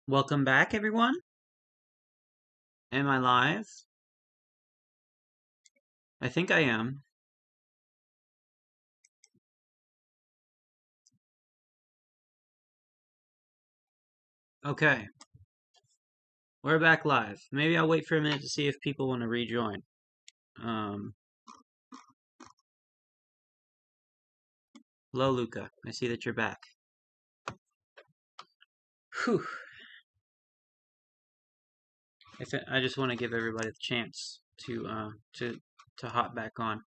Welcome back, everyone. Am I live? I think I am. Okay, we're back live. Maybe I'll wait for a minute to see if people want to rejoin. Um, Hello, Luca. I see that you're back. Whew. I just want to give everybody the chance to hop back on.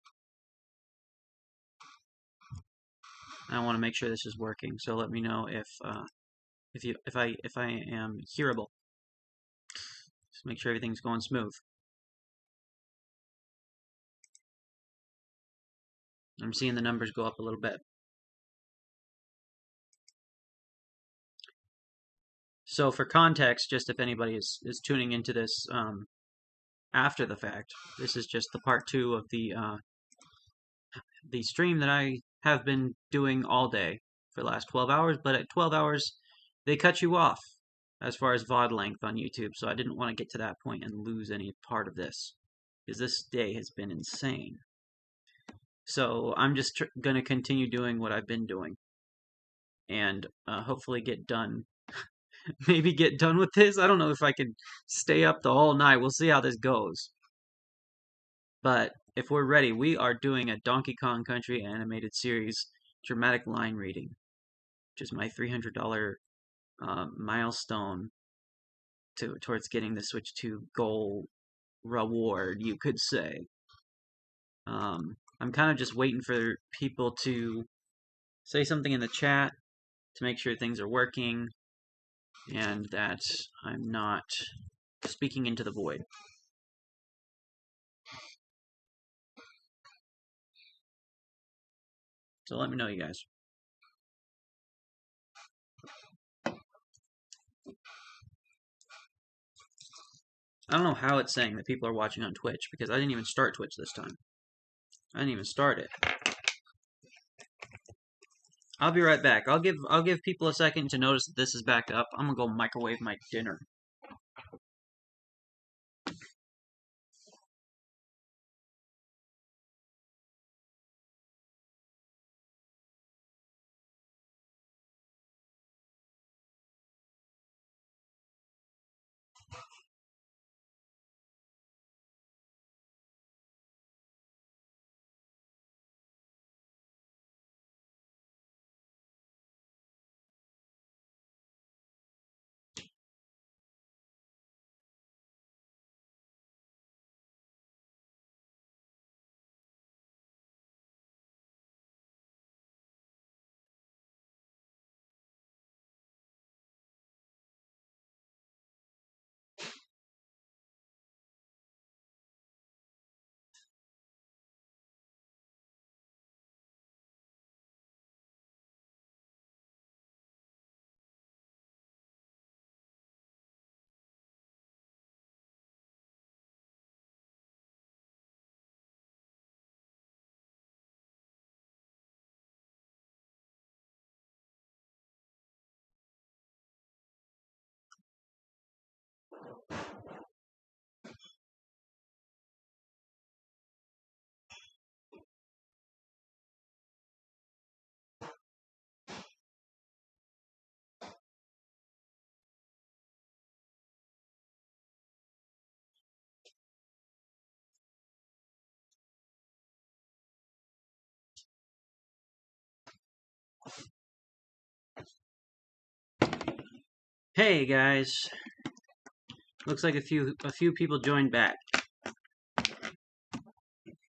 I want to make sure this is working. So let me know if I am hearable. Just make sure everything's going smooth. I'm seeing the numbers go up a little bit. So for context, just if anybody is tuning into this after the fact, this is just the part two of the stream that I have been doing all day for the last 12 hours. But at 12 hours, they cut you off as far as VOD length on YouTube. So I didn't want to get to that point and lose any part of this because this day has been insane. So I'm just going to continue doing what I've been doing and hopefully get done. Maybe get done with this. I don't know if I can stay up the whole night. We'll see how this goes. But if we're ready, we are doing a Donkey Kong Country animated series dramatic line reading, which is my $300 milestone towards getting the Switch 2 goal reward, you could say. I'm kind of just waiting for people to say something in the chat to make sure things are working and that I'm not speaking into the void. So let me know, you guys. I don't know how it's saying that people are watching on Twitch because I didn't even start Twitch this time. I didn't even start it. I'll be right back. I'll give people a second to notice that this is back up. I'm gonna go microwave my dinner. Hey guys, looks like a few people joined back.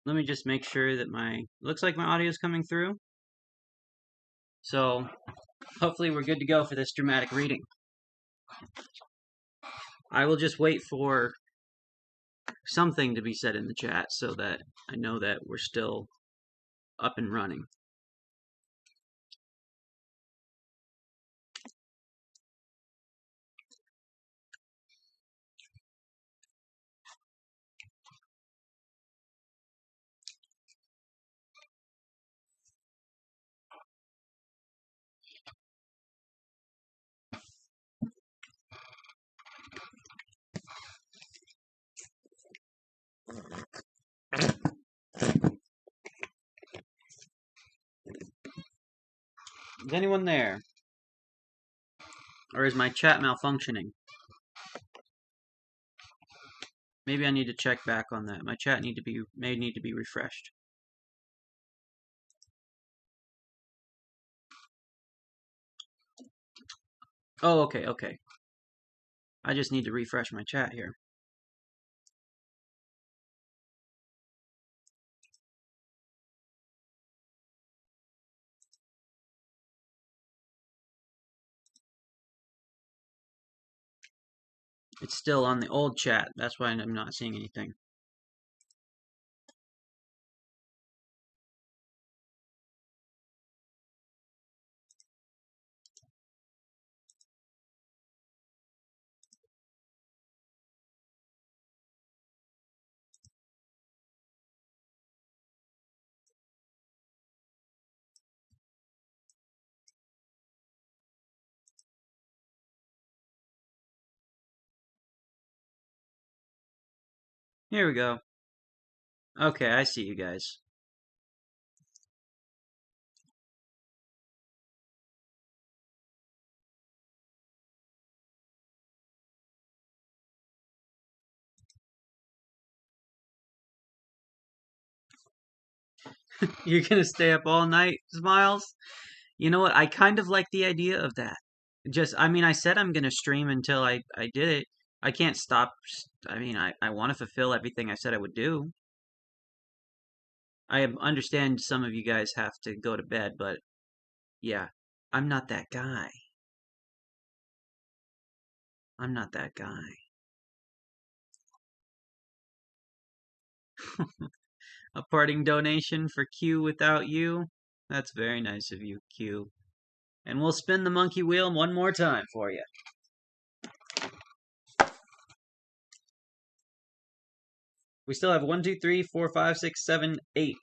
Let me just make sure that looks like my audio is coming through. So hopefully we're good to go for this dramatic reading. I will just wait for something to be said in the chat so that I know that we're still up and running. Is anyone there? Or is my chat malfunctioning? Maybe I need to check back on that. My chat may need to be refreshed. Oh, okay, okay. I just need to refresh my chat here. It's still on the old chat. That's why I'm not seeing anything. Here we go. Okay, I see you guys. You're gonna stay up all night, Smiles? You know what? I kind of like the idea of that. I mean, I said I'm gonna stream until I did it. I can't stop. I mean, I want to fulfill everything I said I would do. I understand some of you guys have to go to bed, but yeah, I'm not that guy. I'm not that guy. A parting donation for Q without you? That's very nice of you, Q. And we'll spin the monkey wheel one more time for you. We still have 1, 2, 3, 4, 5, 6, 7, 8.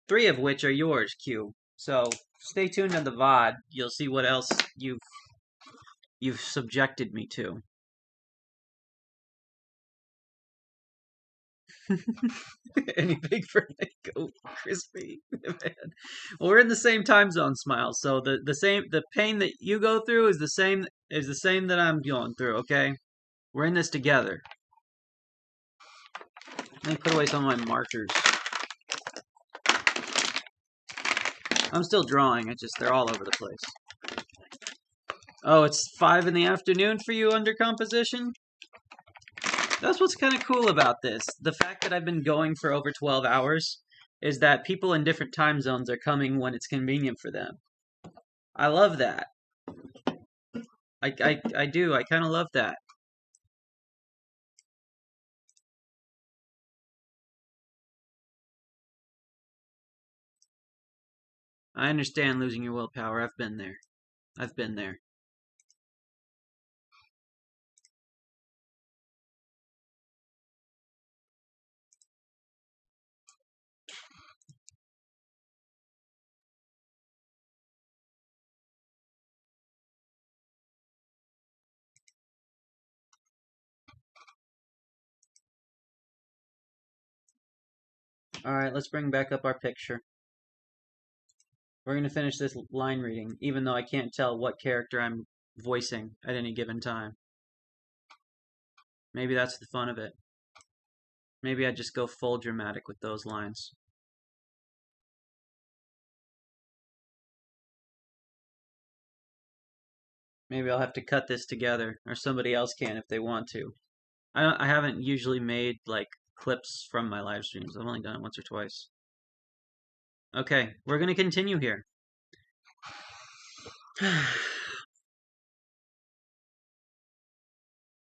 3 of which are yours, Q. So stay tuned on the VOD. You'll see what else you've subjected me to. Anything for Nico Crispy. Man. Well, we're in the same time zone, Smile. So the pain that you go through is the same that I'm going through. Okay, we're in this together. Let me put away some of my markers. I'm still drawing. They're all over the place. Oh, it's 5 in the afternoon for you under composition? That's what's kind of cool about this. The fact that I've been going for over 12 hours is that people in different time zones are coming when it's convenient for them. I love that. I do. I kind of love that. I understand losing your willpower. I've been there. I've been there. Alright, let's bring back up our picture. We're going to finish this line reading, even though I can't tell what character I'm voicing at any given time. Maybe that's the fun of it. Maybe I just go full dramatic with those lines. Maybe I'll have to cut this together, or somebody else can if they want to. I haven't usually made, like, clips from my live streams. I've only done it once or twice. Okay, we're going to continue here.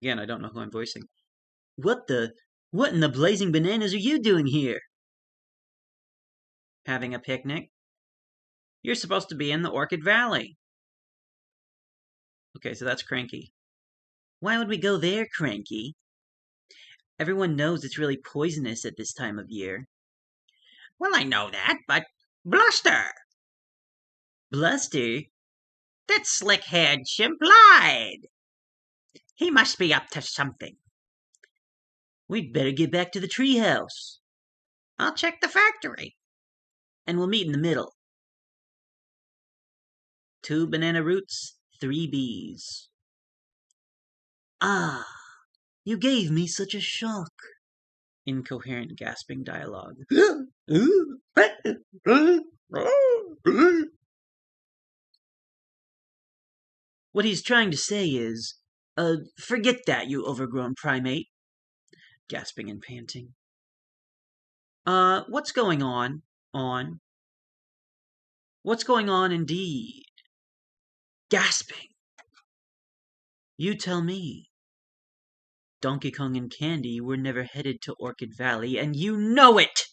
Again, I don't know who I'm voicing. What in the blazing bananas are you doing here? Having a picnic? You're supposed to be in the Orchid Valley. Okay, so that's Cranky. Why would we go there, Cranky? Everyone knows it's really poisonous at this time of year. Well, I know that, but Bluster! Bluster? That slick-haired chimp lied! He must be up to something. We'd better get back to the treehouse. I'll check the factory. And we'll meet in the middle. 2 banana roots, 3 bees. Ah, you gave me such a shock. Incoherent, gasping dialogue. What he's trying to say is, forget that, you overgrown primate. Gasping and panting. What's going on? What's going on indeed? Gasping. You tell me. Donkey Kong and Candy were never headed to Orchid Valley, and you know it!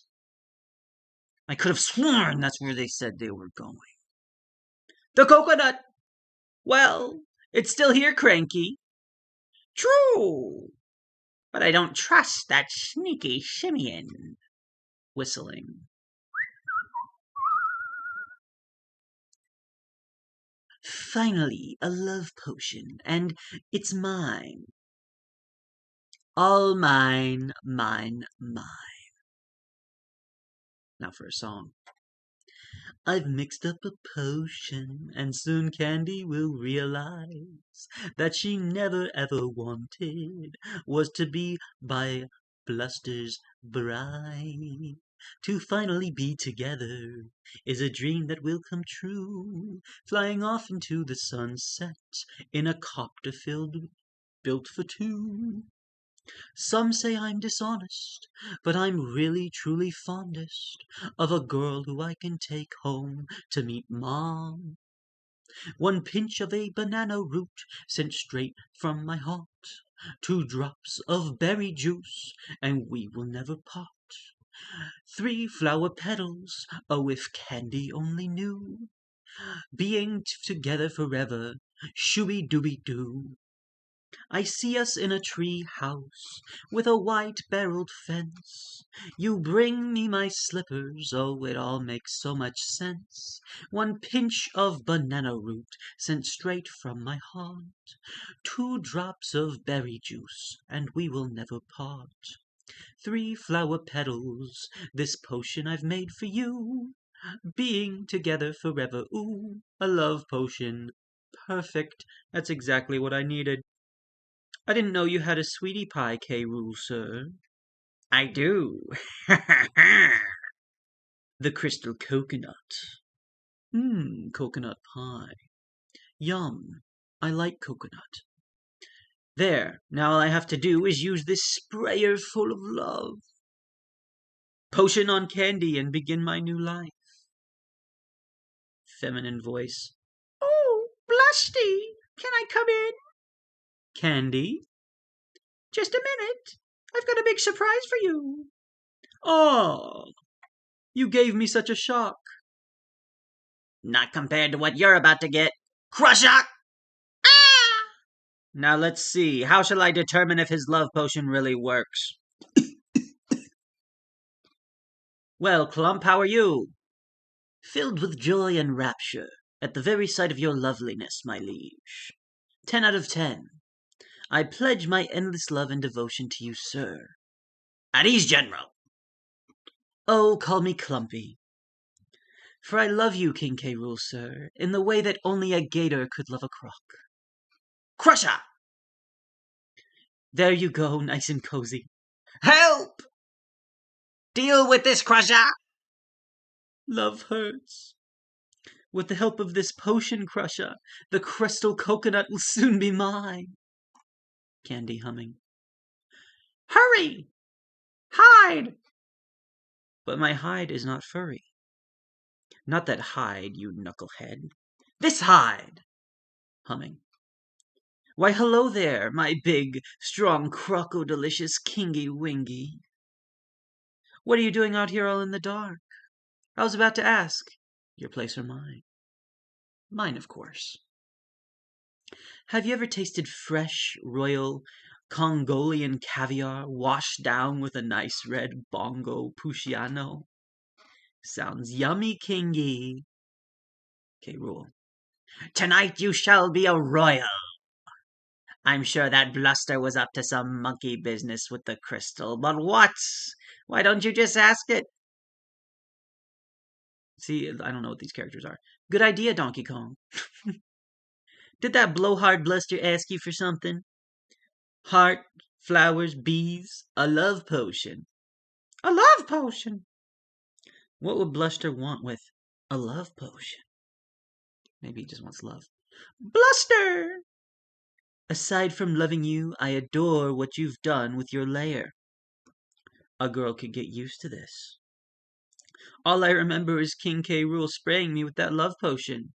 I could have sworn that's where they said they were going. The coconut! Well, it's still here, Cranky. True! But I don't trust that sneaky simian. Whistling. Finally, a love potion, and it's mine. All mine, mine, mine. Now for a song. I've mixed up a potion, and soon Candy will realize that she never ever wanted was to be by Bluster's bride. To finally be together is a dream that will come true, flying off into the sunset in a copter built for two. Some say I'm dishonest, but I'm really truly fondest of a girl who I can take home to meet Mom. 1 pinch of a banana root sent straight from my heart, 2 drops of berry juice, and we will never part. 3 flower petals, oh if Candy only knew, being together forever, shooby-dooby-doo. I see us in a tree house with a white-barreled fence. You bring me my slippers, oh, it all makes so much sense. 1 pinch of banana root sent straight from my heart, 2 drops of berry juice, and we will never part. 3 flower petals, this potion I've made for you, being together forever, ooh, a love potion. Perfect, that's exactly what I needed. I didn't know you had a sweetie pie, K. Rool, sir. I do. The crystal coconut. Coconut pie. Yum. I like coconut. There, now all I have to do is use this sprayer full of love. Potion on Candy and begin my new life. Feminine voice. Oh, Blusty, can I come in? Candy? Just a minute. I've got a big surprise for you. Oh, you gave me such a shock. Not compared to what you're about to get. Crusher! Ah! Now let's see. How shall I determine if his love potion really works? Well, Clump, how are you? Filled with joy and rapture at the very sight of your loveliness, my liege. 10 out of 10. I pledge my endless love and devotion to you, sir. At ease, General. Oh, call me Clumpy. For I love you, King K. Rool, sir, in the way that only a gator could love a croc. Crusher! There you go, nice and cozy. Help! Deal with this, Crusher! Love hurts. With the help of this potion, Crusher, the crystal coconut will soon be mine. Candy humming. Hurry! Hide! But my hide is not furry. Not that hide, you knucklehead. This hide! Humming. Why, hello there, my big, strong, croco-delicious kingy-wingy. What are you doing out here all in the dark? I was about to ask. Your place or mine? Mine, of course. Have you ever tasted fresh, royal, Congolian caviar washed down with a nice red bongo Puchiano? Sounds yummy, Kingy. K. Rool. Tonight you shall be a royal. I'm sure that Bluster was up to some monkey business with the crystal, but what? Why don't you just ask it? See, I don't know what these characters are. Good idea, Donkey Kong. Did that blowhard bluster ask you for something? Heart, flowers, bees, a love potion. A love potion! What would Bluster want with a love potion? Maybe he just wants love. Bluster! Aside from loving you, I adore what you've done with your lair. A girl could get used to this. All I remember is King K. Rool spraying me with that love potion.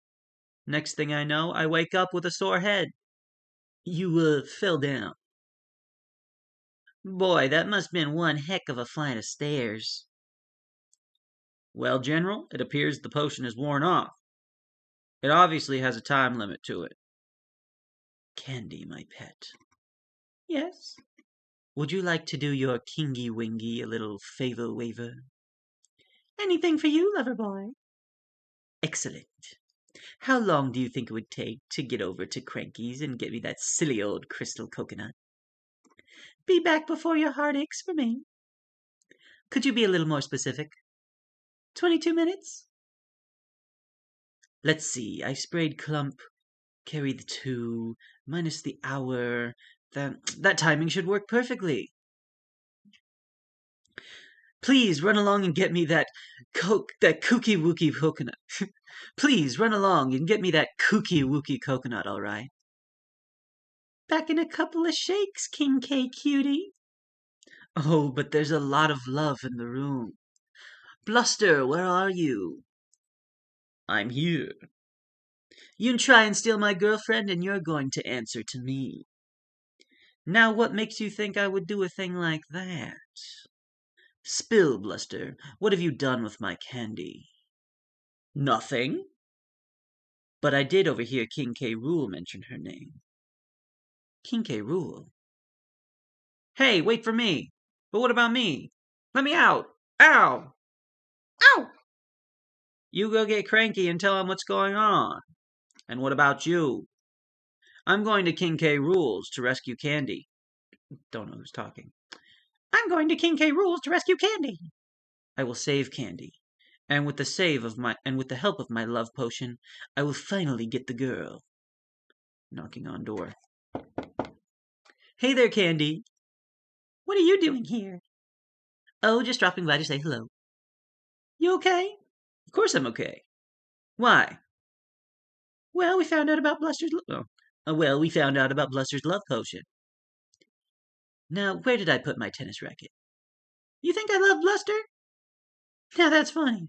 Next thing I know, I wake up with a sore head. You, fell down. Boy, that must have been one heck of a flight of stairs. Well, General, it appears the potion is worn off. It obviously has a time limit to it. Candy, my pet. Yes? Would you like to do your kingy wingy a little favor waver? Anything for you, lover boy. Excellent. How long do you think it would take to get over to Cranky's and get me that silly old crystal coconut? Be back before your heart aches for me. Could you be a little more specific? 22 minutes? Let's see. I sprayed Clump, carry the 2, minus the hour. That timing should work perfectly. Please run along and get me that kooky wookie coconut. Please run along and get me that kooky wookie coconut, all right? Back in a couple of shakes, King K cutie. Oh, but there's a lot of love in the room. Bluster, where are you? I'm here. You try and steal my girlfriend, and you're going to answer to me. Now, what makes you think I would do a thing like that? Spill, Bluster. What have you done with my candy? Nothing. But I did overhear King K. Rool mention her name. King K. Rool? Hey, wait for me. But what about me? Let me out. Ow! Ow! You go get Cranky and tell him what's going on. And what about you? I'm going to King K. Rool's to rescue Candy. Don't know who's talking. I'm going to King K. Rool's to rescue Candy. I will save Candy. And with the help of my love potion, I will finally get the girl. Knocking on door. Hey there, Candy. What are you doing here? Oh, just dropping by to say hello. You okay? Of course I'm okay. Why? Well, we found out about Bluster's love potion. Now, where did I put my tennis racket? You think I love Bluster? Now that's funny.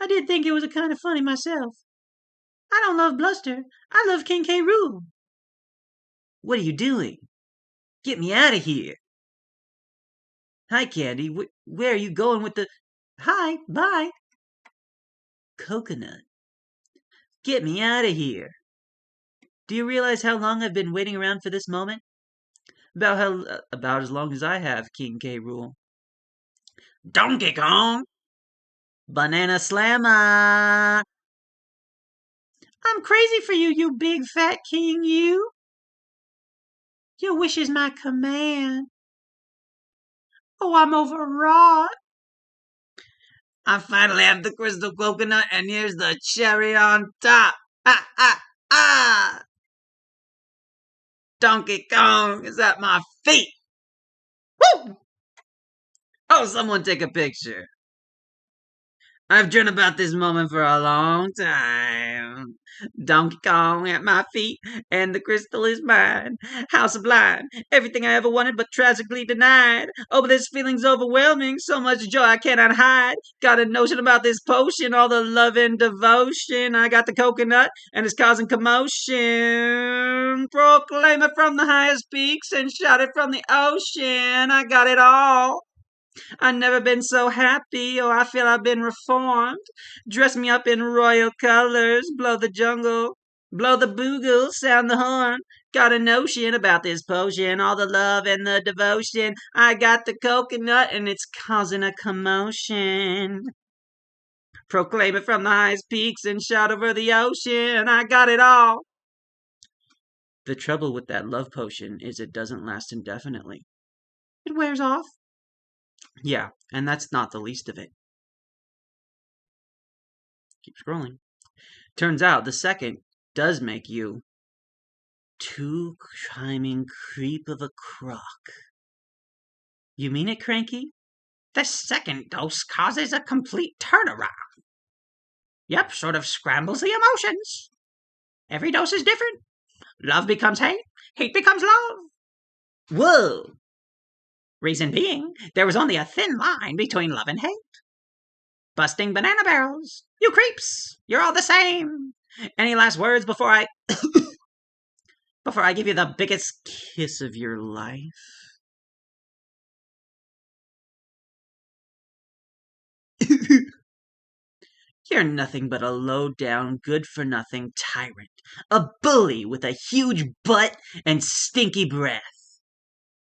I did think it was a kind of funny myself. I don't love Bluster. I love King K. Rool. What are you doing? Get me out of here. Hi, Candy. Where are you going with the... Hi, bye. Coconut. Get me out of here. Do you realize how long I've been waiting around for this moment? About as long as I have, King K. Rool. Donkey Kong! Banana Slammer! I'm crazy for you, you big fat king, you! Your wish is my command. Oh, I'm overwrought. I finally have the crystal coconut, and here's the cherry on top. Ah, ah, ah! Donkey Kong is at my feet. Woo! Oh, someone take a picture. I've dreamt about this moment for a long time. Donkey Kong at my feet, and the crystal is mine. How sublime! Everything I ever wanted, but tragically denied. Oh, but this feeling's overwhelming. So much joy I cannot hide. Got a notion about this potion, all the love and devotion. I got the coconut, and it's causing commotion. Proclaim it from the highest peaks, and shout it from the ocean. I got it all. I've never been so happy, oh, I feel I've been reformed. Dress me up in royal colors, blow the jungle, blow the boogle, sound the horn. Got a notion about this potion, all the love and the devotion. I got the coconut and it's causing a commotion. Proclaim it from the highest peaks and shout over the ocean. I got it all. The trouble with that love potion is it doesn't last indefinitely. It wears off. Yeah, and that's not the least of it. Keep scrolling. Turns out the second does make you too chiming creep of a crock. You mean it, Cranky? The second dose causes a complete turnaround. Yep, sort of scrambles the emotions. Every dose is different. Love becomes hate, hate becomes love. Whoa! Reason being, there was only a thin line between love and hate. Busting banana barrels. You creeps, you're all the same. Any last words before I before I give you the biggest Kiss of your life? You're nothing but a low-down, good-for-nothing tyrant. A bully with a huge butt and stinky breath.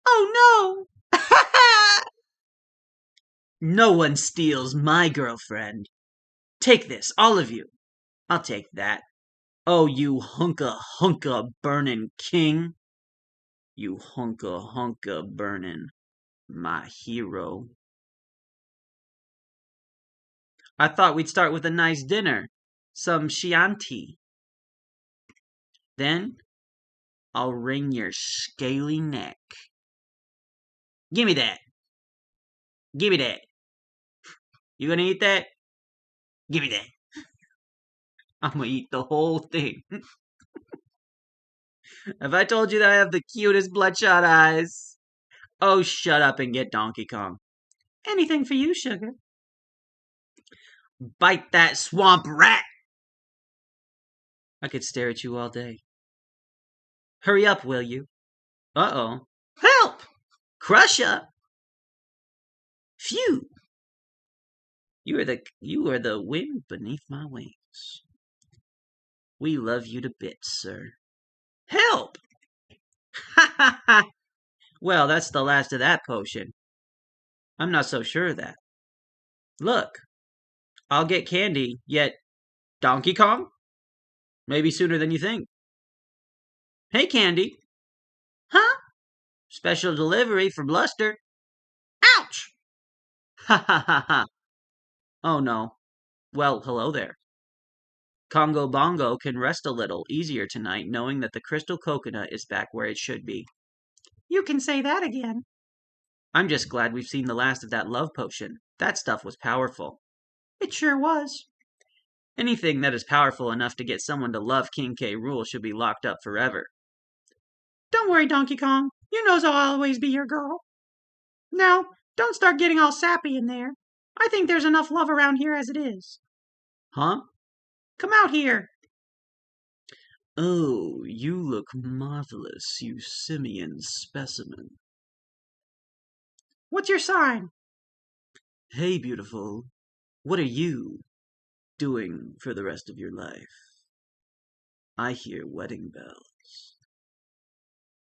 Oh no! No one steals my girlfriend. Take this, all of you. I'll take that. Oh, you hunka burnin' king. You hunka burnin', my hero. I thought we'd start with a nice dinner. Some Chianti. Then I'll wring your scaly neck. Gimme that. Gimme that. You gonna eat that? Gimme that. I'm gonna eat the whole thing. Have I told you that I have the cutest bloodshot eyes? Oh, shut up and get Donkey Kong. Anything for you, sugar. Bite that swamp rat! I could stare at you all day. Hurry up, will you? Uh-oh. Help! Crusher! Phew! You are the wind beneath my wings. We love you to bits, sir. Help! Ha ha ha! Well, that's the last of that potion. I'm not so sure of that. Look, I'll get candy, yet Donkey Kong? Maybe sooner than you think. Hey, Candy. Huh? Special delivery from Luster. Ouch! Ha ha ha ha. Oh no. Well, hello there. Congo Bongo can rest a little easier tonight knowing that the crystal coconut is back where it should be. You can say that again. I'm just glad we've seen the last of that love potion. That stuff was powerful. It sure was. Anything that is powerful enough to get someone to love King K. Rool should be locked up forever. Don't worry, Donkey Kong. You knows I'll always be your girl. Now, don't start getting all sappy in there. I think there's enough love around here as it is. Huh? Come out here. Oh, you look marvelous, you simian specimen. What's your sign? Hey, beautiful. What are you doing for the rest of your life? I hear wedding bells.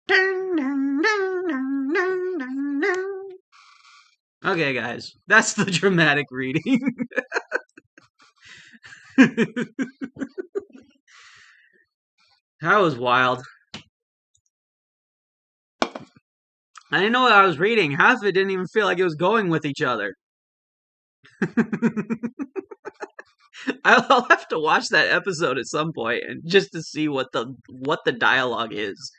Dun, dun, dun, dun, dun, dun, dun. Okay, guys, that's the dramatic reading. That was wild. I didn't know what I was reading. Half of it didn't even feel like it was going with each other. I'll have to watch that episode at some point and just to see what the dialogue is.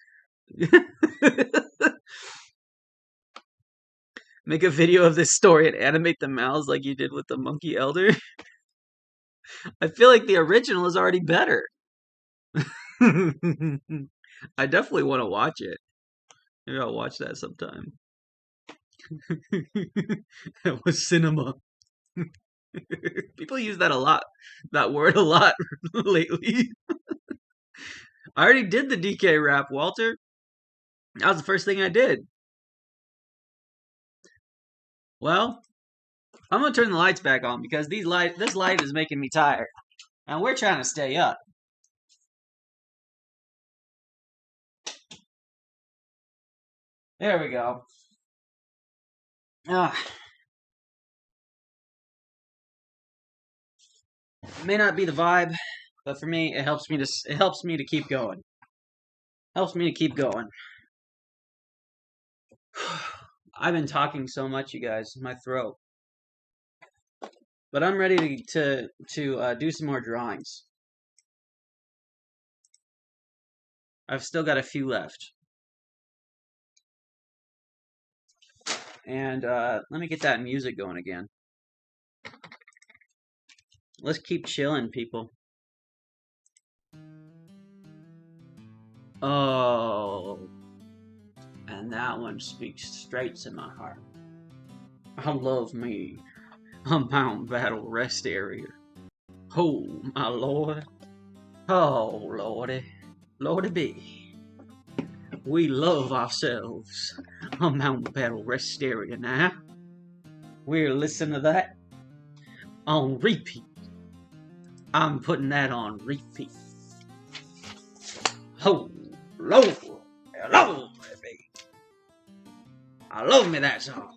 Make a video of this story and animate the mouths like you did with the Monkey Elder. I feel like the original is already better. I definitely want to watch it. Maybe I'll watch that sometime. That was cinema. People use that word a lot lately. I already did the DK rap, Walter. That was the first thing I did. Well, I'm gonna turn the lights back on because this light is making me tired, and we're trying to stay up. There we go. Ah. It may not be the vibe, but for me, it helps me to keep going. Helps me to keep going. I've been talking so much, you guys. My throat. But I'm ready to do some more drawings. I've still got a few left. And let me get that music going again. Let's keep chilling, people. Oh, and that one speaks straight to my heart. I love me a mountain battle rest area. Oh, my lord. Oh, lordy. Lordy be. We love ourselves a mountain battle rest area now. We're listening to that on repeat. I'm putting that on repeat. Oh, Lord. Hello, baby. I love me that song.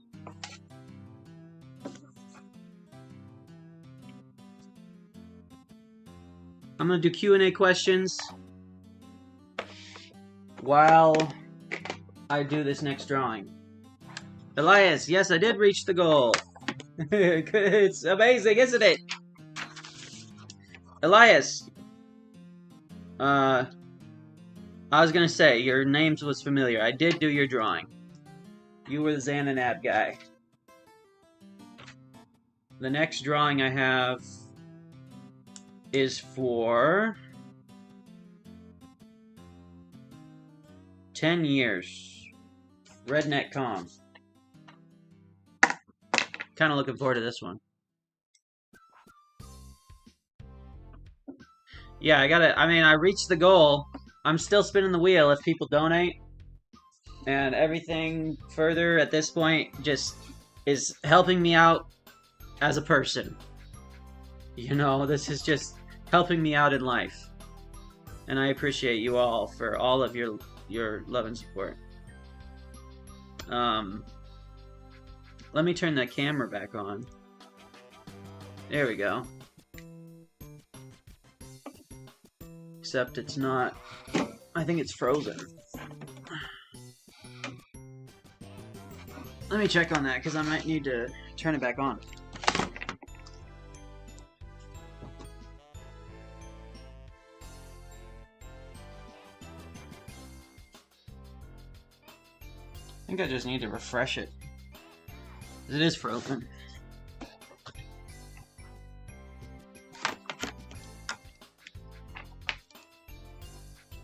I'm going to do Q&A questions while I do this next drawing. Elias, yes, I did reach the goal. It's amazing, isn't it? Elias, I was going to say, your name was familiar. I did do your drawing. You were the Xananab guy. The next drawing I have is for 10 years. Redneck Con. Kind of looking forward to this one. Yeah, I reached the goal. I'm still spinning the wheel if people donate. And everything further at this point just is helping me out as a person. You know, this is just helping me out in life. And I appreciate you all for all of your love and support. Let me turn that camera back on. There we go. Except it's not... I think it's frozen. Let me check on that, because I might need to turn it back on. I think I just need to refresh it. It is frozen.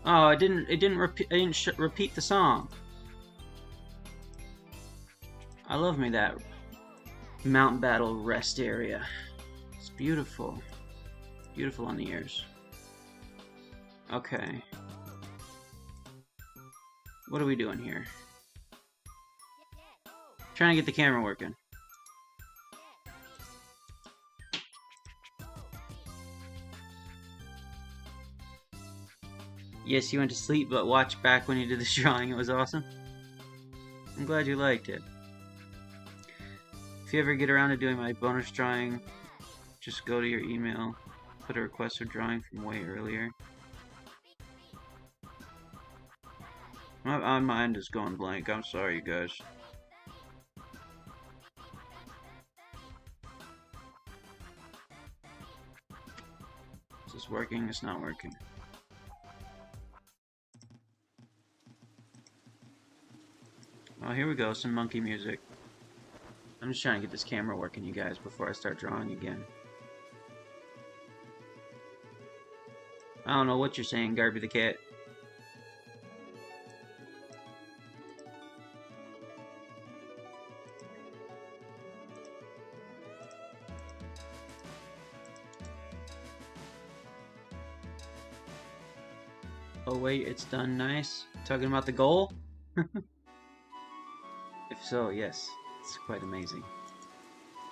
Oh, it didn't repeat the song. I love me that mountain battle rest area. It's beautiful. Beautiful on the ears. Okay. What are we doing here? Trying to get the camera working. Yes, you went to sleep, but watch back when you did this drawing. It was awesome. I'm glad you liked it. If you ever get around to doing my bonus drawing, just go to your email, put a request for drawing from way earlier. My mind is going blank. I'm sorry, you guys. Is this working? It's not working. Oh, here we go, some monkey music. I'm just trying to get this camera working, you guys, before I start drawing again. I don't know what you're saying, Garby the cat. Oh wait, it's done nice. Talking about the goal? If so, yes, it's quite amazing.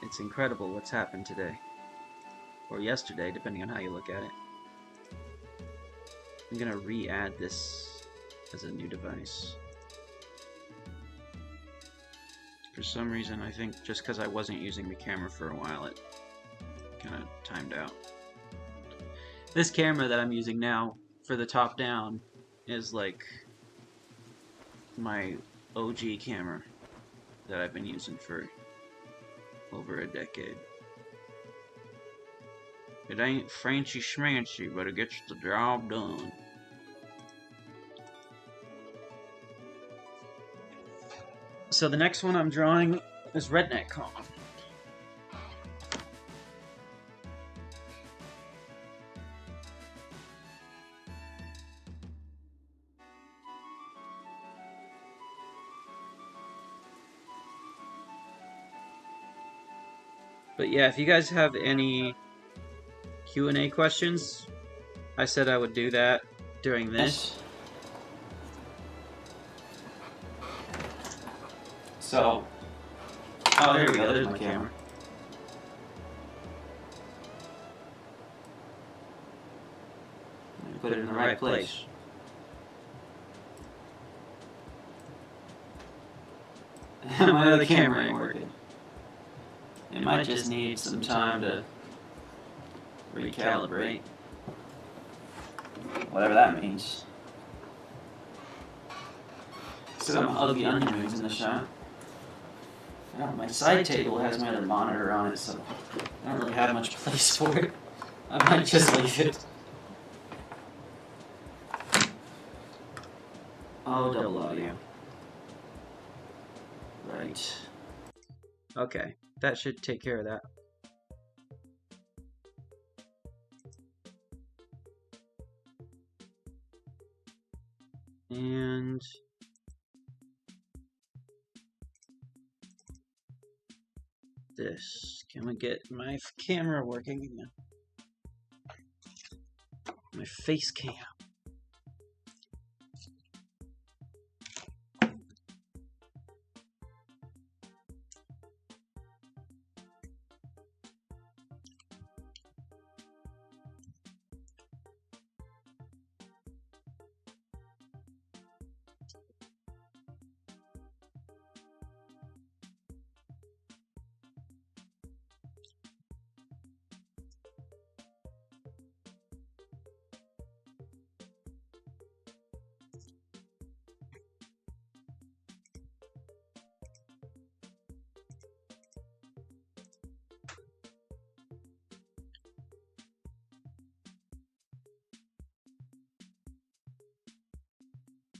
It's incredible what's happened today. Or yesterday, depending on how you look at it. I'm gonna re-add this as a new device. For some reason, I think just because I wasn't using the camera for a while, it kind of timed out. This camera that I'm using now for the top down is like my OG camera that I've been using for over a decade. It ain't fancy schmancy, but it gets the job done. So the next one I'm drawing is Redneck Con. But yeah, if you guys have any Q&A questions, I said I would do that during this. So, oh, there we go, there's my camera. Put it in the right place. My other camera ain't working. It might just need some time to recalibrate. Whatever that means. Some ugly onion rings in the shot. Oh, my side table has my other monitor on it, so I don't really have much place for it. I might just leave it. Oh, double audio. Right. Okay, that should take care of that. And this. Can we get my camera working again? My face cam.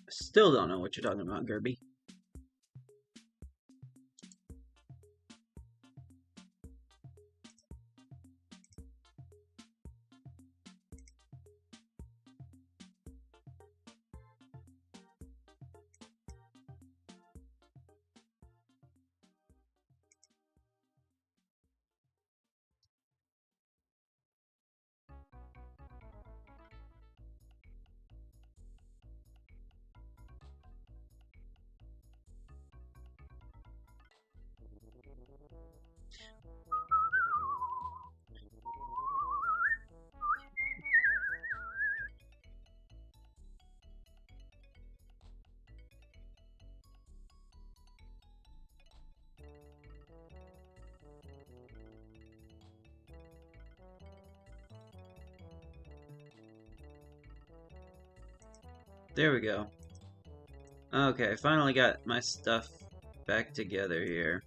Still don't know what you're talking about, Gerby. There we go. Okay, I finally got my stuff back together here.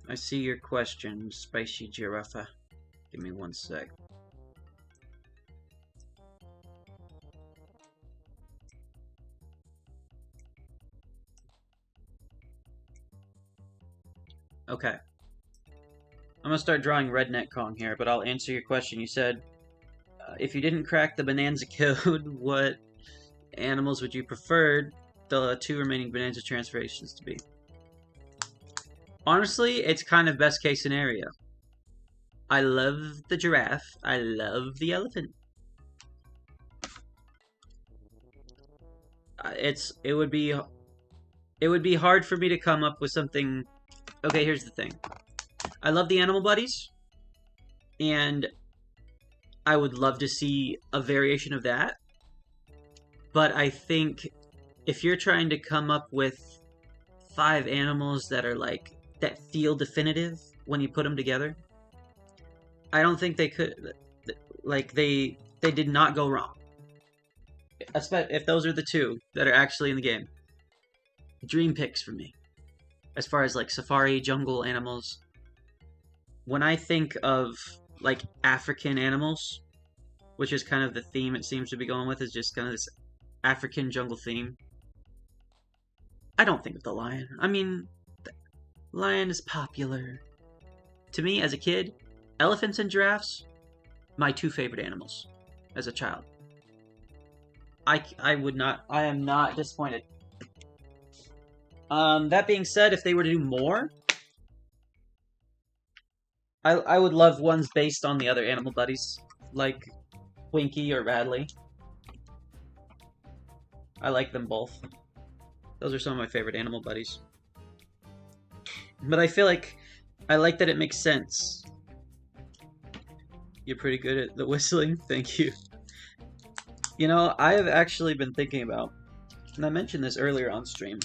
I see your question, Spicy Giraffe. Give me one sec. Okay. I'm gonna start drawing Redneck Kong here, but I'll answer your question. You said, if you didn't crack the Bonanza code, what animals would you prefer the 2 remaining Bonanza transformations to be? Honestly, it's kind of best case scenario. I love the giraffe. I love the elephant. It would be hard for me to come up with something. Okay, here's the thing. I love the animal buddies, and I would love to see a variation of that. But I think if you're trying to come up with 5 animals that are like that feel definitive when you put them together, I don't think they could. Like they did not go wrong. If those are the 2 that are actually in the game, dream picks for me. as far as like safari jungle animals, when I think of like African animals, which is kind of the theme it seems to be going with, is just kind of this African jungle theme. I don't think of the lion. I mean, the lion is popular. To me, as a kid, elephants and giraffes, my two favorite animals as a child. I am not disappointed. That being said, if they were to do more, I would love ones based on the other animal buddies, like Winky or Radley. I like them both. Those are some of my favorite animal buddies. But I feel like I like that it makes sense. You're pretty good at the whistling. Thank you. You know, I have actually been thinking about, and I mentioned this earlier on stream,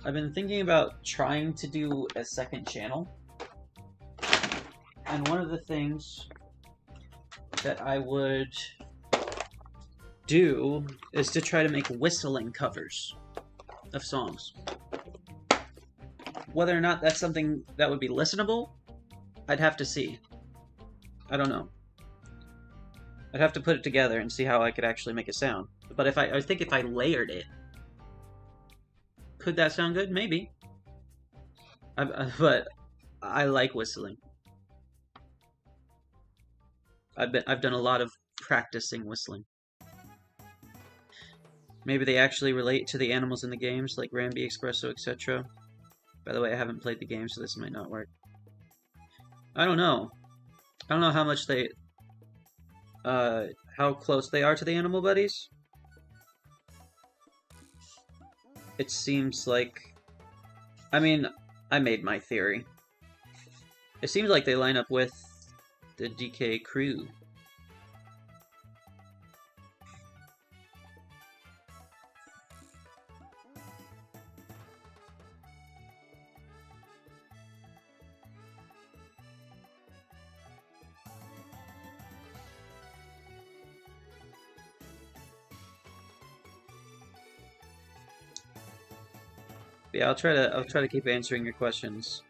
I've been thinking about trying to do a second channel. And one of the things that I would do is to try to make whistling covers of songs. Whether or not that's something that would be listenable, I'd have to see. I don't know. I'd have to put it together and see how I could actually make it sound. But I think if I layered it, could that sound good? Maybe. But I like whistling. I've done a lot of practicing whistling. Maybe they actually relate to the animals in the games, like Rambi, Espresso, etc. By the way, I haven't played the game, so this might not work. I don't know. I don't know how much they... how close they are to the animal buddies. It seems like... I mean, I made my theory. It seems like they line up with the DK crew. Yeah, I'll try to keep answering your questions,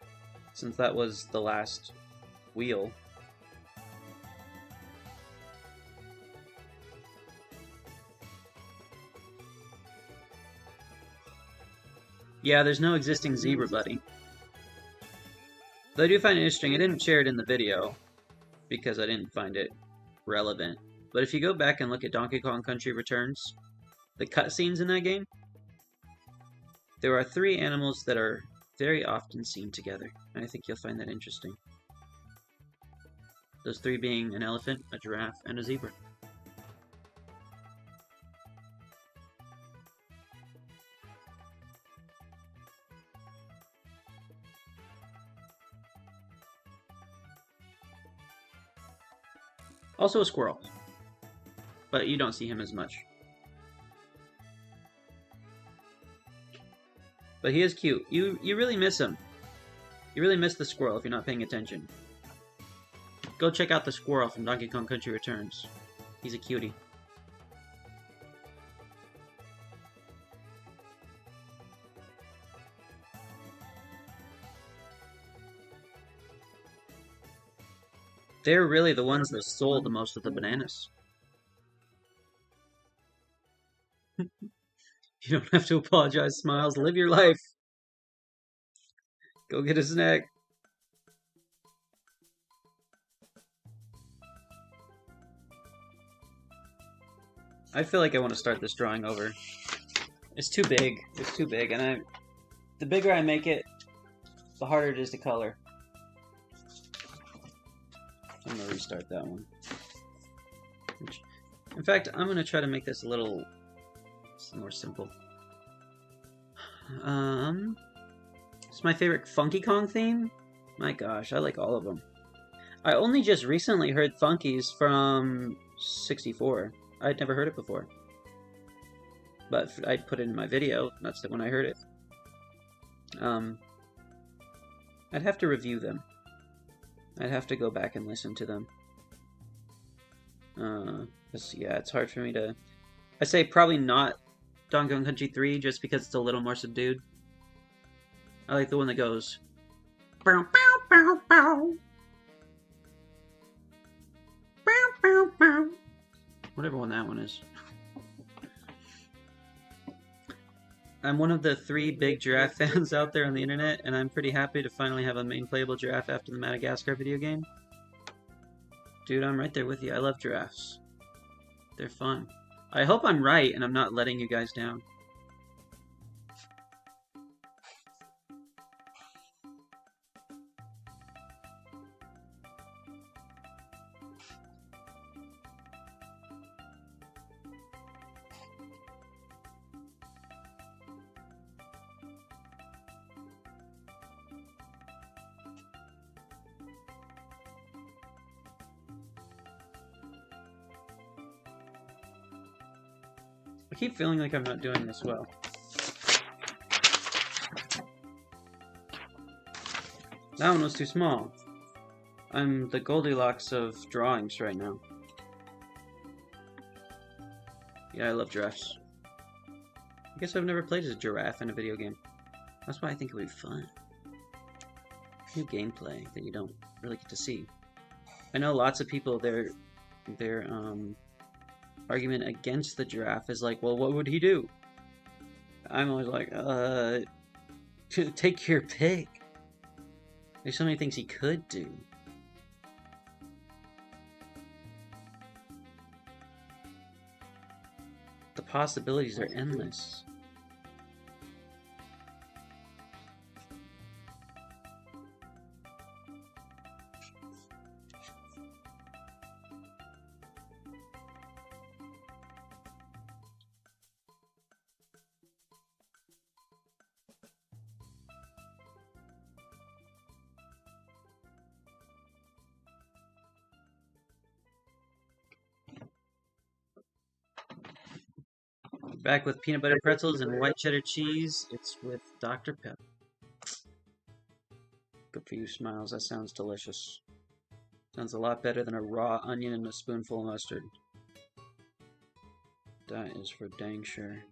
since that was the last wheel. Yeah, there's no existing zebra buddy. Though I do find it interesting, I didn't share it in the video, because I didn't find it relevant. But if you go back and look at Donkey Kong Country Returns, the cutscenes in that game, there are 3 animals that are very often seen together, and I think you'll find that interesting. Those 3 being an elephant, a giraffe, and a zebra. Also a squirrel, but you don't see him as much. But he is cute. You really miss him. You really miss the squirrel if you're not paying attention. Go check out the squirrel from Donkey Kong Country Returns. He's a cutie. They're really the ones that stole the most of the bananas. You don't have to apologize, Smiles. Live your life. Go get a snack. I feel like I want to start this drawing over. It's too big. It's too big, and the bigger I make it, the harder it is to color. I'm gonna restart that one. In fact, I'm gonna try to make this a little more simple. It's my favorite Funky Kong theme. My gosh, I like all of them. I only just recently heard Funky's from 64. I'd never heard it before. But I put it in my video. That's when I heard it. I'd have to review them. I'd have to go back and listen to them. Yeah, it's hard for me to... I say probably not Donkey Kong Country 3, just because it's a little more subdued. I like the one that goes. Bow, bow, bow, bow. Bow, bow, bow. Whatever one that one is. I'm one of the 3 big giraffe fans out there on the internet, and I'm pretty happy to finally have a main playable giraffe after the Madagascar video game. Dude, I'm right there with you. I love giraffes. They're fun. I hope I'm right and I'm not letting you guys down. I keep feeling like I'm not doing this well. That one was too small. I'm the Goldilocks of drawings right now. Yeah, I love giraffes. I guess I've never played as a giraffe in a video game. That's why I think it would be fun. New gameplay that you don't really get to see. I know lots of people, their argument against the giraffe is like, well, what would he do? I'm always like, take your pick. There's so many things he could do. The possibilities are endless. Back with peanut butter pretzels and white cheddar cheese. It's with Dr. Pepper. Good for you, Smiles. That sounds delicious. Sounds a lot better than a raw onion and a spoonful of mustard. That is for dang sure.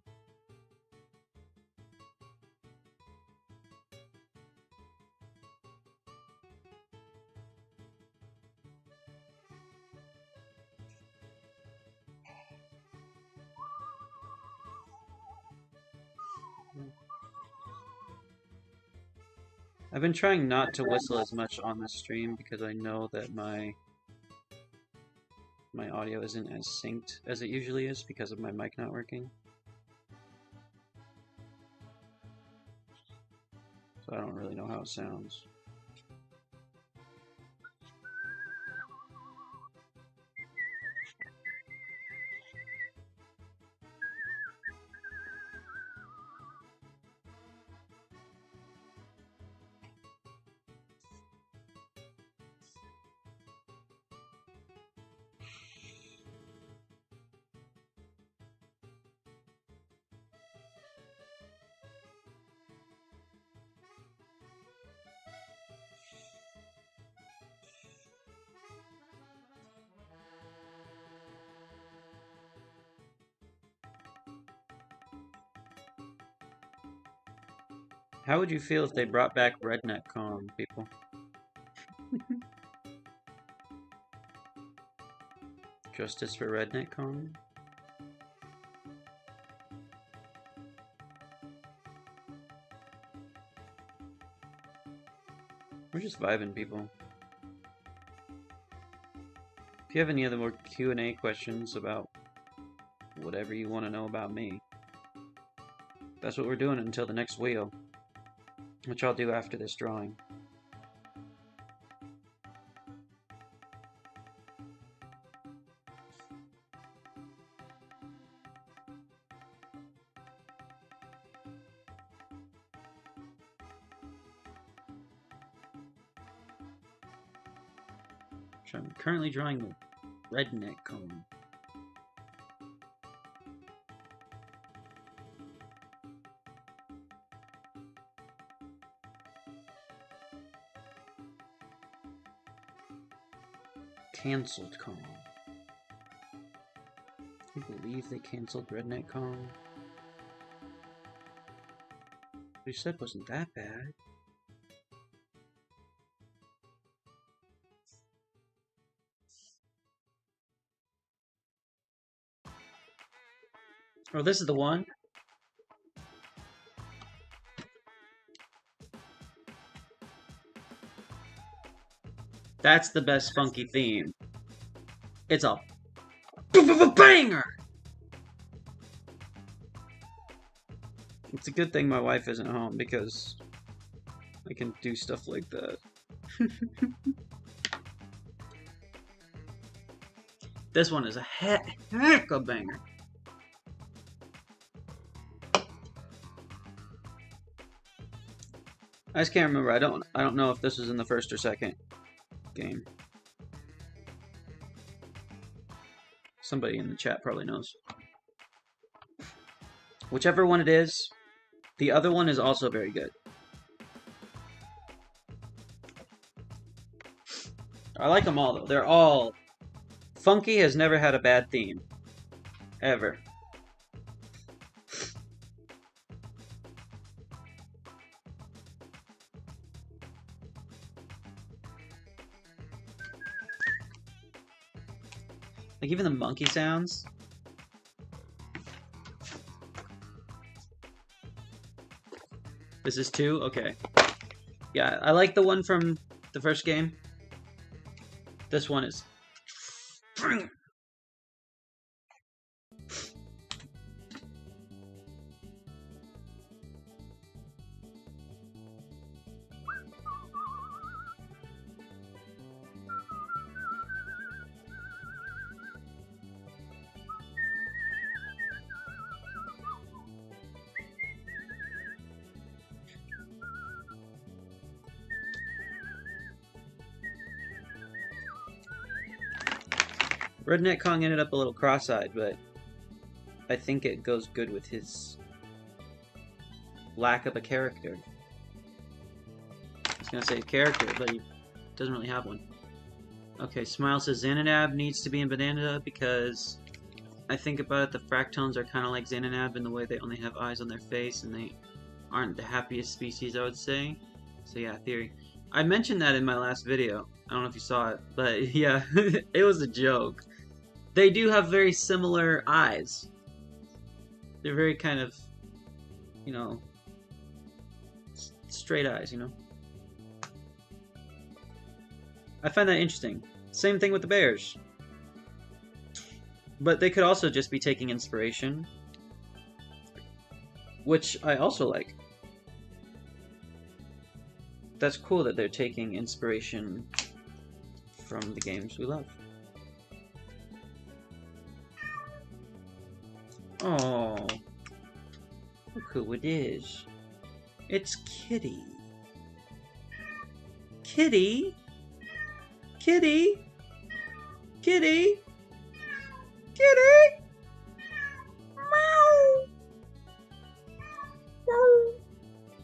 I've been trying not to whistle as much on the stream because I know that my audio isn't as synced as it usually is because of my mic not working. So I don't really know how it sounds. How would you feel if they brought back Redneck Con, people? Justice for Redneck Con? We're just vibing, people. If you have any other more Q&A questions about whatever you want to know about me, that's what we're doing until the next wheel, which I'll do after this drawing. Which I'm currently drawing the Redneck Con. Cancelled Con. Can you believe they canceled Redneck Con? You said wasn't that bad. Oh, this is the one? That's the best funky theme. It's a banger! It's a good thing my wife isn't home because I can do stuff like that. This one is a heck of a banger. I just can't remember. I don't know if this was in the first or second game. Somebody in the chat probably knows. Whichever one it is, the other one is also very good. I like them all though. They're all... Funky has never had a bad theme. Ever. Like even the monkey sounds. This is 2? Okay. Yeah, I like the one from the first game. This one is... Redneck Kong ended up a little cross-eyed, but I think it goes good with his lack of a character. I was gonna say character, but he doesn't really have one. Okay, Smile says Xanadu needs to be in Banana because I think about it, the Fractones are kind of like Xanadu in the way they only have eyes on their face and they aren't the happiest species, I would say. So yeah, theory. I mentioned that in my last video. I don't know if you saw it, but yeah, it was a joke. They do have very similar eyes. They're very kind of, you know, straight eyes, you know? I find that interesting. Same thing with the bears. But they could also just be taking inspiration, which I also like. That's cool that they're taking inspiration from the games we love. Oh, look who it is. It's Kitty. Kitty? Kitty? Kitty? Kitty? Meow! Meow! Meow!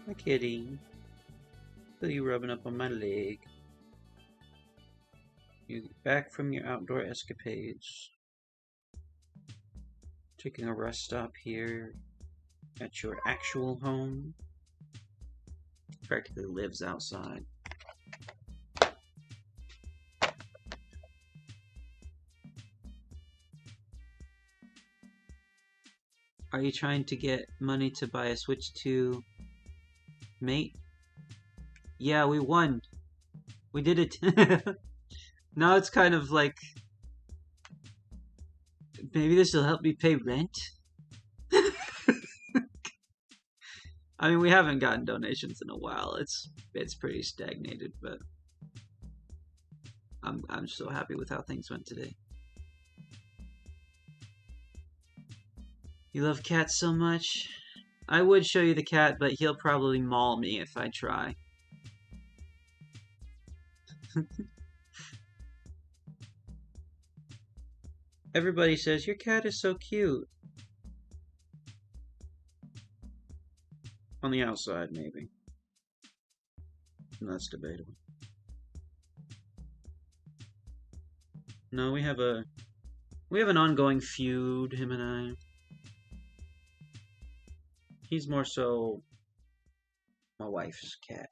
Hi, kitty. Look at you rubbing up on my leg. You back from your outdoor escapades. Taking a rest stop here at your actual home. Practically lives outside. Are you trying to get money to buy a Switch 2, mate? Yeah, we won. We did it. Now it's kind of like, maybe this will help me pay rent? I mean, we haven't gotten donations in a while. It's pretty stagnated, but I'm so happy with how things went today. You love cats so much? I would show you the cat, but he'll probably maul me if I try. Everybody says, your cat is so cute. On the outside, maybe. And that's debatable. No, we have an ongoing feud, him and I. He's more so my wife's cat.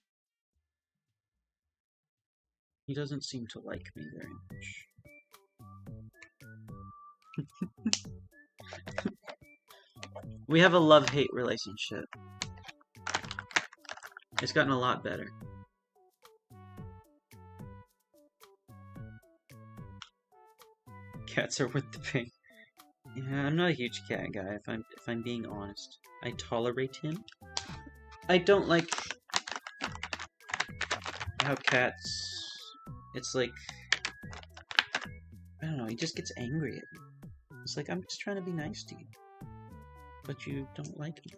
He doesn't seem to like me very much. We have a love-hate relationship. It's gotten a lot better. Cats are worth the pain. Yeah, I'm not a huge cat guy, if I'm being honest. I tolerate him. I don't like how cats... It's like... I don't know, he just gets angry at me. It's like, I'm just trying to be nice to you. But you don't like me.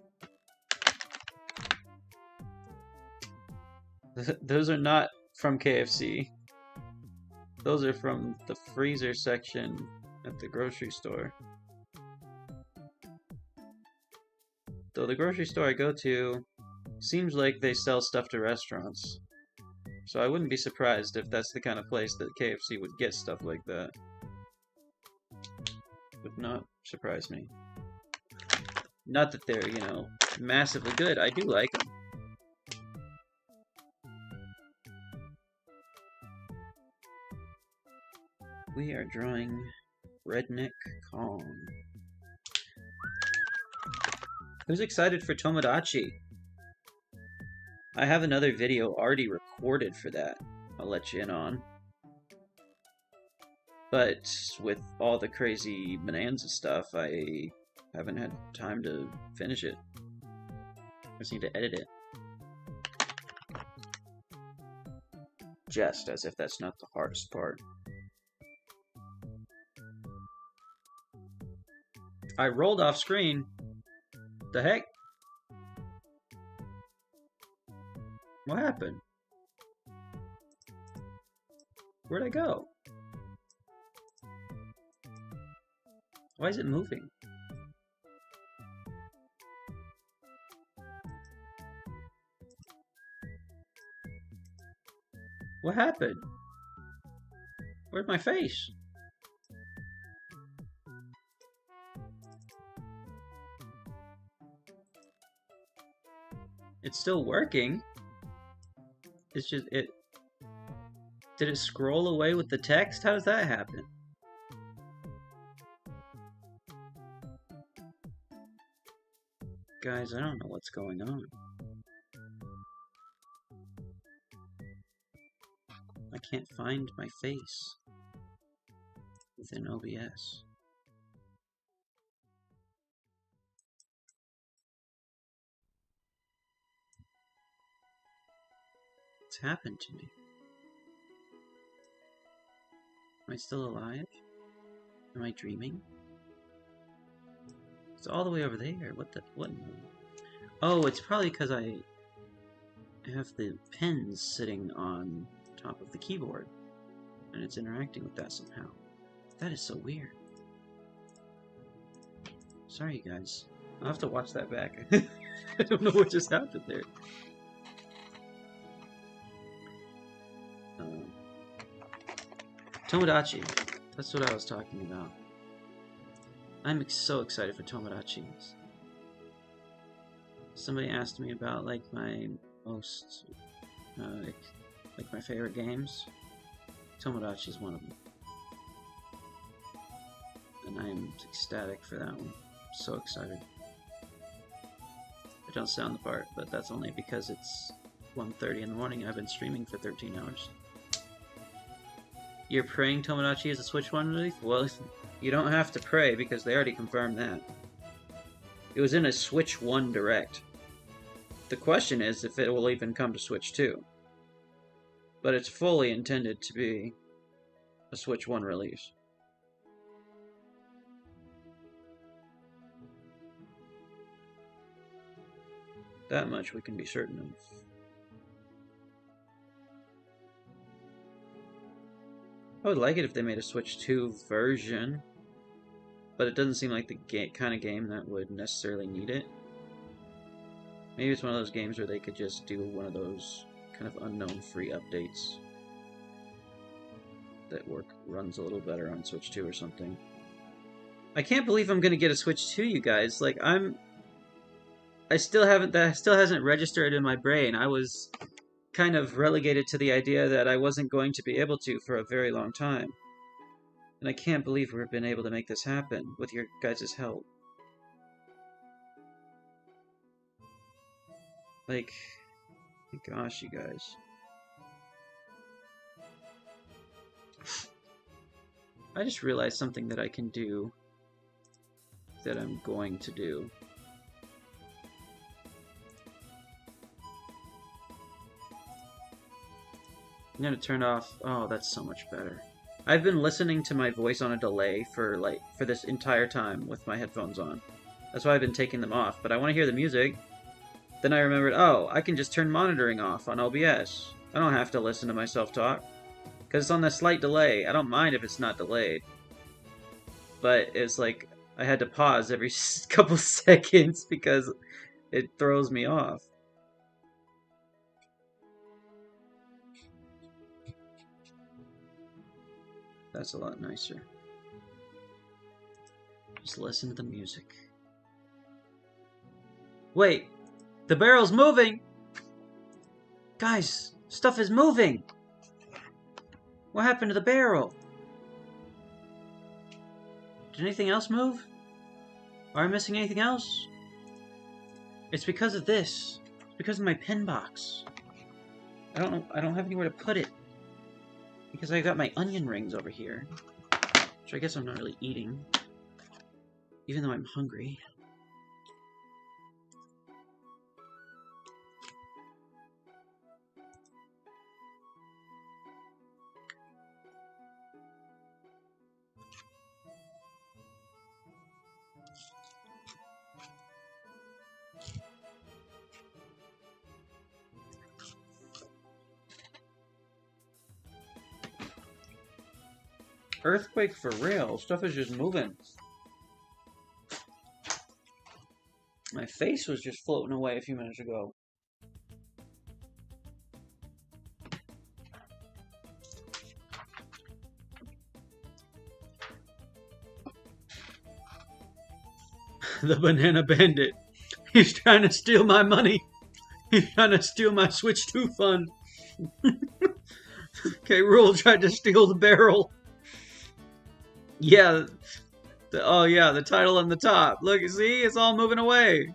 Those are not from KFC. Those are from the freezer section at the grocery store. Though the grocery store I go to seems like they sell stuff to restaurants. So I wouldn't be surprised if that's the kind of place that KFC would get stuff like that. Would not surprise me. Not that they're, you know, massively good. I do like them. We are drawing Redneck Kong. Who's excited for Tomodachi? I have another video already recorded for that. I'll let you in on. But with all the crazy Bonanza stuff, I haven't had time to finish it. I just need to edit it. Just as if that's not the hardest part. I rolled off screen. The heck? What happened? Where'd I go? Why is it moving? What happened? Where's my face? It's still working. It's just, it... Did it scroll away with the text? How does that happen? Guys, I don't know what's going on. I can't find my face within OBS. What's happened to me? Am I still alive? Am I dreaming? It's all the way over there. What? Oh, it's probably because I have the pens sitting on top of the keyboard, and it's interacting with that somehow. That is so weird. Sorry, guys. I'll have to watch that back. I don't know what just happened there. Tomodachi. That's what I was talking about. I'm so excited for Tomodachi. Somebody asked me about like my most, like my favorite games. Tomodachi is one of them, and I am ecstatic for that one. So excited. I don't sound the part, but that's only because it's 1:30 in the morning. I've been streaming for 13 hours. You're praying Tomodachi is a Switch 1 release? Well, you don't have to pray because they already confirmed that. It was in a Switch 1 Direct. The question is if it will even come to Switch 2. But it's fully intended to be a Switch 1 release. That much we can be certain of. I would like it if they made a Switch 2 version. but it doesn't seem like the kind of game that would necessarily need it. Maybe it's one of those games where they could just do one of those kind of unknown free updates that runs a little better on Switch 2 or something. I can't believe I'm gonna get a Switch 2, you guys. Like, that still hasn't registered in my brain. I was kind of relegated to the idea that I wasn't going to be able to for a very long time. And I can't believe we've been able to make this happen with your guys' help. Like, my gosh, you guys. I just realized something that I can do that I'm going to do. I'm gonna turn off... Oh, that's so much better. I've been listening to my voice on a delay for this entire time with my headphones on. That's why I've been taking them off, but I want to hear the music. Then I remembered, oh, I can just turn monitoring off on OBS. I don't have to listen to myself talk. Because it's on the slight delay. I don't mind if it's not delayed. But it's like, I had to pause every couple seconds because it throws me off. That's a lot nicer. Just listen to the music. Wait! The barrel's moving! Guys, stuff is moving! What happened to the barrel? Did anything else move? Are I missing anything else? It's because of this. It's because of my pin box. I don't know. I don't have anywhere to put it. Because I got my onion rings over here. Which I guess I'm not really eating. Even though I'm hungry. Earthquake for real. Stuff is just moving. My face was just floating away a few minutes ago. The Banana Bandit. He's trying to steal my money. He's trying to steal my Switch 2 fund. K. Rool tried to steal the barrel. Yeah. Oh, yeah, the title on the top. Look, see? It's all moving away.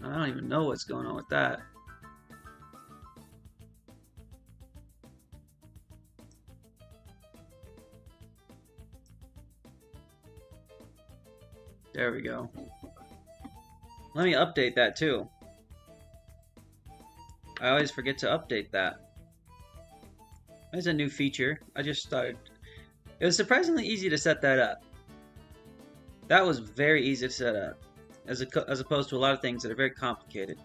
I don't even know what's going on with that. There we go. Let me update that, too. I always forget to update that. There's a new feature. I just started. It was surprisingly easy to set that up. That was very easy to set up. As opposed to a lot of things that are very complicated.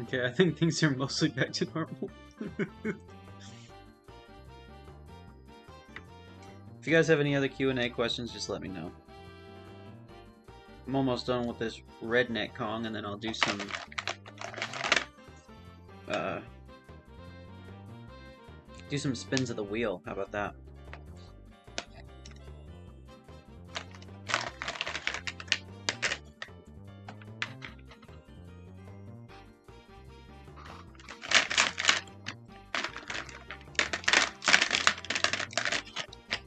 Okay, I think things are mostly back to normal. If you guys have any other Q&A questions, just let me know. I'm almost done with this redneck Kong, and then I'll do some spins of the wheel. How about that?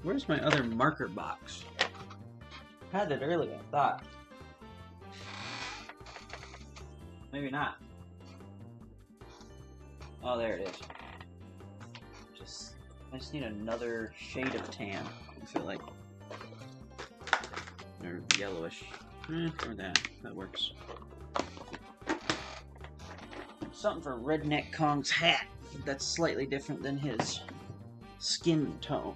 Where's my other marker box? Had it earlier, I thought. Maybe not. Oh, there it is. I just need another shade of tan. I feel like. Or yellowish. Or that works. Something for Redneck Kong's hat. That's slightly different than his skin tone.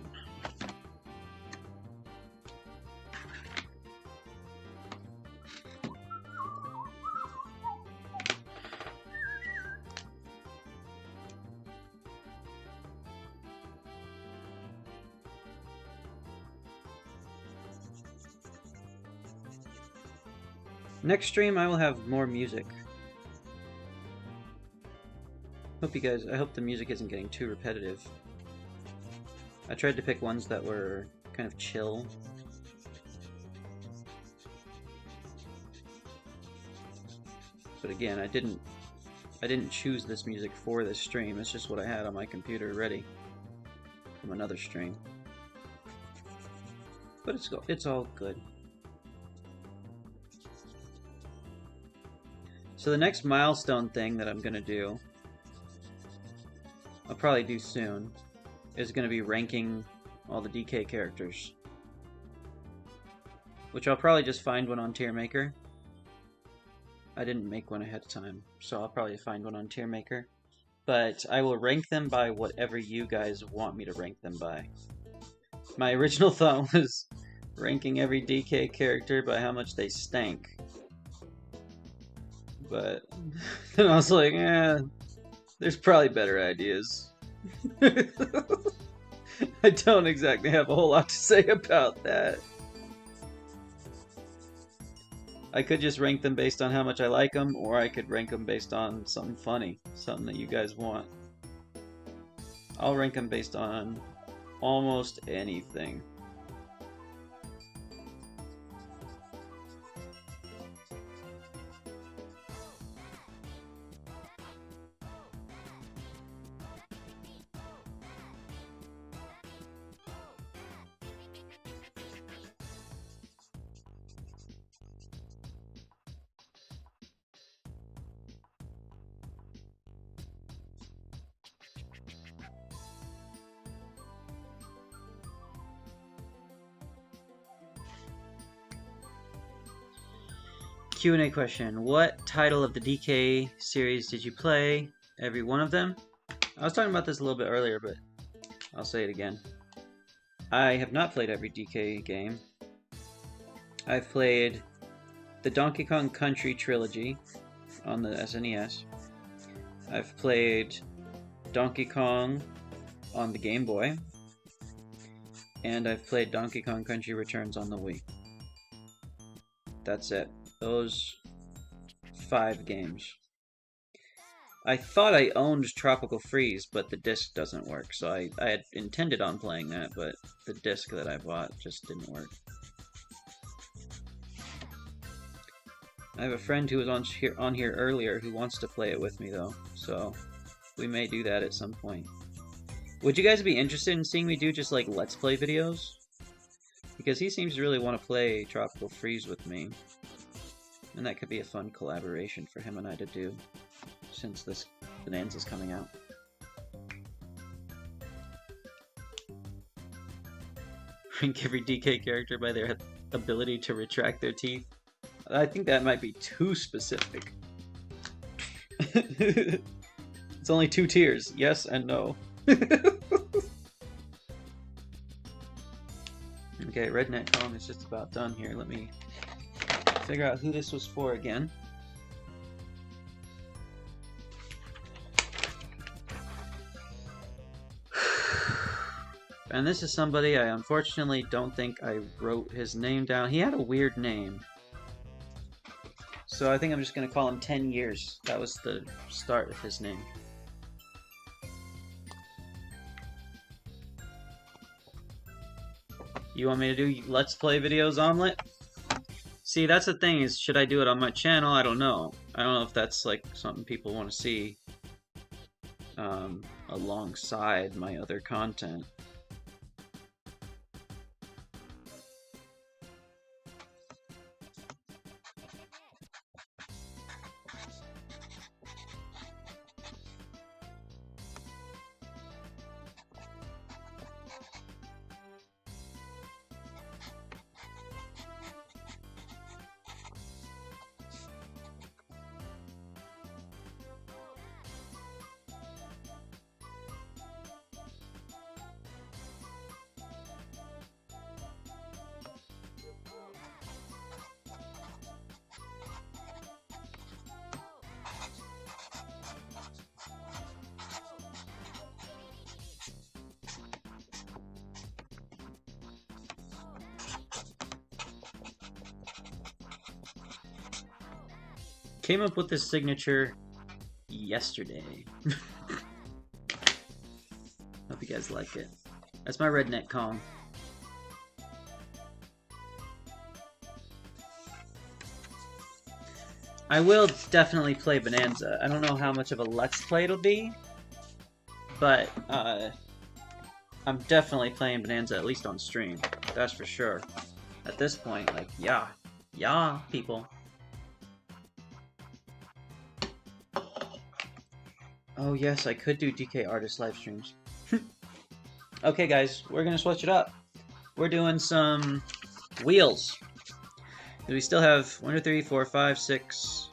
Next stream, I will have more music. I hope the music isn't getting too repetitive. I tried to pick ones that were kind of chill. But again, I didn't choose this music for this stream. It's just what I had on my computer ready from another stream. But it's all good. So the next milestone thing that I'm gonna do, I'll probably do soon, is gonna be ranking all the DK characters. Which I'll probably just find one on Tiermaker. I didn't make one ahead of time, so I'll probably find one on Tiermaker. But I will rank them by whatever you guys want me to rank them by. My original thought was ranking every DK character by how much they stank. But then I was like, there's probably better ideas. I don't exactly have a whole lot to say about that. I could just rank them based on how much I like them, or I could rank them based on something funny, something that you guys want. I'll rank them based on almost anything. Q&A question. What title of the DK series did you play? Every one of them? I was talking about this a little bit earlier, but I'll say it again. I have not played every DK game. I've played the Donkey Kong Country trilogy on the SNES. I've played Donkey Kong on the Game Boy. And I've played Donkey Kong Country Returns on the Wii. That's it. Those 5 games. I thought I owned Tropical Freeze, but the disc doesn't work, so I had intended on playing that, but the disc that I bought just didn't work. I have a friend who was on here earlier who wants to play it with me, though, so we may do that at some point. Would you guys be interested in seeing me do just, like, Let's Play videos? Because he seems to really want to play Tropical Freeze with me. And that could be a fun collaboration for him and I to do, since this Bonanza's coming out. Rank every DK character by their ability to retract their teeth. I think that might be too specific. It's only 2 tiers, yes and no. Okay, Redneck Kong is just about done here. Let me figure out who this was for again. And this is somebody I unfortunately don't think I wrote his name down. He had a weird name. So I think I'm just going to call him 10 Years. That was the start of his name. You want me to do Let's Play videos, Omelet? See, that's the thing, is should I do it on my channel? I don't know. I don't know if that's like something people want to see alongside my other content. Came up with this signature yesterday. Hope you guys like it. That's my redneck Kong. I will definitely play Bonanza. I don't know how much of a Let's Play it'll be, but I'm definitely playing Bonanza, at least on stream. That's for sure. At this point, like, yeah. Yeah, people. Oh yes, I could do DK Artist live streams. Okay guys, we're gonna switch it up. We're doing some wheels. We still have 1, 2, 3, 4, 5, 6,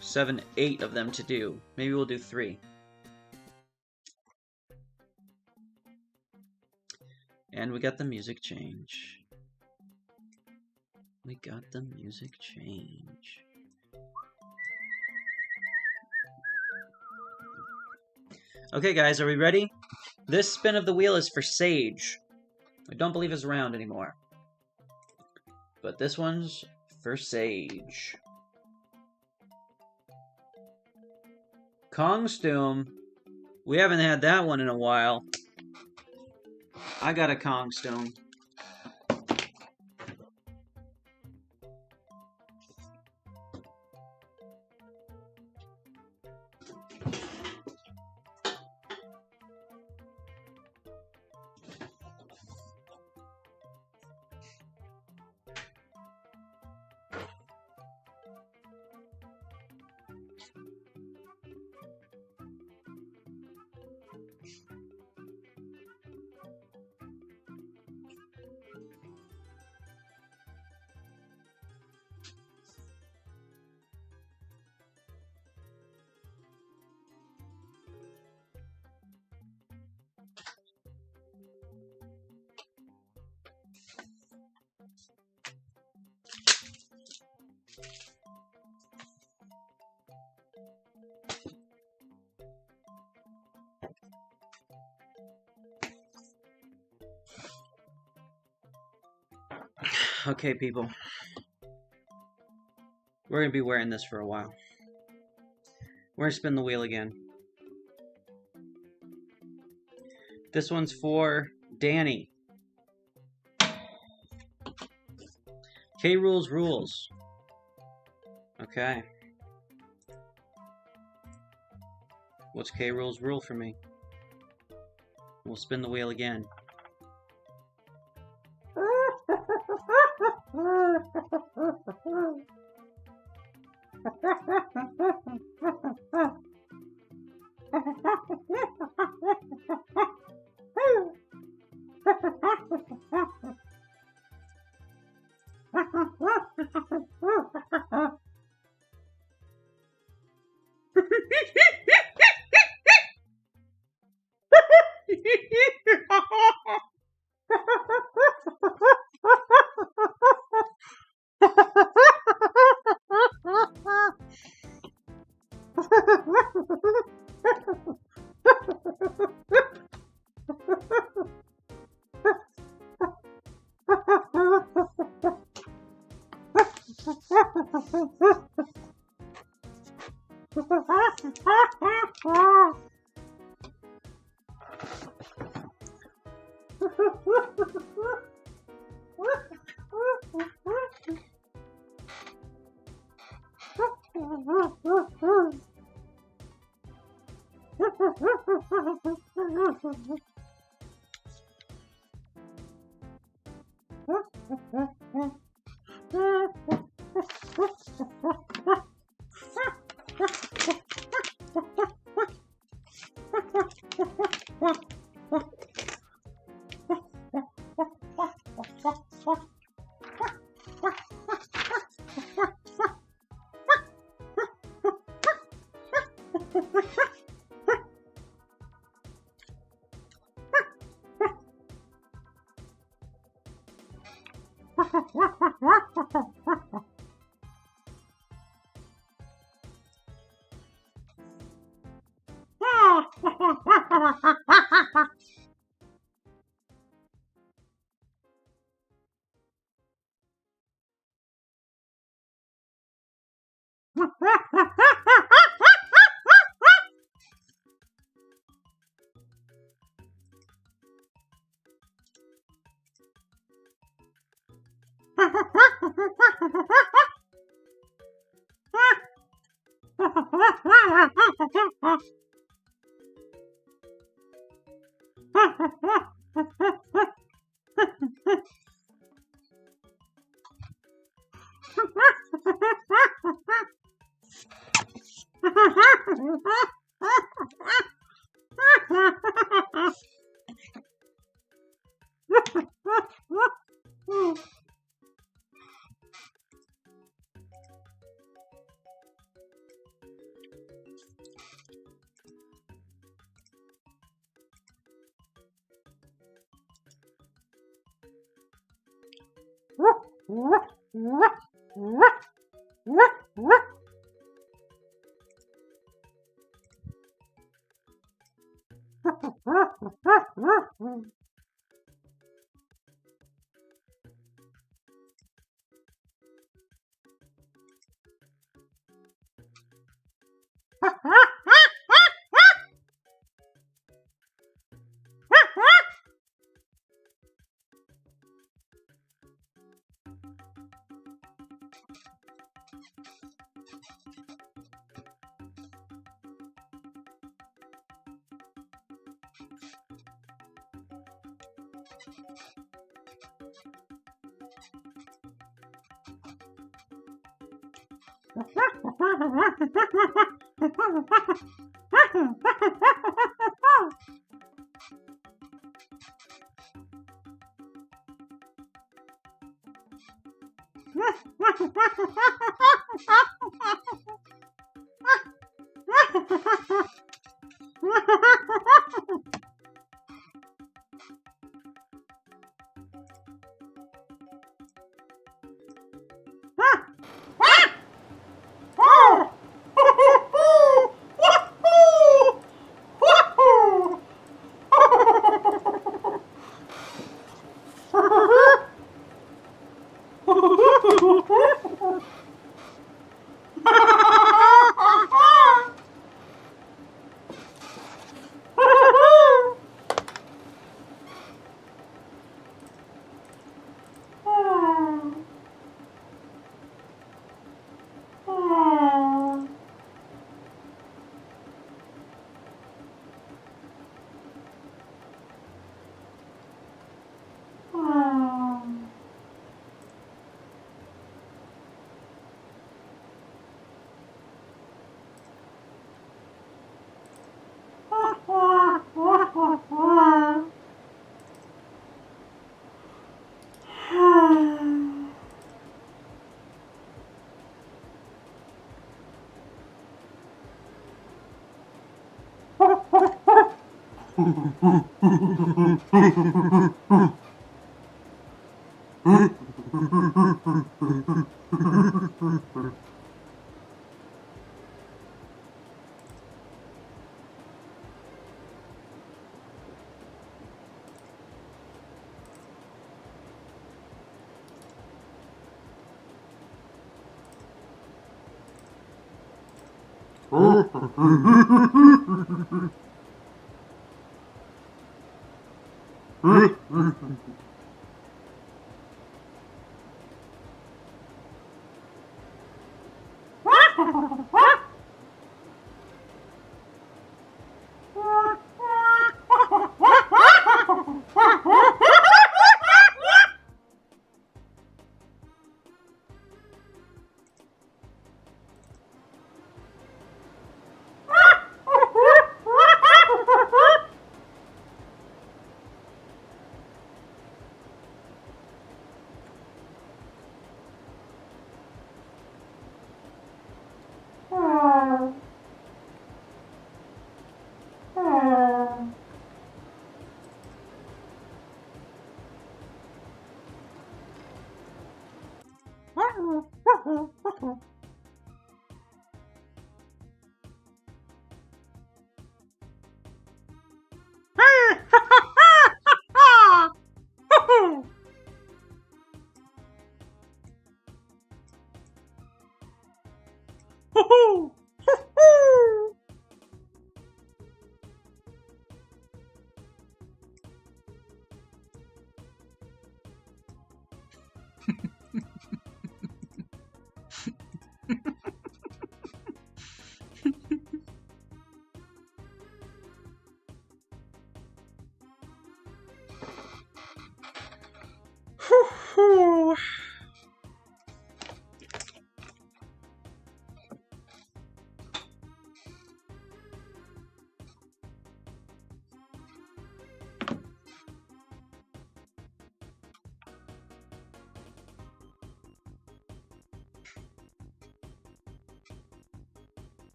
7, 8 of them to do. Maybe we'll do 3. And we got the music change. We got the music change. Okay guys, are we ready? This spin of the wheel is for Sage. I don't believe it's around anymore. But this one's for Sage. Kongstoom. We haven't had that one in a while. I got a Kongstoom. Okay, people. We're going to be wearing this for a while. We're going to spin the wheel again. This one's for Danny. K rules rules. Okay. What's K rules rule for me? We'll spin the wheel again.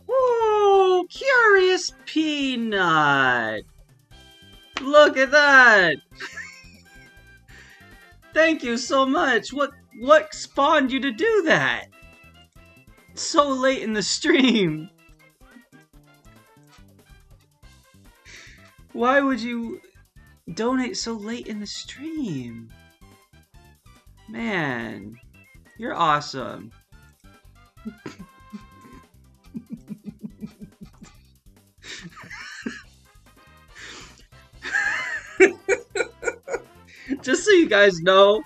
Oh, Curious Peanut! Look at that! Thank you so much. What spawned you to do that? So late in the stream. Why would you donate so late in the stream? Man, you're awesome. Just so you guys know,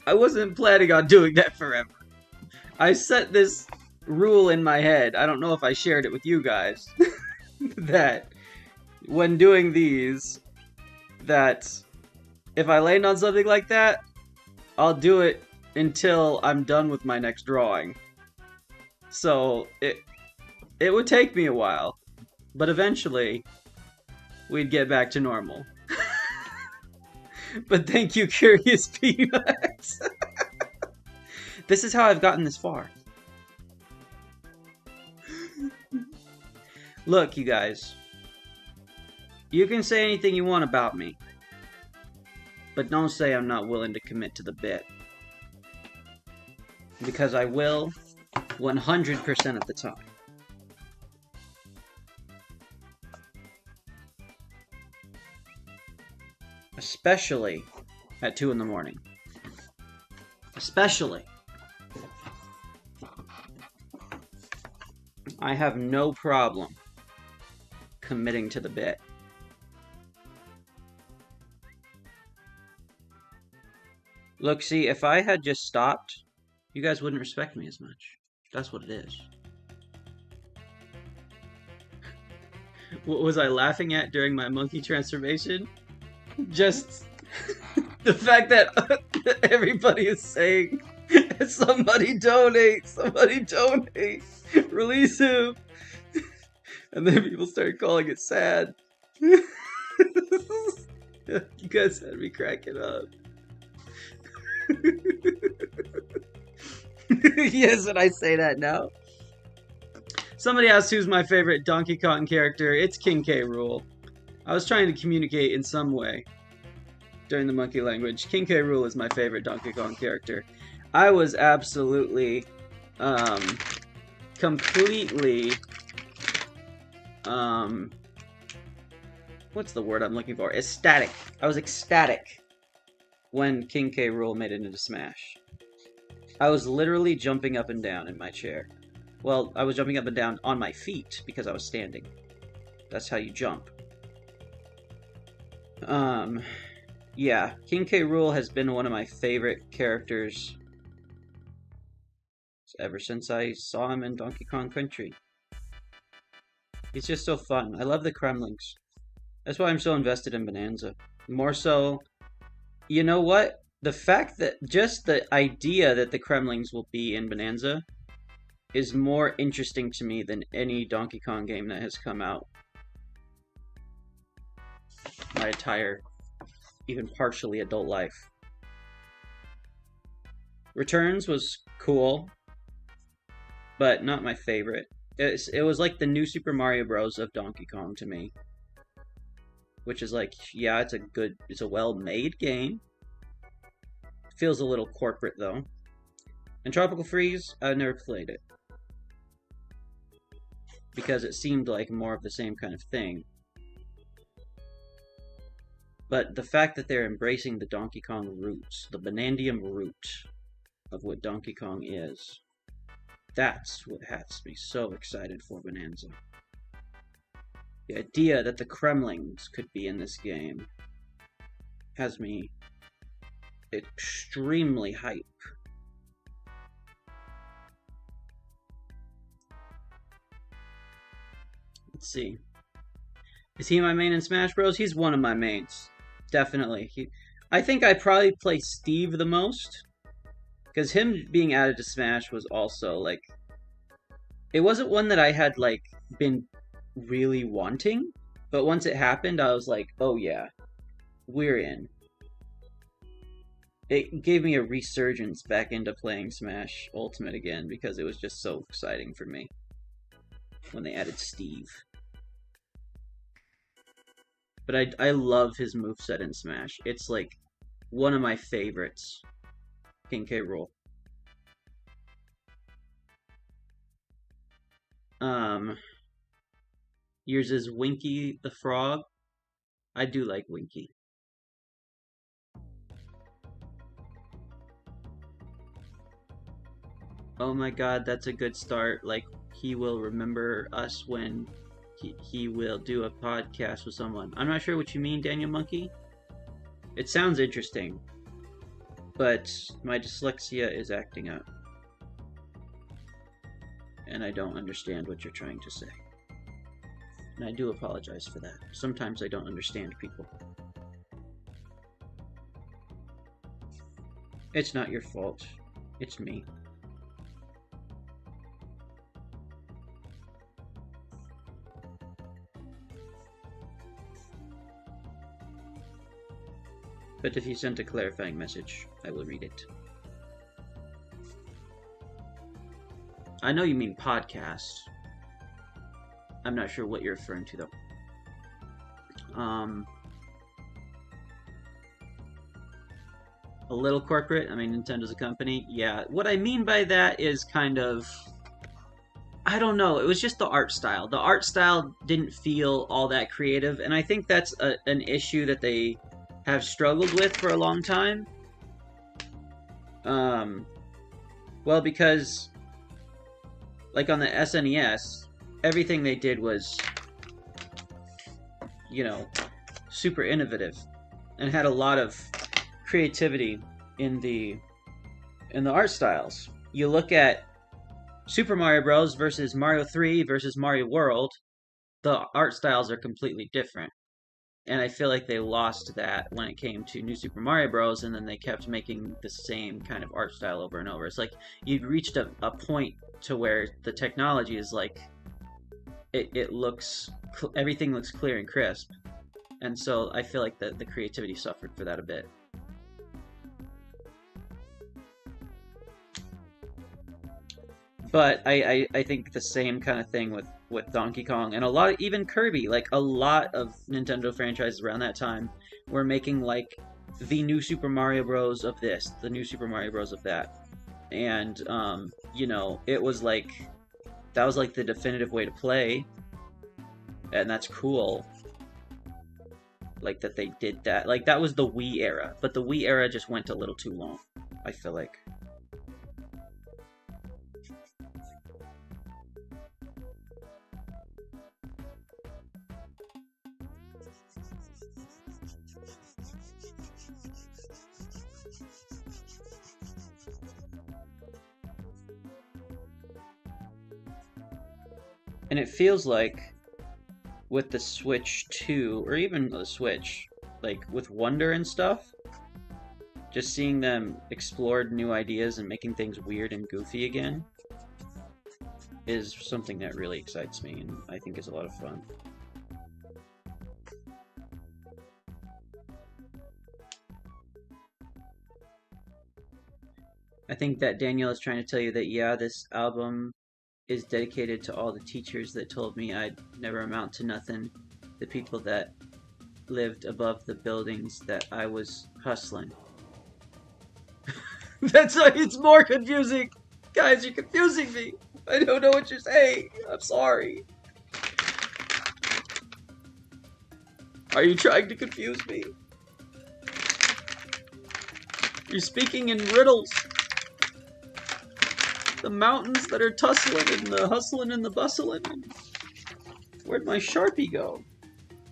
I wasn't planning on doing that forever. I set this rule in my head. I don't know if I shared it with you guys. That when doing these, that if I land on something like that, I'll do it until I'm done with my next drawing. So it would take me a while, but eventually we'd get back to normal. But thank you, Curious Peanuts. This is how I've gotten this far. Look, you guys. You can say anything you want about me. But don't say I'm not willing to commit to the bit. Because I will 100% of the time. Especially at 2 in the morning. Especially. I have no problem committing to the bit. Look, see, if I had just stopped, you guys wouldn't respect me as much. That's what it is. What was I laughing at during my monkey transformation? Just the fact that everybody is saying, somebody donate, release him. And then people started calling it sad. You guys had me cracking up. Yes, and I say that now. Somebody asked who's my favorite Donkey Kong character. It's King K. Rool. I was trying to communicate in some way during the monkey language. King K. Rool is my favorite Donkey Kong character. I was absolutely, completely, what's the word I'm looking for? Ecstatic. I was ecstatic when King K. Rool made it into Smash. I was literally jumping up and down in my chair. Well, I was jumping up and down on my feet because I was standing. That's how you jump. Yeah, King K. Rool has been one of my favorite characters ever since I saw him in Donkey Kong Country. He's just so fun. I love the Kremlings. That's why I'm so invested in Bonanza. More so, you know what? The fact that just the idea that the Kremlings will be in Bonanza is more interesting to me than any Donkey Kong game that has come out my entire, even partially adult life. Returns was cool, but not my favorite. It was like the new Super Mario Bros. Of Donkey Kong to me. Which is like, yeah, it's a well-made game. Feels a little corporate, though. And Tropical Freeze, I've never played it. Because it seemed like more of the same kind of thing. But the fact that they're embracing the Donkey Kong roots, the Bonandium root of what Donkey Kong is, that's what has me so excited for Bonanza. The idea that the Kremlings could be in this game has me extremely hype. Let's see. Is he my main in Smash Bros? He's one of my mains. Definitely. I think I probably play Steve the most. Because him being added to Smash was also, like... It wasn't one that I had, like, been really wanting. But once it happened, I was like, oh yeah, we're in. It gave me a resurgence back into playing Smash Ultimate again because it was just so exciting for me when they added Steve. But I love his moveset in Smash. It's like one of my favorites. King K. Rool. Yours is Winky the Frog. I do like Winky. Oh my god, that's a good start. Like, he will remember us when he will do a podcast with someone. I'm not sure what you mean, Daniel Monkey. It sounds interesting, but my dyslexia is acting up. And I don't understand what you're trying to say. And I do apologize for that. Sometimes I don't understand people. It's not your fault. It's me. But if you sent a clarifying message, I will read it. I know you mean podcast. I'm not sure what you're referring to, though. A little corporate. I mean, Nintendo's a company. Yeah, what I mean by that is kind of... I don't know. It was just the art style. The art style didn't feel all that creative, and I think that's an issue that they have struggled with for a long time. Well, because, like on the SNES, everything they did was, you know, super innovative, and had a lot of creativity in the art styles. You look at Super Mario Bros. Versus Mario 3 versus Mario World, the art styles are completely different. And I feel like they lost that when it came to New Super Mario Bros. And then they kept making the same kind of art style over and over. It's like you've reached a point to where the technology is like, it looks, everything looks clear and crisp. And so I feel like the creativity suffered for that a bit. But I think the same kind of thing with Donkey Kong and a lot of, even Kirby, like a lot of Nintendo franchises around that time were making like the new Super Mario Bros. Of this, the new Super Mario Bros. Of that. And, you know, it was like, that was like the definitive way to play. And that's cool. Like that they did that. Like that was the Wii era. But the Wii era just went a little too long, I feel like. And it feels like with the Switch 2, or even the Switch, like with Wonder and stuff, just seeing them explore new ideas and making things weird and goofy again is something that really excites me and I think is a lot of fun. I think that Danielle is trying to tell you that, yeah, this album is dedicated to all the teachers that told me I'd never amount to nothing, the people that lived above the buildings that I was hustling. That's why it's more confusing! Guys, you're confusing me! I don't know what you're saying! I'm sorry! Are you trying to confuse me? You're speaking in riddles! The mountains that are tussling and the hustling and the bustling. Where'd my Sharpie go?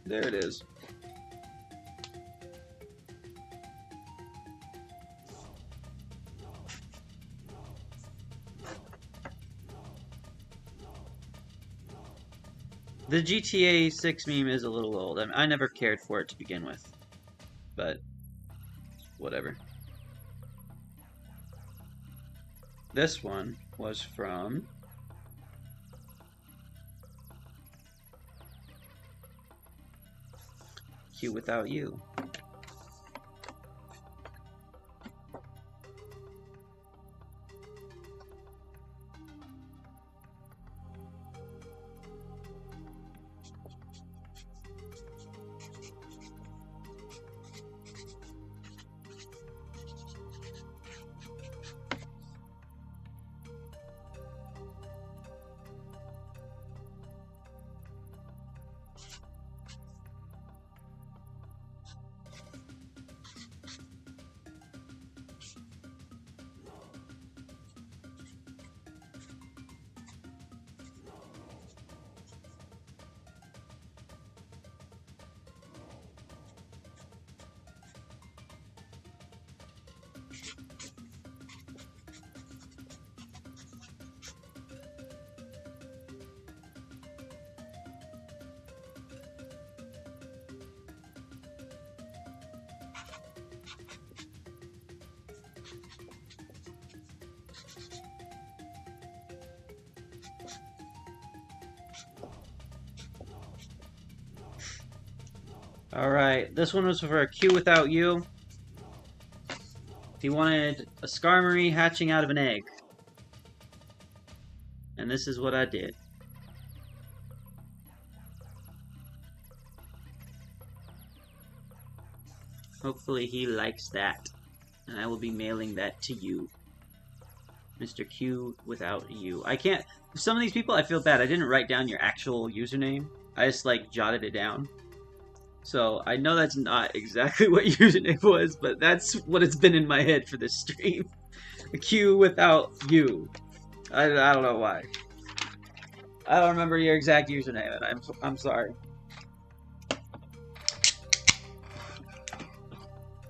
There it is. The GTA 6 meme is a little old. I never cared for it to begin with. But, whatever. This one was from Q Without You. Alright, this one was for Q Without You. He wanted a Skarmory hatching out of an egg. And this is what I did. Hopefully he likes that. And I will be mailing that to you. Mr. Q without you. I can't... Some of these people, I feel bad. I didn't write down your actual username. I just, like, jotted it down. So, I know that's not exactly what your username was, but that's what it's been in my head for this stream. A Q without you. I don't know why. I don't remember your exact username, and I'm sorry.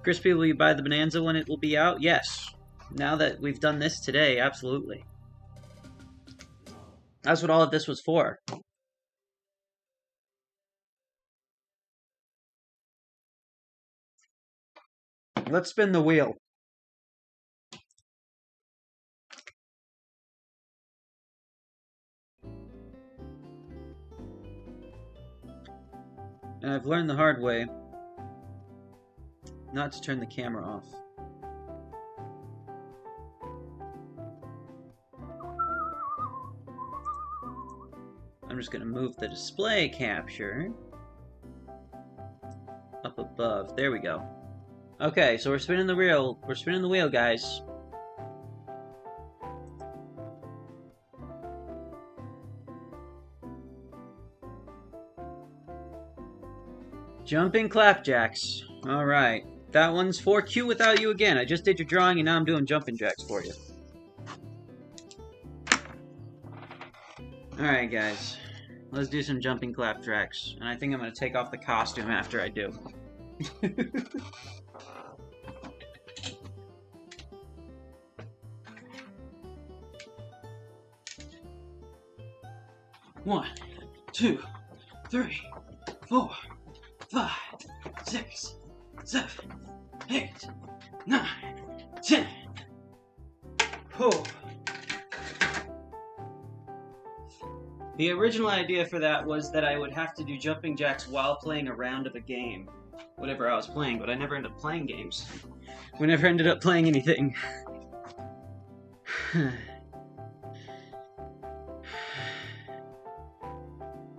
Crispy, will you buy the Bonanza when it will be out? Yes. Now that we've done this today, absolutely. That's what all of this was for. Let's spin the wheel. And I've learned the hard way not to turn the camera off. I'm just going to move the display capture up above. There we go. Okay, so we're spinning the wheel. We're spinning the wheel, guys. Jumping Clapjacks. Alright. That one's for Q without you again. I just did your drawing and now I'm doing jumping jacks for you. Alright, guys. Let's do some jumping Clapjacks. And I think I'm going to take off the costume after I do. One, 2, 3, 4, 5, 6, 7, 8, 9, 10. Oh. The original idea for that was that I would have to do jumping jacks while playing a round of a game. Whatever I was playing, but I never ended up playing games. We never ended up playing anything.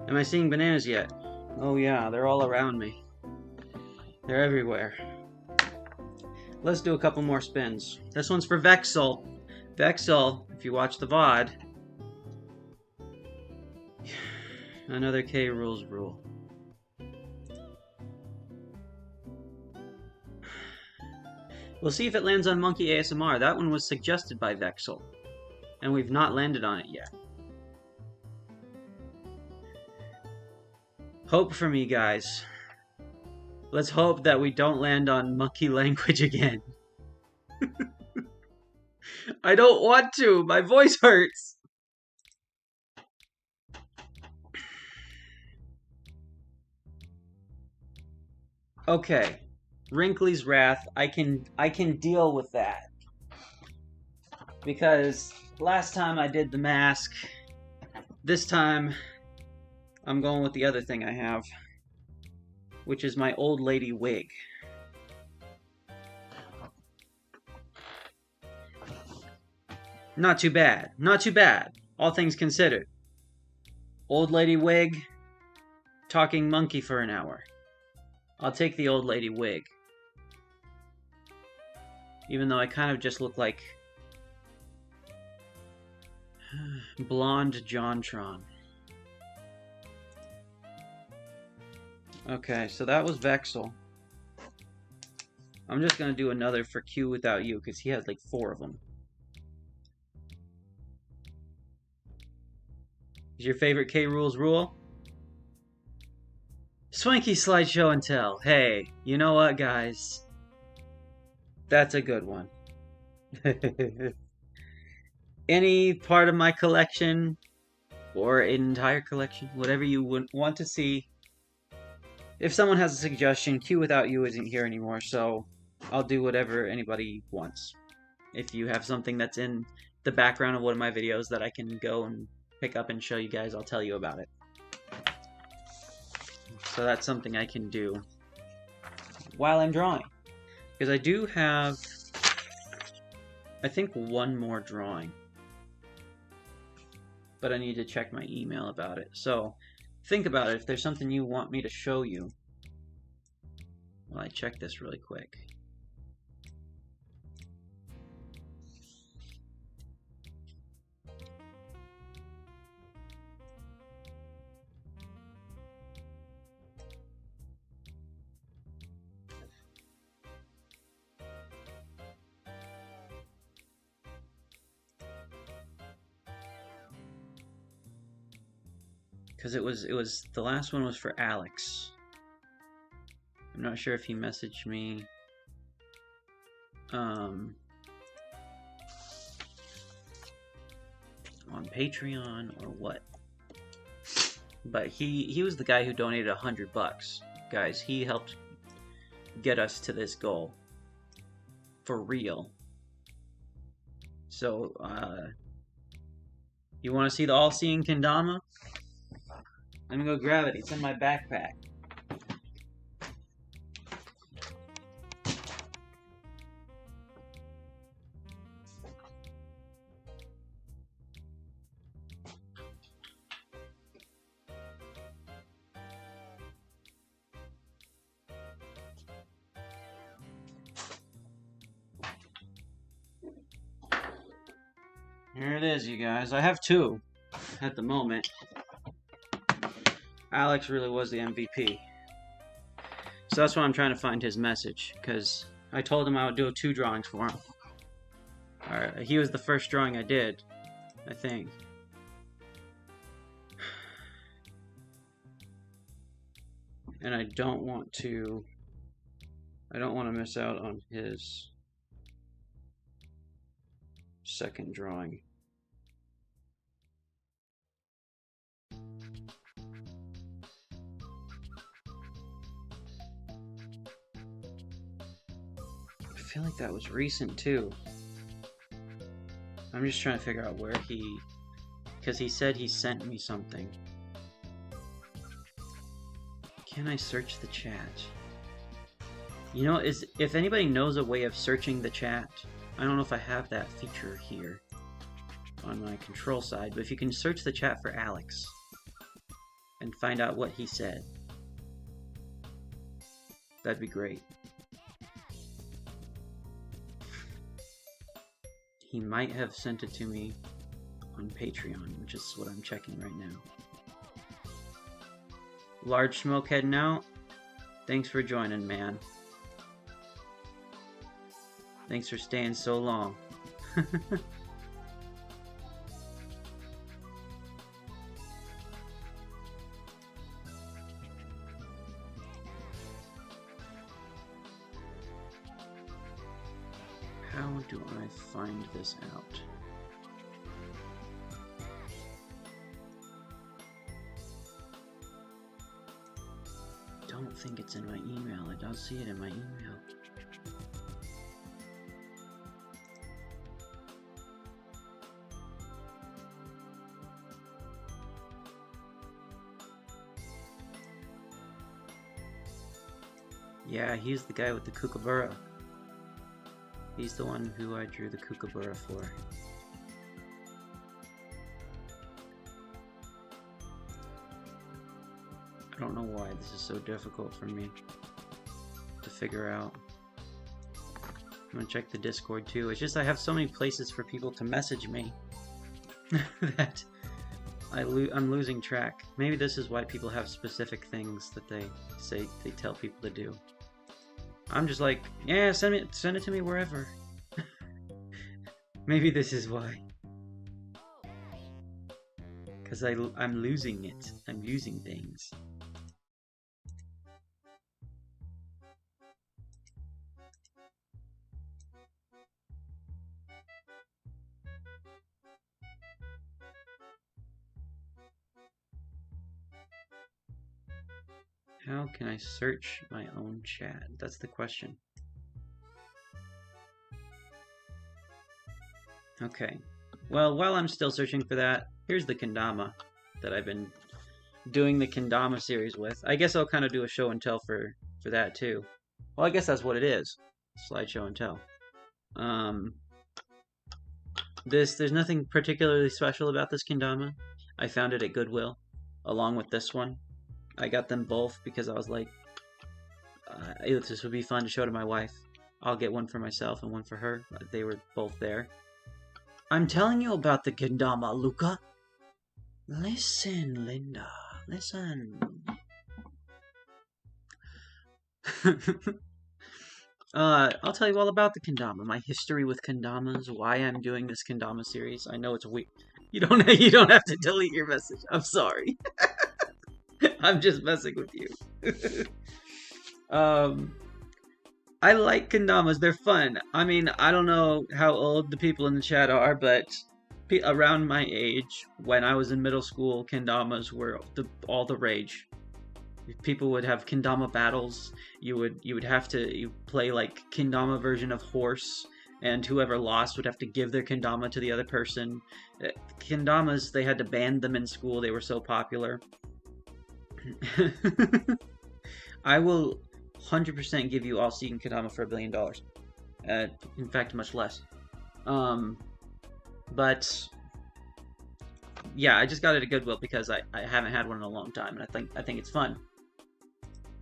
Am I seeing bananas yet? Oh yeah, they're all around me. They're everywhere. Let's do a couple more spins. This one's for Vexel. Vexel, if you watch the VOD. Another K. Rool's rule. We'll see if it lands on Monkey ASMR. That one was suggested by Vexel. And we've not landed on it yet. Hope for me, guys. Let's hope that we don't land on monkey language again. I don't want to. My voice hurts. Okay. Wrinkly's Wrath. I can deal with that. Because last time I did the mask. This time I'm going with the other thing I have, which is my old lady wig. Not too bad. Not too bad. All things considered. Old lady wig, talking monkey for an hour. I'll take the old lady wig. Even though I kind of just look like blonde JonTron. Okay, so that was Vexel. I'm just gonna do another for Q without you, because he has like 4 of them. Is your favorite K. Rool's rule? Swanky Slideshow and Tell. Hey, you know what, guys? That's a good one. Any part of my collection, or an entire collection, whatever you would want to see. If someone has a suggestion, Q without you isn't here anymore, so I'll do whatever anybody wants. If you have something that's in the background of one of my videos that I can go and pick up and show you guys, I'll tell you about it. So that's something I can do while I'm drawing. Because I do have I think one more drawing. But I need to check my email about it. So think about it. If there's something you want me to show you, well, I check this really quick. Because it was the last one was for Alex. I'm not sure if he messaged me on Patreon or what. But he was the guy who donated $100. Guys, he helped get us to this goal. For real. So, you want to see the all-seeing kendama? Let me go grab it. It's in my backpack. Here it is, you guys. I have two at the moment. Alex really was the MVP. So that's why I'm trying to find his message, because I told him I would do 2 drawings for him. Alright, he was the first drawing I did, I think. And I don't want to miss out on his second drawing. I feel like that was recent too. I'm just trying to figure out where because he said he sent me something. Can I search the chat? You know, if anybody knows a way of searching the chat, I don't know if I have that feature here on my control side, but if you can search the chat for Alex and find out what he said, that'd be great. He might have sent it to me on Patreon, which is what I'm checking right now. Large Smoke heading out. Thanks for joining, man. Thanks for staying so long. How do I find this out? Don't think it's in my email. I don't see it in my email. Yeah, he's the guy with the kookaburra. He's the one who I drew the kookaburra for. I don't know why this is so difficult for me to figure out. I'm gonna check the Discord too. It's just I have so many places for people to message me that I'm losing track. Maybe this is why people have specific things that they tell people to do. I'm just like, yeah, send it to me wherever. Maybe this is why. Because I'm losing it. I'm losing things. How can I search my own chat? That's the question. Okay. Well, while I'm still searching for that, here's the kendama that I've been doing the kendama series with. I guess I'll kind of do a show and tell for that too. Well, I guess that's what it is. Slideshow and tell. There's nothing particularly special about this kendama. I found it at Goodwill, along with this one. I got them both because I was like, this would be fun to show to my wife. I'll get one for myself and one for her. They were both there. I'm telling you about the kendama, Luca. Listen, Linda. Listen. I'll tell you all about the kendama, my history with kendamas, why I'm doing this kendama series. I know it's weird. You don't have to delete your message. I'm sorry. I'm just messing with you. I like kendamas. They're fun. I mean, I don't know how old the people in the chat are, but around my age, when I was in middle school, kendamas were all the rage. People would have kendama battles. You would have to play like kendama version of horse, and whoever lost would have to give their kendama to the other person. Kendamas, they had to ban them in school. They were so popular. I will 100% give you all Seeking Kendama for $1 billion. In fact, much less. But yeah, I just got it at Goodwill because I haven't had one in a long time, and I think it's fun.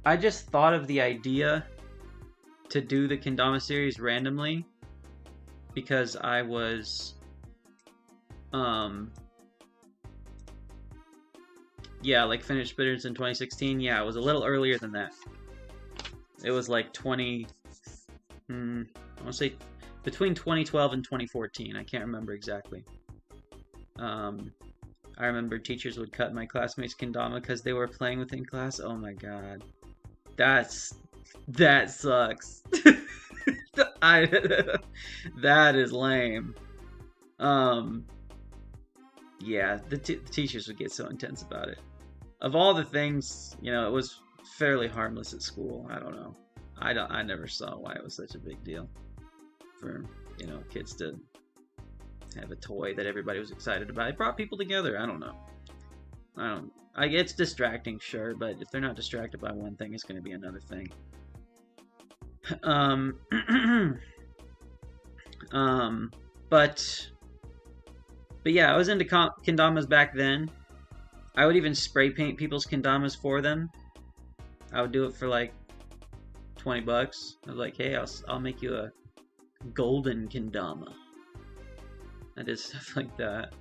I just thought of the idea to do the kendama series randomly because I was yeah, like finished Spitters in 2016. Yeah, it was a little earlier than that. It was like I want to say between 2012 and 2014. I can't remember exactly. I remember teachers would cut my classmates' kendama because they were playing within class. Oh my god. That sucks. That is lame. Yeah, the teachers would get so intense about it. Of all the things, you know, it was fairly harmless at school. I don't know. I never saw why it was such a big deal for, you know, kids to have a toy that everybody was excited about. It brought people together. I don't know. It's distracting, sure, but if they're not distracted by one thing, it's going to be another thing. But yeah, I was into kendamas back then. I would even spray paint people's kendamas for them. I would do it for like $20. I was like, hey, I'll make you a golden kendama. I did stuff like that.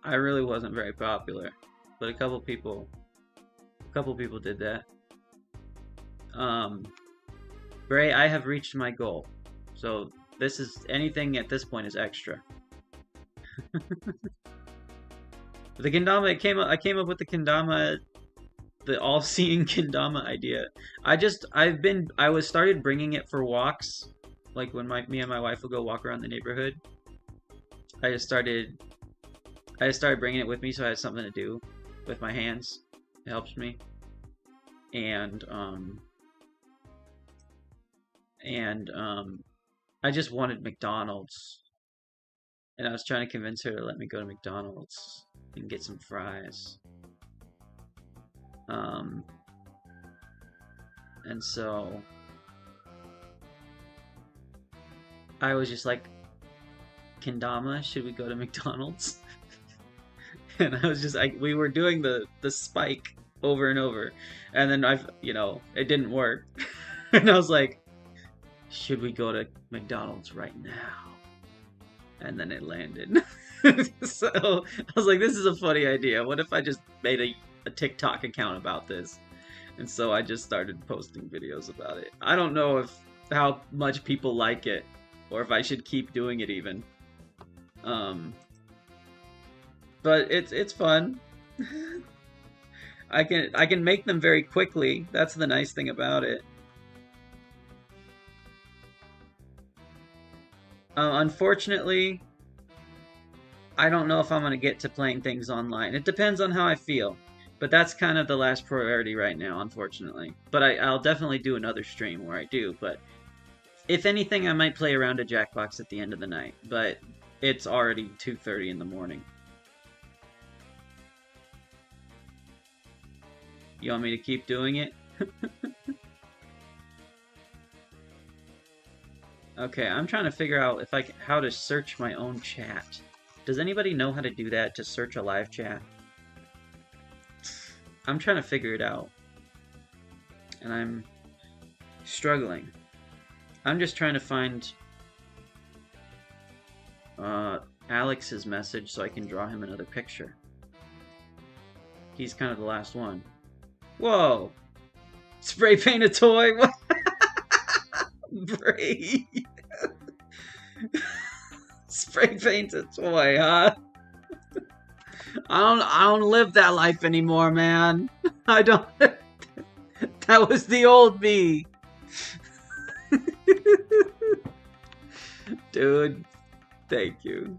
I really wasn't very popular, but a couple people did that. Bray, I have reached my goal. So this is anything at this point is extra. The kendama, I came up with the kendama, the all-seeing kendama idea. I was started bringing it for walks, like when me and my wife would go walk around the neighborhood. I just started bringing it with me so I had something to do with my hands. It helps me. And I just wanted McDonald's. And I was trying to convince her to let me go to McDonald's and get some fries. And so I was just like, kendama, should we go to McDonald's? And I was just like, we were doing the spike over and over, and then it didn't work. And I was like, should we go to McDonald's right now? And then it landed. So I was like, this is a funny idea. What if I just made a TikTok account about this? And so I just started posting videos about it. I don't know how much people like it, or if I should keep doing it even. But it's fun. I can make them very quickly. That's the nice thing about it. Unfortunately, I don't know if I'm going to get to playing things online. It depends on how I feel. But that's kind of the last priority right now, unfortunately. But I'll definitely do another stream where I do. But if anything, I might play around a Jackbox at the end of the night. But it's already 2:30 in the morning. You want me to keep doing it? Okay, I'm trying to figure out if how to search my own chat. Does anybody know how to do that, to search a live chat? I'm trying to figure it out. And I'm struggling. I'm just trying to find Alex's message so I can draw him another picture. He's kind of the last one. Whoa! Spray paint a toy? What? Bray. Spray paint a toy, huh? I don't live that life anymore, man. I don't. That was the old me. Dude, thank you.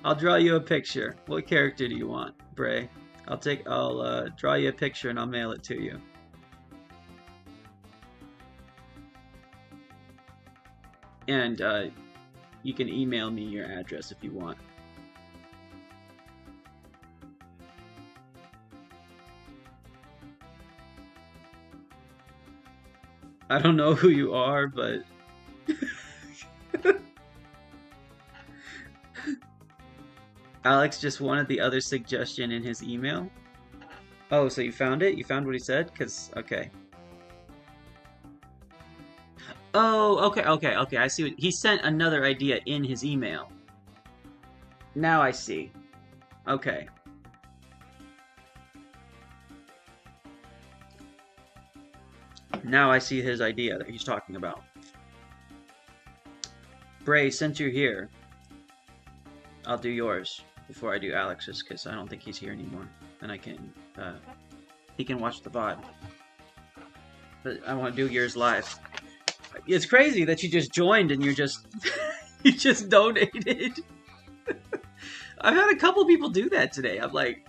I'll draw you a picture. What character do you want, Bray? I'll draw you a picture and I'll mail it to you. And you can email me your address if you want. I don't know who you are, but Alex just wanted the other suggestion in his email. Oh, so you found it? You found what he said? Okay. Oh, okay. I see. He sent another idea in his email. Now I see. Okay. Now I see his idea that he's talking about. Bray, since you're here, I'll do yours before I do Alex's, because I don't think he's here anymore. And I can, he can watch the VOD. But I want to do yours live. It's crazy that you just joined and you're just, you just donated. I've had a couple people do that today. I'm like,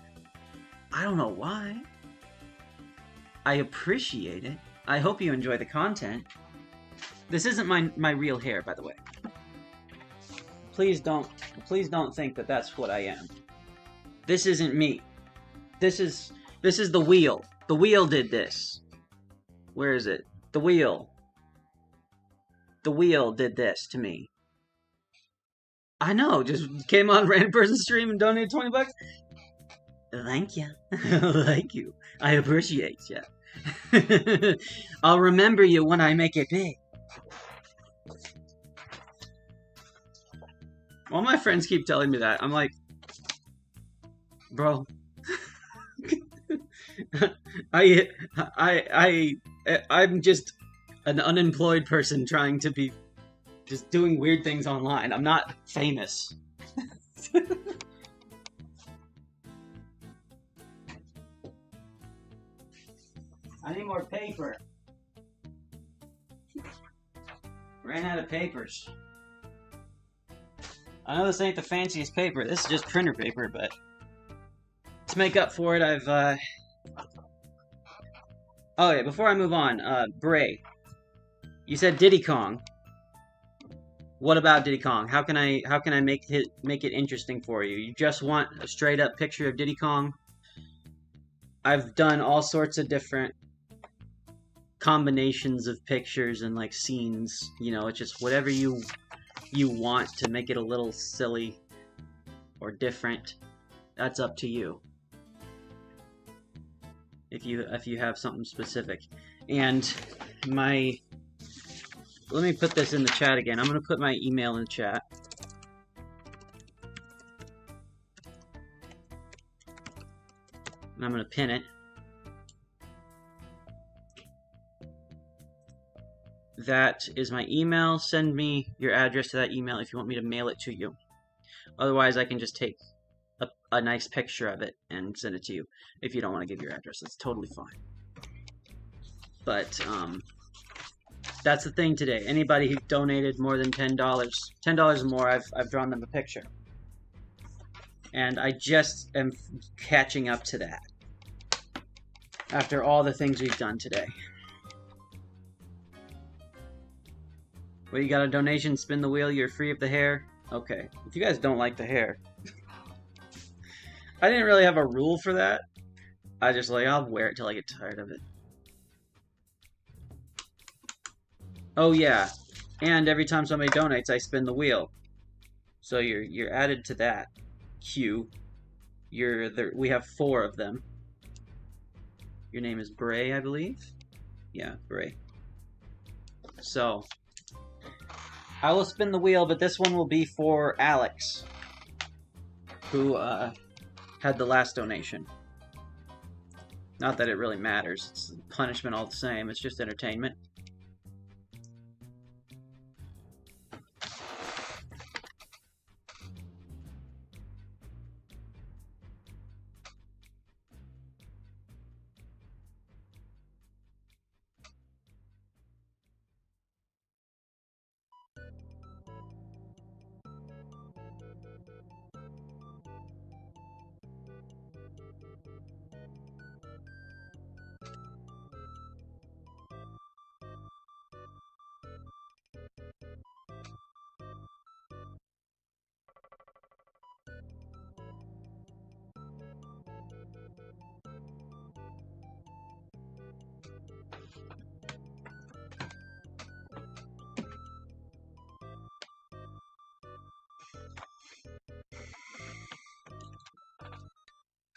I don't know why. I appreciate it. I hope you enjoy the content. This isn't my real hair, by the way. Please don't think that that's what I am. This isn't me. This is the wheel. The wheel did this. Where is it? The wheel. The wheel did this to me. I know, just came on random person stream and donated $20. Thank you. Thank you. I appreciate you. I'll remember you when I make it big. All my friends keep telling me that. I'm like, bro, I'm just an unemployed person trying to be just doing weird things online. I'm not famous. I need more paper. Ran out of papers. I know this ain't the fanciest paper. This is just printer paper, but to make up for it, I've Oh yeah, before I move on, Bray, you said Diddy Kong. What about Diddy Kong? How can I make it interesting for you? You just want a straight up picture of Diddy Kong? I've done all sorts of different combinations of pictures and like scenes. You know, it's just whatever you want to make it a little silly or different. That's up to you. If you have something specific. And let me put this in the chat again. I'm going to put my email in the chat. And I'm going to pin it. That is my email. Send me your address to that email if you want me to mail it to you. Otherwise, I can just take a nice picture of it and send it to you. If you don't want to give your address, that's totally fine. But, that's the thing today. Anybody who donated more than $10 or more, I've drawn them a picture. And I just am catching up to that. After all the things we've done today. Well, you got a donation, spin the wheel, you're free of the hair? Okay. If you guys don't like the hair. I didn't really have a rule for that. I just like, I'll wear it till I get tired of it. Oh yeah. And every time somebody donates, I spin the wheel. So you're added to that queue. We have 4 of them. Your name is Bray, I believe? Yeah, Bray. So, I will spin the wheel, but this one will be for Alex, who had the last donation. Not that it really matters. It's punishment all the same. It's just entertainment.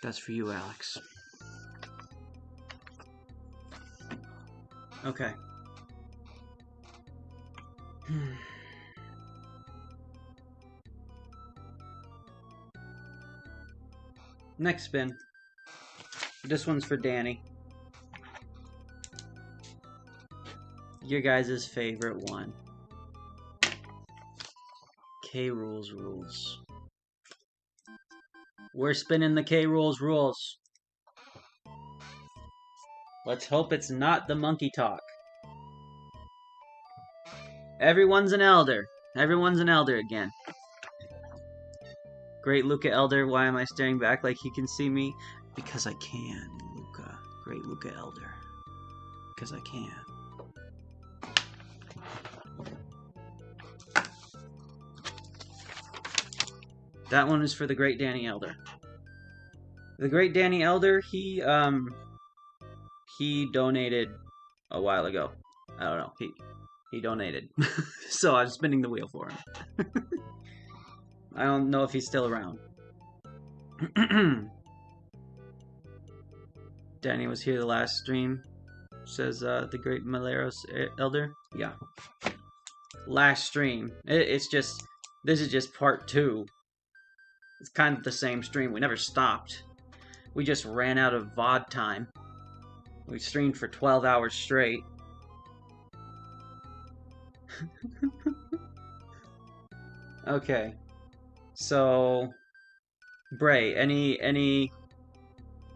That's for you, Alex. Okay. Next spin. This one's for Danny. Your guys' favorite one. K rules rules. We're spinning the K rules rules. Let's hope it's not the monkey talk. Everyone's an elder. Everyone's an elder again. Great Luca Elder. Why am I staring back like he can see me? Because I can, Luca. Great Luca Elder. Because I can. That one is for the Great Danny Elder. The Great Danny Elder, he donated a while ago. I don't know. He donated. So I'm spinning the wheel for him. I don't know if he's still around. Danny was here the last stream, says the Great Maleros Elder. Yeah. Last stream. It's just, this is just part 2. It's kind of the same stream. We never stopped. We just ran out of VOD time. We streamed for 12 hours straight. Okay. So, Bray, any,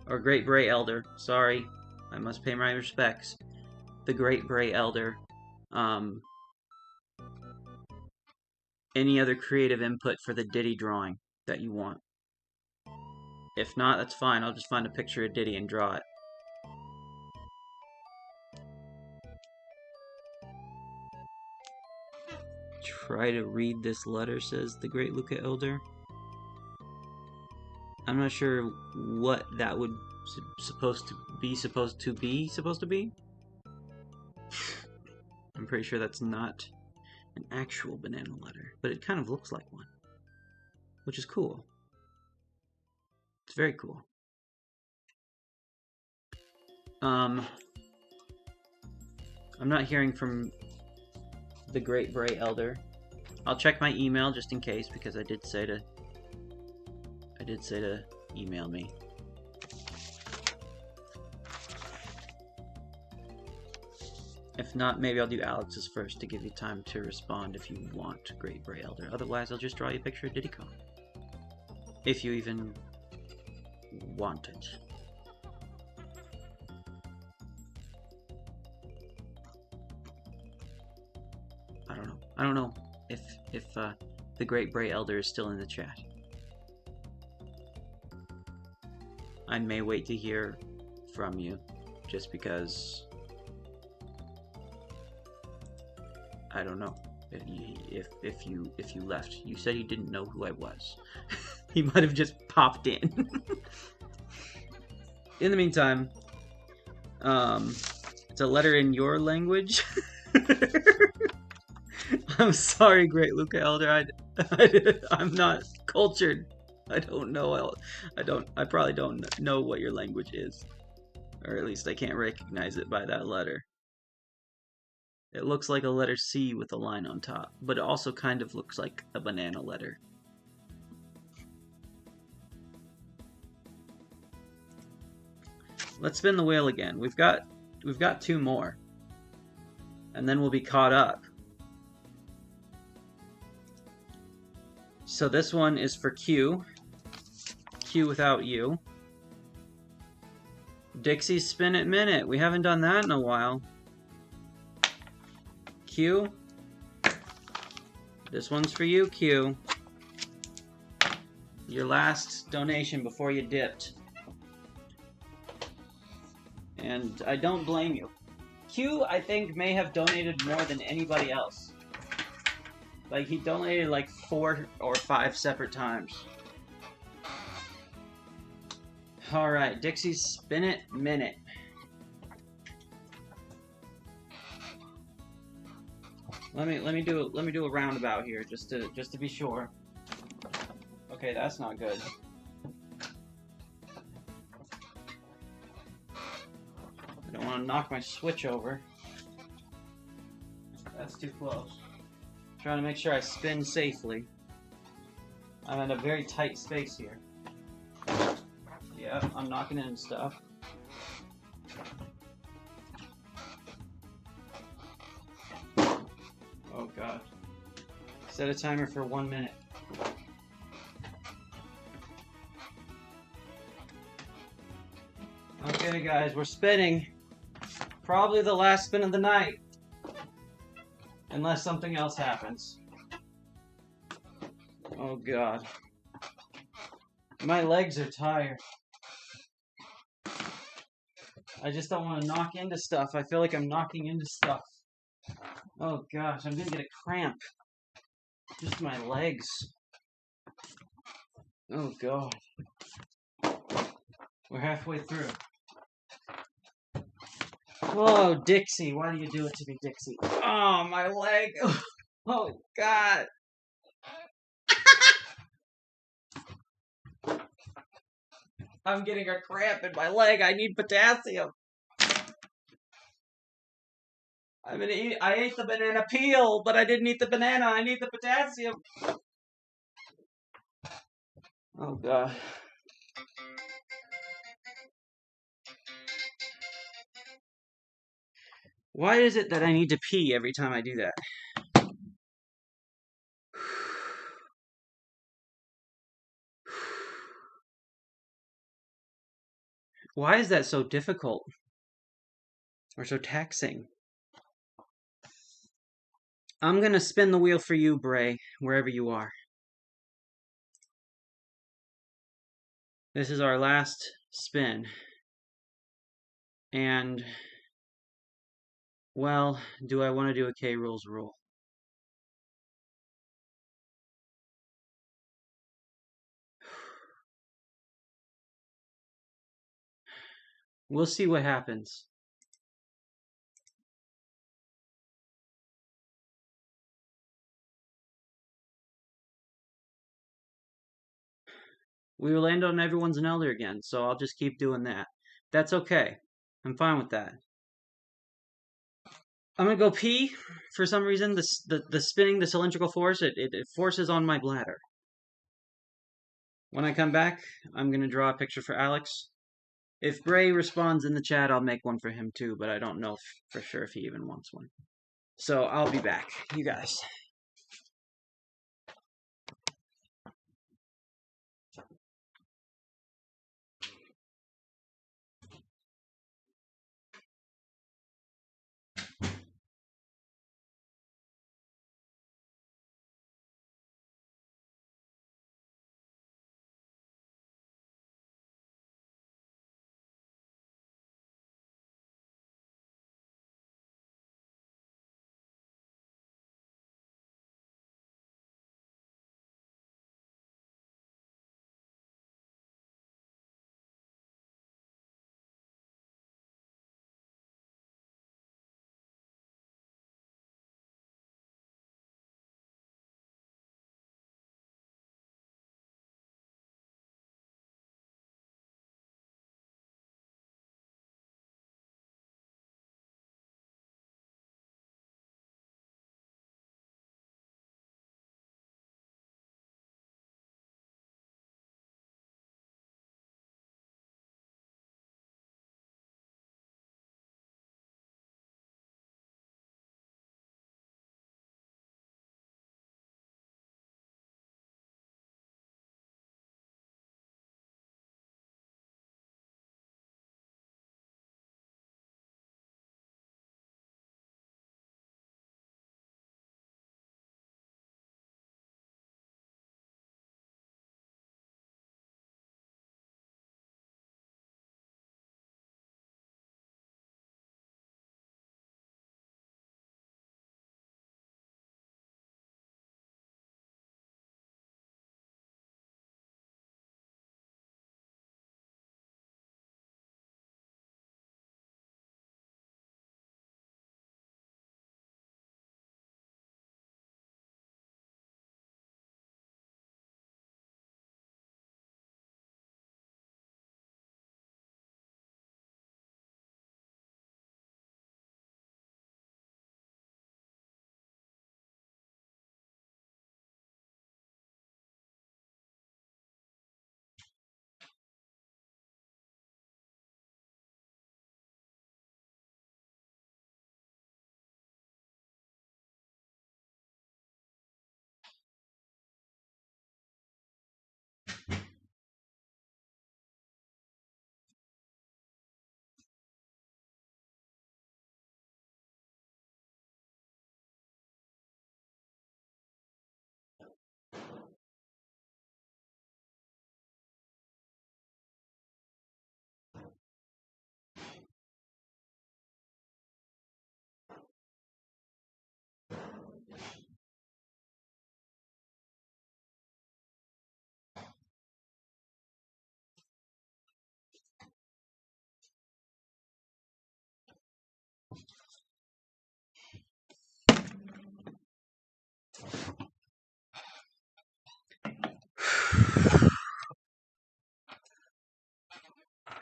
or Great Bray Elder, sorry, I must pay my respects. The Great Bray Elder, any other creative input for the Diddy drawing that you want? If not, that's fine, I'll just find a picture of Diddy and draw it. Try to read this letter, says the Great Luca Elder. I'm not sure what that would supposed to be. I'm pretty sure that's not an actual banana letter, but it kind of looks like one, which is cool. It's very cool. I'm not hearing from the Great Bray Elder. I'll check my email just in case, because I did say to email me. If not, maybe I'll do Alex's first to give you time to respond if you want, Great Bray Elder. Otherwise, I'll just draw you a picture of Diddy Kong. If you even want it. I don't know if the Great Bray Elder is still in the chat. I may wait to hear from you, just because I don't know if you left. You said you didn't know who I was. He might have just popped in. In the meantime, it's a letter in your language. I'm sorry, Great Luca Elder. I'm not cultured. I don't know. I probably don't know what your language is. Or at least I can't recognize it by that letter. It looks like a letter C with a line on top, but it also kind of looks like a banana letter. Let's spin the wheel again. We've got 2 more. And then we'll be caught up. So this one is for Q. Q without U. Dixie's Spin It Minute. We haven't done that in a while. Q. This one's for you, Q. Your last donation before you dipped. And I don't blame you. Q, I think, may have donated more than anybody else. Like, he donated like 4 or 5 separate times. Alright, Dixie's Spin It Minute. Let me do a roundabout here just to be sure. Okay, that's not good. I don't want to knock my switch over. That's too close. Trying to make sure I spin safely. I'm in a very tight space here. Yeah, I'm knocking in stuff. Oh god. Set a timer for 1 minute. Okay guys, we're spinning. Probably the last spin of the night. Unless something else happens. Oh god. My legs are tired. I just don't want to knock into stuff. I feel like I'm knocking into stuff. Oh gosh, I'm gonna get a cramp. Just my legs. Oh god. We're halfway through. Oh, Dixie, why do you do it to me, Dixie? Oh, my leg. Oh god. I'm getting a cramp in my leg. I need potassium. I ate the banana peel, but I didn't eat the banana. I need the potassium. Oh god. Why is it that I need to pee every time I do that? Why is that so difficult? Or so taxing? I'm gonna spin the wheel for you, Bray, wherever you are. This is our last spin. And, well, do I want to do a K. Rool's rule? We'll see what happens. We will land on Everyone's an Elder again, so I'll just keep doing that. That's okay. I'm fine with that. I'm gonna go pee. For some reason, the spinning, the cylindrical force, it forces on my bladder. When I come back, I'm gonna draw a picture for Alex. If Bray responds in the chat, I'll make one for him too, but I don't know for sure if he even wants one. So I'll be back, you guys.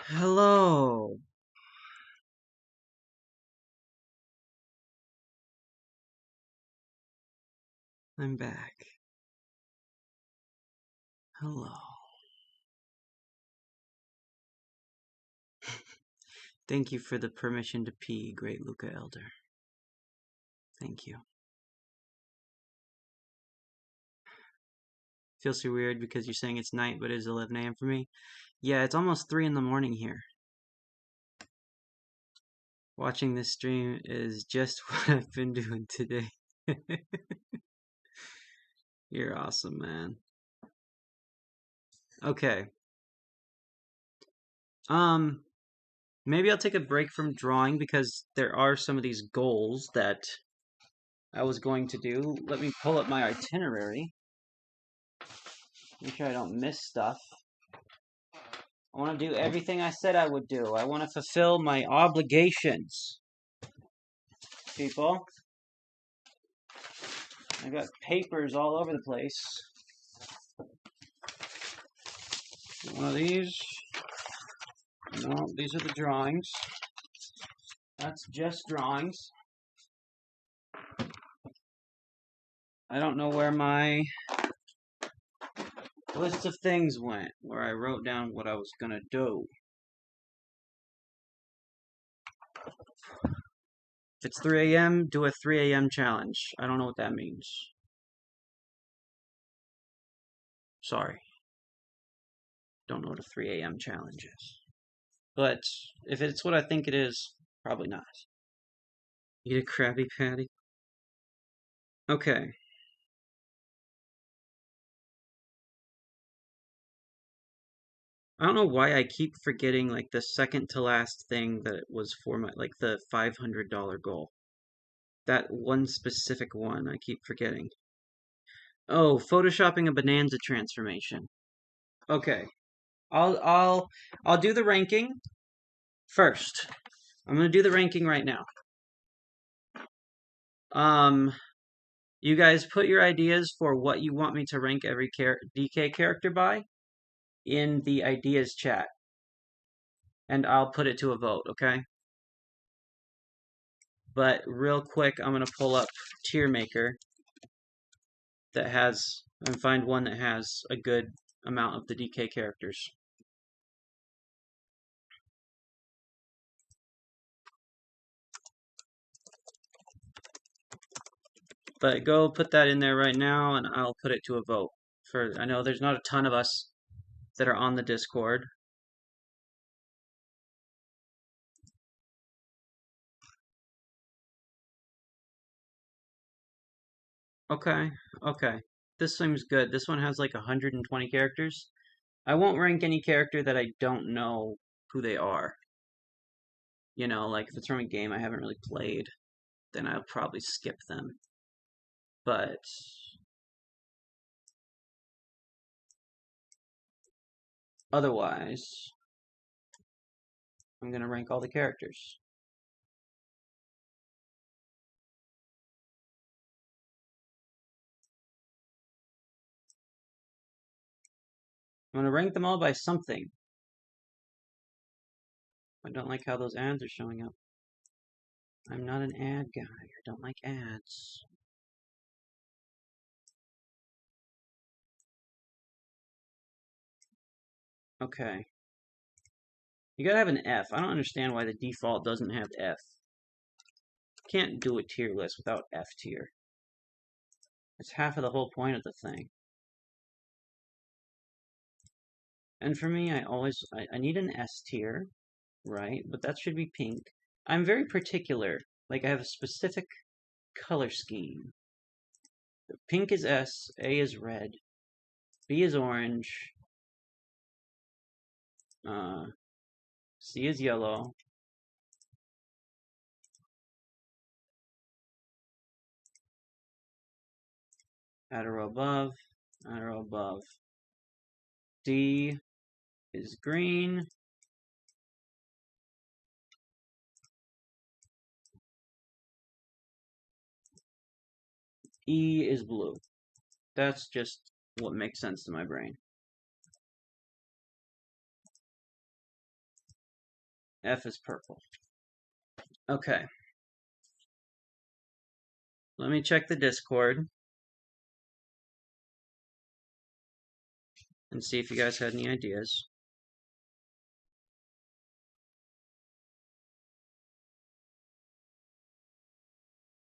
Hello. I'm back. Hello. Thank you for the permission to pee, great Luca Elder. Thank you. Feels so weird because you're saying it's night, but it is 11 a.m. for me. Yeah, it's almost 3 in the morning here. Watching this stream is just what I've been doing today. You're awesome, man. Okay. Maybe I'll take a break from drawing because there are some of these goals that I was going to do. Let me pull up my itinerary. Make sure I don't miss stuff. I want to do everything I said I would do. I want to fulfill my obligations. People. I got papers all over the place. One of these. No, these are the drawings. That's just drawings. I don't know where my list of things went, where I wrote down what I was going to do. If it's 3 a.m., do a 3 a.m. challenge. I don't know what that means. Sorry. Don't know what a 3 a.m. challenge is. But if it's what I think it is, probably not. Eat a Krabby Patty? Okay. I don't know why I keep forgetting like the second to last thing that was for my like the $500 goal. That one specific one I keep forgetting. Oh, photoshopping a Bonanza transformation. Okay. I'll do the ranking first. I'm gonna do the ranking right now. You guys put your ideas for what you want me to rank every DK character by in the ideas chat, and I'll put it to a vote, okay? But real quick, I'm gonna pull up Tier Maker that has and find one that has a good amount of the DK characters. But go put that in there right now, and I'll put it to a vote. I know there's not a ton of us that are on the Discord. Okay, okay. This seems good. This one has like 120 characters. I won't rank any character that I don't know who they are. You know, like if it's from a game I haven't really played, then I'll probably skip them. But otherwise, I'm going to rank all the characters. I'm going to rank them all by something. I don't like how those ads are showing up. I'm not an ad guy. I don't like ads. Okay. You gotta have an F. I don't understand why the default doesn't have F. Can't do a tier list without F tier. It's half of the whole point of the thing. And for me, I need an S tier, right? But that should be pink. I'm very particular. Like, I have a specific color scheme. Pink is S, A is red, B is orange, C is yellow, add a row above, add a row above. D is green. E is blue. That's just what makes sense to my brain. F is purple. Okay. Let me check the Discord and see if you guys had any ideas.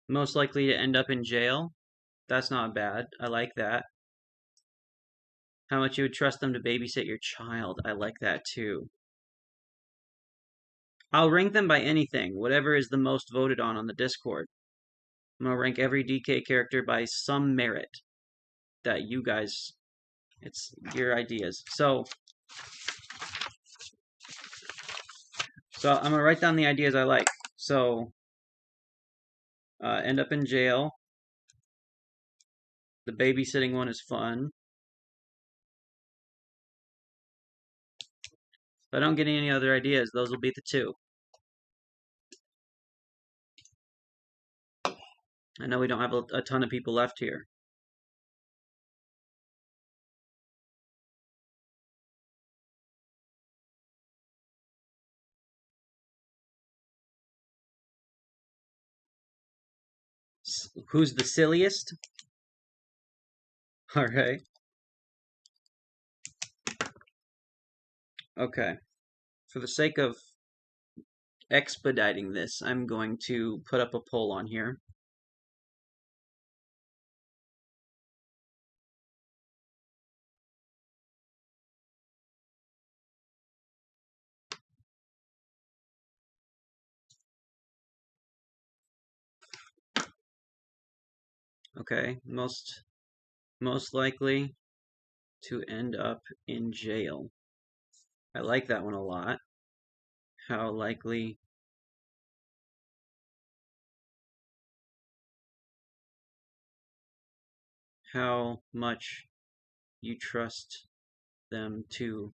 Most likely to end up in jail. That's not bad. I like that. How much you would trust them to babysit your child. I like that too. I'll rank them by anything, whatever is the most voted on the Discord. I'm gonna rank every DK character by some merit that you guys, it's your ideas. So I'm gonna write down the ideas I like. So, end up in jail. The babysitting one is fun. If I don't get any other ideas, those will be the two. I know we don't have a ton of people left here. Who's the silliest? All right. Okay. For the sake of expediting this, I'm going to put up a poll on here. Okay, most likely to end up in jail. I like that one a lot. How likely how much you trust them to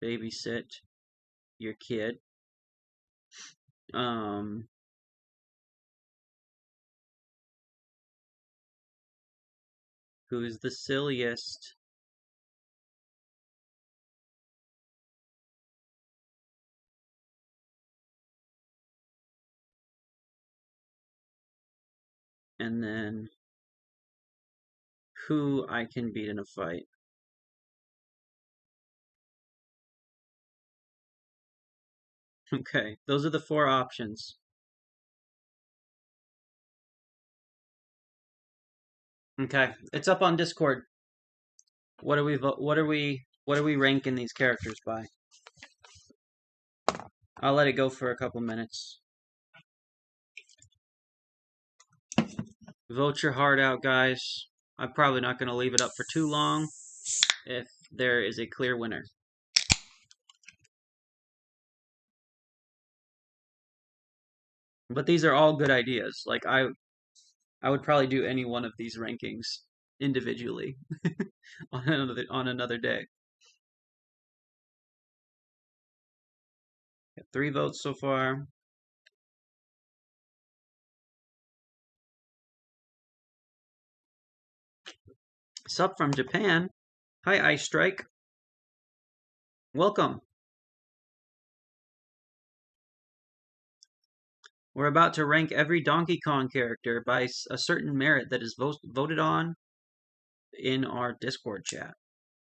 babysit your kid. Who's the silliest? And then who I can beat in a fight. Okay, those are the 4 options. Okay, it's up on Discord. What are we ranking these characters by? I'll let it go for a couple minutes. Vote your heart out, guys. I'm probably not going to leave it up for too long if there is a clear winner. But these are all good ideas. Like I would probably do any one of these rankings individually on another day. Got 3 votes so far. Sup from Japan. Hi, Ice Strike. Welcome. We're about to rank every Donkey Kong character by a certain merit that is voted on in our Discord chat.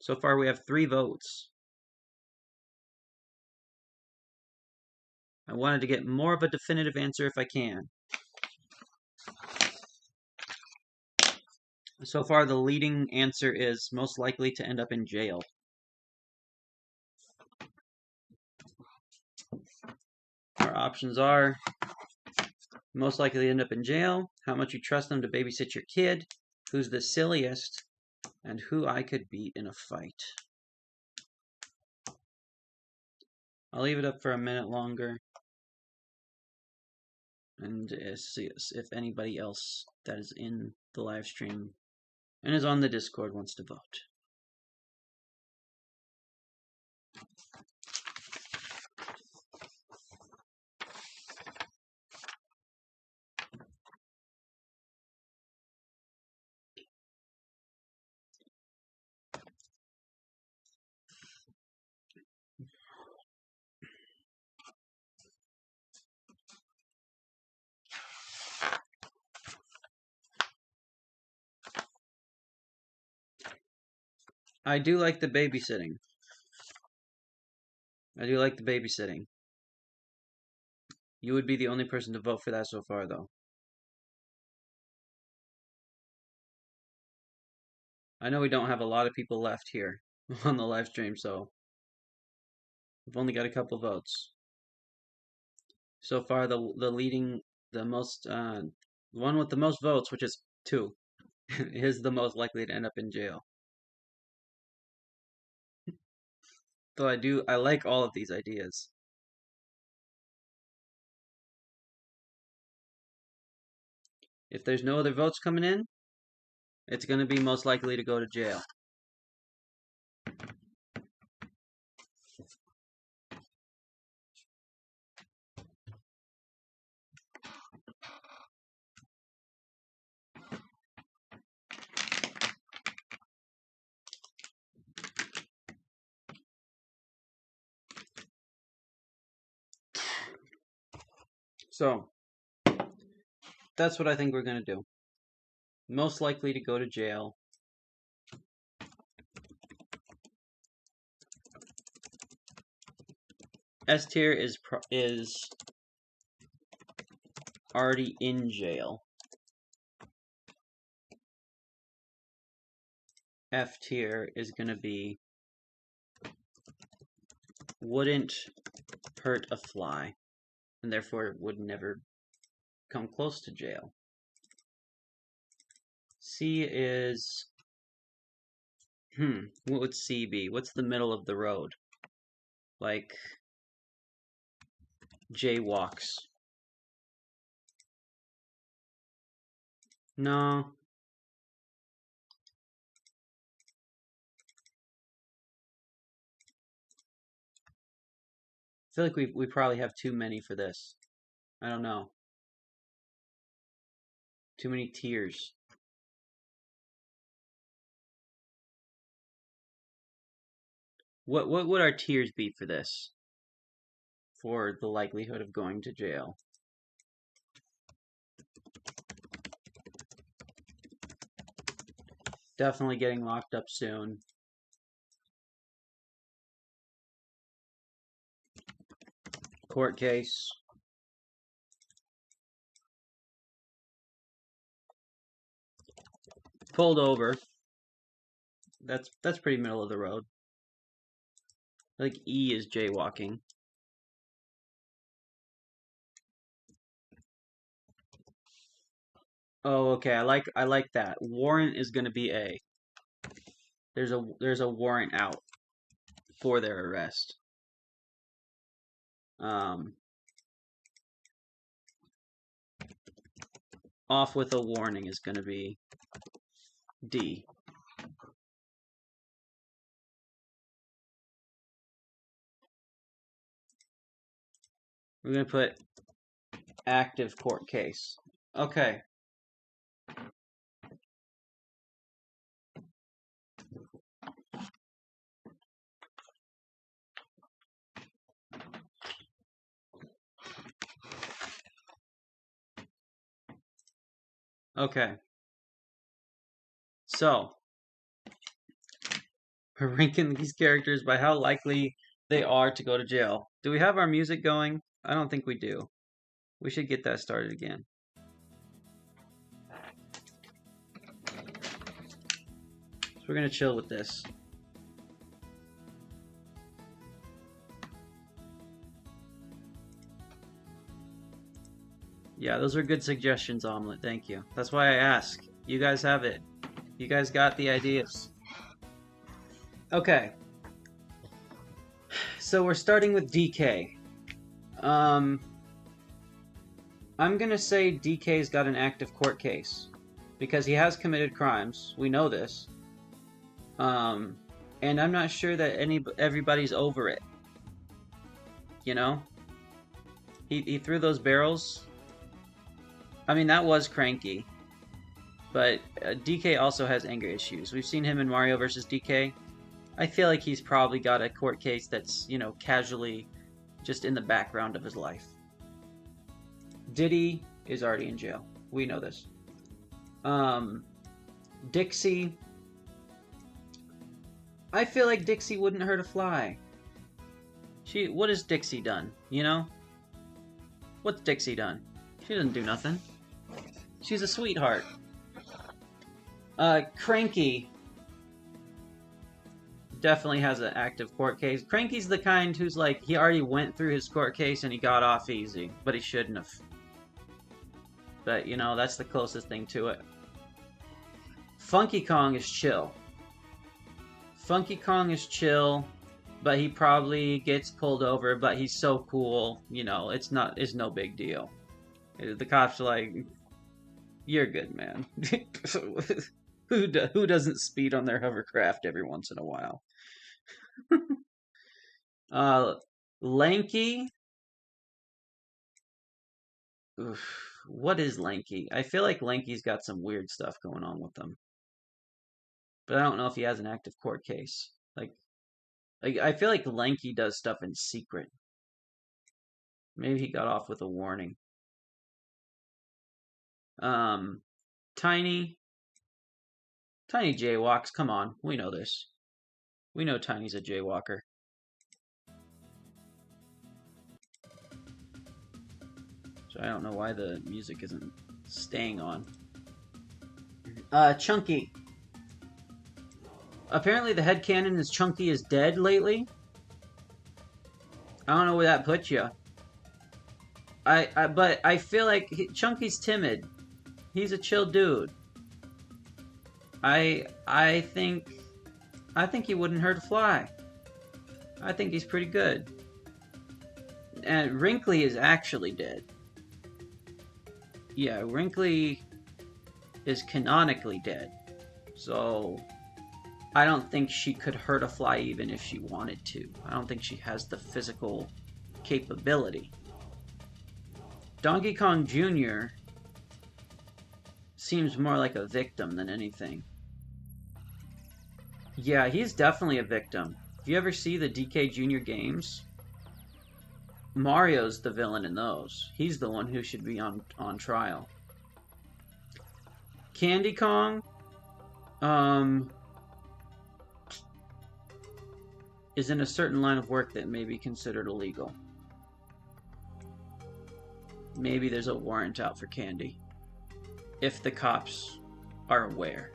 So far, we have 3 votes. I wanted to get more of a definitive answer if I can. So far, the leading answer is most likely to end up in jail. Our options are most likely to end up in jail, how much you trust them to babysit your kid, who's the silliest, and who I could beat in a fight. I'll leave it up for a minute longer and see if anybody else that is in the live stream and is on the Discord wants to vote. I do like the babysitting. I do like the babysitting. You would be the only person to vote for that so far, though. I know we don't have a lot of people left here on the live stream, so we've only got a couple votes. So far, the one with the most votes, which is 2, is the most likely to end up in jail. Though I like all of these ideas. If there's no other votes coming in, it's going to be most likely to go to jail. So, that's what I think we're going to do. Most likely to go to jail. S tier is already in jail. F tier is going to be wouldn't hurt a fly, and therefore would never come close to jail. C is, what would C be? What's the middle of the road? Like, jaywalks. No. I feel like we probably have too many for this. I don't know. Too many tiers. What would our tiers be for this? For the likelihood of going to jail. Definitely getting locked up soon. Court case. Pulled over. That's pretty middle of the road. I think E is jaywalking. Oh, okay. I like that. Warrant is going to be A. There's a warrant out for their arrest. Off with a warning is going to be D. We're going to put active court case. Okay. Okay. So, we're ranking these characters by how likely they are to go to jail. Do we have our music going? I don't think we do. We should get that started again. So we're going to chill with this. Yeah, those are good suggestions, Omelet. Thank you. That's why I ask. You guys have it. You guys got the ideas. Okay. So we're starting with DK. I'm gonna say DK's got an active court case because he has committed crimes. We know this. And I'm not sure that everybody's over it. You know? He threw those barrels. I mean, that was cranky. But DK also has anger issues. We've seen him in Mario vs. DK. I feel like he's probably got a court case that's, you know, casually just in the background of his life. Diddy is already in jail. We know this. Dixie. I feel like Dixie wouldn't hurt a fly. What has Dixie done, you know? What's Dixie done? She doesn't do nothing. She's a sweetheart. Cranky definitely has an active court case. Cranky's the kind who's like, he already went through his court case and he got off easy, but he shouldn't have. But, you know, that's the closest thing to it. Funky Kong is chill. Funky Kong is chill, but he probably gets pulled over, but he's so cool, you know, it's no big deal. The cops are like, you're good, man. Who doesn't speed on their hovercraft every once in a while? Lanky. Oof. What is Lanky? I feel like Lanky's got some weird stuff going on with him. But I don't know if he has an active court case. Like I feel like Lanky does stuff in secret. Maybe he got off with a warning. Tiny jaywalks. Come on, we know this. We know Tiny's a jaywalker. So I don't know why the music isn't staying on. Chunky. Apparently the headcanon is Chunky is dead lately. I don't know where that puts you. But I feel like Chunky's timid. He's a chill dude. I think he wouldn't hurt a fly. I think he's pretty good. And Wrinkly is actually dead. Yeah, Wrinkly is canonically dead. So I don't think she could hurt a fly even if she wanted to. I don't think she has the physical capability. Donkey Kong Jr. seems more like a victim than anything. Yeah, he's definitely a victim. If you ever see the DK Jr. games, Mario's the villain in those. He's the one who should be on trial. Candy Kong, is in a certain line of work that may be considered illegal. Maybe there's a warrant out for Candy. If the cops are aware.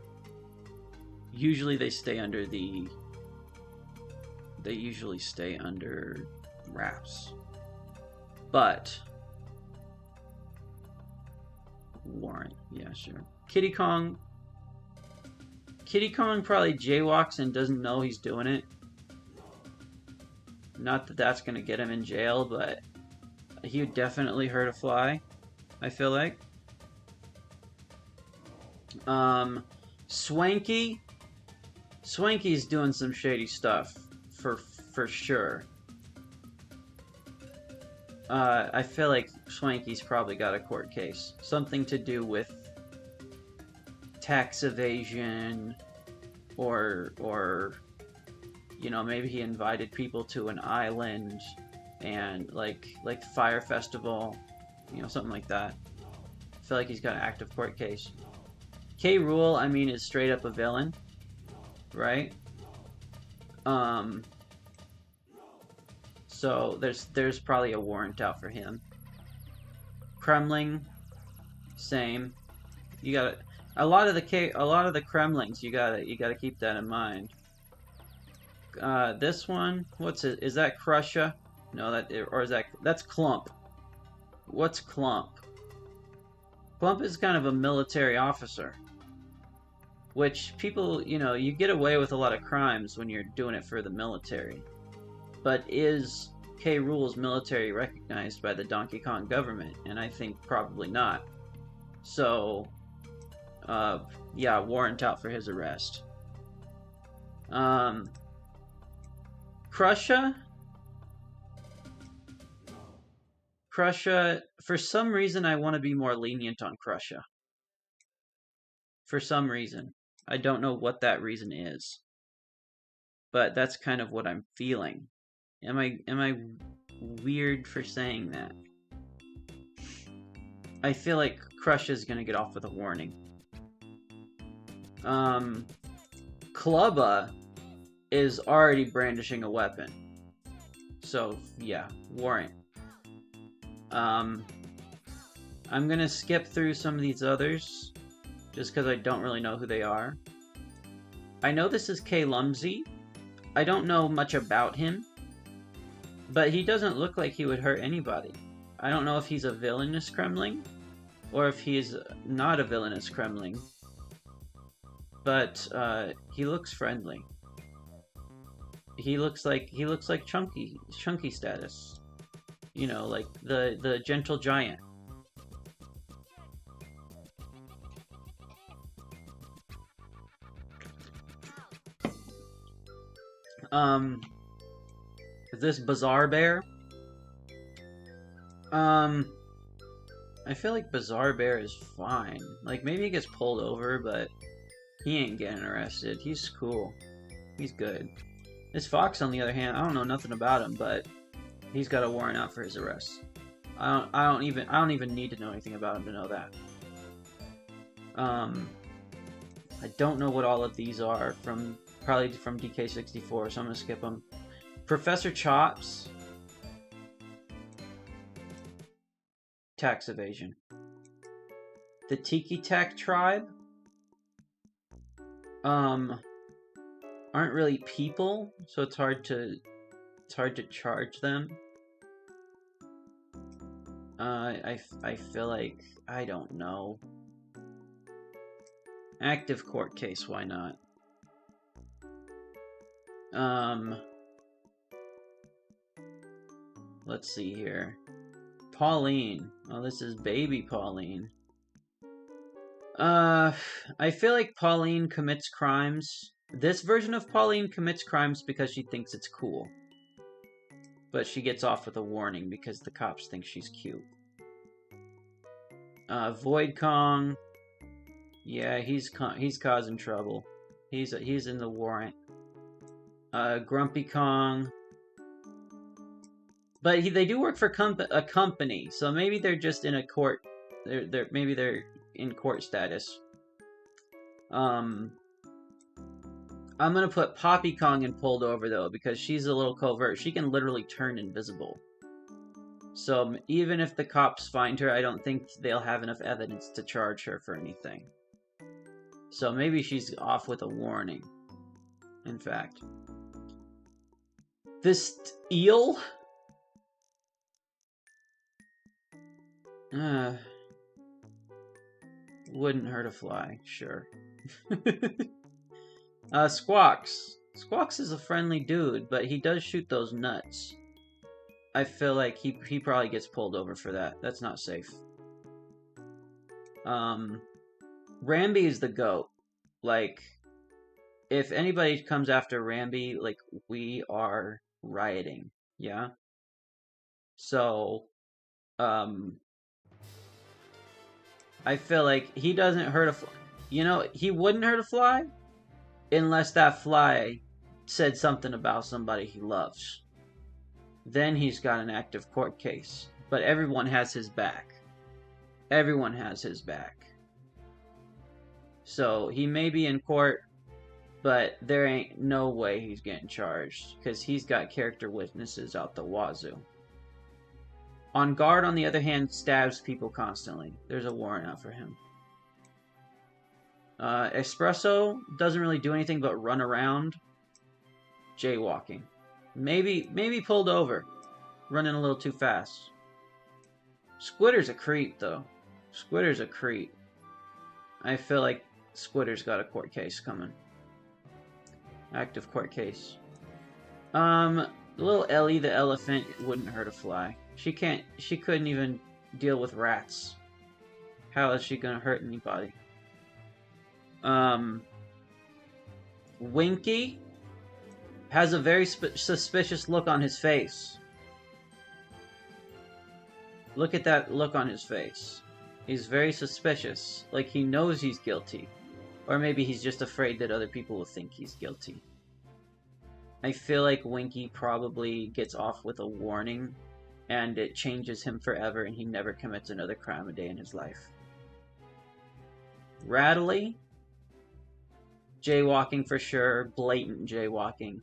Usually they stay under wraps. But warrant, yeah, sure. Kiddy Kong probably jaywalks and doesn't know he's doing it. Not that that's gonna get him in jail, but he would definitely hurt a fly, I feel like. Swanky's doing some shady stuff, for sure. I feel like Swanky's probably got a court case. Something to do with tax evasion, or you know, maybe he invited people to an island, and like the Fire Festival, you know, something like that. I feel like he's got an active court case. K. Rool, I mean, is straight up a villain, right? So there's probably a warrant out for him. Kremling, same. You gotta a lot of the Kremlings. You gotta keep that in mind. This one, what's it? Is that Krusha? No, that's Clump. What's Clump? Clump is kind of a military officer. Which people, you know, you get away with a lot of crimes when you're doing it for the military. But is K. Rool's military recognized by the Donkey Kong government? And I think probably not. So, yeah, warrant out for his arrest. Krusha, for some reason I want to be more lenient on Krusha. For some reason. I don't know what that reason is. But that's kind of what I'm feeling. Am I weird for saying that? I feel like Krusha's gonna get off with a warning. Clubba is already brandishing a weapon. So, yeah, warrant. I'm gonna skip through some of these others, just because I don't really know who they are. I know this is Kay Lumsey. I don't know much about him, but he doesn't look like he would hurt anybody. I don't know if he's a villainous Kremling, or if he's not a villainous Kremling, but he looks friendly. He looks like Chunky status. You know, like the gentle giant. Is this Bizarre Bear? I feel like Bizarre Bear is fine. Like, maybe he gets pulled over, but he ain't getting arrested. He's cool. He's good. This Fox, on the other hand, I don't know nothing about him, but he's got a warrant out for his arrest. I don't even need to know anything about him to know that. I don't know what all of these are probably from DK64, so I'm gonna skip them. Professor Chops. Tax evasion. The Tiki Tak tribe aren't really people, so it's hard to charge them. I feel like, I don't know. Active court case, why not? Let's see here. Pauline. Oh, this is baby Pauline. I feel like Pauline commits crimes. This version of Pauline commits crimes because she thinks it's cool. But she gets off with a warning because the cops think she's cute. Void Kong. Yeah, he's causing trouble. He's in the warrant. Grumpy Kong. But they do work for a company, so maybe they're just in a court. Maybe they're in court status. I'm gonna put Poppy Kong in pulled over though, because she's a little covert. She can literally turn invisible. So even if the cops find her, I don't think they'll have enough evidence to charge her for anything. So maybe she's off with a warning. In fact, this eel. Wouldn't hurt a fly, sure. Squawks. Squawks is a friendly dude, but he does shoot those nuts. I feel like he probably gets pulled over for that. That's not safe. Rambi is the GOAT. Like, if anybody comes after Rambi, like, we are rioting. Yeah? So, I feel like he doesn't hurt a fly. You know, he wouldn't hurt a fly unless that fly said something about somebody he loves. Then he's got an active court case. But everyone has his back. Everyone has his back. So he may be in court, but there ain't no way he's getting charged, because he's got character witnesses out the wazoo. On Guard, on the other hand, stabs people constantly. There's a warrant out for him. Espresso doesn't really do anything but run around. Jaywalking. Maybe pulled over. Running a little too fast. Squitter's a creep, though. Squitter's a creep. I feel like Squitter's got a court case coming. Active court case. Little Ellie the elephant wouldn't hurt a fly. She couldn't even deal with rats. How is she gonna hurt anybody? Winky has a very suspicious look on his face. Look at that look on his face. He's very suspicious. Like he knows he's guilty. Or maybe he's just afraid that other people will think he's guilty. I feel like Winky probably gets off with a warning, and it changes him forever, and he never commits another crime a day in his life. Rattly jaywalking for sure, blatant jaywalking.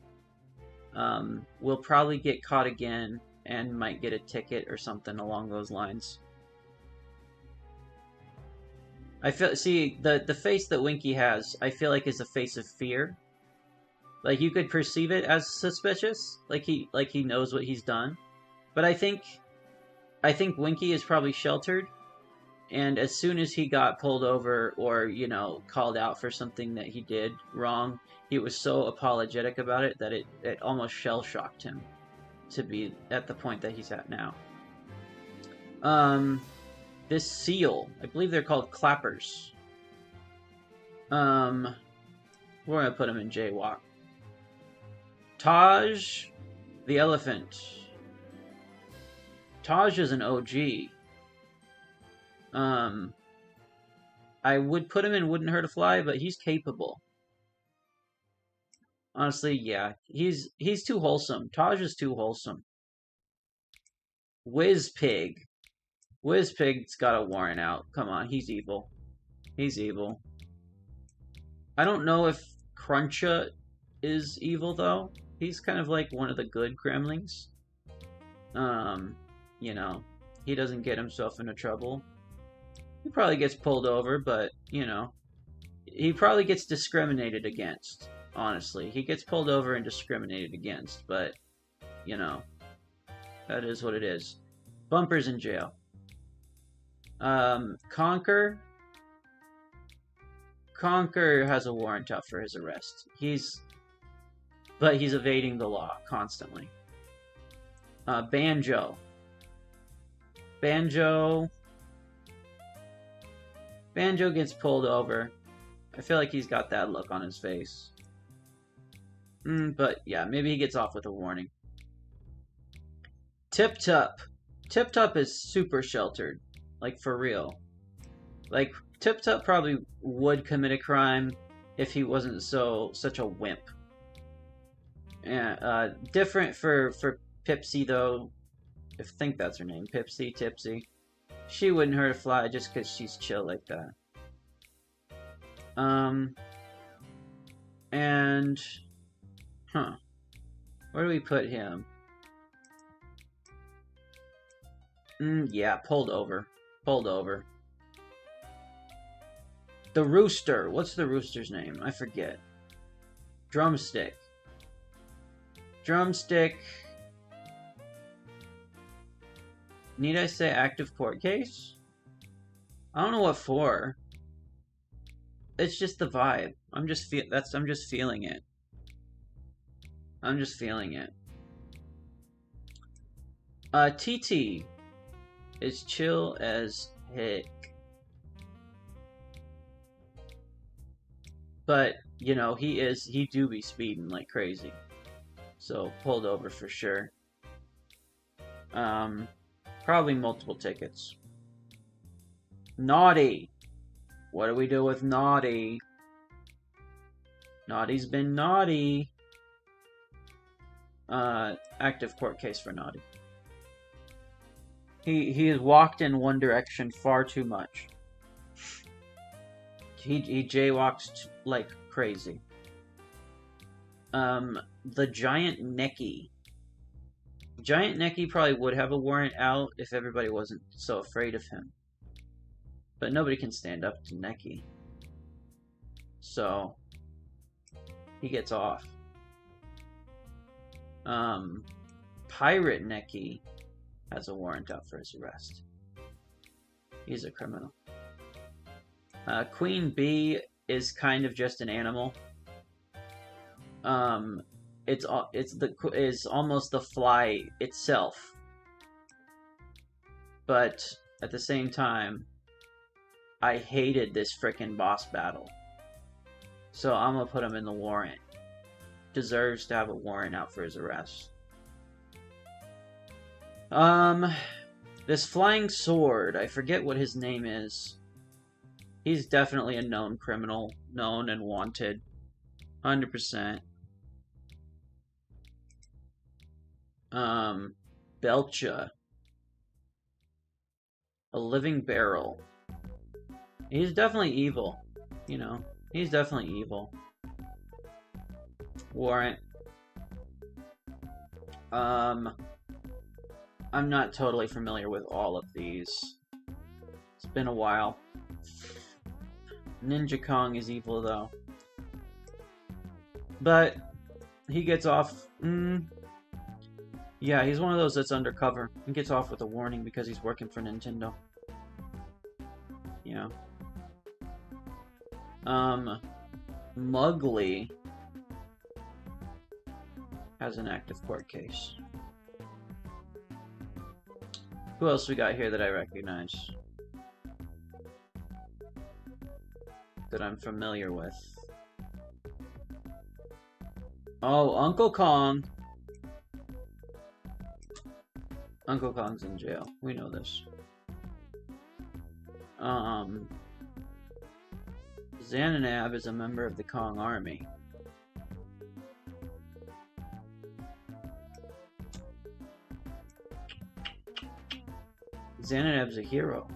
Will probably get caught again and might get a ticket or something along those lines. I feel the face that Winky has, I feel like is a face of fear. Like you could perceive it as suspicious, like he knows what he's done. But I think Winky is probably sheltered, and as soon as he got pulled over or, you know, called out for something that he did wrong, he was so apologetic about it that it almost shell-shocked him to be at the point that he's at now. This seal, I believe they're called clappers. We're gonna put him in jaywalk. Taj, the elephant. Taj is an OG. I would put him in Wouldn't Hurt a Fly, but he's capable. Honestly, yeah. He's too wholesome. Taj is too wholesome. Wizpig. Wizpig's got a warrant out. Come on, he's evil. He's evil. I don't know if Cruncha is evil, though. He's kind of like one of the good Gremlings. You know, he doesn't get himself into trouble. He probably gets pulled over, but, you know, he probably gets discriminated against, honestly. He gets pulled over and discriminated against, but, you know, that is what it is. Bumper's in jail. Conker. Conker has a warrant out for his arrest. But he's evading the law constantly. Banjo. Banjo gets pulled over. I feel like he's got that look on his face. But yeah, maybe he gets off with a warning. Tip Tup. Tip Tup is super sheltered. Like, for real. Like, Tip Tup probably would commit a crime if he wasn't such a wimp. Different for Pipsy, though. I think that's her name. Tipsy. She wouldn't hurt a fly just because she's chill like that. Where do we put him? Yeah, pulled over. The Rooster. What's the Rooster's name? I forget. Drumstick. Need I say active court case? I don't know what for. It's just the vibe. I'm just feeling it. TT is chill as heck. But, you know, he do be speeding like crazy. So, pulled over for sure. Probably multiple tickets. Naughty. What do we do with Naughty? Naughty's been naughty. Active court case for Naughty. He has walked in one direction far too much. He jaywalks like crazy. The Giant Necky. Giant Necky probably would have a warrant out if everybody wasn't so afraid of him. But nobody can stand up to Necky. So, he gets off. Pirate Necky has a warrant out for his arrest. He's a criminal. Queen Bee is kind of just an animal. It's almost the fly itself. But at the same time, I hated this frickin' boss battle. So I'm gonna put him in the warrant. Deserves to have a warrant out for his arrest. This Flying Sword, I forget what his name is. He's definitely a known criminal, known and wanted. 100%. Belcha. A living barrel. He's definitely evil. You know, he's definitely evil. Warrant. I'm not totally familiar with all of these. It's been a while. Ninja Kong is evil, though. But he gets off... yeah, he's one of those that's undercover. He gets off with a warning because he's working for Nintendo. You know. Mugly has an active court case. Who else we got here that I recognize? That I'm familiar with? Oh, Uncle Kong. Uncle Kong's in jail. We know this. Zananab is a member of the Kong army. Zananab's a hero.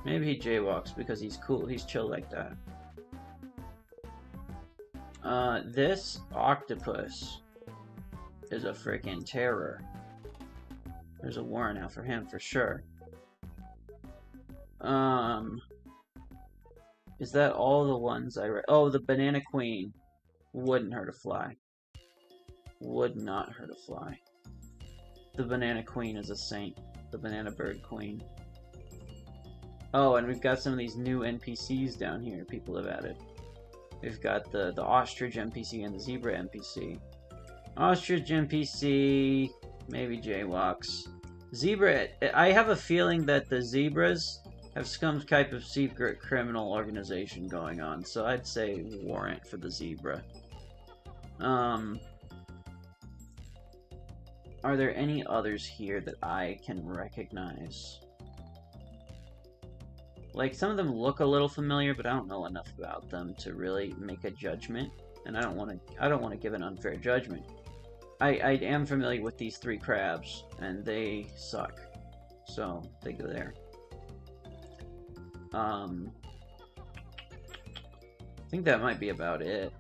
Maybe he jaywalks because he's cool. He's chill like that. This octopus is a freaking terror. There's a warrant out for him for sure. Is that all the ones I read? Oh, the Banana Queen. Wouldn't hurt a fly. Would not hurt a fly. The Banana Queen is a saint. The Banana Bird Queen. Oh, and we've got some of these new NPCs down here people have added. We've got the Ostrich NPC and the Zebra NPC. Ostrich NPC, maybe jaywalks. Zebra, I have a feeling that the Zebras have some type of secret criminal organization going on, so I'd say warrant for the Zebra. Are there any others here that I can recognize? Like, some of them look a little familiar, but I don't know enough about them to really make a judgment, and I don't want to give an unfair judgment. I am familiar with these three crabs, and they suck, so they go there. I think that might be about it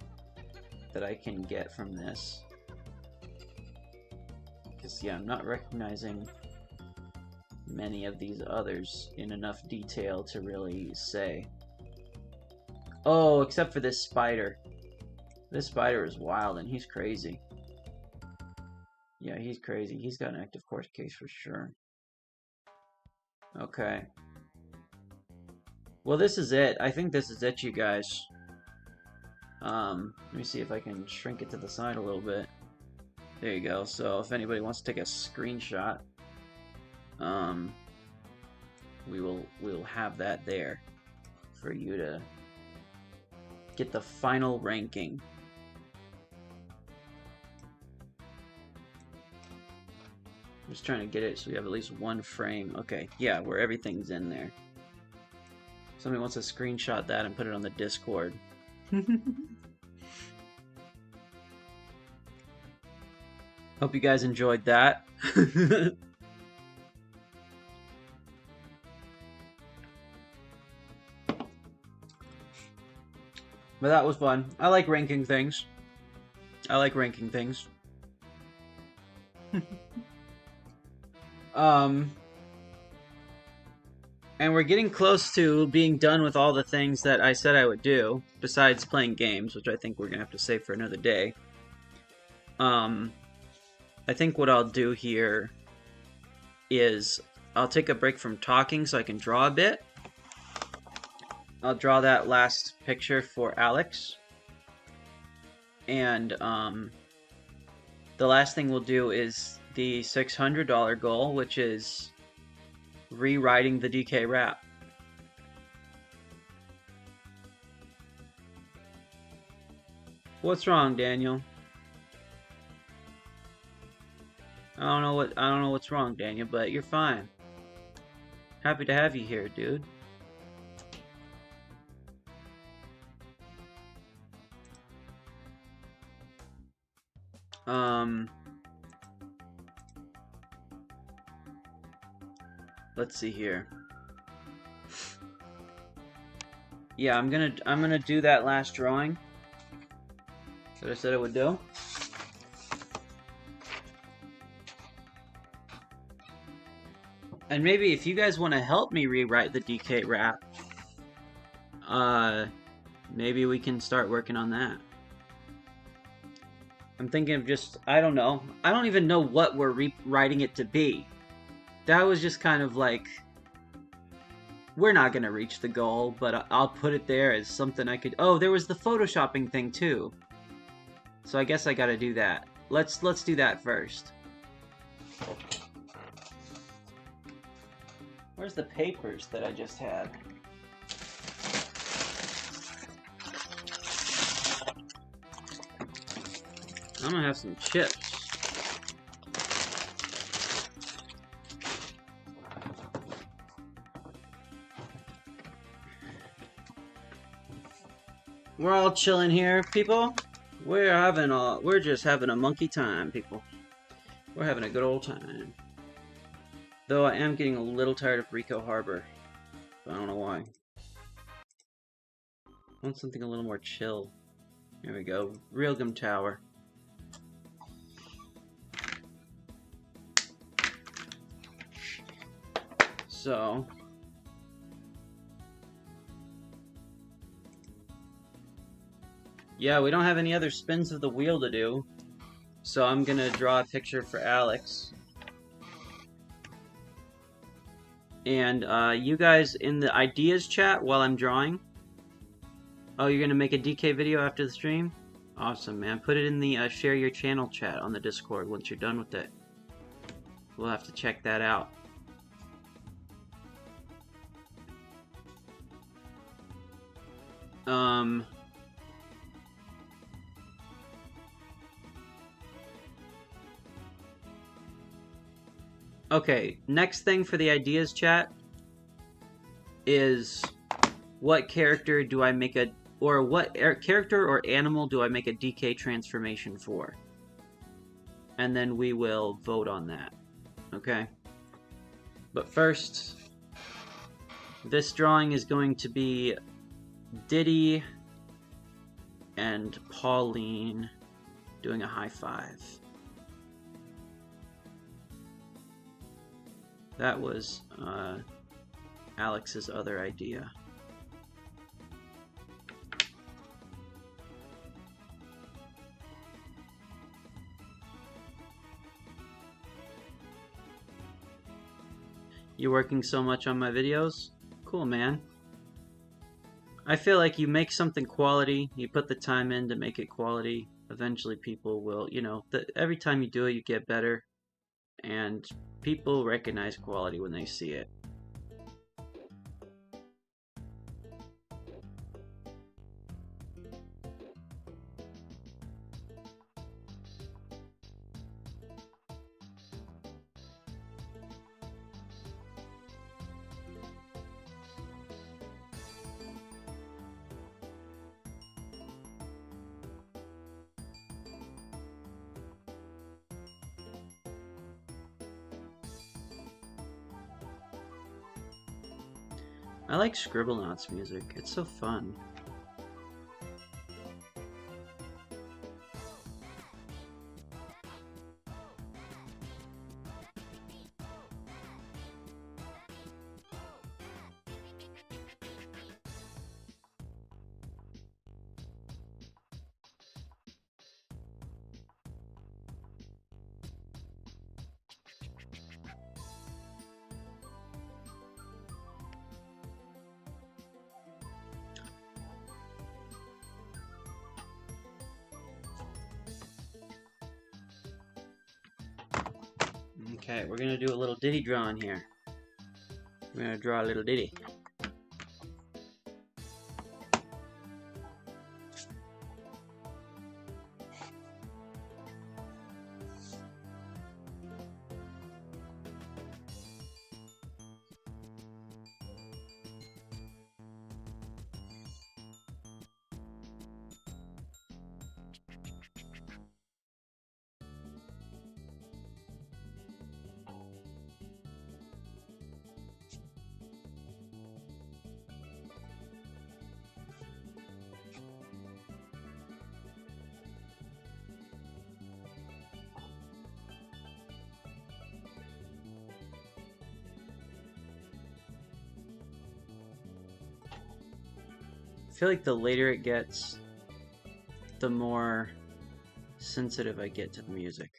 that I can get from this. Because, yeah, I'm not recognizing many of these others in enough detail to really say. Oh, except for this spider. This spider is wild, and he's crazy. Yeah, he's crazy. He's got an active court case for sure. Okay. Well, this is it. I think this is it, you guys. Let me see if I can shrink it to the side a little bit. There you go. So if anybody wants to take a screenshot, we'll have that there for you to get the final ranking. I'm just trying to get it so we have at least one frame. Okay, yeah, where everything's in there. Somebody wants to screenshot that and put it on the Discord. Hope you guys enjoyed that. But that was fun. I like ranking things. And we're getting close to being done with all the things that I said I would do, besides playing games, which I think we're going to have to save for another day. I think what I'll do here is I'll take a break from talking so I can draw a bit. I'll draw that last picture for Alex. And the last thing we'll do is the $600 goal, which is rewriting the DK rap. What's wrong, Daniel? I don't know what's wrong, Daniel, but you're fine. Happy to have you here, dude. Let's see here. Yeah, I'm gonna do that last drawing. what I said it would do. And maybe if you guys want to help me rewrite the DK rap, maybe we can start working on that. I'm thinking of just, I don't know. I don't even know what we're rewriting it to be. That was just kind of like, we're not going to reach the goal, but I'll put it there as something I could... Oh, there was the photoshopping thing too. So I guess I got to do that. Let's do that first. Where's the papers that I just had? I'm gonna have some chips. We're all chilling here, people. We're just having a monkey time, people. We're having a good old time. Though I am getting a little tired of Rico Harbor. But I don't know why. I want something a little more chill. Here we go. Realgum Tower. So... yeah, we don't have any other spins of the wheel to do. So I'm gonna draw a picture for Alex. And you guys in the ideas chat while I'm drawing. Oh, you're gonna make a DK video after the stream? Awesome, man. Put it in the share your channel chat on the Discord once you're done with it. We'll have to check that out. Okay, next thing for the ideas chat is what character do I make a, or what character or animal do I make a DK transformation for? And then we will vote on that, okay? But first, this drawing is going to be Diddy and Pauline doing a high five. That was Alex's other idea. You working so much on my videos? Cool, man. I feel like you make something quality, you put the time in to make it quality, eventually people will, you know, every time you do it, you get better, and people recognize quality when they see it. I like Scribblenauts music, it's so fun. Okay, we're gonna do a little Diddy drawing here. We're gonna draw a little Diddy. feel like the later it gets, the more sensitive I get to the music.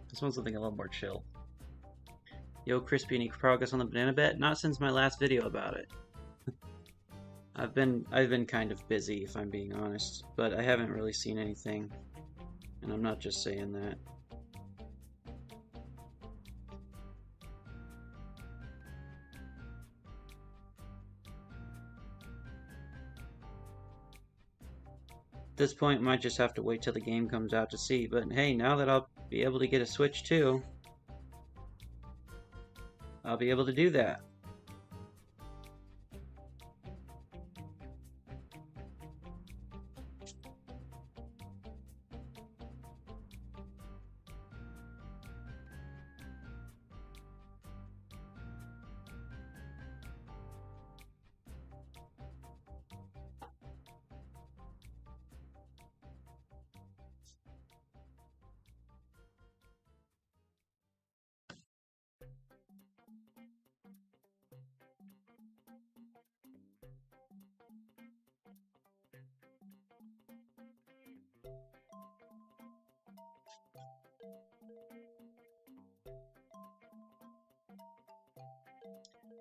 This one's something a little more chill. Yo, Crispy, any progress on the banana bet? Not since my last video about it. I've been kind of busy, if I'm being honest, but I haven't really seen anything, and I'm not just saying that. At this point, might just have to wait till the game comes out to see, but hey, now that I'll be able to get a Switch too, I'll be able to do that.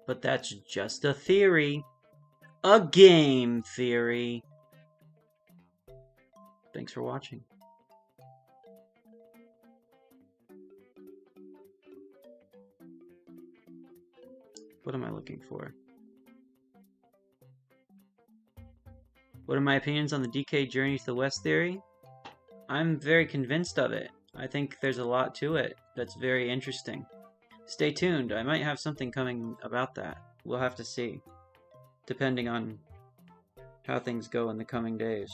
But that's just a theory. A game theory. Thanks for watching. What am I looking for? What are my opinions on the DK Journey to the West theory? I'm very convinced of it. I think there's a lot to it that's very interesting. Stay tuned, I might have something coming about that. We'll have to see, depending on how things go in the coming days.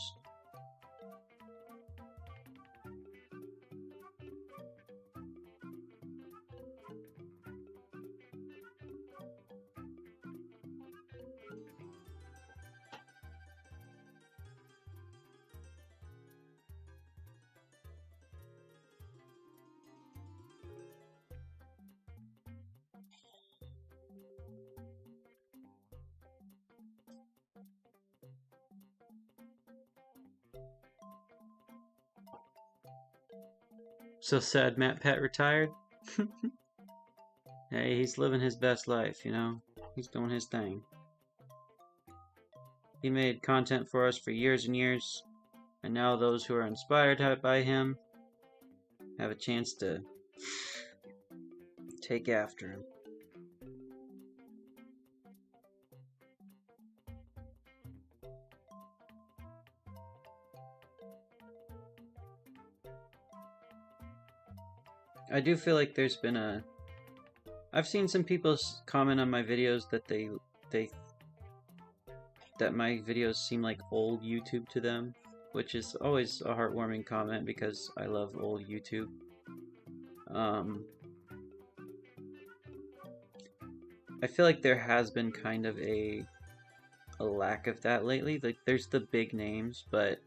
So sad MatPat retired? Hey, he's living his best life, you know? He's doing his thing. He made content for us for years and years, and now those who are inspired by him have a chance to take after him. I do feel like there's been a... I've seen some people comment on my videos that that my videos seem like old YouTube to them, which is always a heartwarming comment because I love old YouTube. I feel like there has been kind of a lack of that lately. Like, there's the big names, but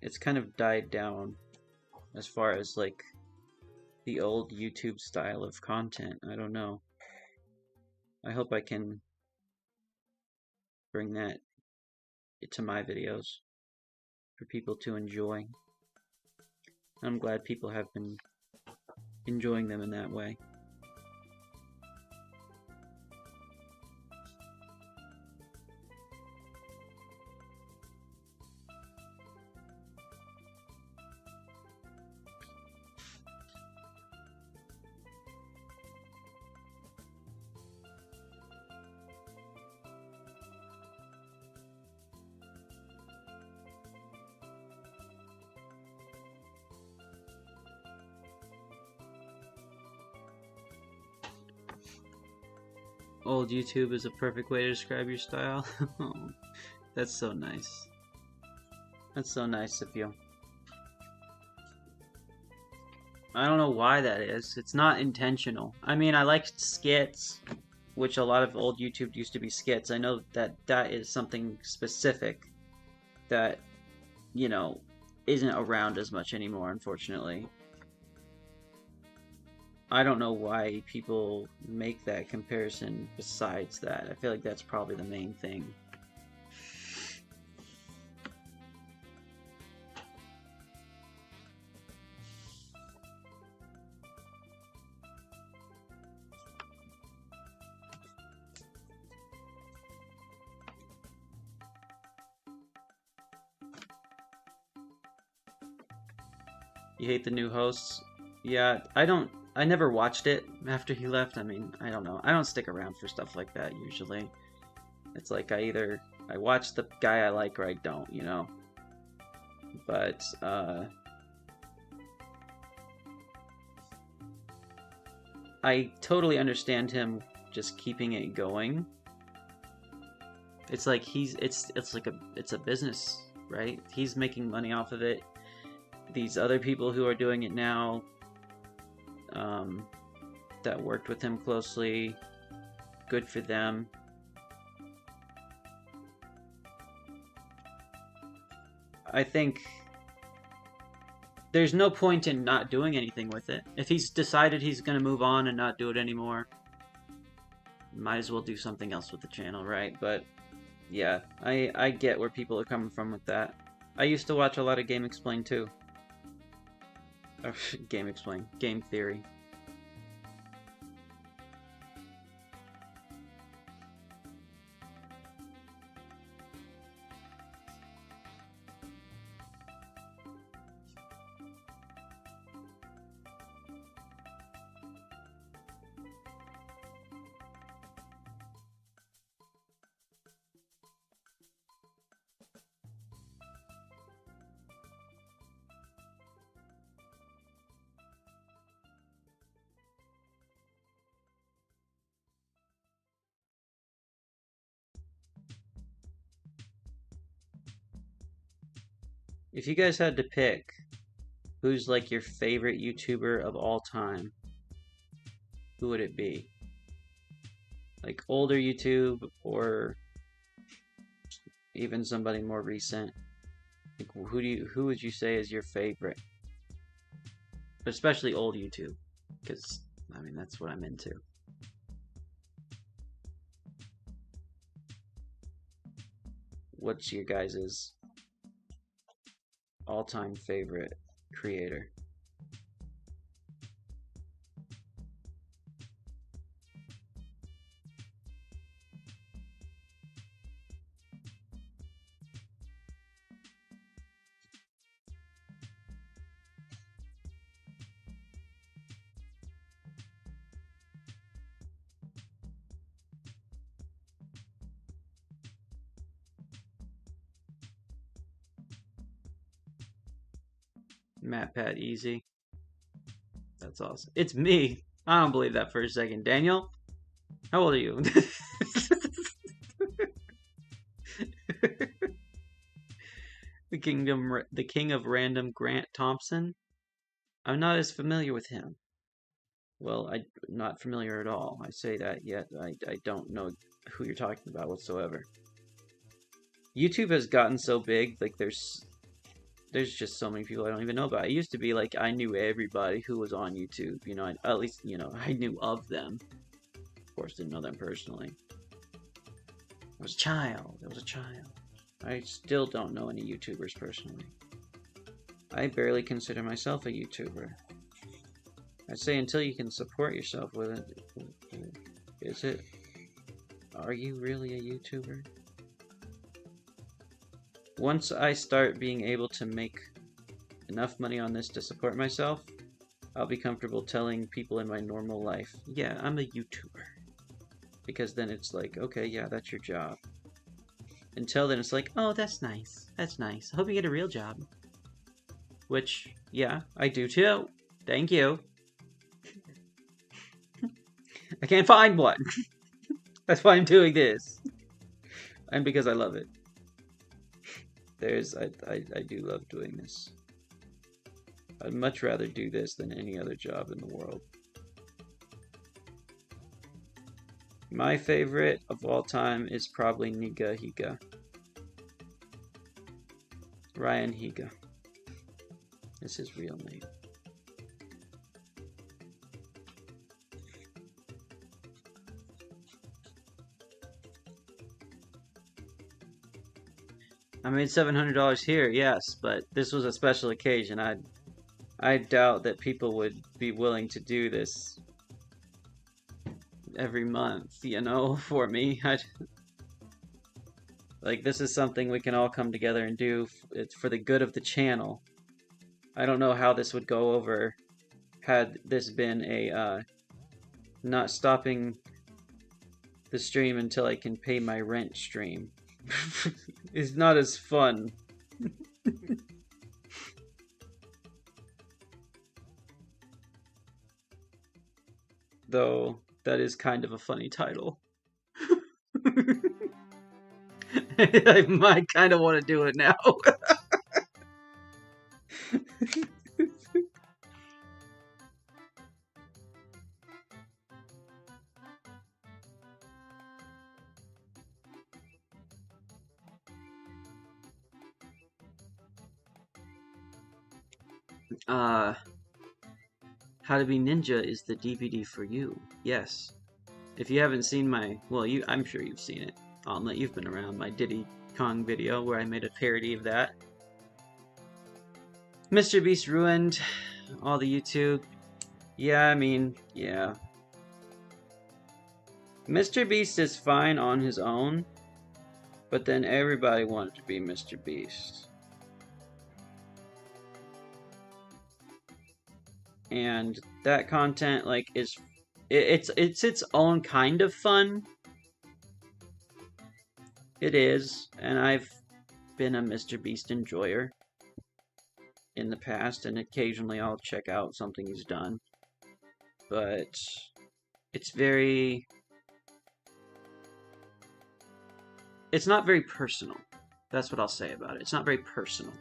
it's kind of died down as far as like the old YouTube style of content. I don't know. I hope I can bring that to my videos for people to enjoy. I'm glad people have been enjoying them in that way. Old YouTube is a perfect way to describe your style. That's so nice. That's so nice of you. I don't know why that is. It's not intentional. I mean, I like skits, which a lot of old YouTube used to be skits. I know that that is something specific that, you know, isn't around as much anymore, unfortunately. I don't know why people make that comparison besides that. I feel like that's probably the main thing. You hate the new hosts? Yeah, I never watched it after he left. I mean, I don't know. I don't stick around for stuff like that usually. It's like I watch the guy I like or I don't, you know. But I totally understand him just keeping it going. It's like it's a business, right? He's making money off of it. These other people who are doing it now, that worked with him closely, good for them. I think there's no point in not doing anything with it. If he's decided he's going to move on and not do it anymore, might as well do something else with the channel, right? But yeah, I get where people are coming from with that. I used to watch a lot of Game Explain too. Game Explain. Game Theory. If you guys had to pick who's like your favorite YouTuber of all time, who would it be? Like older YouTube or even somebody more recent? Like who would you say is your favorite? But especially old YouTube, because I mean that's what I'm into. What's your guys's all-time favorite creator? MatPat Easy. That's awesome. It's me. I don't believe that for a second. Daniel, how old are you? The king of random, Grant Thompson. I'm not as familiar with him. Well, I'm not familiar at all. I say that yet I don't know who you're talking about whatsoever. YouTube has gotten so big, like there's just so many people I don't even know about. It used to be like I knew everybody who was on YouTube. You know, at least, you know, I knew of them. Of course, didn't know them personally. I was a child. I was a child. I still don't know any YouTubers personally. I barely consider myself a YouTuber. I say until you can support yourself with it. Is it? Are you really a YouTuber? Once I start being able to make enough money on this to support myself, I'll be comfortable telling people in my normal life, yeah, I'm a YouTuber. Because then it's like, okay, yeah, that's your job. Until then, it's like, oh, that's nice. That's nice. I hope you get a real job. Which, yeah, I do too. Thank you. I can't find one. That's why I'm doing this. And because I love it. I do love doing this. I'd much rather do this than any other job in the world. My favorite of all time is probably Niga Higa. Ryan Higa. That's his real name. I made $700 here, yes, but this was a special occasion. I doubt that people would be willing to do this every month, you know, for me. Like, this is something we can all come together and do. It's for the good of the channel. I don't know how this would go over had this been a not stopping the stream until I can pay my rent stream. It's not as fun. Though that is kind of a funny title. I might kind of want to do it now. How to Be Ninja is the DVD for you. Yes. If you haven't seen I'm sure you've seen it. You've been around my Diddy Kong video where I made a parody of that. Mr. Beast ruined all the YouTube. Yeah, I mean, yeah. Mr. Beast is fine on his own, but then everybody wanted to be Mr. Beast. And that content, like, it's its own kind of fun. It is, and I've been a Mr. Beast enjoyer in the past, and occasionally I'll check out something he's done. But it's not very personal. That's what I'll say about it. It's not very personal.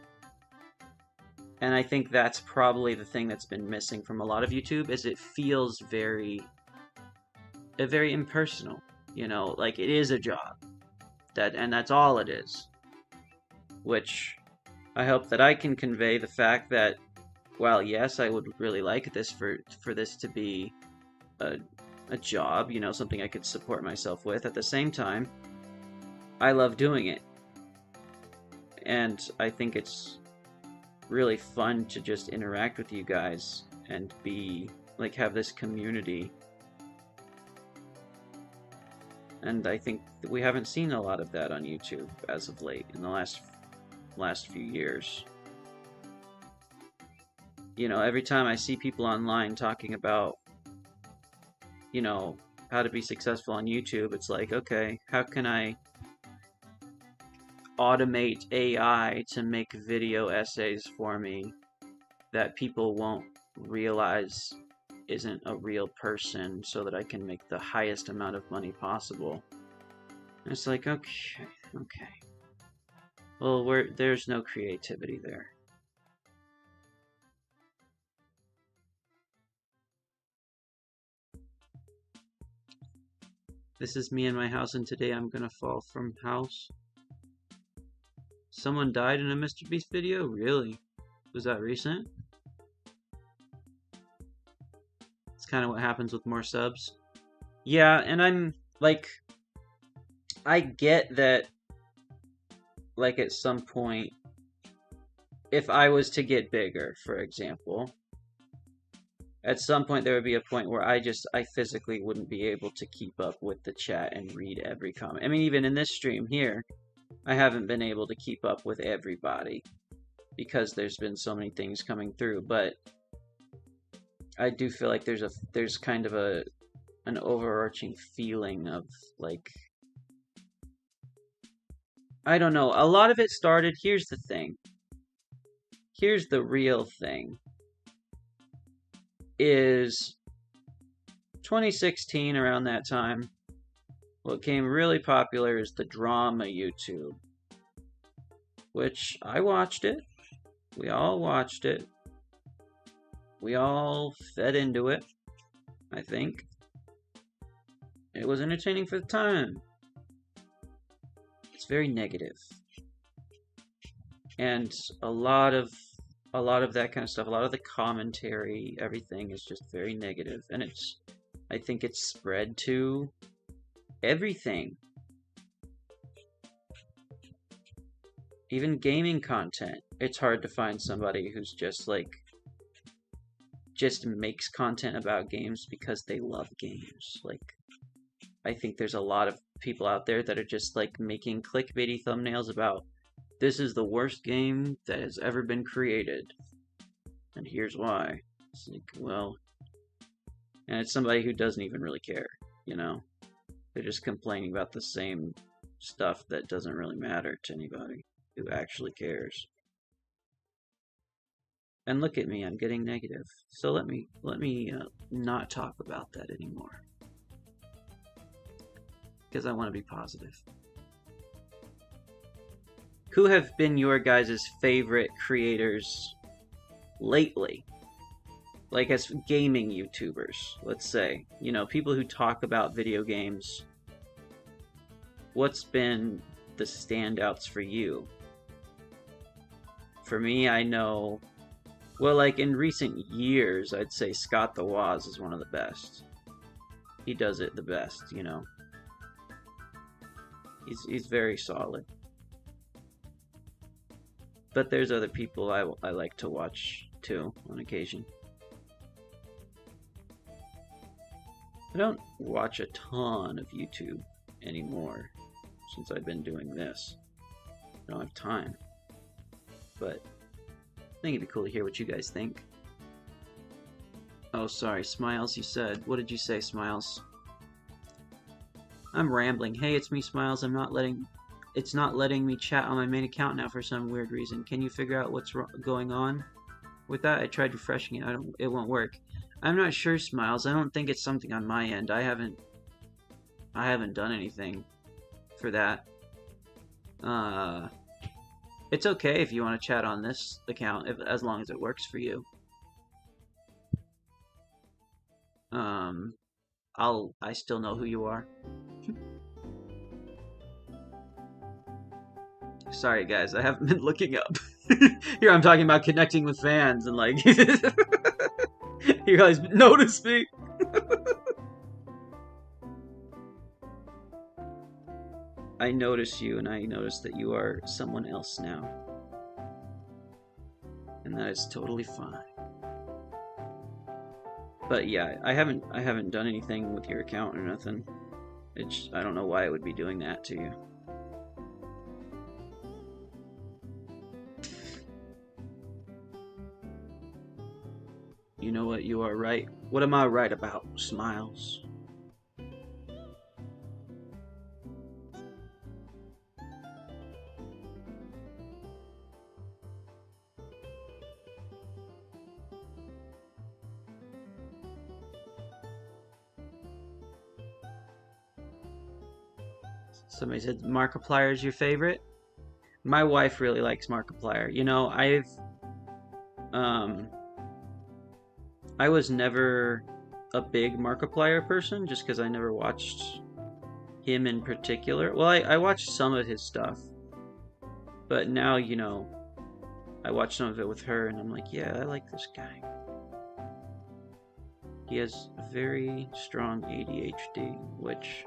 And I think that's probably the thing that's been missing from a lot of YouTube, is it feels very impersonal. You know, like it is a job. And that's all it is. Which I hope that I can convey the fact that, while yes, I would really like this for this to be a job, you know, something I could support myself with. At the same time, I love doing it. And I think it's really fun to just interact with you guys and have this community. And I think that we haven't seen a lot of that on YouTube as of late, in the last few years. You know, every time I see people online talking about, you know, how to be successful on YouTube, it's like, okay, how can I automate AI to make video essays for me that people won't realize isn't a real person, so that I can make the highest amount of money possible? And it's like, okay. Well, there's no creativity there. This is me in my house, and today I'm gonna fall from house. Someone died in a Mr. Beast video? Really? Was that recent? It's kind of what happens with more subs. Yeah, and I'm, like, I get that, like, at some point, if I was to get bigger, for example, at some point there would be a point where I physically wouldn't be able to keep up with the chat and read every comment. I mean, even in this stream here, I haven't been able to keep up with everybody because there's been so many things coming through, but I do feel like there's kind of an overarching feeling of, like, I don't know, a lot of it started, here's the thing. Here's the real thing. Is 2016, around that time, what became really popular is the drama YouTube, which I watched it. We all watched it. We all fed into it, I think. It was entertaining for the time. It's very negative. And a lot of that kind of stuff, a lot of the commentary, everything is just very negative. And I think it's spread to everything. Even gaming content. It's hard to find somebody who's just makes content about games because they love games. Like, I think there's a lot of people out there that are just, like, making clickbaity thumbnails about, this is the worst game that has ever been created. and here's why. It's like, well, and it's somebody who doesn't even really care, you know? They're just complaining about the same stuff that doesn't really matter to anybody who actually cares. And look at me, I'm getting negative. So let me not talk about that anymore. Because I want to be positive. Who have been your guys' favorite creators lately? Like as gaming YouTubers, let's say. You know, people who talk about video games. What's been the standouts for you? For me, I know... Well, like in recent years, I'd say Scott the Woz is one of the best. He does it the best, you know. He's very solid. But there's other people I like to watch too on occasion. I don't watch a ton of YouTube anymore since I've been doing this. I don't have time. But I think it'd be cool to hear what you guys think. Oh, sorry, Smiles, you said. What did you say, Smiles? I'm rambling. Hey, it's me, Smiles. It's not letting me chat on my main account now for some weird reason. Can you figure out what's going on with that? I tried refreshing it. It won't work. I'm not sure, Smiles. I don't think it's something on my end. I haven't done anything for that. It's okay if you want to chat on this account, as long as it works for you. I still know who you are. Sorry, guys, I haven't been looking up. Here I'm talking about connecting with fans and like, you guys notice me. I notice you, and I notice that you are someone else now. And that is totally fine. But yeah, I haven't done anything with your account or nothing. I don't know why it would be doing that to you. You know what? You are right. What am I right about, Smiles? Somebody said Markiplier is your favorite. My wife really likes Markiplier. You know, I was never a big Markiplier person, just because I never watched him in particular. Well, I watched some of his stuff, but now, you know, I watch some of it with her, and I'm like, yeah, I like this guy. He has very strong ADHD, which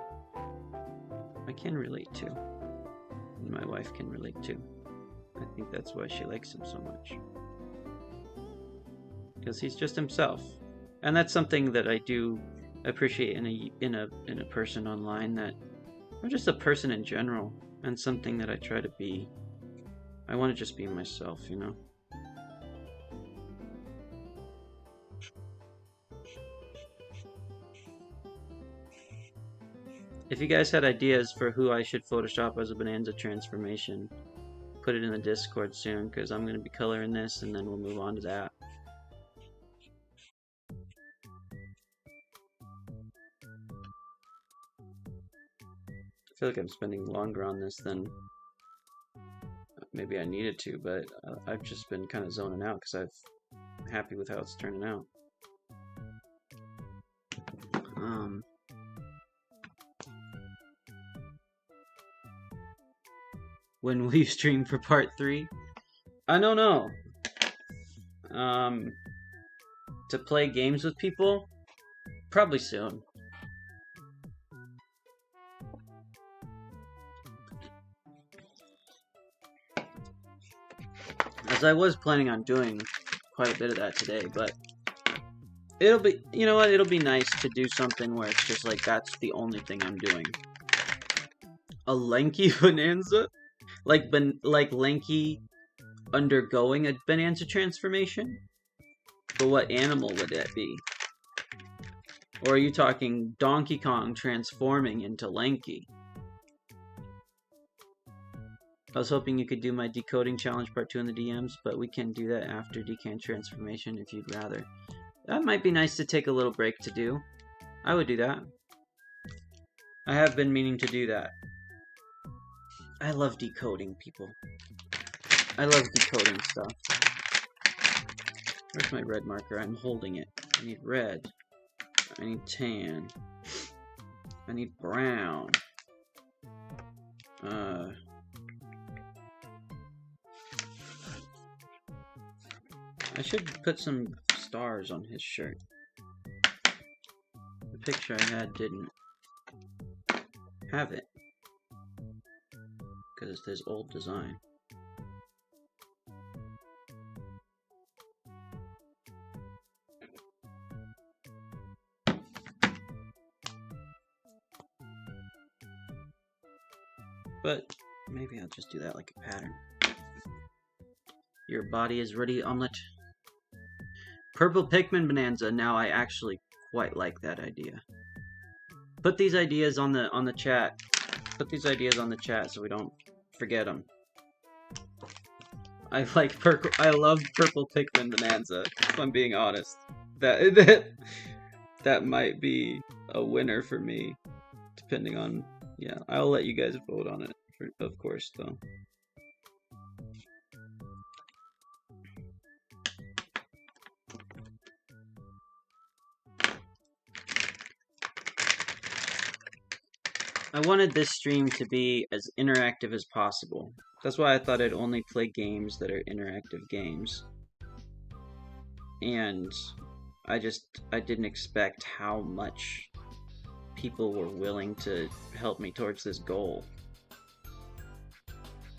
I can relate to, and my wife can relate to. I think that's why she likes him so much, because he's just himself, and that's something that I do appreciate in a person online. That I'm just a person in general, and something that I try to be. I want to just be myself, you know. If you guys had ideas for who I should Photoshop as a Bonanza transformation, put it in the Discord soon, because I'm going to be coloring this, and then we'll move on to that. I feel like I'm spending longer on this than maybe I needed to, but I've just been kind of zoning out because I'm happy with how it's turning out. When will you stream for part 3? I don't know. To play games with people? Probably soon. As I was planning on doing quite a bit of that today, but it'll be, you know what, it'll be nice to do something where it's just like, that's the only thing I'm doing. A lanky Bonanza? Like Lanky undergoing a Bonanza transformation? But what animal would that be? Or are you talking Donkey Kong transforming into Lanky? I was hoping you could do my decoding challenge part 2 in the DMs, but we can do that after Decan transformation if you'd rather. That might be nice to take a little break to do. I would do that. I have been meaning to do that. I love decoding, people. I love decoding stuff. Where's my red marker? I'm holding it. I need red. I need tan. I need brown. I should put some stars on his shirt. The picture I had didn't have it. Because it's this old design. But maybe I'll just do that like a pattern. Your body is ready, omelet. Purple Pikmin Bonanza. Now I actually quite like that idea. Put these ideas on the chat. Put these ideas on the chat so we don't forget them. I love Purple Pikmin Bonanza. If I'm being honest, that might be a winner for me, depending on. Yeah, I'll let you guys vote on it, of course, though. I wanted this stream to be as interactive as possible. That's why I thought I'd only play games that are interactive games. And I didn't expect how much people were willing to help me towards this goal.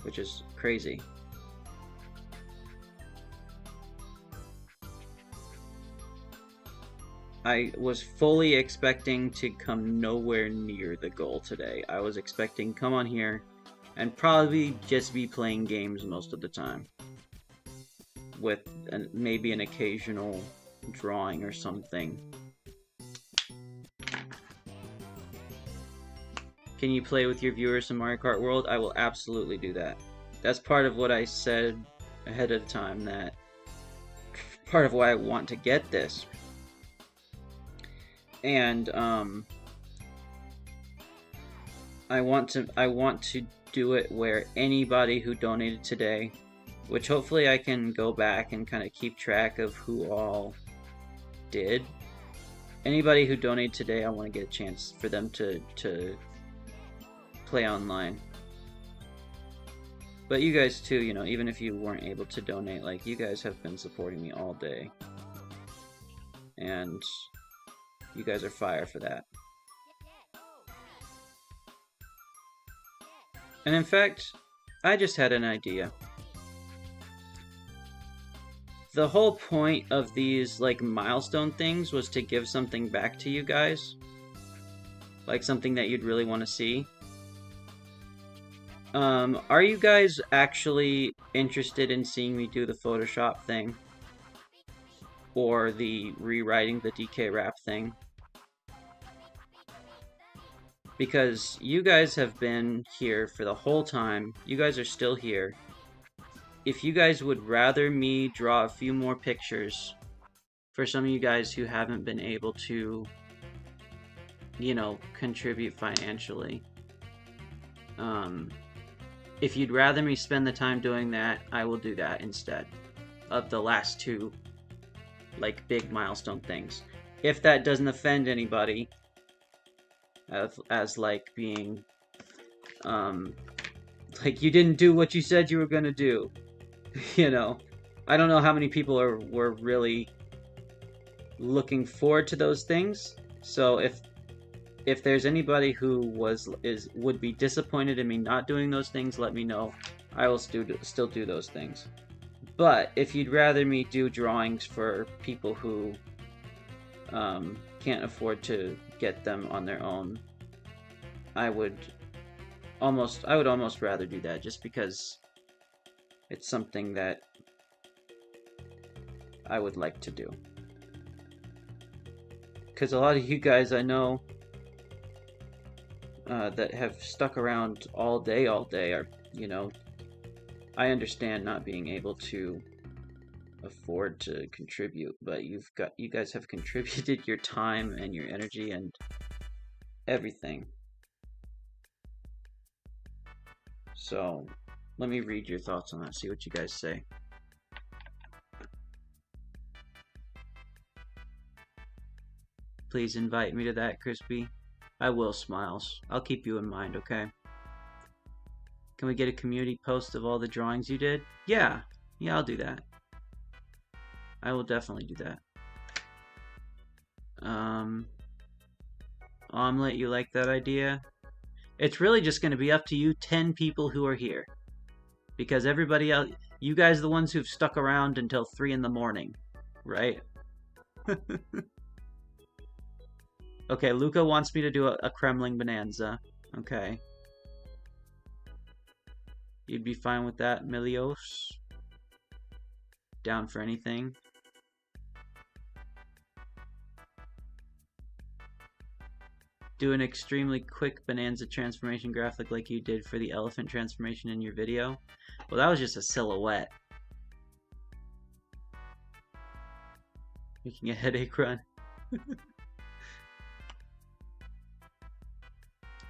Which is crazy. I was fully expecting to come nowhere near the goal today. I was expecting come on here and probably just be playing games most of the time. With maybe an occasional drawing or something. Can you play with your viewers in Mario Kart World? I will absolutely do that. That's part of what I said ahead of time, that part of why I want to get this. And I want to do it where anybody who donated today, which hopefully I can go back and kind of keep track of who all did. Anybody who donated today, I want to get a chance for them to play online. But you guys too, you know, even if you weren't able to donate, like, you guys have been supporting me all day. And you guys are fire for that. And in fact, I just had an idea. The whole point of these, like, milestone things was to give something back to you guys. Like, something that you'd really want to see. Are you guys actually interested in seeing me do the Photoshop thing? Or the rewriting the DK rap thing? Because you guys have been here for the whole time. You guys are still here. If you guys would rather me draw a few more pictures for some of you guys who haven't been able to, you know, contribute financially. If you'd rather me spend the time doing that, I will do that instead of the last two, like, big milestone things. If that doesn't offend anybody, as like being, like, you didn't do what you said you were gonna do, you know. I don't know how many people were really looking forward to those things. So if there's anybody who would be disappointed in me not doing those things, let me know. I will still do those things. But if you'd rather me do drawings for people who can't afford to get them on their own, I would almost rather do that, just because it's something that I would like to do. Because a lot of you guys I know that have stuck around all day are, you know, I understand not being able to afford to contribute, but you guys have contributed your time and your energy and everything. So let me read your thoughts on that, see what you guys say. Please invite me to that, Crispy. I will, Smiles. I'll keep you in mind, okay? Can we get a community post of all the drawings you did? Yeah, I'll do that. I will definitely do that. Omelet, you like that idea? It's really just going to be up to you 10 people who are here. Because everybody else, you guys are the ones who've stuck around until 3 in the morning, right? Okay, Luca wants me to do a Kremling Bonanza. Okay. You'd be fine with that, Milios? Down for anything? Do an extremely quick Bonanza transformation graphic like you did for the elephant transformation in your video? Well, that was just a silhouette. Making a headache run.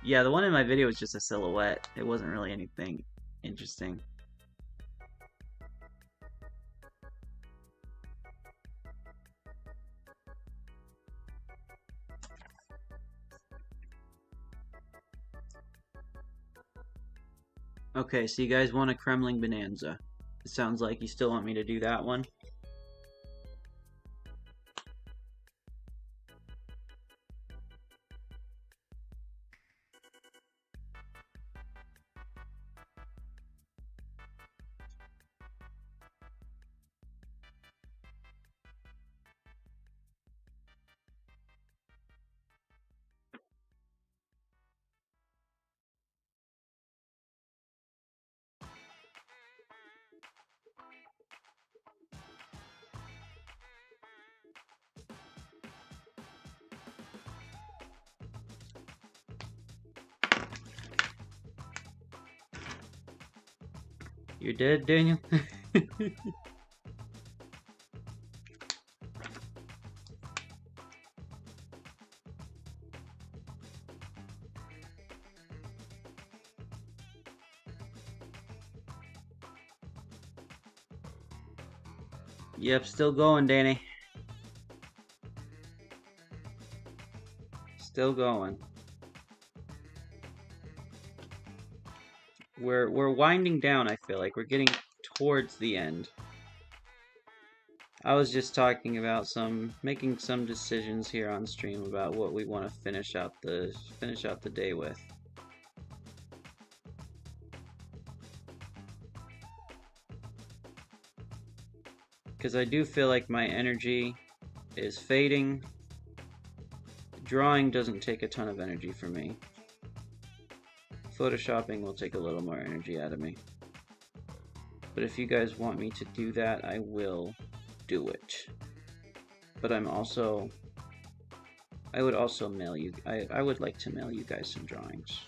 Yeah, the one in my video was just a silhouette. It wasn't really anything interesting. Okay, so you guys want a Kremling Bonanza. It sounds like you still want me to do that one. You're dead, Daniel? Yep, still going, Danny. Still going. We're winding down, I feel like. We're getting towards the end. I was just talking about making some decisions here on stream about what we want to finish out the day with. Because I do feel like my energy is fading. Drawing doesn't take a ton of energy from me. Photoshopping will take a little more energy out of me. But if you guys want me to do that, I will do it. But I would also mail you, I would like to mail you guys some drawings.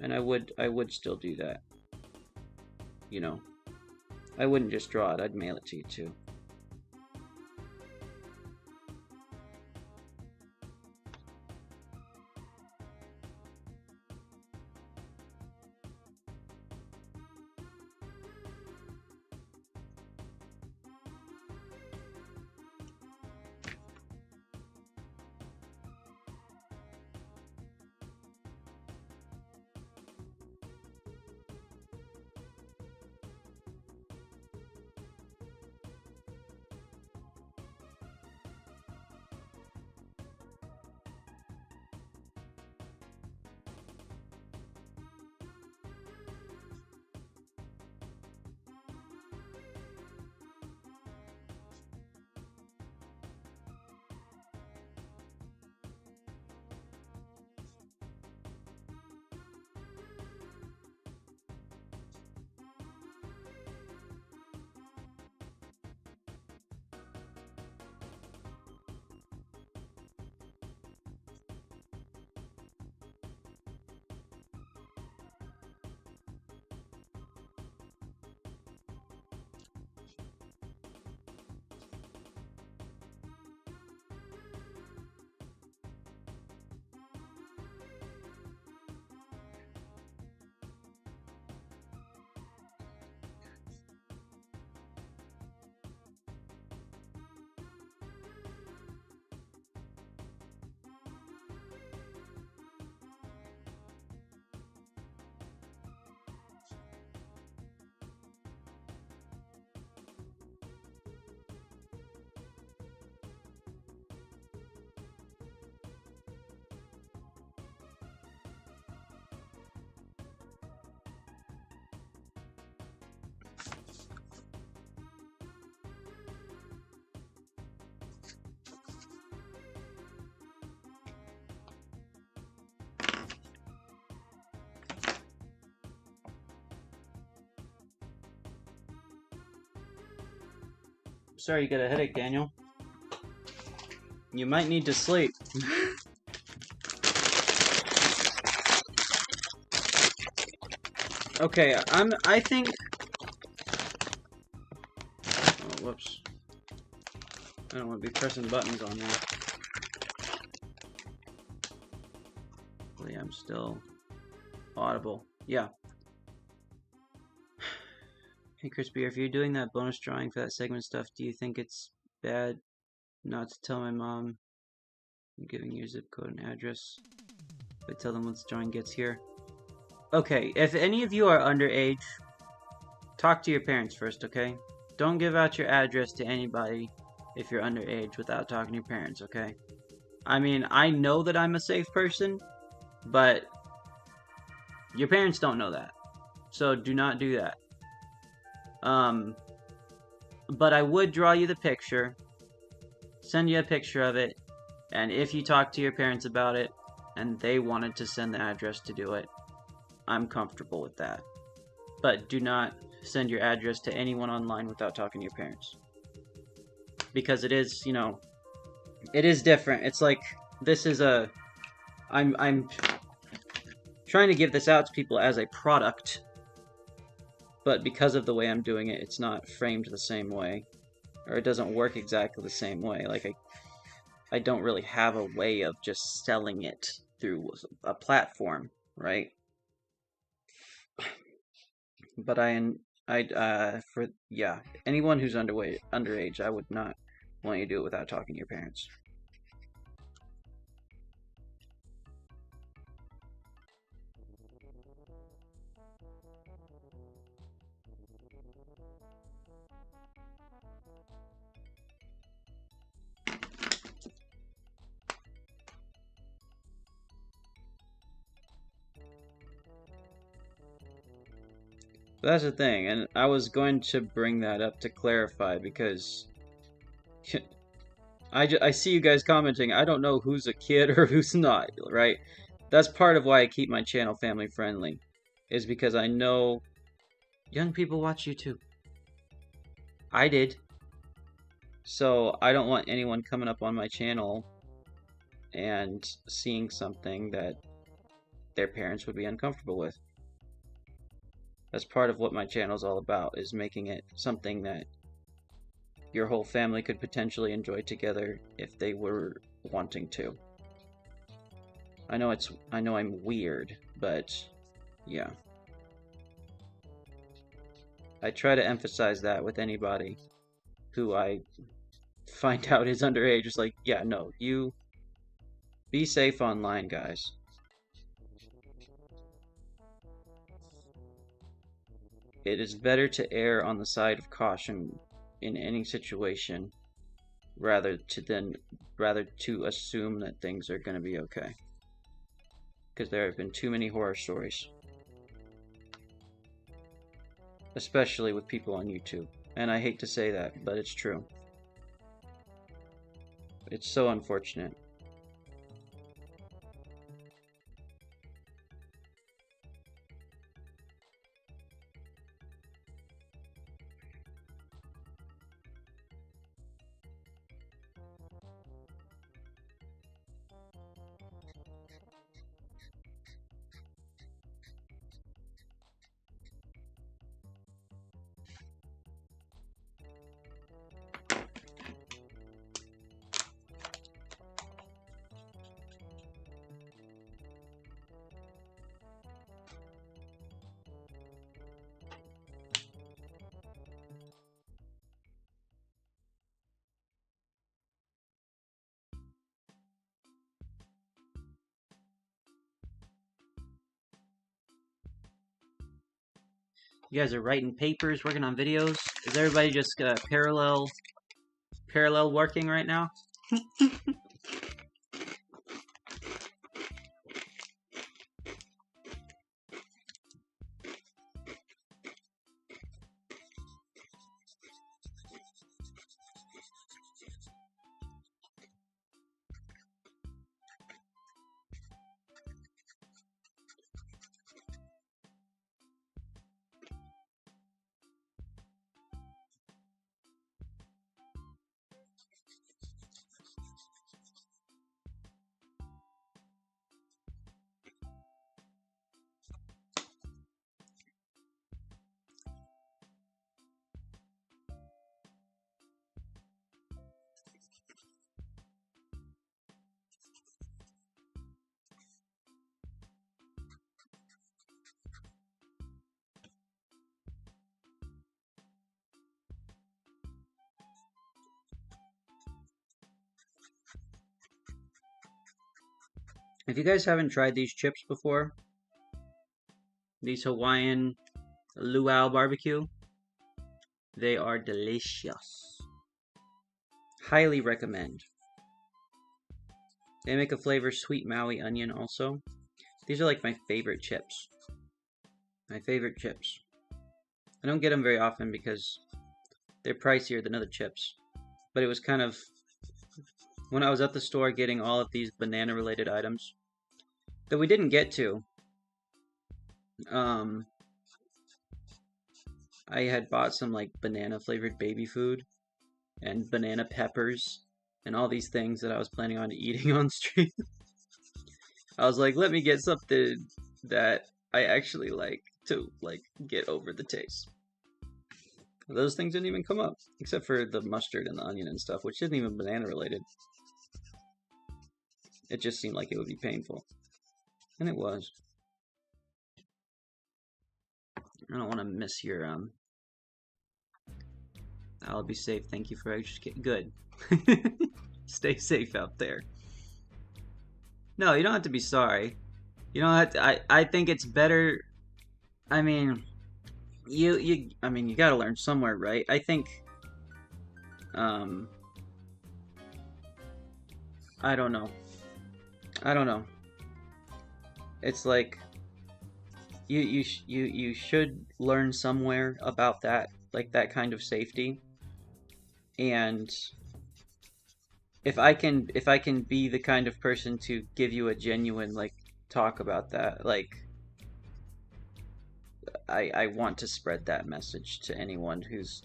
And I would still do that. You know, I wouldn't just draw it, I'd mail it to you too. sorry you got a headache, Daniel. You might need to sleep. Okay, I think... Oh, whoops. I don't want to be pressing buttons on that. Hopefully I'm still audible. Yeah. Hey, Crispy, if you're doing that bonus drawing for that segment stuff, do you think it's bad not to tell my mom I'm giving your zip code and address? But tell them once the drawing gets here. Okay, if any of you are underage, talk to your parents first, okay? Don't give out your address to anybody if you're underage without talking to your parents, okay? I mean, I know that I'm a safe person, but your parents don't know that. So do not do that. But I would draw you the picture, send you a picture of it, and if you talk to your parents about it, and they wanted to send the address to do it, I'm comfortable with that. But do not send your address to anyone online without talking to your parents. Because it is, you know, it is different. It's like, this is a... I'm trying to give this out to people as a product, but because of the way I'm doing it, it's not framed the same way. Or it doesn't work exactly the same way. Like, I don't really have a way of just selling it through a platform, right? But anyone who's underage, I would not want you to do it without talking to your parents. But that's the thing, and I was going to bring that up to clarify because I see you guys commenting. I don't know who's a kid or who's not, right? That's part of why I keep my channel family friendly, is because I know young people watch YouTube. I did. So I don't want anyone coming up on my channel and seeing something that their parents would be uncomfortable with. That's part of what my channel is all about, is making it something that your whole family could potentially enjoy together if they were wanting to. I know I'm weird, but yeah. I try to emphasize that with anybody who I find out is underage. It's like, yeah, no, you be safe online, guys. It is better to err on the side of caution in any situation rather to assume that things are going to be okay. Because there have been too many horror stories. Especially with people on YouTube. And I hate to say that, but it's true. It's so unfortunate. You guys are writing papers, working on videos. Is everybody just parallel working right now? If you guys haven't tried these chips before, these Hawaiian luau barbecue, they are delicious. Highly recommend. They make a flavor sweet Maui onion also. These are like my favorite chips. My favorite chips. I don't get them very often because they're pricier than other chips. But it was kind of... When I was at the store getting all of these banana-related items that we didn't get to, I had bought some like banana-flavored baby food and banana peppers and all these things that I was planning on eating on stream. I was like, let me get something that I actually like to like get over the taste. Those things didn't even come up, except for the mustard and the onion and stuff, which isn't even banana related. It just seemed like it would be painful. And it was. I don't want to miss your, I'll be safe. Thank you for educating. Good. Stay safe out there. No, you don't have to be sorry. You don't have to, I think it's better. I mean, you gotta learn somewhere, right? I think, I don't know. It's like, you should learn somewhere about that, like that kind of safety. And if I can be the kind of person to give you a genuine like talk about that, like I want to spread that message to anyone who's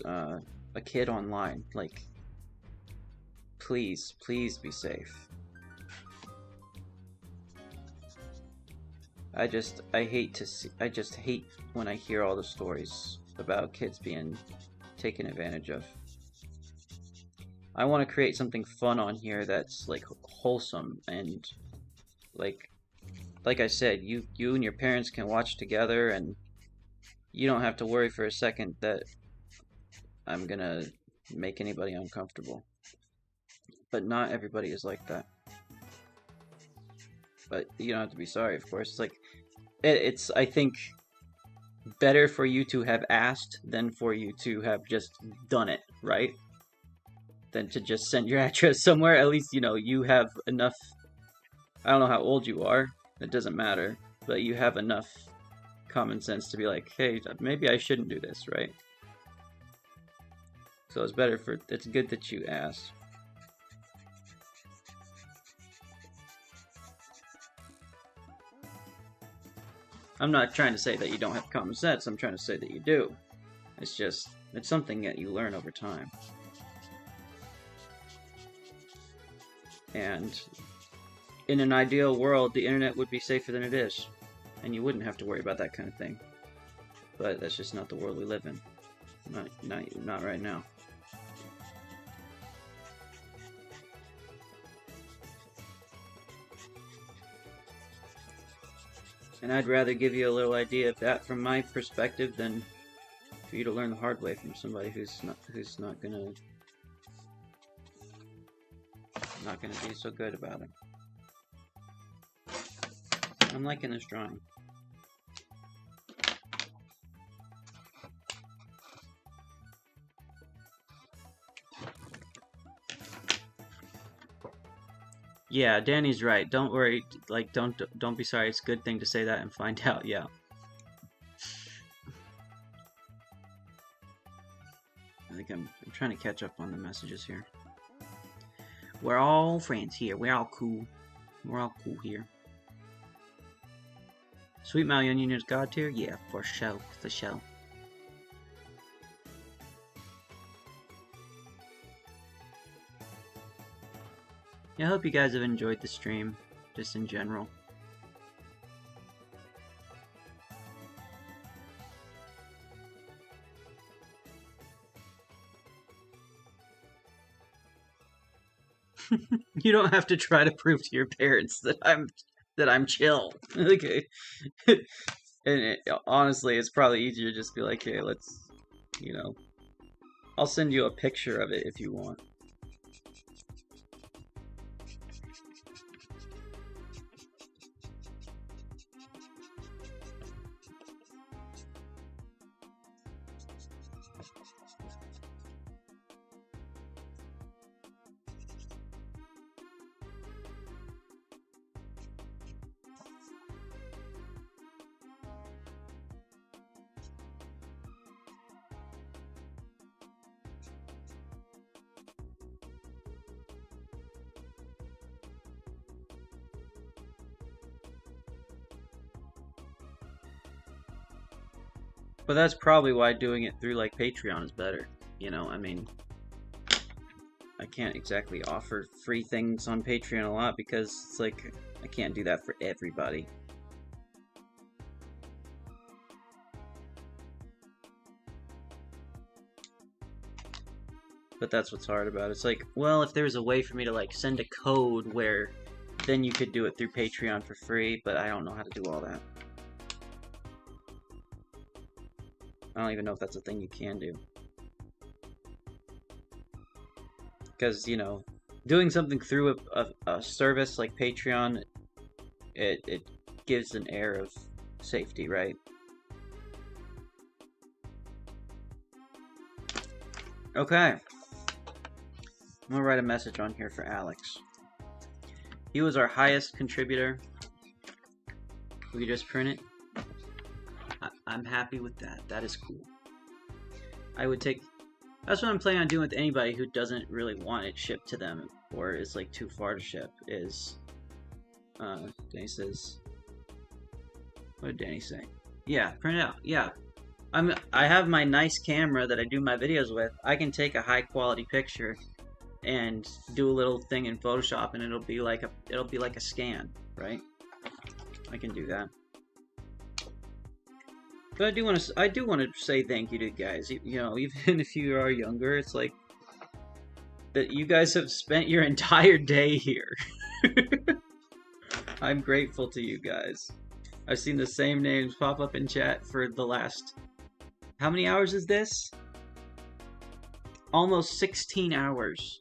a kid online. Like, please be safe. I just hate when I hear all the stories about kids being taken advantage of. I want to create something fun on here that's like wholesome and like I said, you and your parents can watch together and you don't have to worry for a second that I'm gonna make anybody uncomfortable. But not everybody is like that. But you don't have to be sorry, of course. It's like it's I think better for you to have asked than for you to have just done it, right? Than to just send your address somewhere. At least, you know, you have enough. I don't know how old you are. It doesn't matter. But you have enough common sense to be like, hey, maybe I shouldn't do this, right? So it's good that you asked. I'm not trying to say that you don't have common sense. I'm trying to say that you do. It's something that you learn over time. And in an ideal world, the internet would be safer than it is. And you wouldn't have to worry about that kind of thing. But that's just not the world we live in. Not right now. And I'd rather give you a little idea of that from my perspective than for you to learn the hard way from somebody who's not gonna be so good about it. I'm liking this drawing. Yeah, Danny's right. Don't worry. Like, don't be sorry. It's a good thing to say that and find out. Yeah. I think I'm trying to catch up on the messages here. We're all friends here. We're all cool. We're all cool here. Sweet Maui Onion is God tier? Yeah, for sure. For sure. Yeah, I hope you guys have enjoyed the stream, just in general. You don't have to try to prove to your parents that I'm chill. Okay. And honestly, it's probably easier to just be like, hey, let's, you know, I'll send you a picture of it if you want. But that's probably why doing it through like Patreon is better. You know, I mean, I can't exactly offer free things on Patreon a lot because it's like I can't do that for everybody. But that's what's hard about it. It's like, well, if there was a way for me to like send a code where then you could do it through Patreon for free, but I don't know how to do all that. I don't even know if that's a thing you can do. Because, you know, doing something through a service like Patreon, it gives an air of safety, right? Okay. I'm gonna write a message on here for Alex. He was our highest contributor. We just print it. I'm happy with that. That is cool. I would take... That's what I'm planning on doing with anybody who doesn't really want it shipped to them or is like too far to ship is... Danny says... What did Danny say? Yeah, print it out. Yeah. I have my nice camera that I do my videos with. I can take a high quality picture and do a little thing in Photoshop and it'll be like a scan, right? I can do that. But I do want to say thank you to you guys. You know, even if you are younger, it's like that you guys have spent your entire day here. I'm grateful to you guys. I've seen the same names pop up in chat for the last... How many hours is this? Almost 16 hours.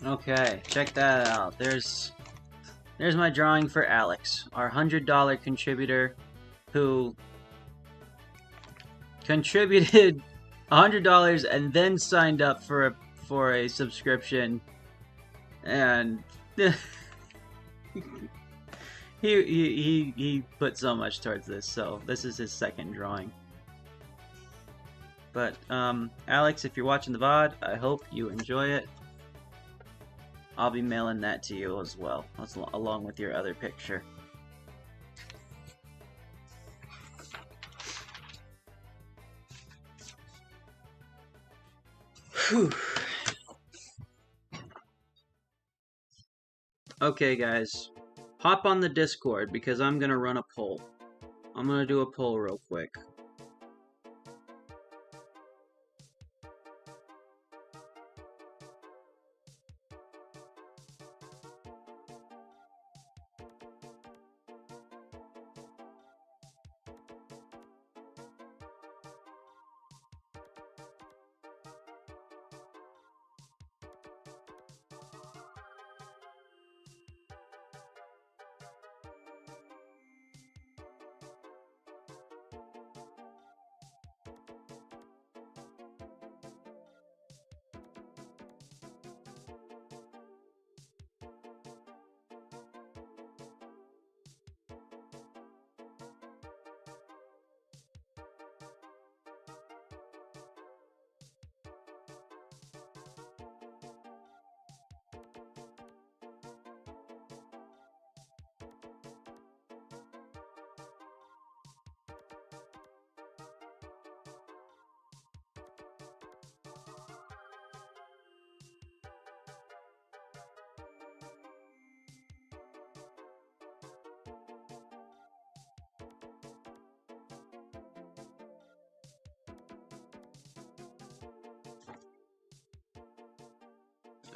Okay, check that out. There's my drawing for Alex, our $100 contributor who contributed $100 and then signed up for a subscription, and he put so much towards this. So this is his second drawing. But Alex, if you're watching the VOD, I hope you enjoy it. I'll be mailing that to you as well, along with your other picture. Whew. Okay, guys. Hop on the Discord because I'm gonna run a poll. I'm gonna do a poll real quick.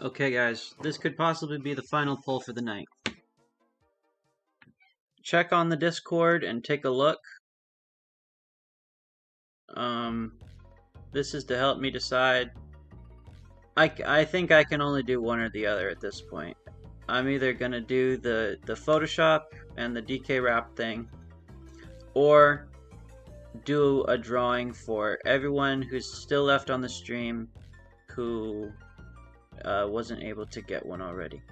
Okay, guys, this could possibly be the final poll for the night. Check on the Discord and take a look. This is to help me decide. I think I can only do one or the other at this point. I'm either gonna do the Photoshop and the DK wrap thing, or do a drawing for everyone who's still left on the stream who wasn't able to get one already.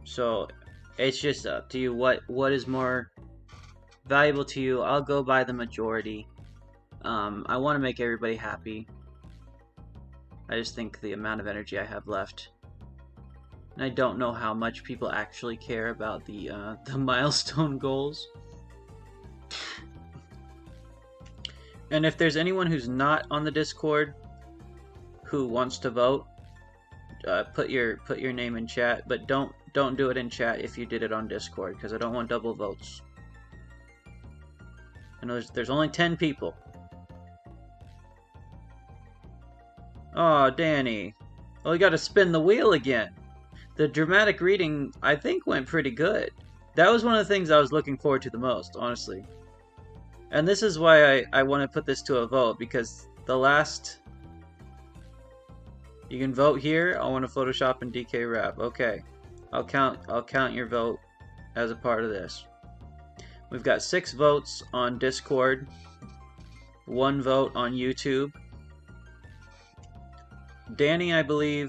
So it's just up to you. What is more valuable to you? I'll go by the majority. I want to make everybody happy. I just think the amount of energy I have left, and I don't know how much people actually care about the milestone goals. And if there's anyone who's not on the Discord who wants to vote, put your name in chat, but don't do it in chat if you did it on Discord, because I don't want double votes. I know there's only 10 people. Oh, Danny. Well, you got to spin the wheel again. The dramatic reading, I think, went pretty good. That was one of the things I was looking forward to the most, honestly. And this is why I want to put this to a vote, because the last... You can vote here. I want to Photoshop and DK wrap. Okay. I'll count your vote as a part of this. We've got 6 votes on Discord, 1 vote on YouTube. Danny, I believe,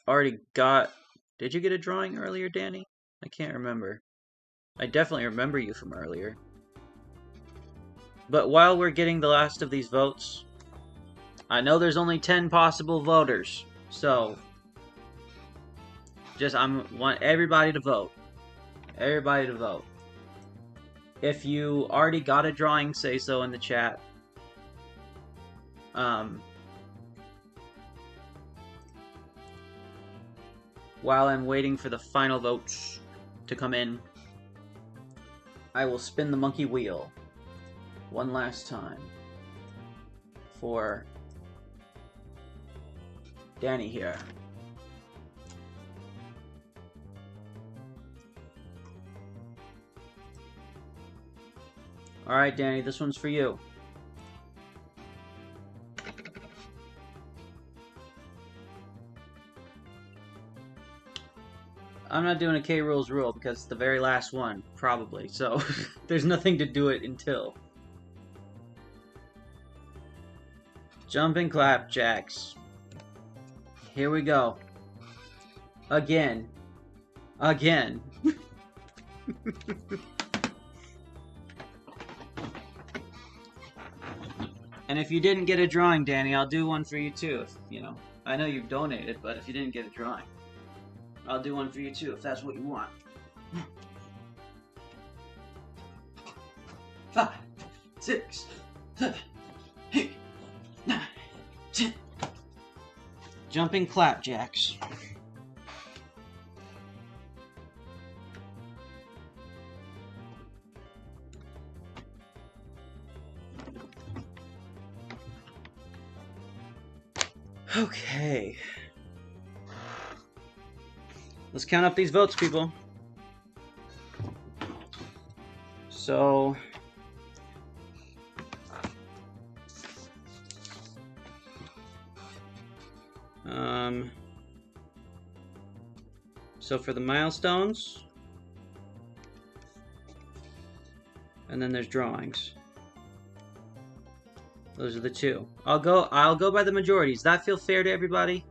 already got... Did you get a drawing earlier, Danny? I can't remember. I definitely remember you from earlier. But while we're getting the last of these votes, I know there's only 10 possible voters, so I want everybody to vote. Everybody to vote. If you already got a drawing, say so in the chat. While I'm waiting for the final votes to come in, I will spin the monkey wheel one last time for Danny here. Alright, Danny, this one's for you. I'm not doing a K-Rules rule because it's the very last one, probably, so there's nothing to do it until. Jumping Clapjacks. Here we go. Again. Again. And if you didn't get a drawing, Danny, I'll do one for you too. If, you know, I know you've donated, but if you didn't get a drawing, I'll do one for you too, if that's what you want. 5, 6, 7, 8, 9, 10. Jumping Clapjacks. Okay. Let's count up these votes, people. So... So for the milestones, and then there's drawings. Those are the 2. I'll go by the majority. Does that feel fair to everybody?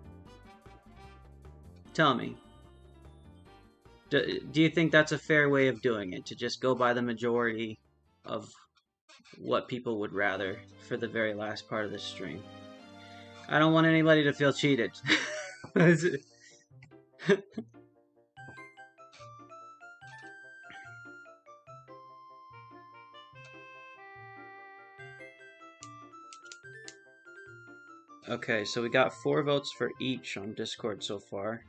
Tell me. Do you think that's a fair way of doing it, to just go by the majority of what people would rather for the very last part of the stream? I don't want anybody to feel cheated. Okay, so we got 4 votes for each on Discord so far.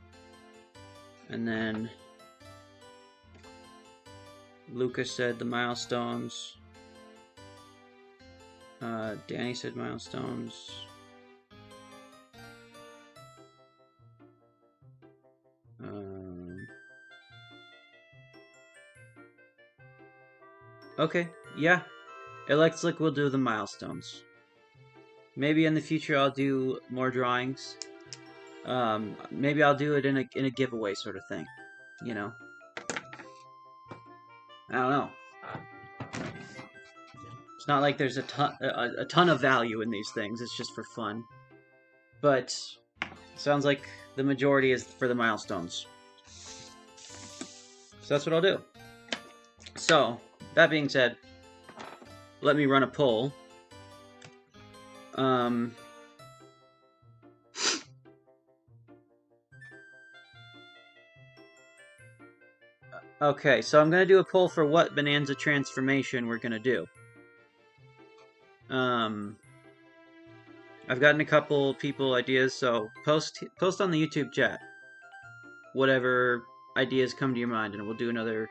And then Lucas said the milestones. Danny said milestones. Okay, yeah. Electric will do the milestones. Maybe in the future I'll do more drawings. Maybe I'll do it in a giveaway sort of thing. You know? I don't know. It's not like there's a ton of value in these things. It's just for fun. But sounds like the majority is for the milestones. So that's what I'll do. So, that being said, let me run a poll. Okay, so I'm going to do a poll for what Bonanza transformation we're going to do. I've gotten a couple people ideas, so post on the YouTube chat whatever ideas come to your mind, and we'll do another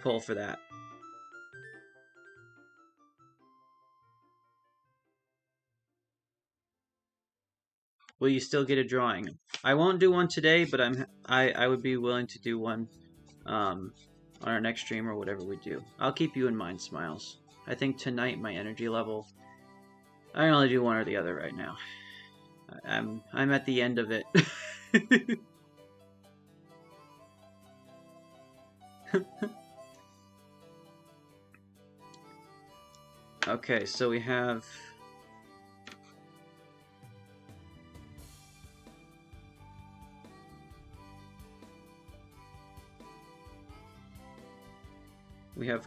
poll for that. Will you still get a drawing? I won't do one today, but I would be willing to do one on our next stream or whatever we do. I'll keep you in mind, Smiles. I think tonight my energy level, I can only do one or the other right now. I'm at the end of it. Okay, so we have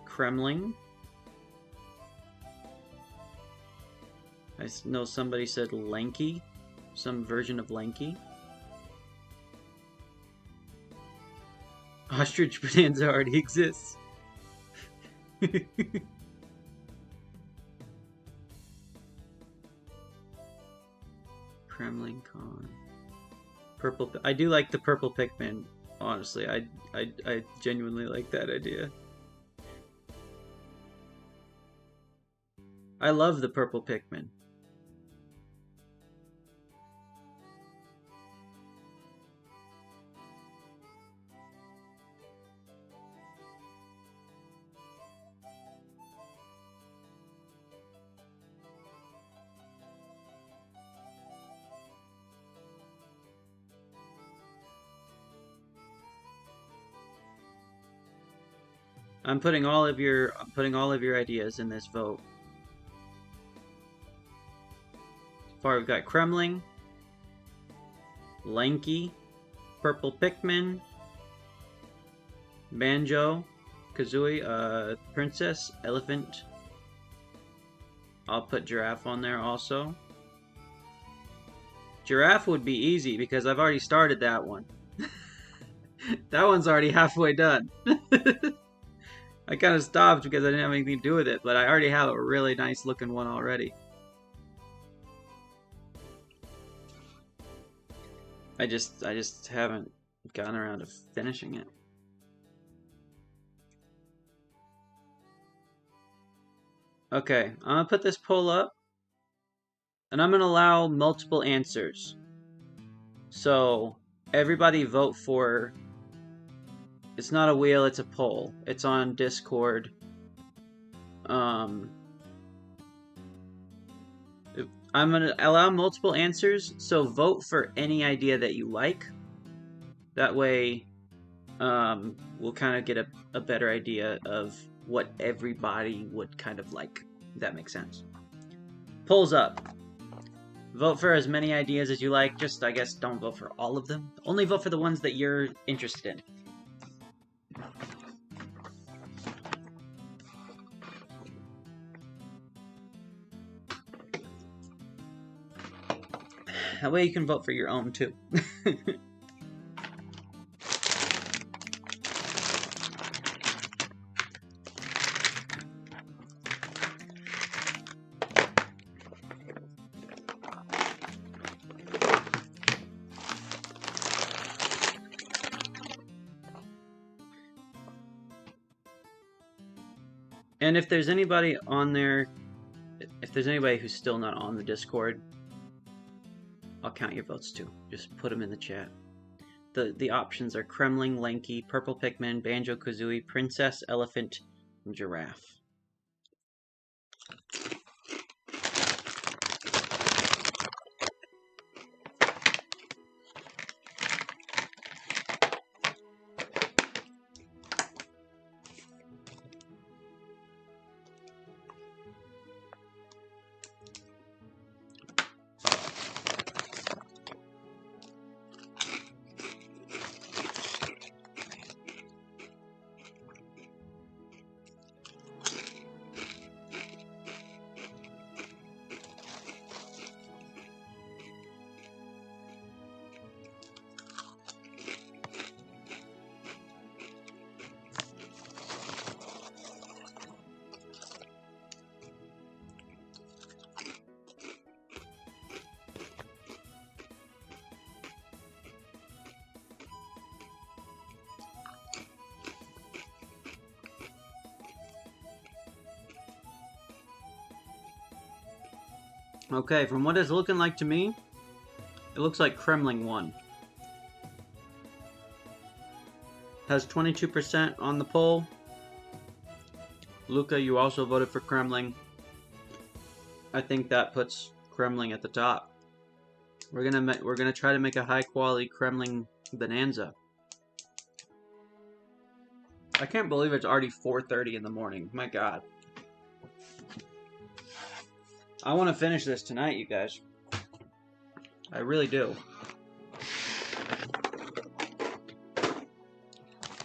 Kremling. I know somebody said Lanky, some version of Lanky. Ostrich Bonanza already exists. Kremling Con. Purple. I do like the purple Pikmin. Honestly, I genuinely like that idea. I love the purple Pikmin. I'm putting all of your ideas in this vote. So far we've got Kremling, Lanky, Purple Pikmin, Banjo, Kazooie, Princess, Elephant. I'll put Giraffe on there also. Giraffe would be easy because I've already started that one. That one's already halfway done. I kind of stopped because I didn't have anything to do with it, but I already have a really nice looking one already. I just haven't gotten around to finishing it. Okay, I'm gonna put this poll up, and I'm gonna allow multiple answers. So everybody vote for. It's not a wheel, it's a poll. It's on Discord. I'm gonna allow multiple answers, so vote for any idea that you like. That way, we'll kind of get a better idea of what everybody would kind of like, if that makes sense. Polls up. Vote for as many ideas as you like, just, I guess, don't vote for all of them. Only vote for the ones that you're interested in. That way you can vote for your own, too. And if there's anybody on there, if there's anybody who's still not on the Discord, I'll count your votes too. Just put them in the chat. The options are Kremling, Lanky, Purple Pikmin, Banjo-Kazooie, Princess, Elephant, giraffe. Okay, from what it's looking like to me, it looks like Kremling won. Has 22% on the poll. Luca, you also voted for Kremling. I think that puts Kremling at the top. We're gonna try to make a high quality Kremling bonanza. I can't believe it's already 4:30 in the morning. My God. I want to finish this tonight, you guys. I really do.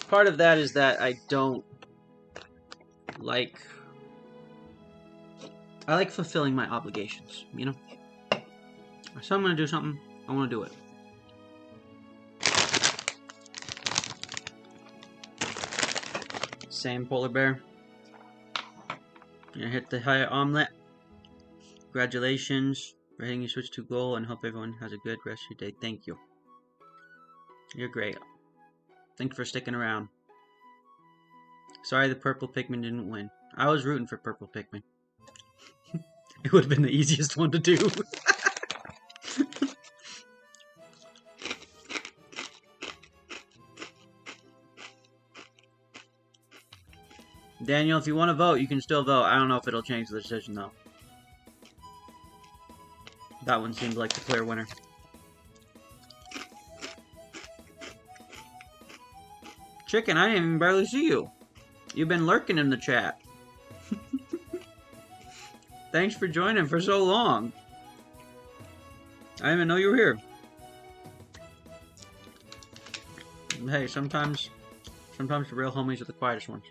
Part of that is that I like fulfilling my obligations, you know? So I'm going to do something, I want to do it. Same polar bear. You're gonna hit the high omelet. Congratulations for hitting your switch to goal, and hope everyone has a good rest of your day. Thank you. You're great. Thanks for sticking around. Sorry the purple Pikmin didn't win. I was rooting for purple Pikmin. It would have been the easiest one to do. Daniel, if you want to vote, you can still vote. I don't know if it'll change the decision, though. That one seemed like the clear winner. Chicken, I didn't even barely see you. You've been lurking in the chat. Thanks for joining for so long. I didn't even know you were here. Hey, sometimes the real homies are the quietest ones.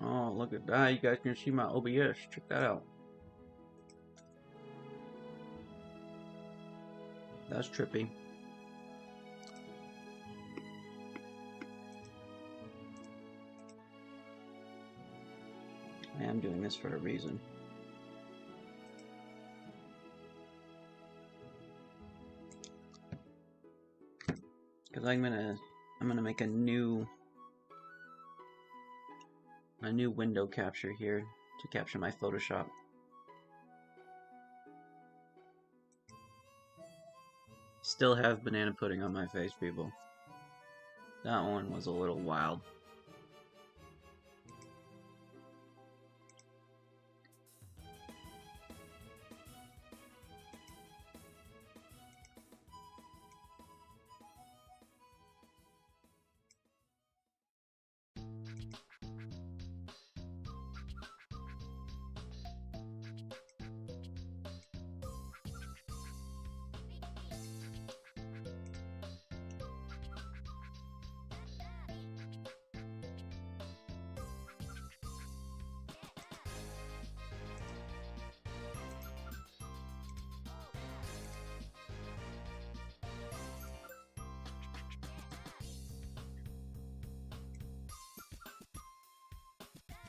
Oh, look at that. You guys can see my OBS. Check that out. That's trippy. I am doing this for a reason. Because I'm gonna make a new window capture here to capture my Photoshop. Still have banana pudding on my face, people. That one was a little wild.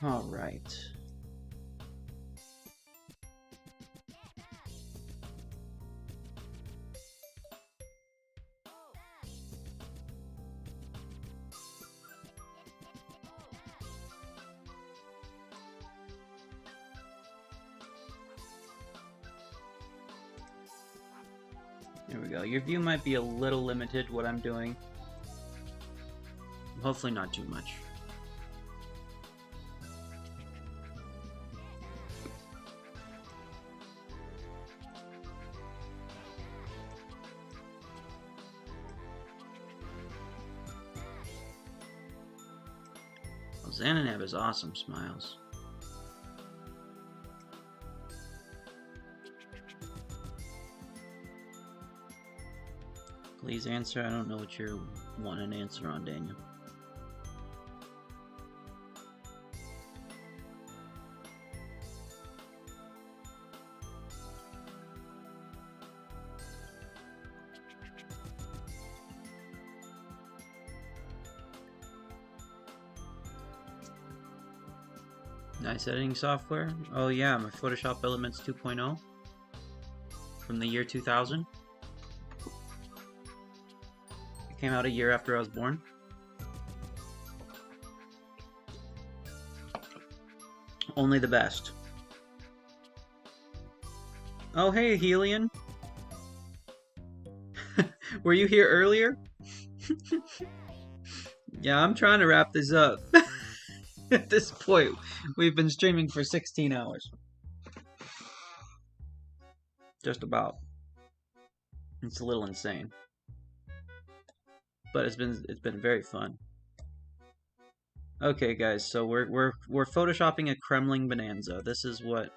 All right. There we go. Your view might be a little limited, what I'm doing. Hopefully not too much. Well, Xananab is awesome, Smiles. Please answer. I don't know what you're wanting an answer on, Daniel. Nice editing software. Oh yeah, my Photoshop Elements 2.0 from the year 2000. It came out a year after I was born. Only the best. Oh hey, Helion. Were you here earlier? Yeah, I'm trying to wrap this up. At this point, we've been streaming for 16 hours. Just about. It's a little insane. But it's been very fun. Okay, guys, so we're photoshopping a Kremling Bonanza. This is what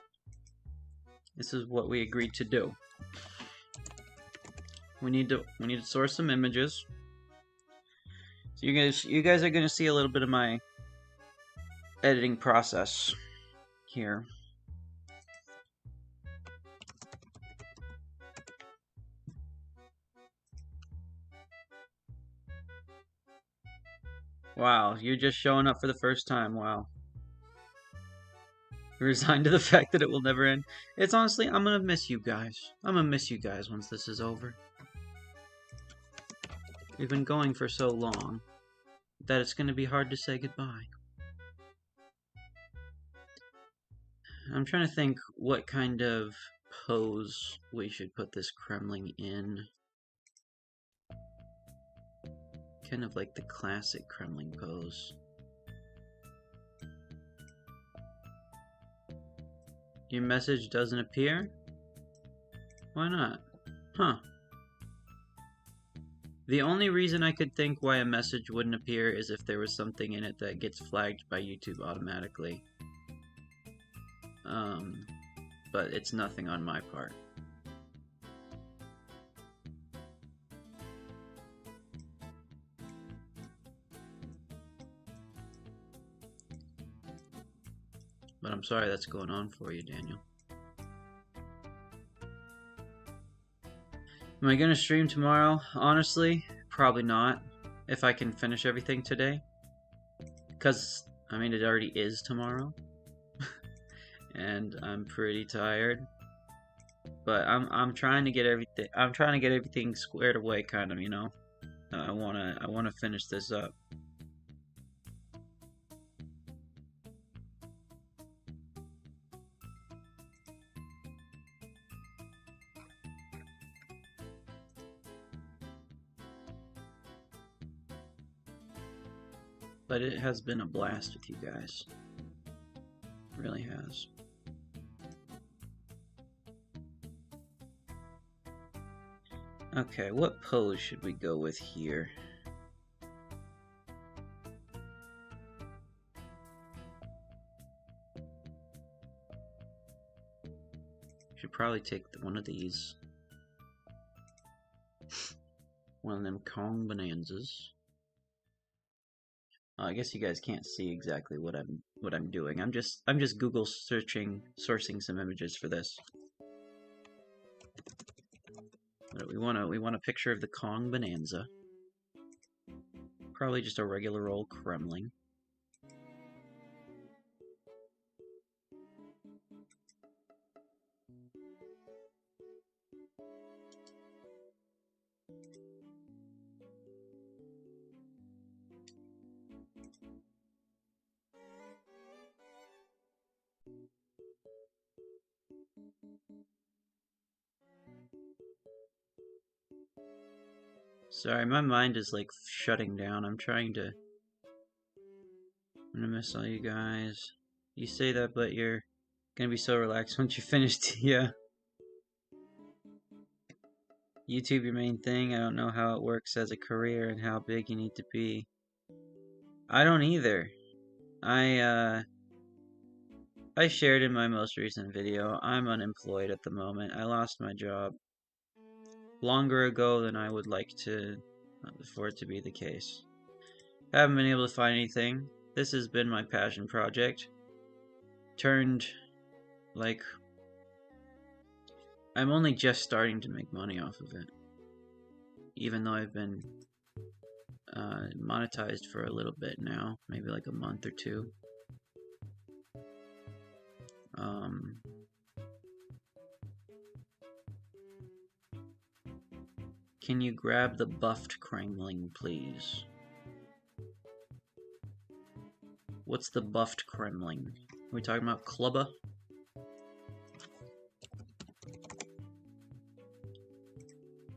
we agreed to do. We need to source some images. So you guys are gonna see a little bit of my editing process here. Wow, you're just showing up for the first time. Wow. You're resigned to the fact that it will never end. It's honestly, I'm gonna miss you guys. I'm gonna miss you guys once this is over. We've been going for so long that it's gonna be hard to say goodbye. I'm trying to think what kind of pose we should put this Kremling in. Kind of like the classic Kremling pose. Your message doesn't appear? Why not? Huh. The only reason I could think why a message wouldn't appear is if there was something in it that gets flagged by YouTube automatically. But it's nothing on my part. But I'm sorry that's going on for you, Daniel. Am I gonna stream tomorrow? Honestly, probably not. If I can finish everything today. Because, I mean, it already is tomorrow. And I'm pretty tired. But I'm trying to get everything squared away, kind of, you know. I wanna finish this up. But it has been a blast with you guys. It really has. Okay, what pose should we go with here? Should probably take one of these. One of them Kong Bonanzas. I guess you guys can't see exactly what I'm doing. I'm just Google sourcing some images for this. We want a picture of the Kong Bonanza. Probably just a regular old Kremling. Sorry, my mind is like shutting down. I'm gonna miss all you guys. You say that, but you're gonna be so relaxed once you finish Tia. YouTube your main thing. I don't know how it works as a career and how big you need to be. I don't either. I shared in my most recent video, I'm unemployed at the moment. I lost my job longer ago than I would like for it to be the case. I haven't been able to find anything. This has been my passion project. Turned, like, I'm only just starting to make money off of it. Even though I've been monetized for a little bit now, maybe like a month or two. Can you grab the buffed Kremling, please? What's the buffed Kremling? Are we talking about Klubba?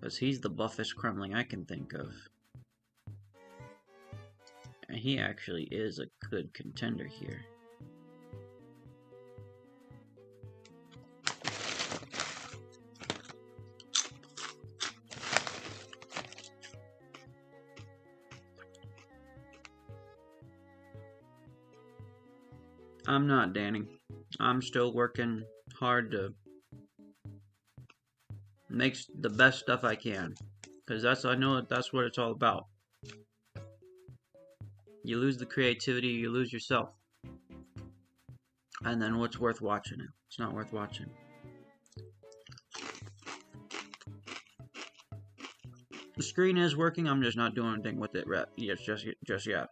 Because he's the buffest Kremling I can think of. And he actually is a good contender here. I'm not, Danny. I'm still working hard to make the best stuff I can. Because I know that's what it's all about. You lose the creativity, you lose yourself. And then what's worth watching it? It's not worth watching. The screen is working, I'm just not doing anything with it just yet.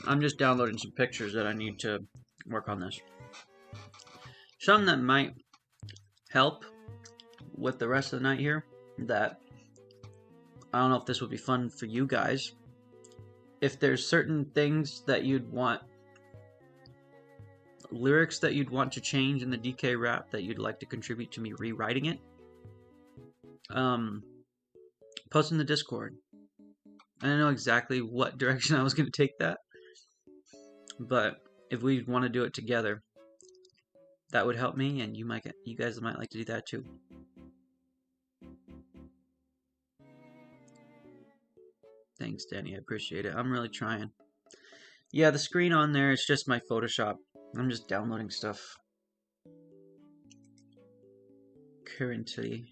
I'm just downloading some pictures that I need to work on this. Something that might help with the rest of the night here, that I don't know if this would be fun for you guys. If there's certain things that you'd want, lyrics that you'd want to change in the DK rap that you'd like to contribute to me rewriting it, post in the Discord. I don't know exactly what direction I was going to take that, but if we want to do it together, that would help me, and you guys might like to do that too. Thanks, Danny. I appreciate it. I'm really trying. Yeah, the screen on there is just my Photoshop. I'm just downloading stuff currently.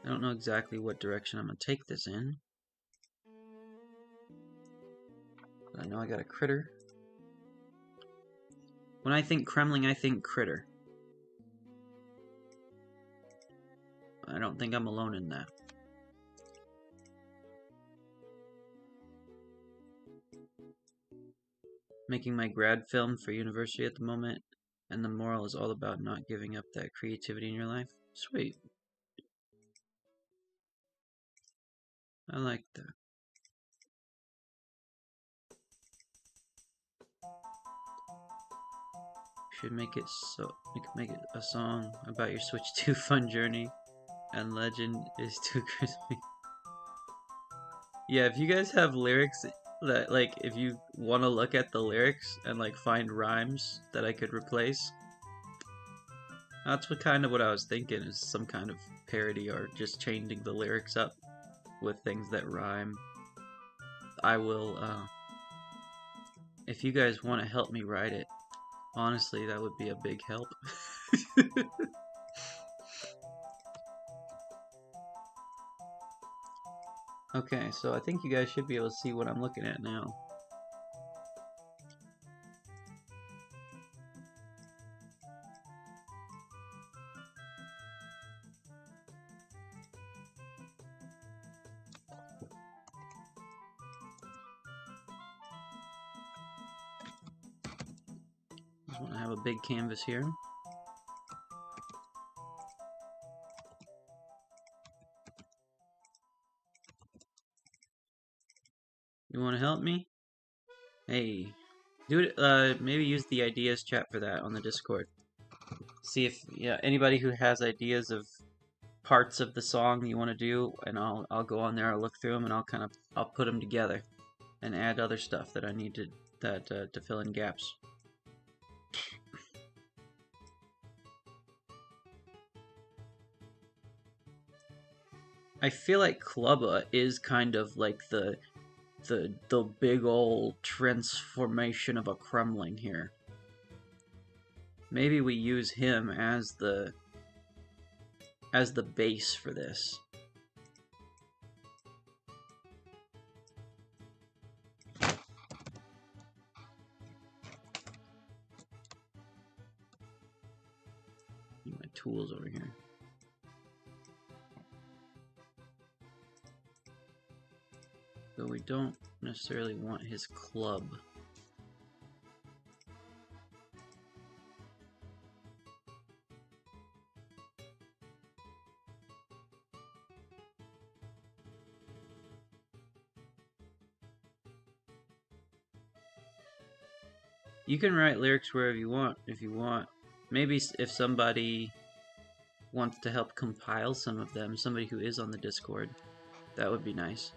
I don't know exactly what direction I'm going to take this in. But I know I got a critter. When I think Kremling, I think critter. I don't think I'm alone in that. Making my grad film for university at the moment, and the moral is all about not giving up that creativity in your life. Sweet. I like that. Should make it so you can make it a song about your Switch 2 fun journey, and legend is too crispy. Yeah, if you guys have lyrics that, like, if you want to look at the lyrics and like find rhymes that I could replace, that's what I was thinking, is some kind of parody or just changing the lyrics up with things that rhyme. I will, if you guys want to help me write it, honestly, that would be a big help. Okay, so I think you guys should be able to see what I'm looking at now. Just want to have a big canvas here. You want to help me? Hey, do it. Maybe use the ideas chat for that on the Discord. see if anybody who has ideas of parts of the song you want to do, and I'll go on there, I'll look through them, and I'll put them together and add other stuff that I need to fill in gaps. I feel like Clubba is kind of like the big old transformation of a Kremling here. Maybe we use him as the base for this. Need my tools over here. So we don't necessarily want his club. You can write lyrics wherever you want, if you want. Maybe if somebody wants to help compile some of them, somebody who is on the Discord, that would be nice.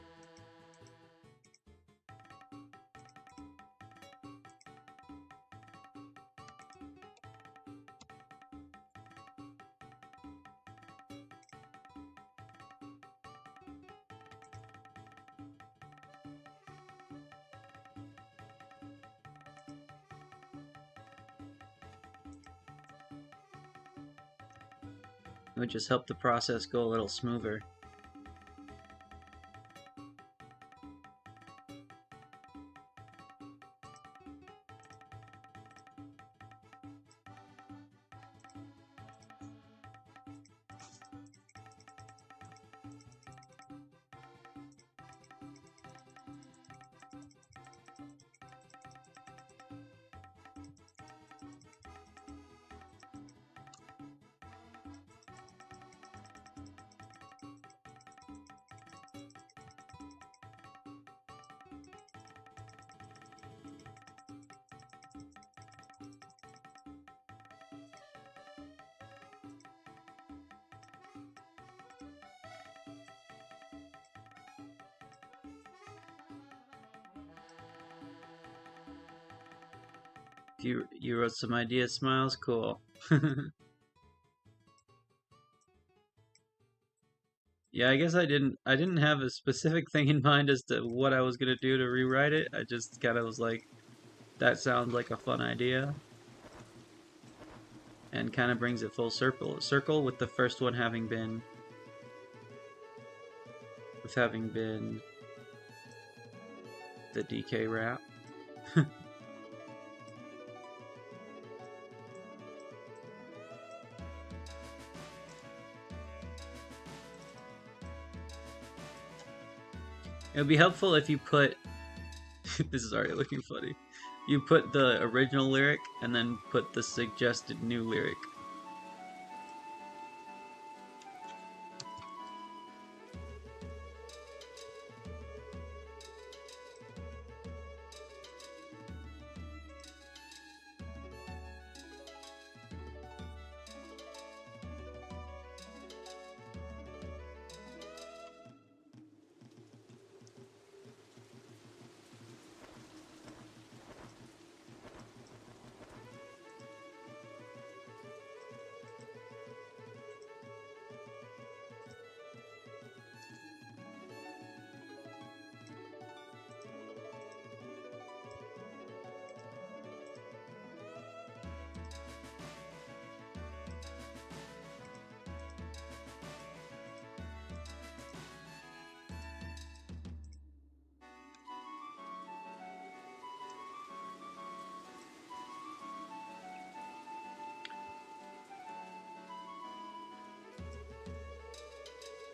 It would just help the process go a little smoother. You wrote some ideas, Smiles? Cool. Yeah, I guess I didn't have a specific thing in mind as to what I was gonna do to rewrite it. I just kind of was like, that sounds like a fun idea. And kind of brings it full circle with the first one having been the DK rap. It would be helpful if you put this is already looking funny. You put the original lyric and then put the suggested new lyric.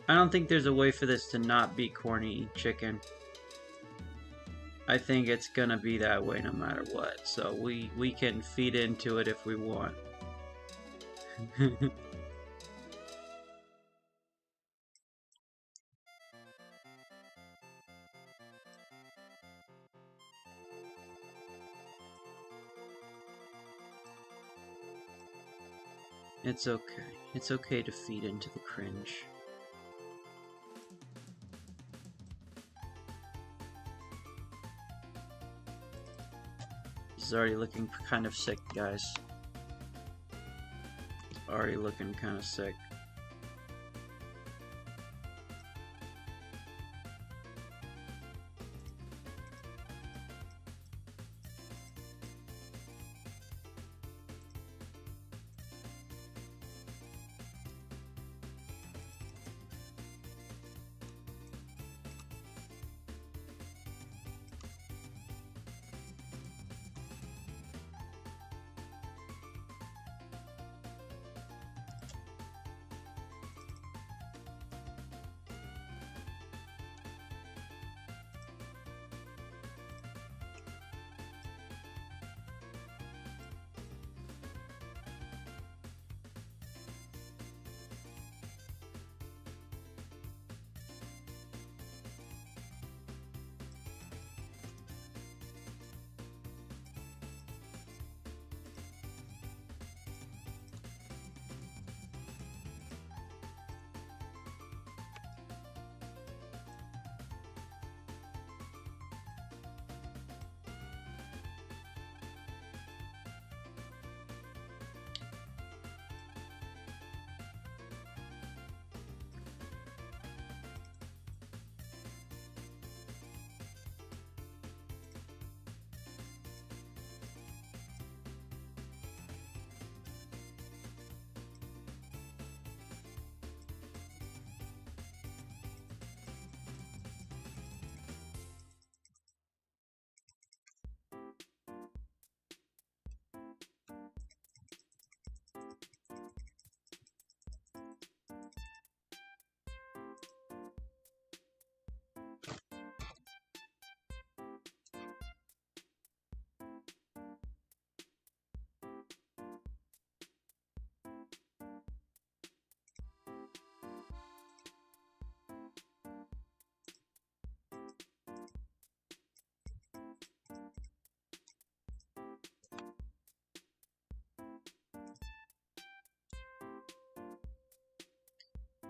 I don't think there's a way for this to not be corny chicken. I think it's gonna be that way no matter what, so we can feed into it if we want. It's okay. It's okay to feed into the cringe. He's already looking kind of sick, guys. Already looking kind of sick.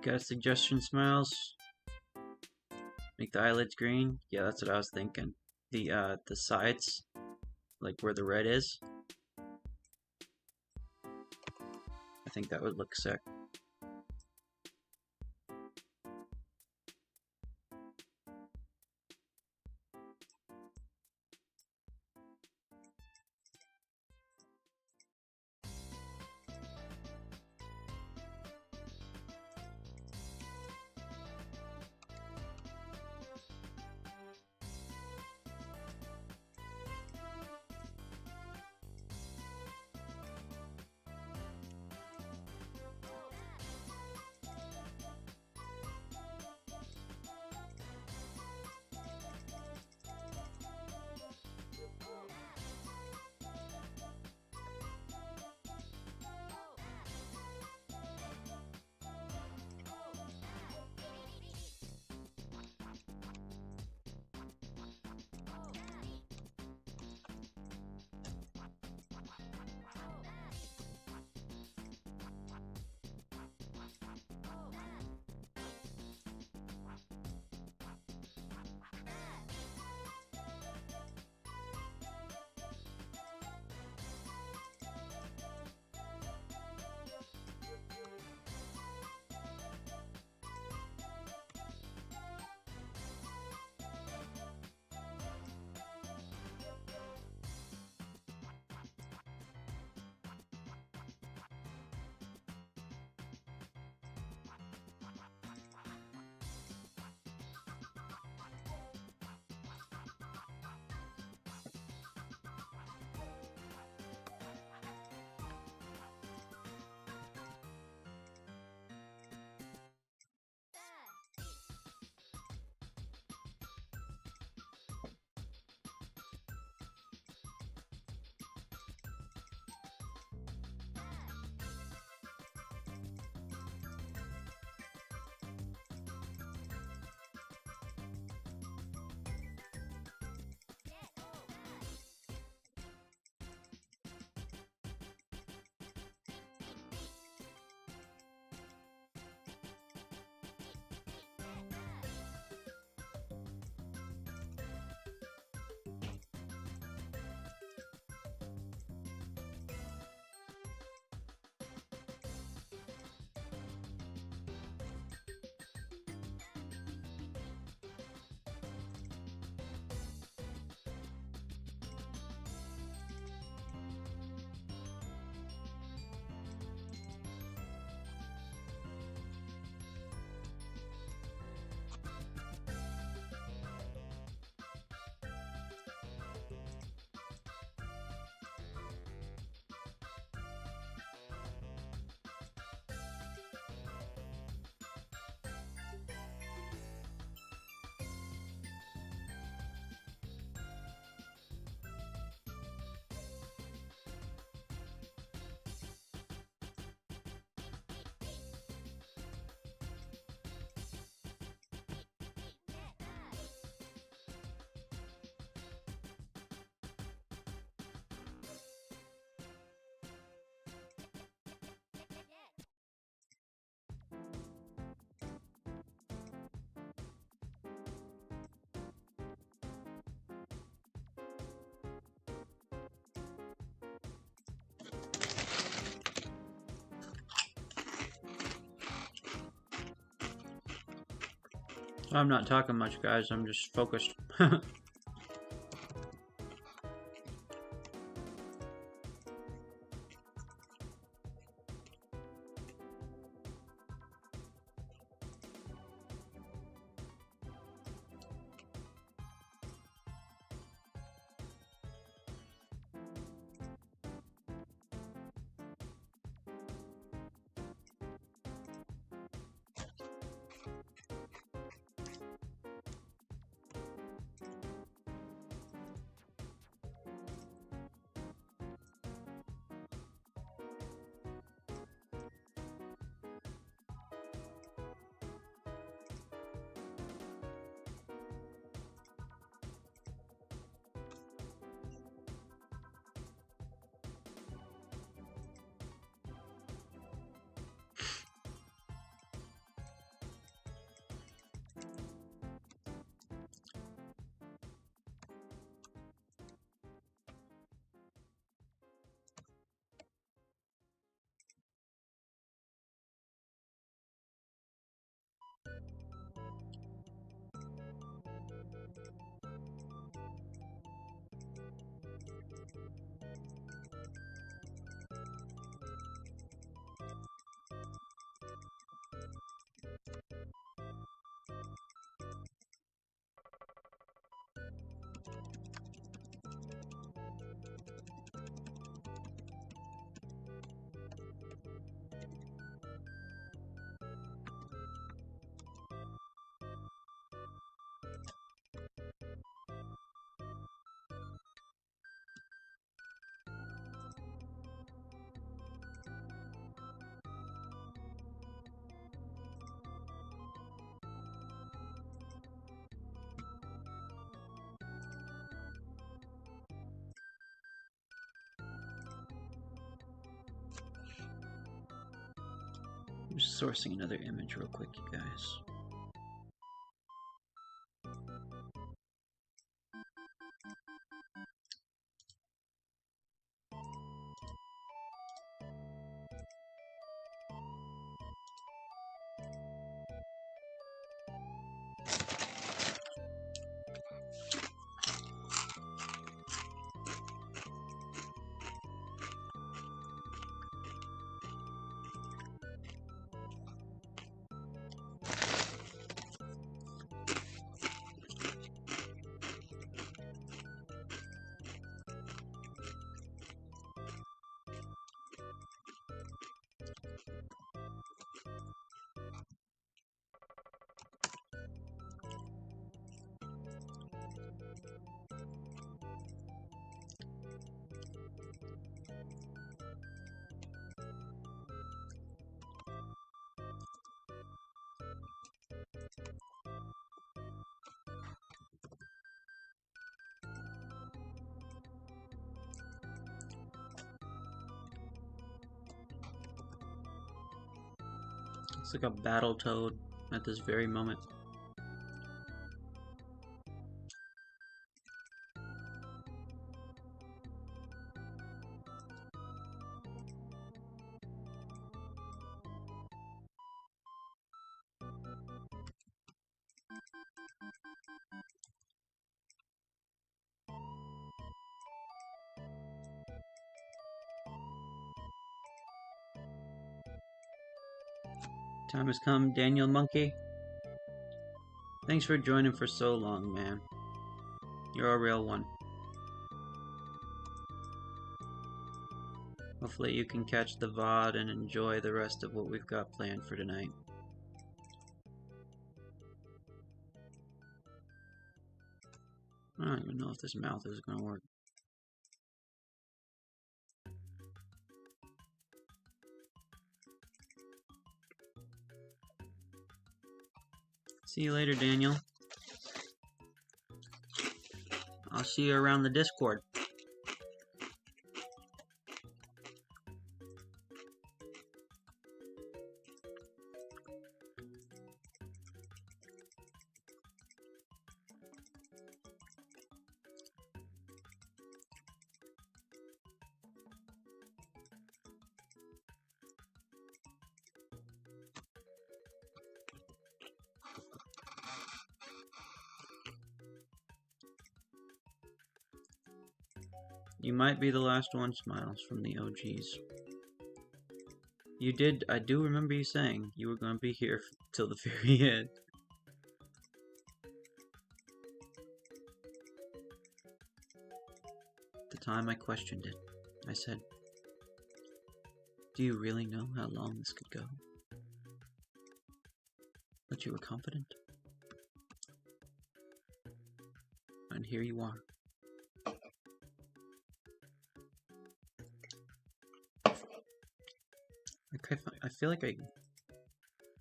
Got a suggestion, Smiles? Make the eyelids green? Yeah, that's what I was thinking. The sides, like where the red is. I think that would look sick. I'm not talking much, guys. I'm just focused. I'm just sourcing another image real quick, you guys. It's like a battle toad at this very moment. Time has come, Daniel Monkey. Thanks for joining for so long, man. You're a real one. Hopefully you can catch the VOD and enjoy the rest of what we've got planned for tonight. I don't even know if this mouth is going to work. See you later, Daniel. I'll see you around the Discord. You might be the last one, Smiles, from the OGs. You did, I do remember you saying you were going to be here till the very end. At the time I questioned it, I said, do you really know how long this could go? But you were confident. And here you are. I feel like I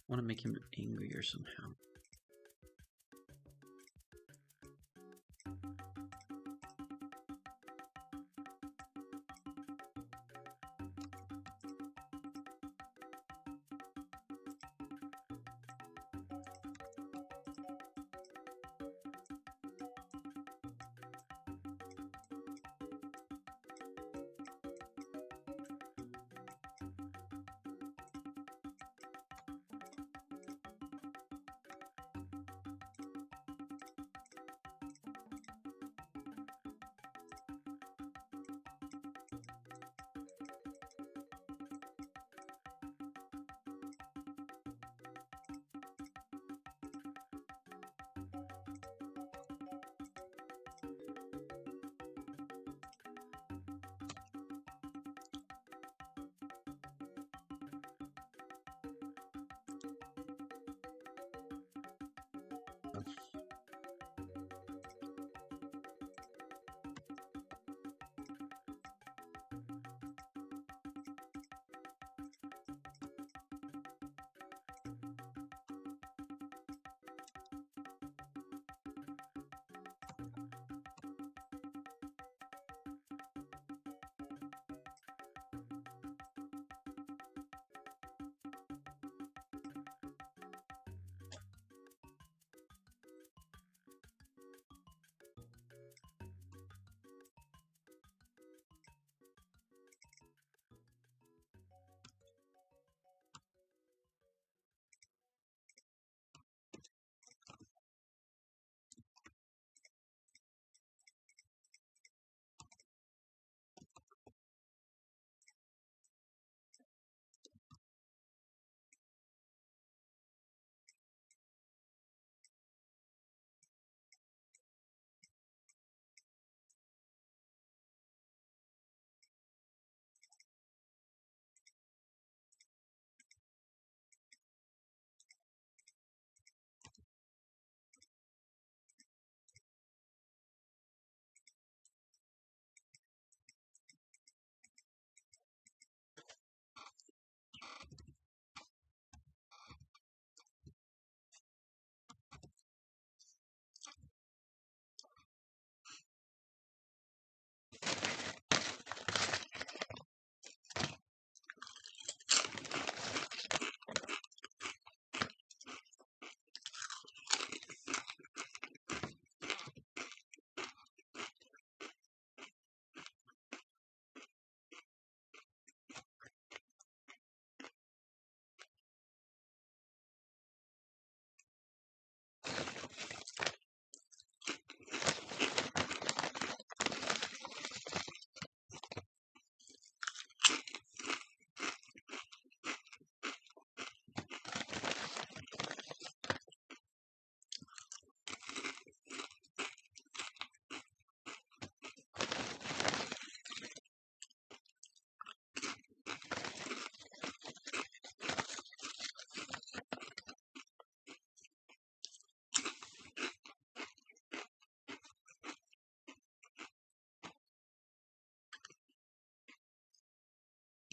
want to make him angrier somehow.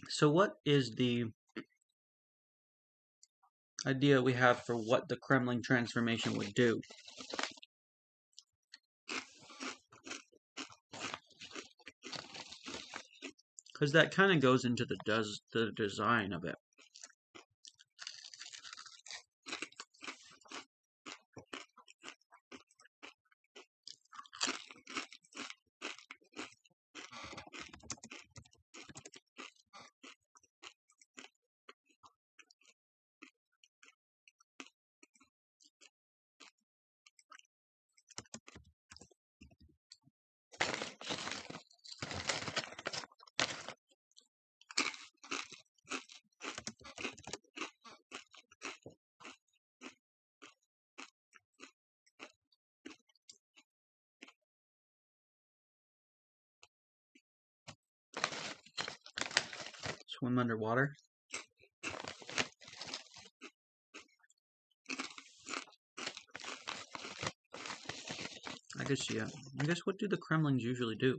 So what is the idea we have for what the Kremling transformation would do? Because that kind of goes into the design of it. swim underwater. I guess, yeah. I guess what do the Kremlings usually do?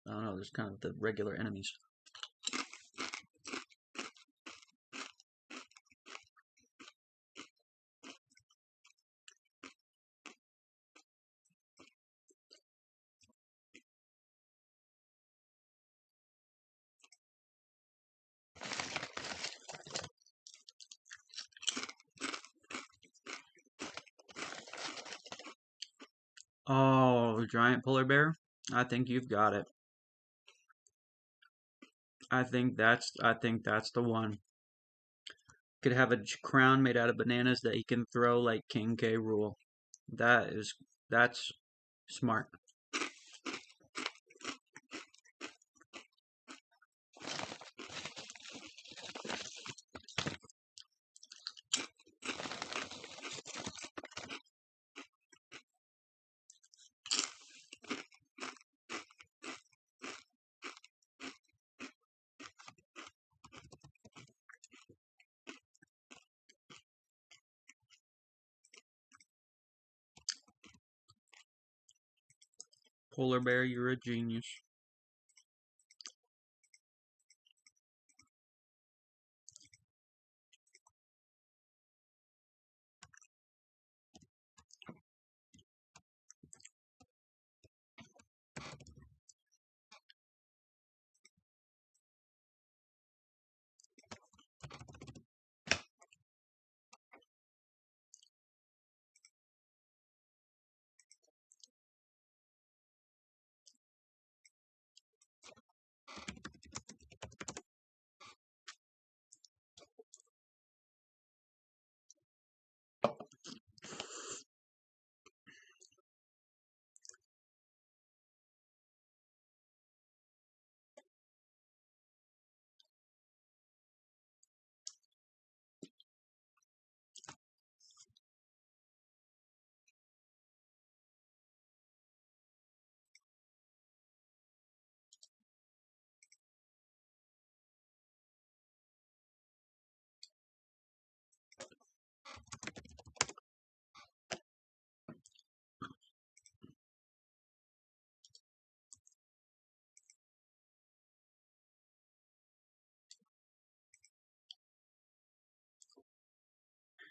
I don't know, there's kind of the regular enemies. Oh, giant polar bear? I think you've got it. I think that's the one. Could have a crown made out of bananas that he can throw like King K. Rool. That's smart. Polar bear, you're a genius.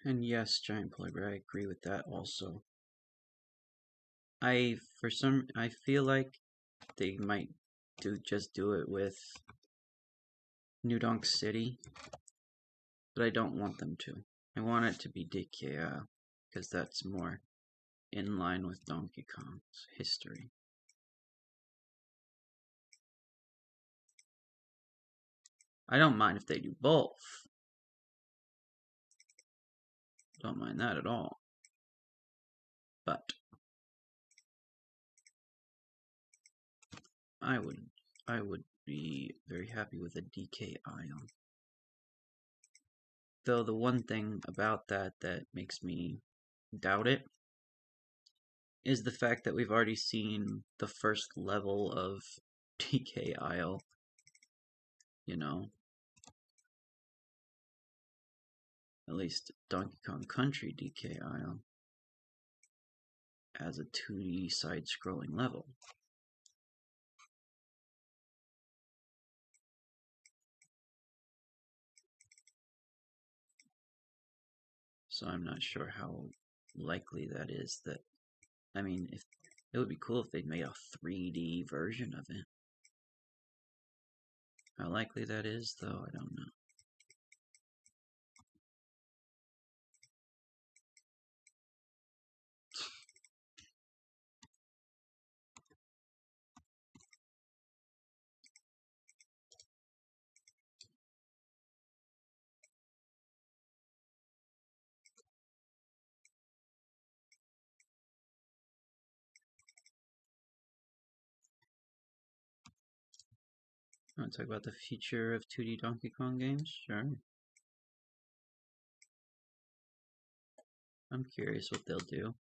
And yes, giant polar bear, I agree with that also. I feel like they might just do it with New Donk City, but I don't want them to. I want it to be DKI, because that's more in line with Donkey Kong's history. I don't mind if they do both. Don't mind that at all. But I would be very happy with a DK Isle. Though the one thing about that makes me doubt it is the fact that we've already seen the first level of DK Isle. You know, at least Donkey Kong Country DK Isle as a 2D side-scrolling level. So I'm not sure how likely that is. That, I mean, if it would be cool if they'd made a 3D version of it. How likely that is, though, I don't know. Want to talk about the future of 2D Donkey Kong games? Sure. I'm curious what they'll do.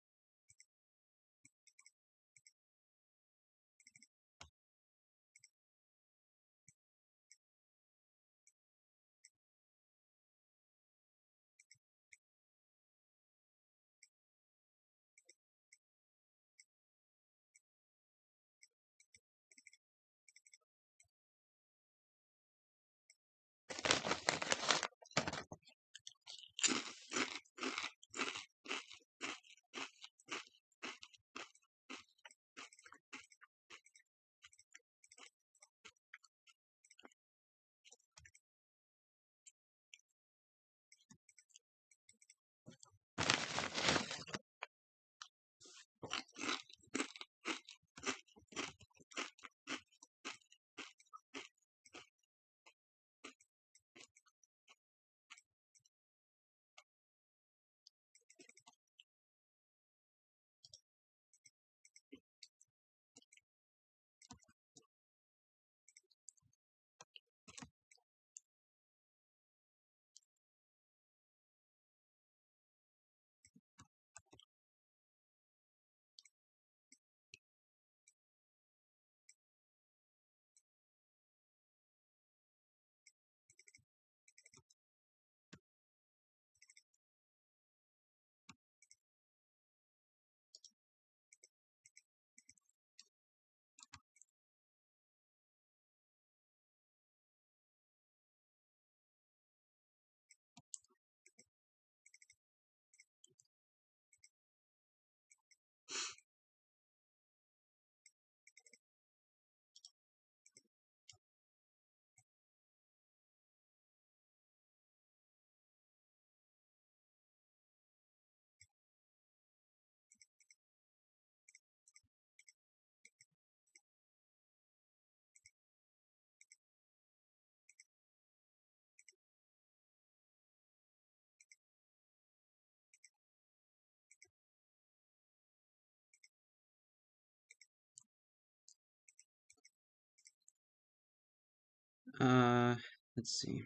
Let's see.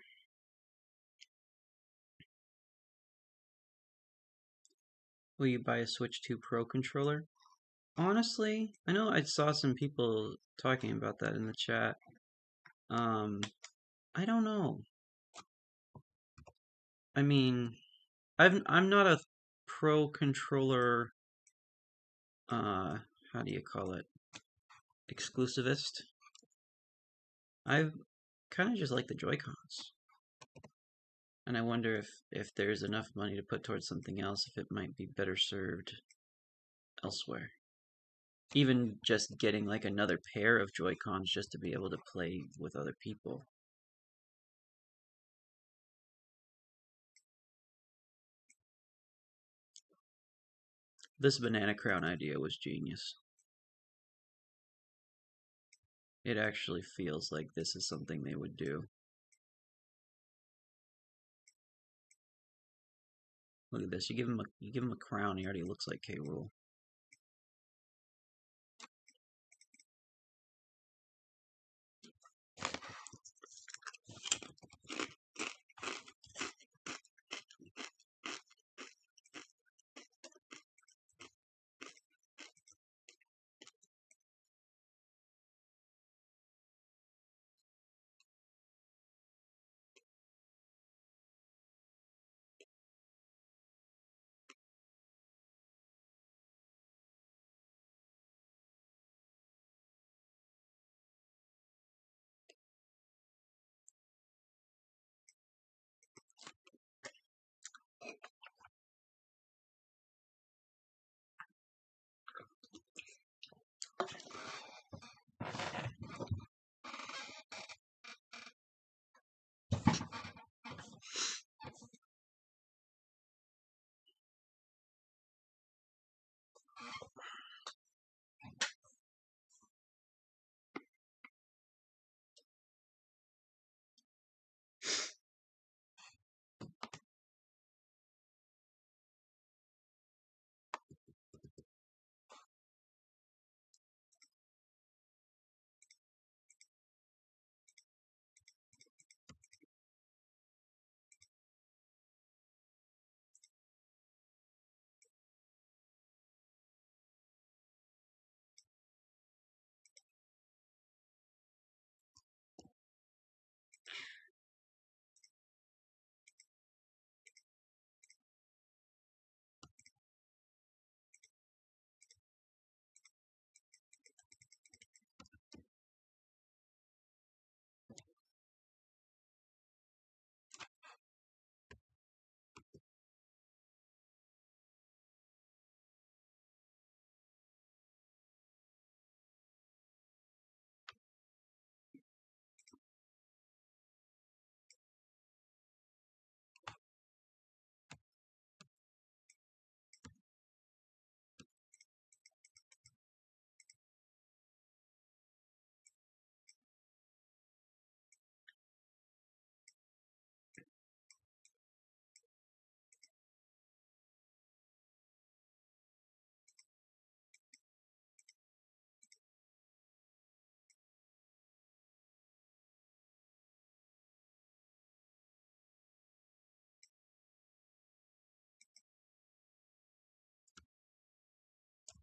Will you buy a Switch 2 Pro controller? Honestly, I know I saw some people talking about that in the chat. I don't know. I mean, I'm not a Pro controller, how do you call it? Exclusivist. I kind of just like the Joy-Cons. And I wonder if there's enough money to put towards something else, if it might be better served elsewhere. Even just getting like another pair of Joy-Cons just to be able to play with other people. This banana crown idea was genius. It actually feels like this is something they would do. Look at this. You give him a crown, he already looks like K. Rool.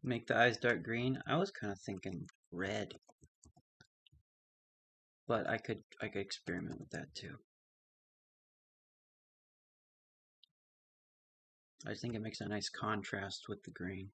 Make the eyes dark green. I was kind of thinking red, but I could experiment with that too. I just think it makes a nice contrast with the green.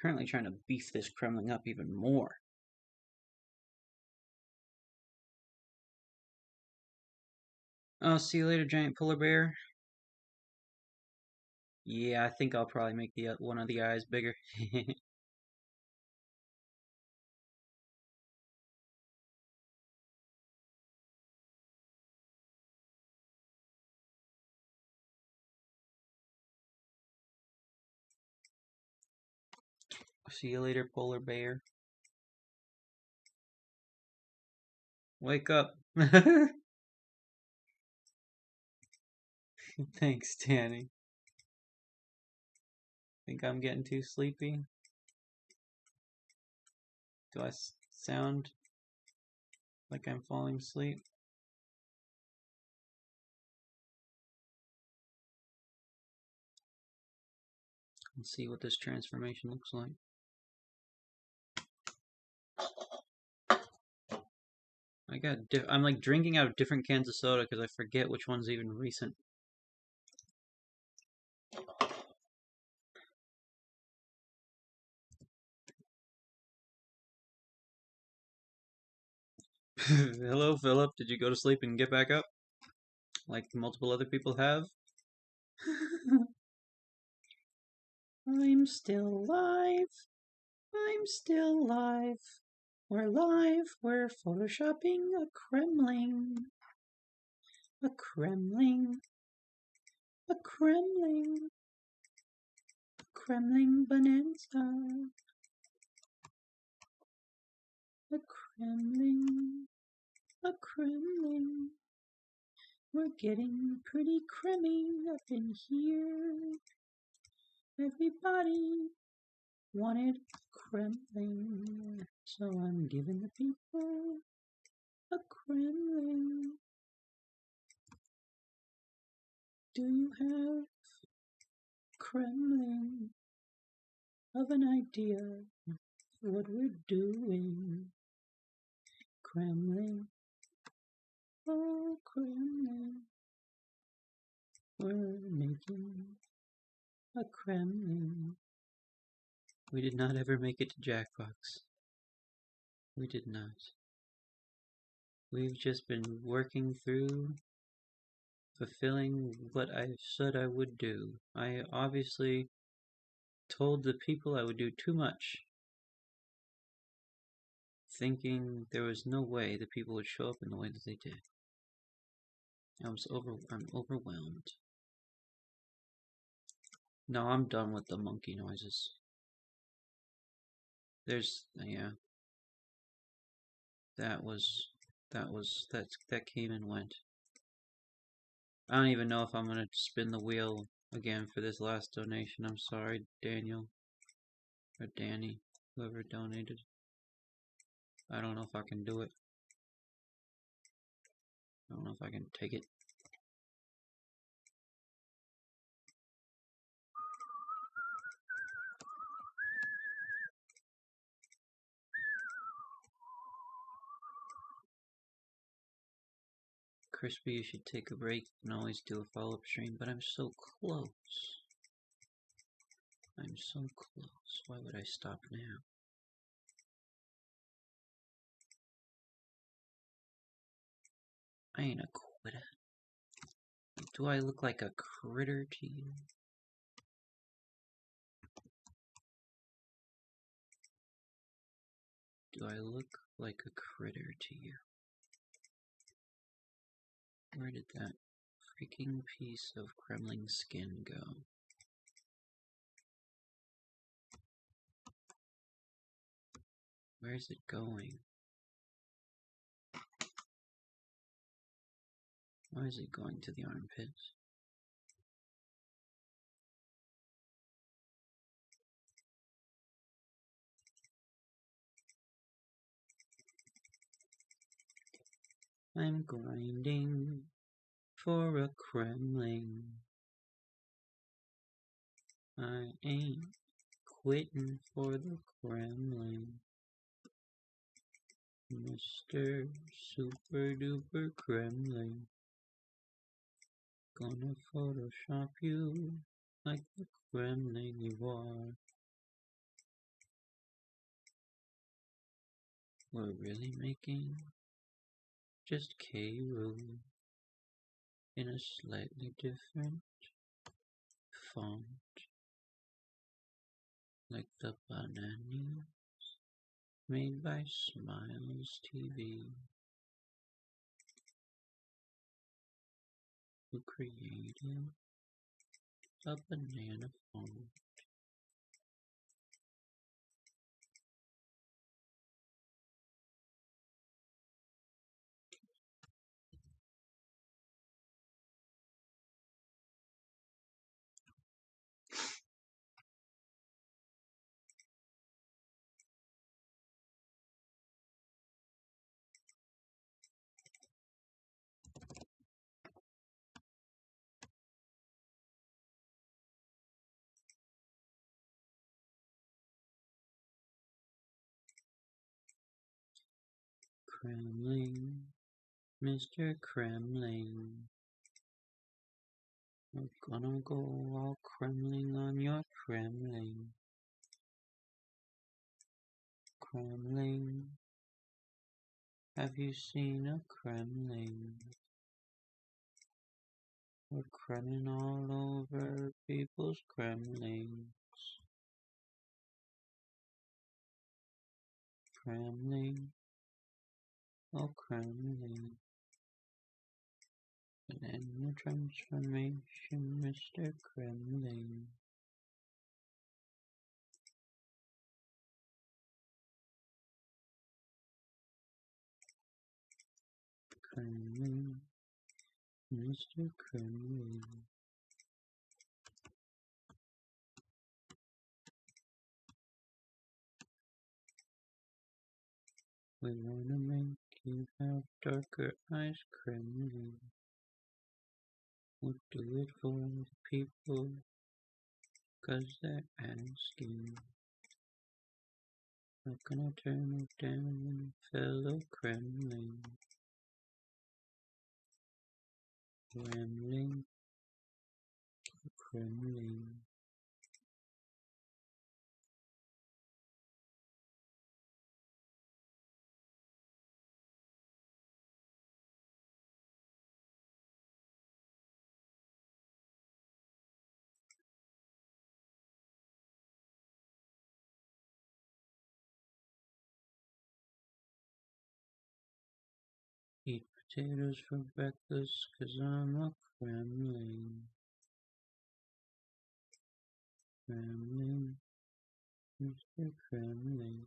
Currently trying to beef this Kremling up even more. Oh, see you later, giant polar bear. Yeah, I think I'll probably make the one of the eyes bigger. See you later, polar bear. Wake up. Thanks, Danny. Think I'm getting too sleepy? Do I sound like I'm falling asleep? Let's see what this transformation looks like. I'm like drinking out of different cans of soda because I forget which one's even recent. Hello, Philip. Did you go to sleep and get back up? Like multiple other people have? I'm still alive. I'm still alive. We're live. We're photoshopping a Kremling. A Kremling. A Kremling. A Kremling bonanza. A Kremling. A Kremling. We're getting pretty crummy up in here. Everybody wanted Kremling, so I'm giving the people a Kremling. Do you have Kremling of an idea for what we're doing? Kremling, oh Kremling, we're making a Kremling. We did not ever make it to Jackbox. We did not. We've just been working through fulfilling what I said I would do. I obviously told the people I would do too much, thinking there was no way the people would show up in the way that they did. I'm overwhelmed. No, I'm done with the monkey noises. Yeah. That came and went. I don't even know if I'm gonna spin the wheel again for this last donation. I'm sorry, Daniel. Or Danny. Whoever donated. I don't know if I can do it. I don't know if I can take it. Crispy, you should take a break. You can always do a follow-up stream, but I'm so close. I'm so close. Why would I stop now? I ain't a quitter. Do I look like a critter to you? Do I look like a critter to you? Where did that freaking piece of Kremling skin go? Where's it going? Why is it going to the armpits? I'm grinding for a Kremling. I ain't quitting for the Kremling. Mr. Super Duper Kremling. Gonna Photoshop you like the Kremling you are. We're really making just K. Rool in a slightly different font, like the Bananas made by Smiles TV, who created a banana font. Kremling, Mr. Kremling, we're gonna go all Kremling on your Kremling. Kremling, have you seen a Kremling? We're Kremling all over people's Kremlings. Kremling, oh Kremling. And then the transformation, Mr. Kremling. Kremling, Mr. Kremling. We wanna make you have darker eyes, Kremling. We'll do it for the people, 'cause they're asking. Not gonna turn it down, fellow Kremling. Kremling, Kremling. Eat potatoes for breakfast, 'cause I'm a Kremling. Kremling, Mr. Kremling.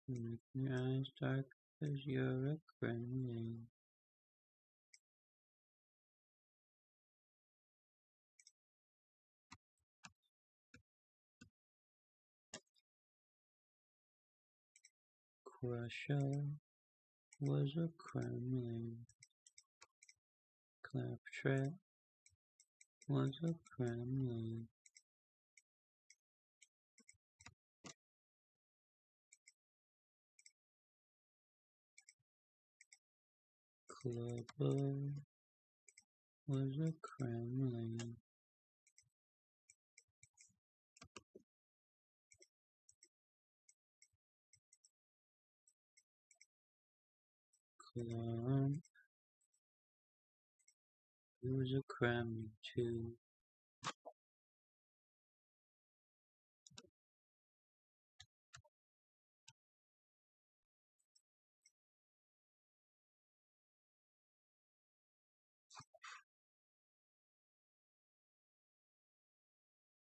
Make your eyes dark, 'cause you're a Kremling. Crusher was a Kremling. Claptrap was a Kremling. Clubber was a Kremling. Clump was a Kremling too.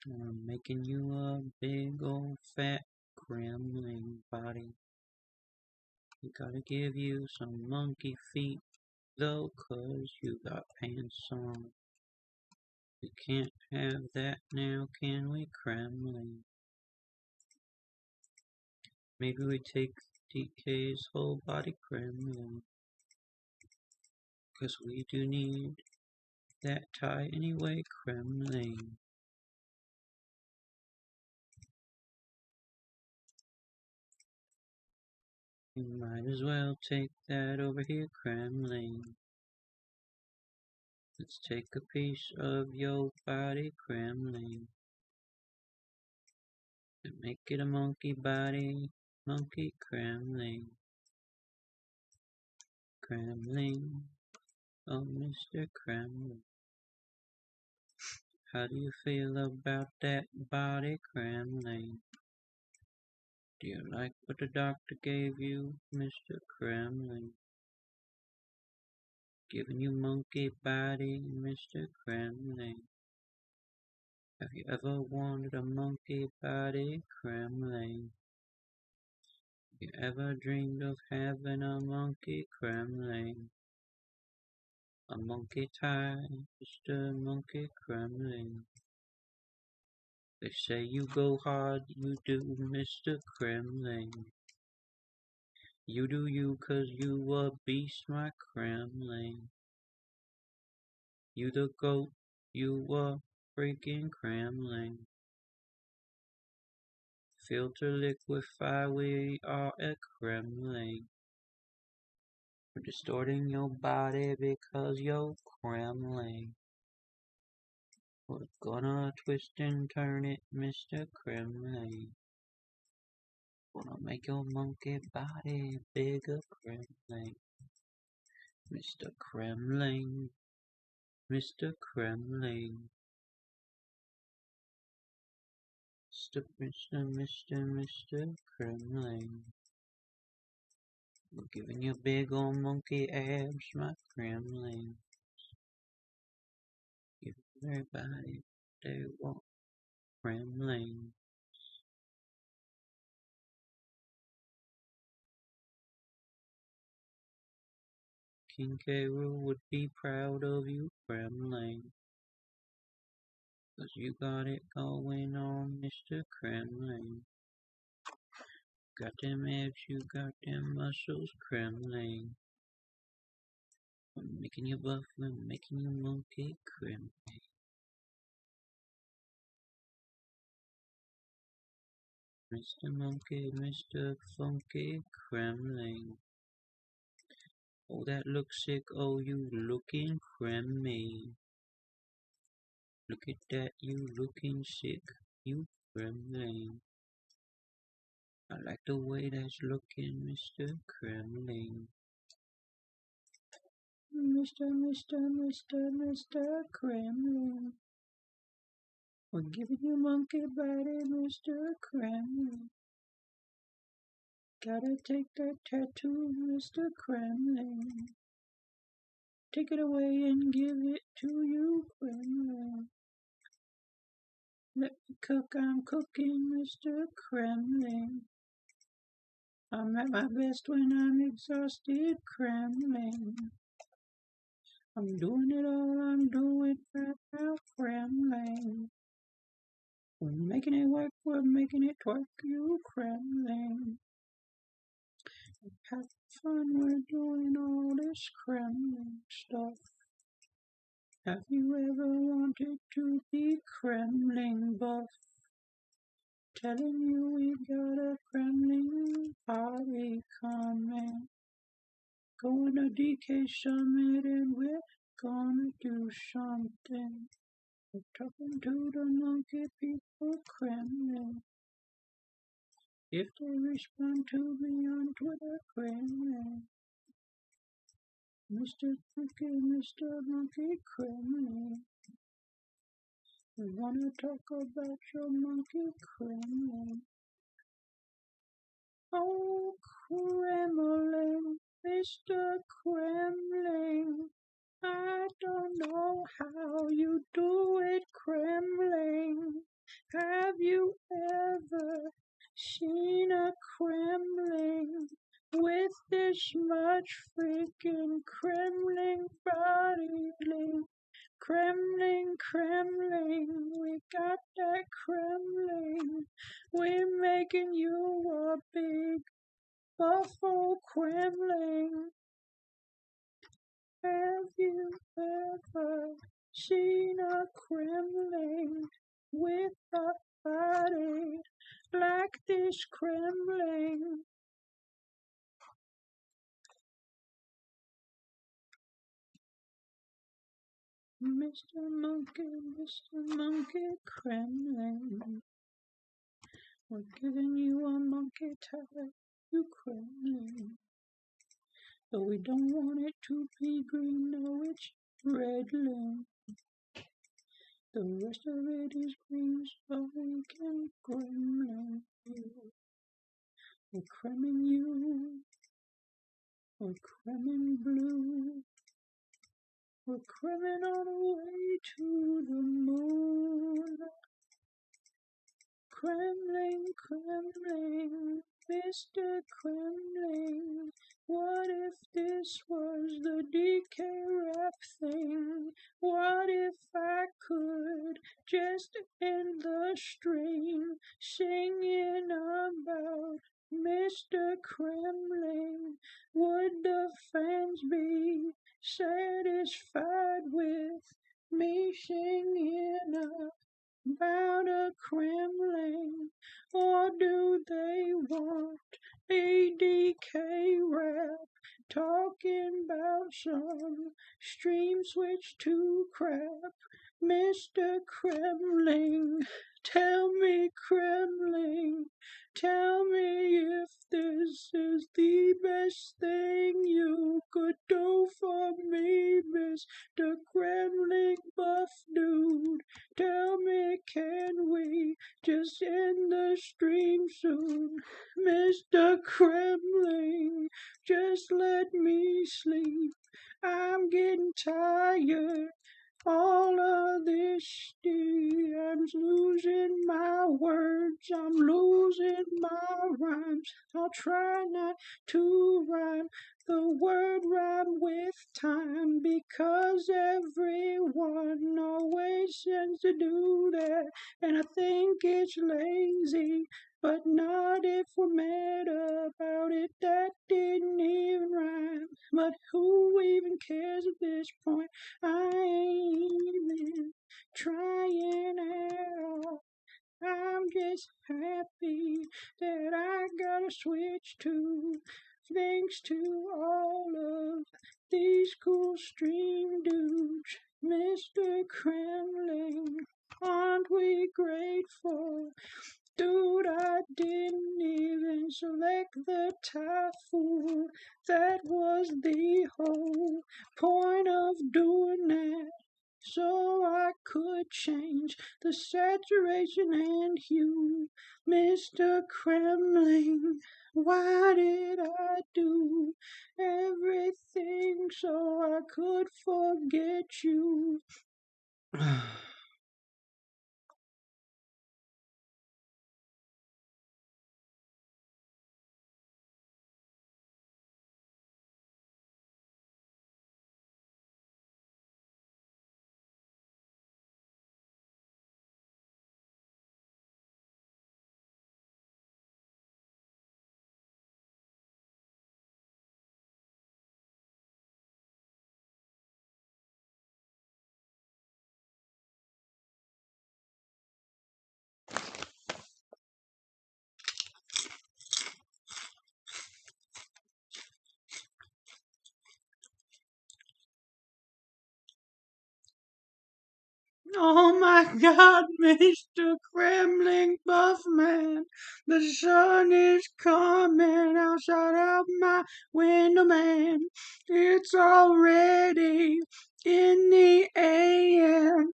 I'm making you a big old fat Kremling body. We gotta give you some monkey feet though, 'cause you got pants on. We can't have that now, can we, Kremling? Maybe we take DK's whole body, Kremling. 'Cause we do need that tie anyway, Kremling. You might as well take that over here, Kremling. Let's take a piece of your body, Kremling. Make it a monkey body, monkey Kremling. Kremling, oh Mr. Kremling. How do you feel about that body, Kremling? Do you like what the doctor gave you, Mr. Kremling? Giving you monkey body, Mr. Kremling. Have you ever wanted a monkey body, Kremling? Have you ever dreamed of having a monkey, Kremling? A monkey tie, Mr. Monkey Kremling. They say you go hard, you do, Mr. Kremling. You do you 'cause you a beast, my Kremling. You the goat, you a freaking Kremling. Filter liquefy, we are a Kremling. We're distorting your body because you're Kremling. We're gonna twist and turn it, Mr. Kremling. Gonna make your monkey body bigger, Kremling. Mr. Kremling. Mr. Kremling. Mr. Kremling. We're giving you big old monkey abs, my Kremling. Give everybody they want, Kremling. King K. Rool would be proud of you, Kremling. 'Cause you got it going on, Mr. Kremling. Got them abs, you got them muscles, Kremling. I'm making you buff, I'm making you monkey, Kremling. Mr. Monkey, Mr. Funky, Kremling. Oh, that looks sick, oh, you looking Kremmy. Look at that, you looking sick, you Kremling. I like the way that's looking, Mr. Kremling. Mr. Kremling. We're giving you monkey body, Mr. Kremling. Gotta take that tattoo, Mr. Kremling. Take it away and give it to you, Kremling. Let me cook, I'm cooking, Mr. Kremling. I'm at my best when I'm exhausted, Kremling. I'm doing it all, I'm doing right now, Kremling. We're making it work, we're making it twerk, you Kremling. Have fun, we're doing all this Kremling stuff. Have you ever wanted to be Kremling buff? Telling you we got a Kremling party coming. Going to DK Summit and we're gonna do something. We're talking to the monkey people, Kremling. If they respond to me on Twitter, Kremling. Mr. Monkey, Kremling. We wanna talk about your monkey, Kremling. Oh, Kremling, Mr. Kremling. I don't know how you do it, Kremling. Have you ever seen a Kremling with this much freaking Kremling body bling? Kremling, we got that Kremling. We're making you a big buffalo Kremling. Have you ever seen a Kremling with a body like this Kremling? Mr. Monkey, Kremling. We're giving you a monkey tie, you Kremlin. Though we don't want it to be green, no, it's red limb. The rest of it is green, so we can Kremlin you. We're Kremlin you. We're Kremlin blue. We're Kremlin on the way to the moon. Kremlin, Kremlin, Mr. Kremlin, what if this was the DK rap thing? What if I could just end the stream singing about Mr. Kremlin? Would the fans be satisfied with me singing about a Kremlin, or do they want ADK rap talking about some stream switch to crap? Mr. Kremlin, tell me Kremlin, tell me if this is the best thing you could do for me, Mr. Kremlin buff dude. Tell me, can we just end the stream soon? Mr. Kremlin, just let me sleep. I'm getting tired. All of this, I'm losing my words, I'm losing my rhymes. I'll try not to rhyme the word rhyme with time, because everyone always tends to do that, and I think it's lazy. But not if we're mad about it, that didn't even rhyme. But who even cares at this point? I ain't even trying at all. I'm just happy that I got a switch to, thanks to all of these cool stream dudes. Mr. Kremlin, aren't we grateful? Dude, I didn't even select the typhoon. That was the whole point of doing that. So I could change the saturation and hue. Mr. Kremlin, why did I do everything so I could forget you? Oh my God, Mr. Kremlin Buffman, the sun is coming outside of my window, man. It's already in the AM.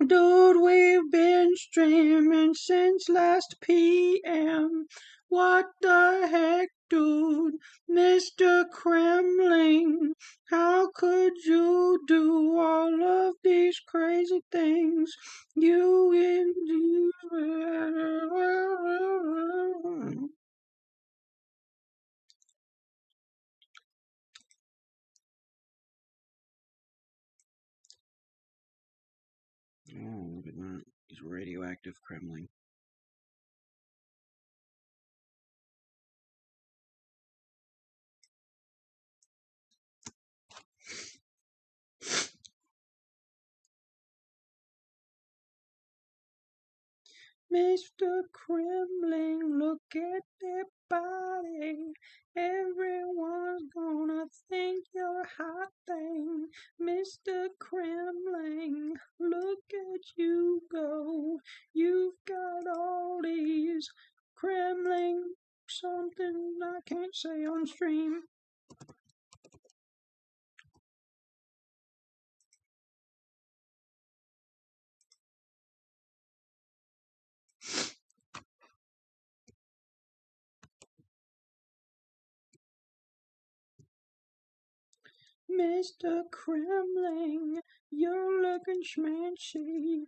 Dude, we've been streaming since last PM. What the heck, dude? Mr. Kremlin, how could you do all of these crazy things? You indeed. Oh, look at that. He's radioactive Kremlin. Mr. Kremlin, look at that body. Everyone's gonna think you're a hot thing. Mr. Kremlin, look at you go. You've got all these saying something I can't say on stream. Mr. Kremling, you're looking schmancy.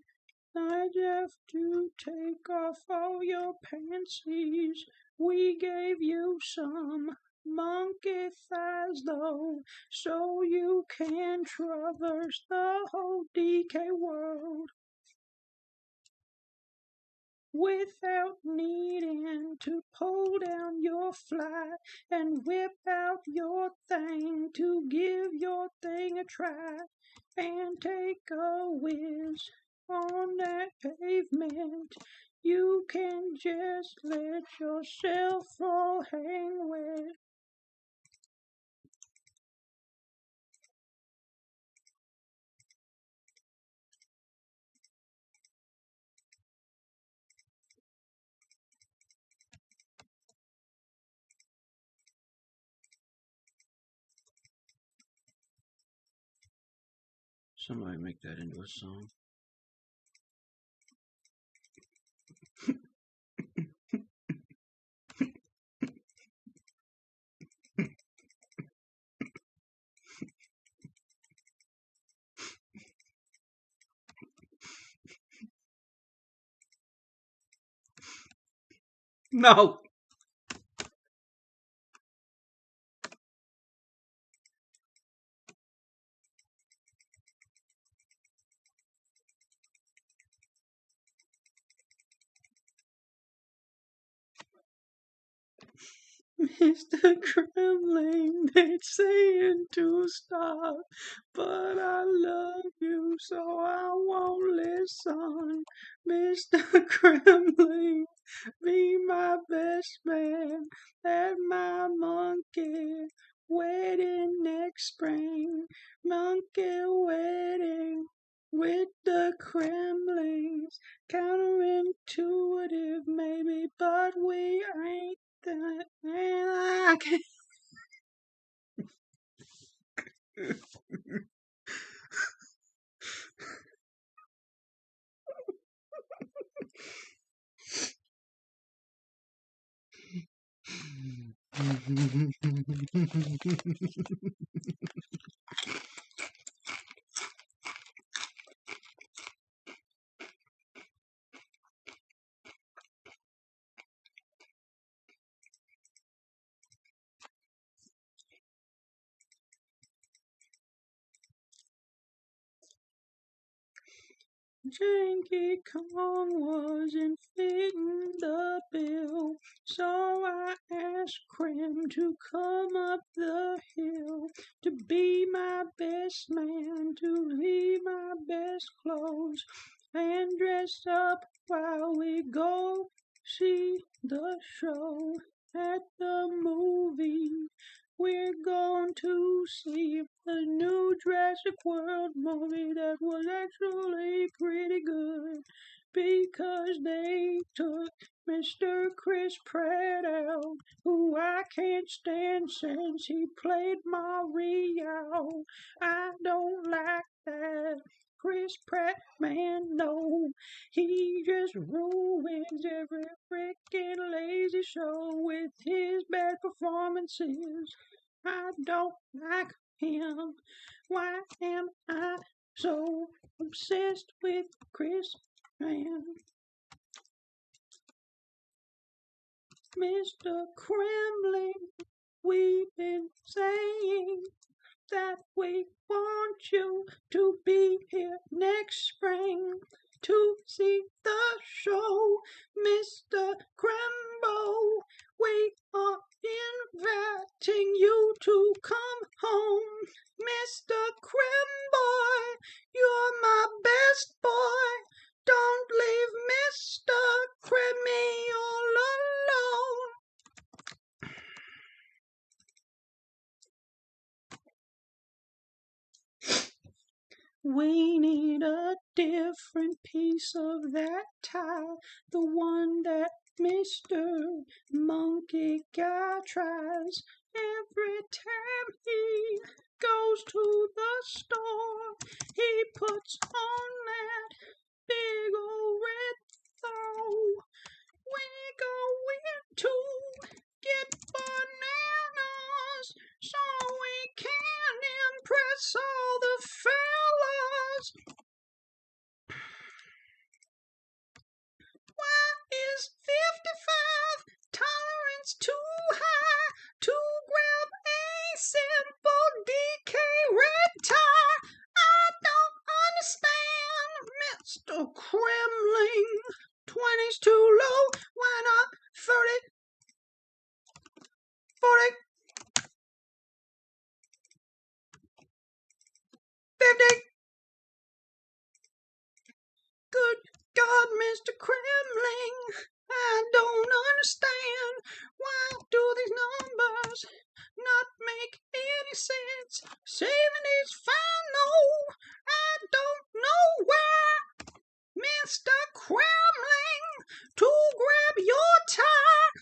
I'd have to take off all your pantsies. We gave you some monkey thighs, though, so you can traverse the whole DK world without needing to pull down your fly and whip out your thing to give your thing a try and take a whiz on that pavement. You can just let yourself all hang wet. Somebody make that into a song. No! Mr. Kremling, they're saying to stop, but I love you, so I won't listen. Mr. Kremling, be my best man at my monkey wedding next spring. Monkey wedding with the Kremlings. Counterintuitive, maybe, but we ain't that. And I can't. Janky Kong wasn't fitting the bill, so I asked Krem to come up the hill to be my best man, to leave my best clothes and dress up while we go see the show at the movie. We're going to see the new Jurassic World movie that was actually pretty good because they took Mr. Chris Pratt out, who I can't stand since he played Mario. I don't like that Chris Pratt man, no. He just ruins every freaking lazy show with his bad performances. I don't like him. Why am I so obsessed with Chris man? Mr. Kremling, we've been saying that we want you to be here next spring to see the show, Mr. Krembo. We are inviting you to come home, Mr. Kremboy. You're my best boy. Don't leave Mr. Kremmy all alone. We need a different piece of that tie, the one that Mr. Monkey Guy tries every time he goes to the store. He puts on that big old red throw. We go in to get bananas so we can impress all the fellas. Why is 55 tolerance too high to grab a simple DK red tie? I don't understand, Mr. Kremling. 20's too low. Why not 30, 40, 50? Good God, Mr. Kremling, I don't understand. Why do these numbers not make any sense? 70's fine though. I don't know why, Mr. Kremling, to grab your tie.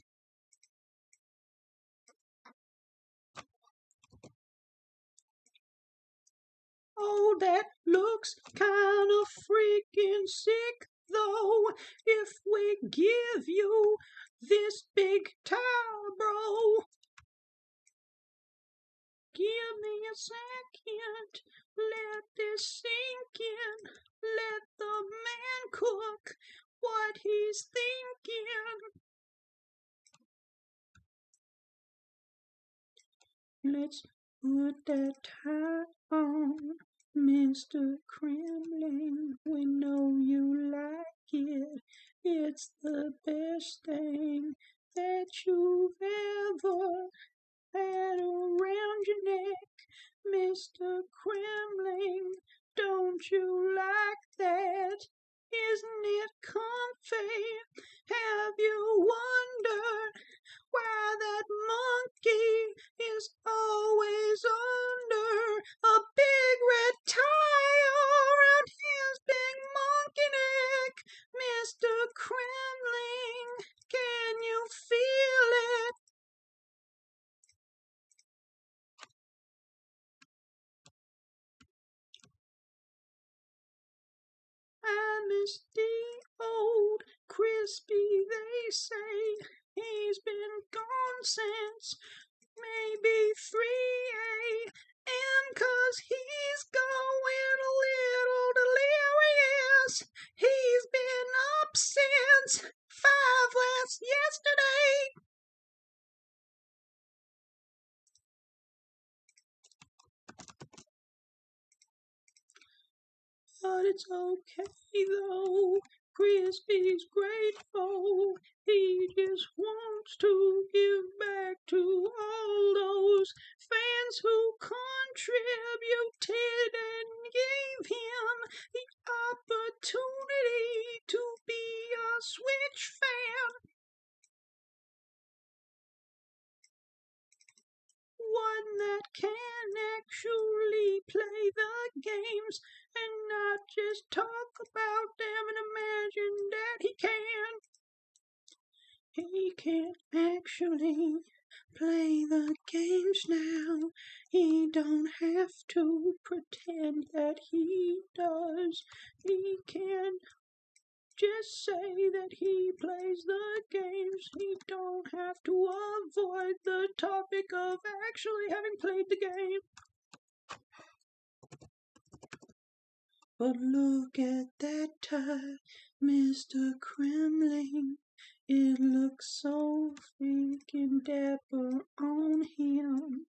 Oh, that looks kinda freaking sick, though. If we give you this big towel, bro. Give me a second, let this sink in. Let the man cook what he's thinking. Let's put that tie on, Mr. Kremling. We know you like it. It's the best thing that you've ever had around your neck, Mr. Kremling. Don't you like that? Isn't it comfy? Have you wondered why that monkey is always under a big red tie around his big monkey neck? Mr. Kremling, can you feel it? I miss the old Crispy, they say. He's been gone since maybe 3 a.m. 'cause he's going a little delirious. He's been up since 5 last yesterday. But it's okay though, Crispy's grateful. He just wants to give back to all those fans who contributed and gave him the opportunity to be a Switch fan. One that can actually play the games and not just talk about them and imagine that he can. He can actually play the games now. He don't have to pretend that he does. He can just say that he plays the games. He don't have to avoid the topic of actually having played the game. But look at that tie, Mr. Kremling. It looks so freaking dapper on him.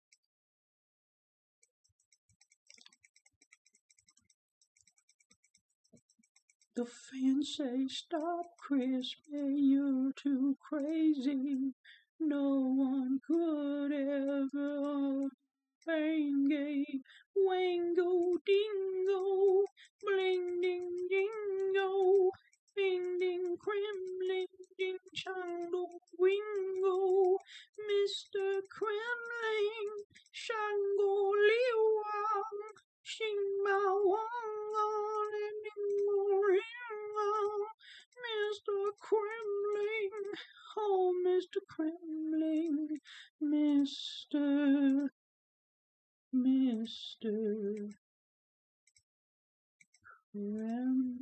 The fans say, stop, Crispy, you're too crazy. No one could ever Bangay, wango, dingo, bling, ding, dingo, ding, ding, Kremling, ding, shango, wingo, Mr. Kremling, shango, liwang, shing, ma, wang, ding, ringo, Mr. Kremling. Mr. Kremling.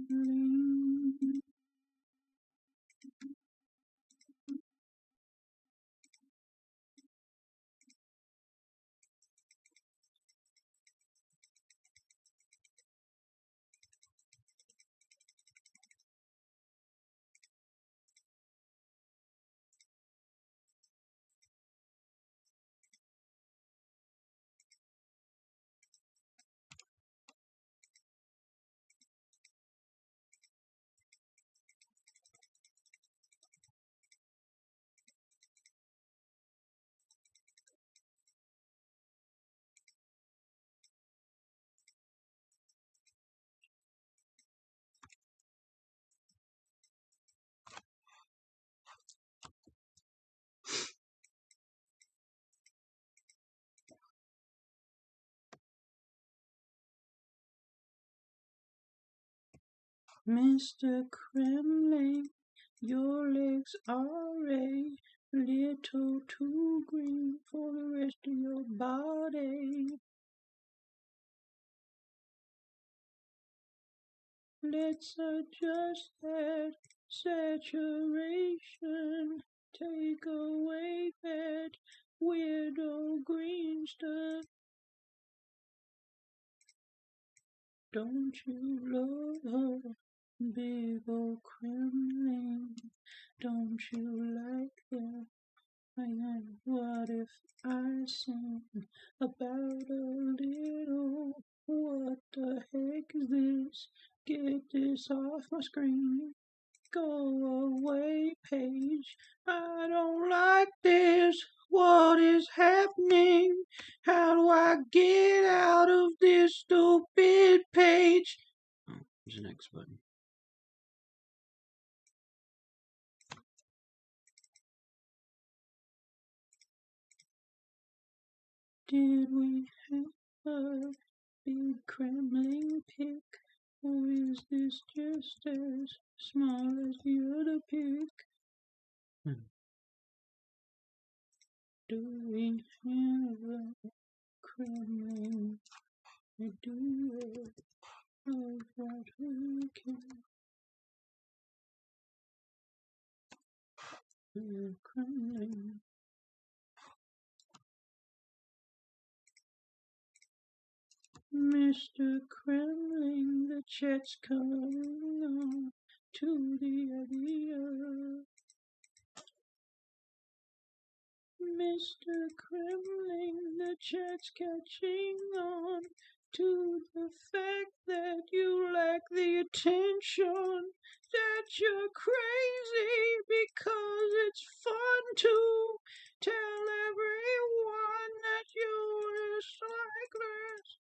Mr. Kremling, your legs are a little too green for the rest of your body. Let's adjust that saturation. Take away that weirdo green stuff. Don't you love her, big old Kremling? Don't you like that? What if I sing about a little? What the heck is this? Get this off my screen. Go away, page. I don't like this. What is happening? How do I get out of this stupid page? Oh, there's an X button. Did we have a big Kremling pic? Or is this just as small as the other pic? Do we have a Kremling? We do it of what we can. We're Kremling. Mr. Kremling, the chat's coming on to the idea. Mr. Kremling, the chat's catching on to the fact that you lack the attention, that you're crazy because it's fun to tell everyone that you're a cyclist.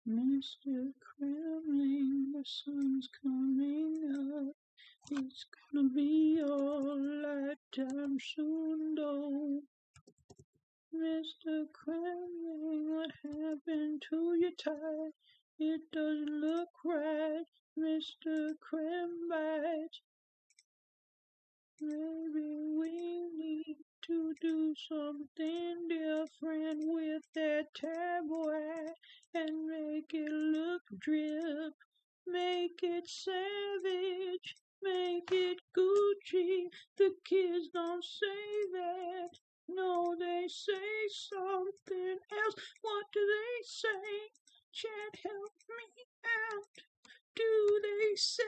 Mr. Kremling, the sun's coming up. It's gonna be all nighttime soon, though. Mr. Kremling, what happened to your tie? It doesn't look right, Mr. Krembite. Maybe we need to do something different with that tabloid and make it look drip, make it savage, make it Gucci. The kids don't say that. No, they say something else. What do they say? Chat, help me out. Do they say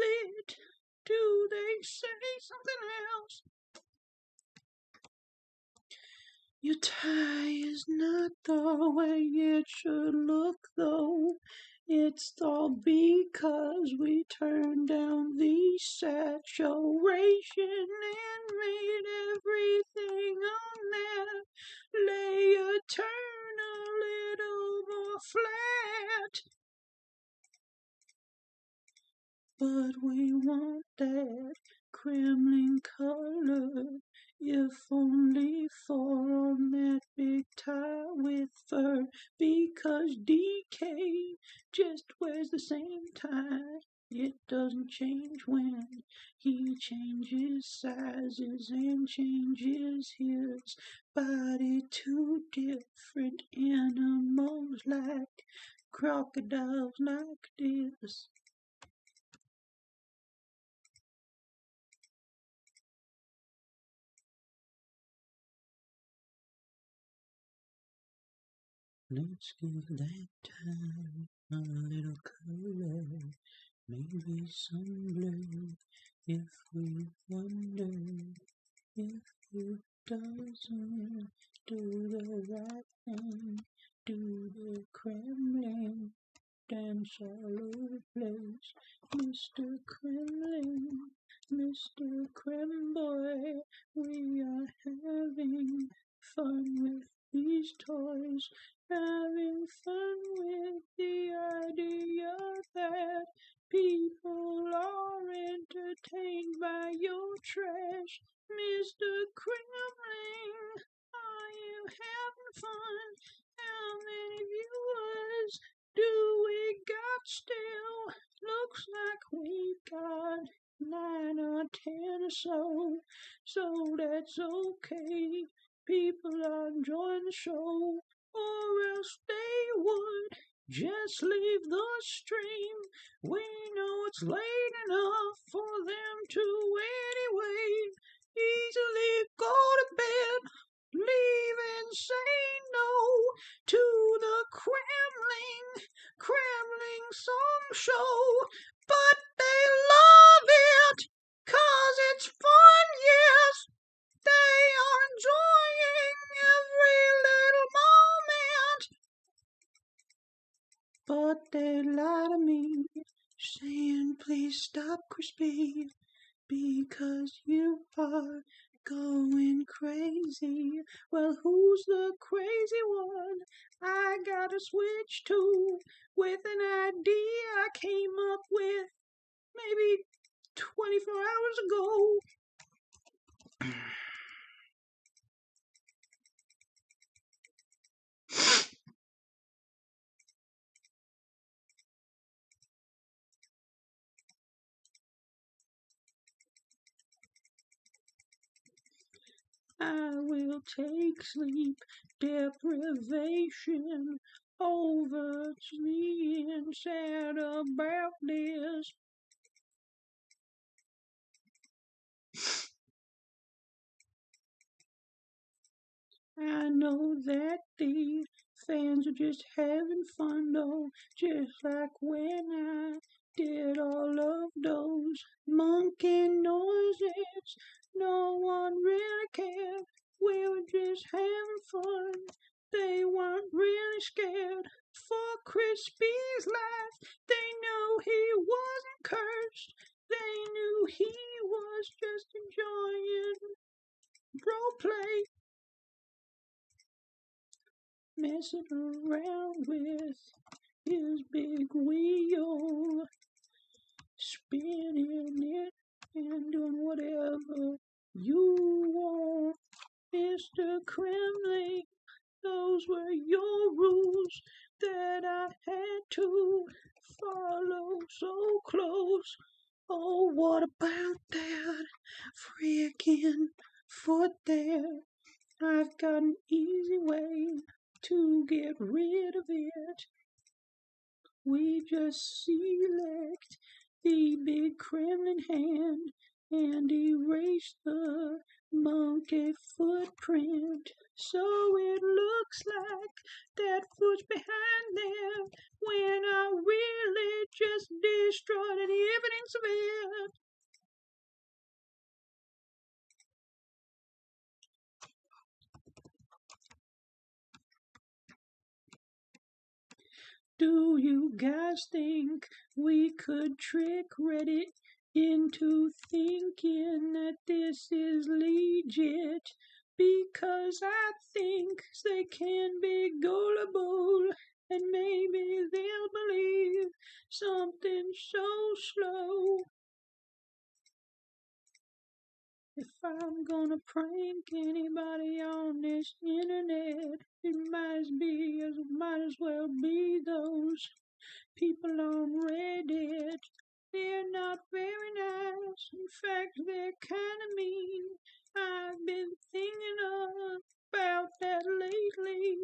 lit? Do they say something else? Your tie is not the way it should look, though. It's all because we turned down the saturation and made everything on that layer turn a little more flat. But we want that Kremling color. If if only for on that big tie with fur, because DK just wears the same tie. It doesn't change when he changes sizes and changes his body to different animals like crocodiles like this. Let's give that time a little color, maybe some blue, if we wonder if it doesn't do the right thing, do the Kremlin dance all over the place. Mr. Kremlin, Mr. Kremboy, we are having fun with these toys, having fun with the idea that people are entertained by your trash. Mr. Kremlin, are you having fun? How many viewers do we got still? Looks like we got 9 or 10 or so that's okay. People are enjoying the show, or else they would just leave the stream. We know it's late enough for them to anyway. Easily go to bed, leave and say no to the Kremlin song show. But they love it, 'cause it's fun, yes. They are enjoying every little moment. But they lie to me, saying please stop, Crispy, because you are going crazy. Well, who's the crazy one I gotta switch to with an idea I came up with maybe 24 hours ago? I will take sleep deprivation over being sad about this. I know that the fans are just having fun though, just like when I did all of those monkey noises. No one really cared, we were just having fun. They weren't really scared for Crispy's life. They knew he wasn't cursed. They knew he was just enjoying role play, messing around with his big wheel, spinning it and doing whatever you want. Mr. Kremlin, those were your rules that I had to follow so close. Oh, what about that freaking foot there? I've got an easy way to get rid of it. We just select the big Kremlin hand and erase the monkey footprint. So it looks like that foot's behind there when I really just destroyed any evidence of it. Do you guys think we could trick Reddit into thinking that this is legit? Because I think they can be gullible, and maybe they'll believe something so slow. If I'm gonna prank anybody on this internet, it might as well be those people on Reddit. They're not very nice. In fact, they're kind of mean. I've been thinking about that lately.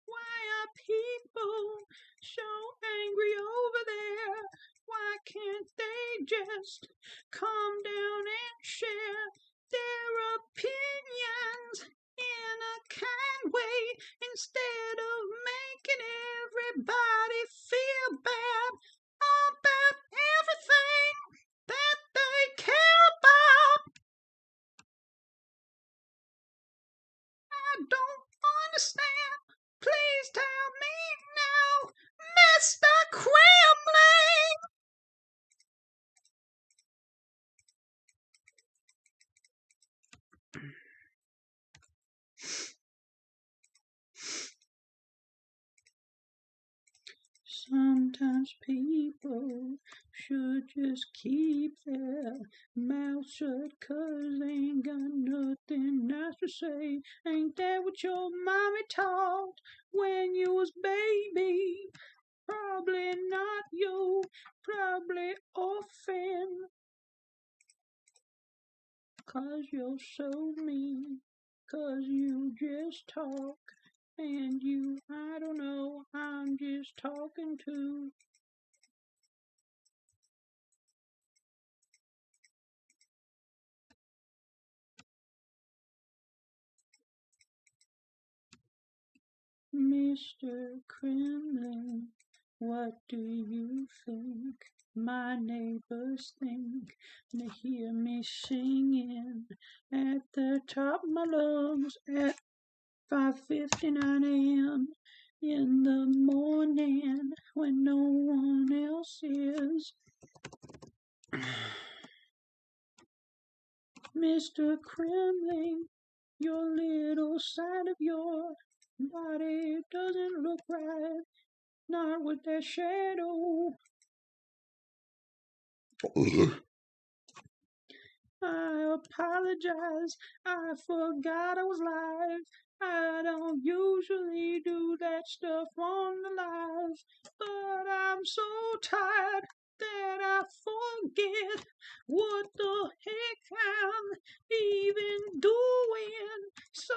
Why are people so angry over there? Why can't they just calm down and share their opinions in a kind way instead of making everybody feel bad about everything that they care about? I don't understand. Please tell me now, Mr. Kremling. Sometimes people should just keep their mouths shut 'cause they ain't got nothing nice to say. Ain't that what your mommy taught when you was baby? Probably not you, probably often. 'Cause you're so mean, 'cause you just talk. And you, I don't know, I'm just talking to. Mr. Kremlin, what do you think my neighbors think? They hear me singing at the top of my lungs at 5:59 a.m. in the morning when no one else is. Mr. Kremling, your little side of your body doesn't look right, not with that shadow. I apologize, I forgot I was live. I don't usually do that stuff on the live, but I'm so tired that I forget what the heck I'm even doing. So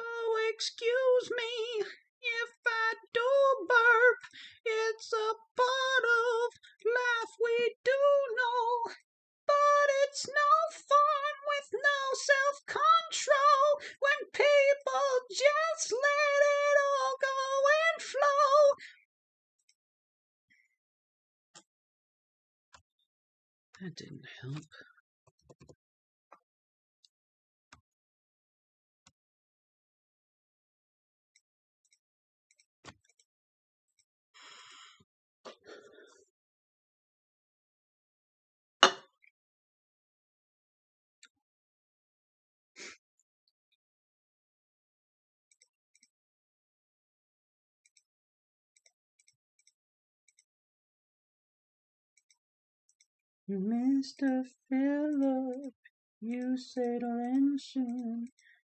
excuse me if I do burp. It's a part of life we do know. But it's no fun with no self-control when people just let it all go and flow. That didn't help. Mr. Phillip, you settle in soon.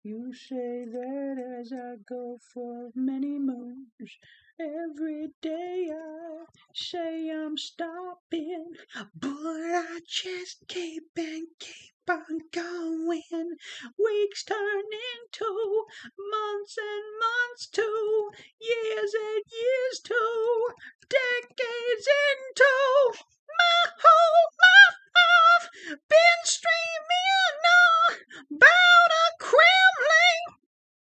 You say that as I go for many moons. Every day I say I'm stopping, but I just keep on going. Weeks turn into months and months to years and years to decades into my whole life. I've been streaming about a Kremling.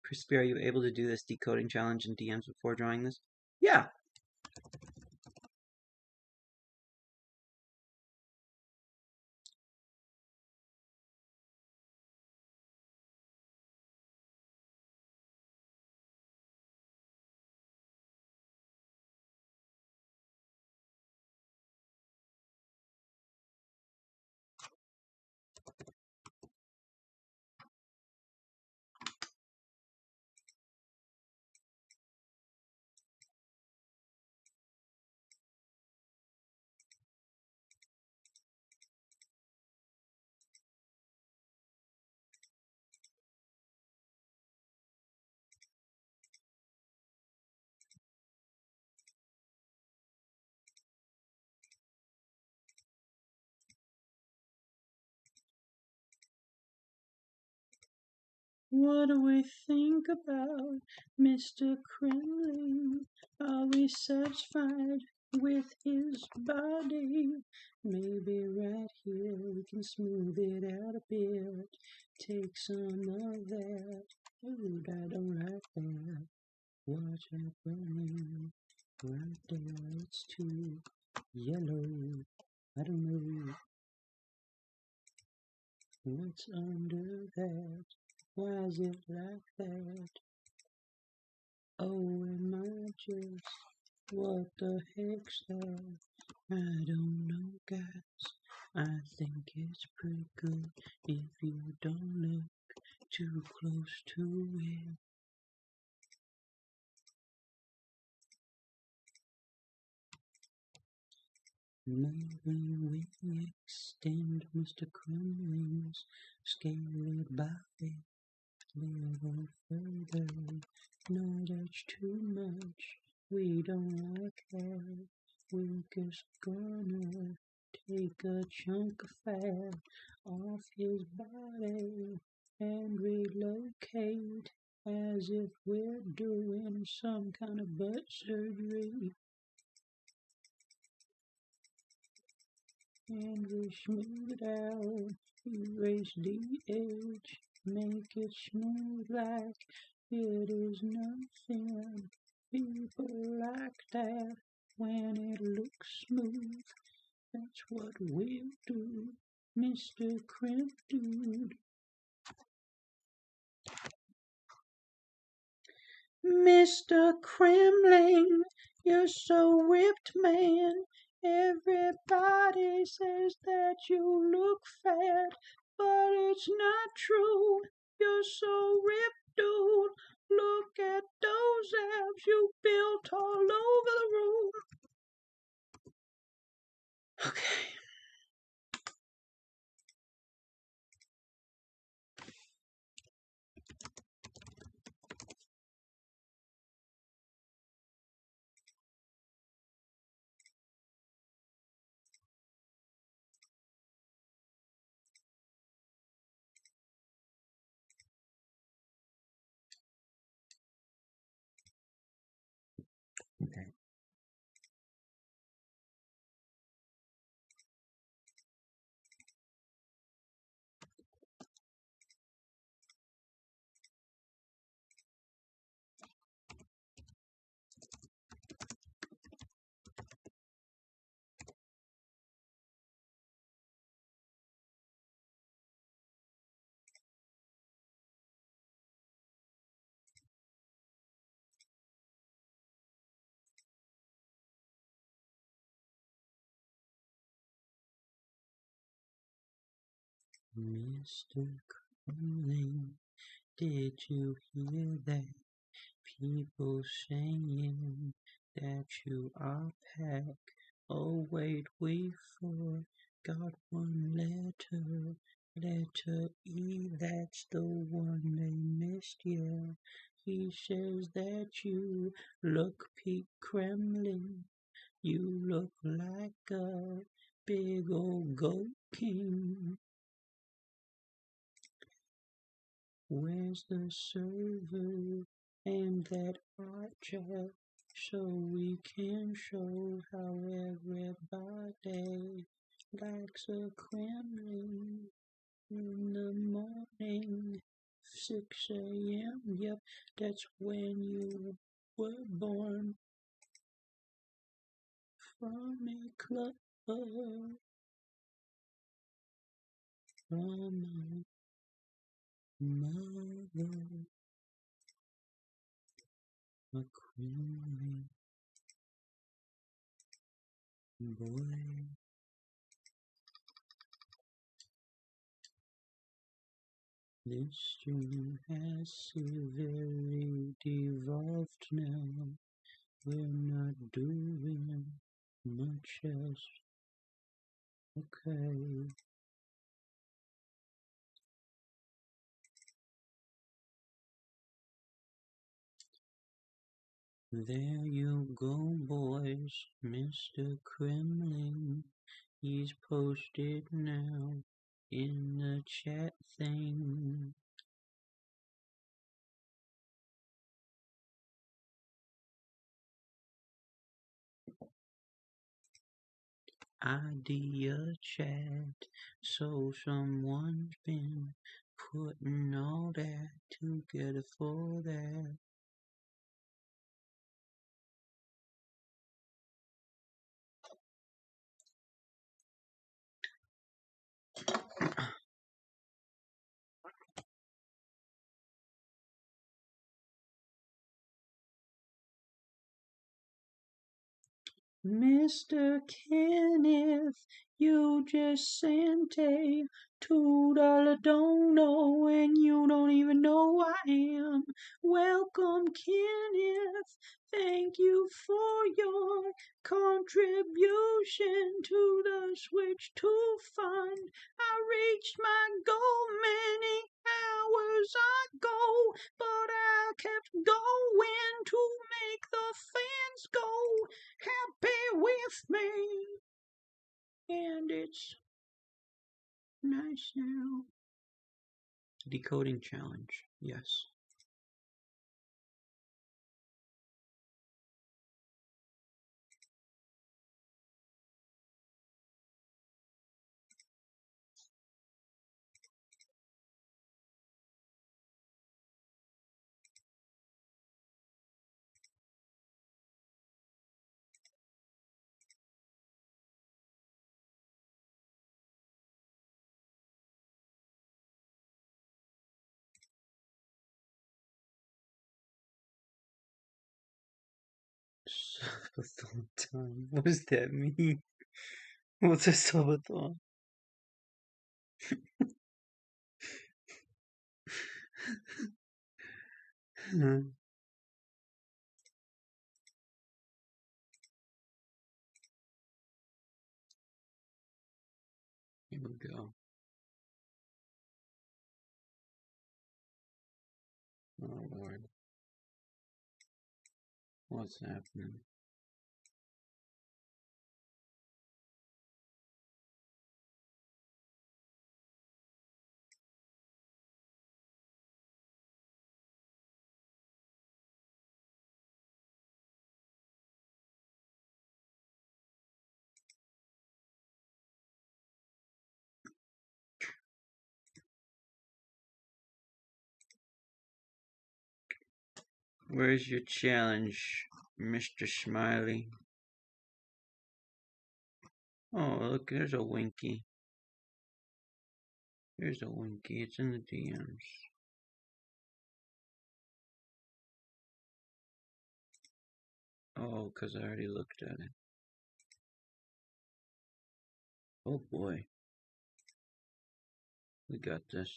Crispy, are you able to do this decoding challenge in DMs before drawing this? Yeah. What do we think about Mr. Kremlin? Are we satisfied with his body? Maybe right here we can smooth it out a bit. Take some of that. Dude, I don't like that. Watch that burning. Right there, it's too yellow. I don't know what's under that. Why is it like that? Oh, am I just, what the heck's that? I don't know, guys. I think it's pretty good if you don't look too close to it. Maybe we extend Mr. Kremlin's scaly body a little further. No, that's too much. We don't like that. We're just gonna take a chunk of fat off his body and relocate as if we're doing some kind of butt surgery. And we smooth it out, erase the edge, make it smooth like it is nothing. People like that when it looks smooth. That's what we'll do, Mr. Crimp Dude. Mr. Kremling, you're so ripped, man. Everybody says that you look fat, but it's not true. You're so ripped, dude. Look at those abs you built all over the room. Okay. Okay. Mr. Kremling, did you hear that? People saying that you are pack. Oh wait, we forgot one letter. Letter E, that's the one they missed, yeah. He says that you look Pete Kremlin. You look like a big old goat king. Where's the server and that archer so we can show how everybody likes a Kremlin in the morning, 6 a.m. Yep, that's when you were born from a club, from a mother, a Kremlin boy. This stream has severely devolved now. We're not doing much else. Okay. There you go, boys. Mr. Kremlin. He's posted now in the chat thing. idea chat. So someone's been putting all that together for that. Mr. Kenneth, you just sent a $2 dono and you don't even know who I am. Welcome, Kenneth. Thank you for your contribution to the Switch 2 fund. I reached my goal many hours ago, but I kept going to make the fans go happy with me. And it's nice now. Decoding challenge, yes. Subathon time. What does that mean? What's a subathon? Here we go. Oh Lord. What's happening? Where's your challenge, Mr. Smiley? Oh, look, there's a Winky. There's a Winky. It's in the DMs. Oh, because I already looked at it. Oh boy. We got this.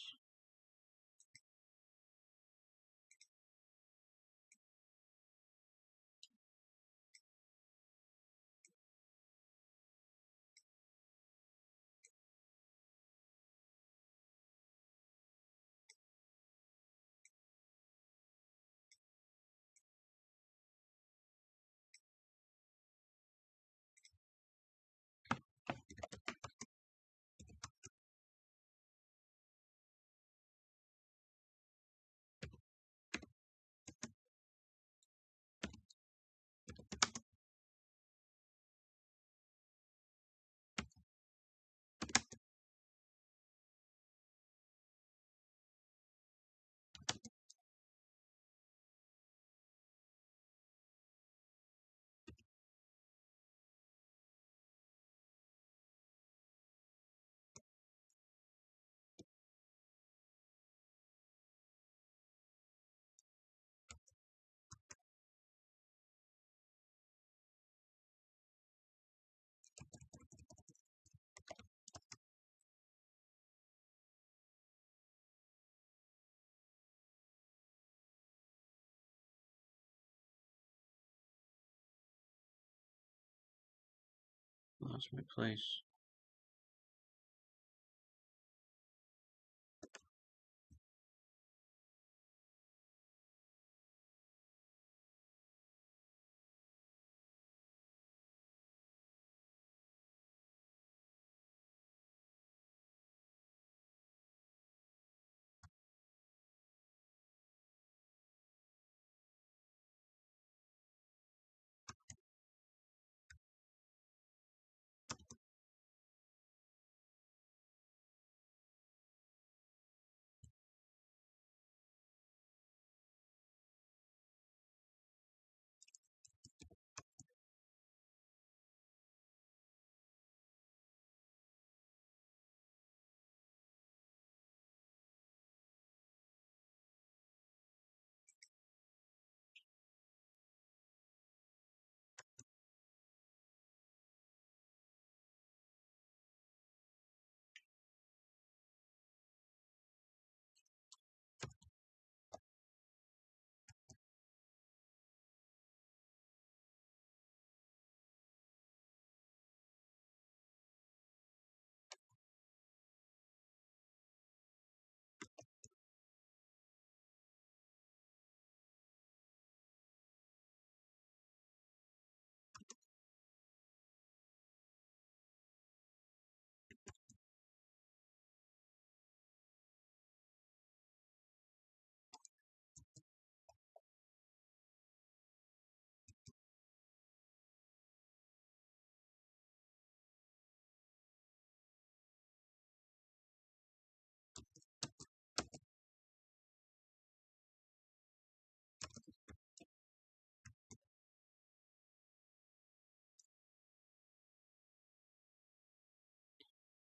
Lost my place.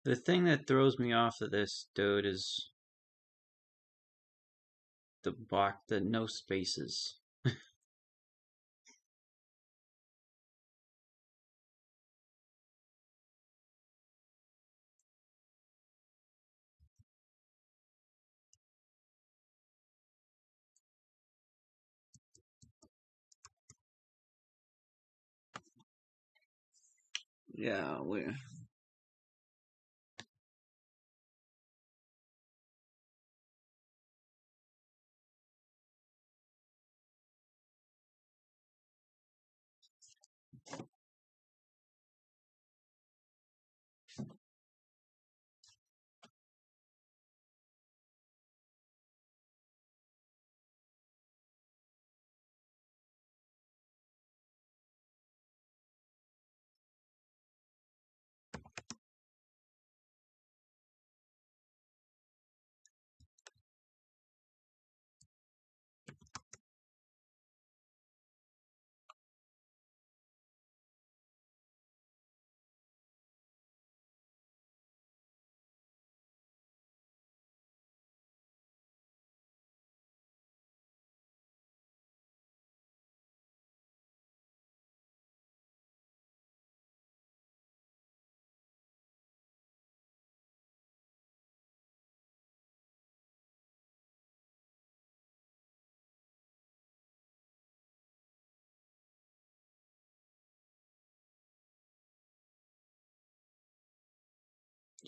The thing that throws me off of this, dude, is the no spaces. Yeah, we.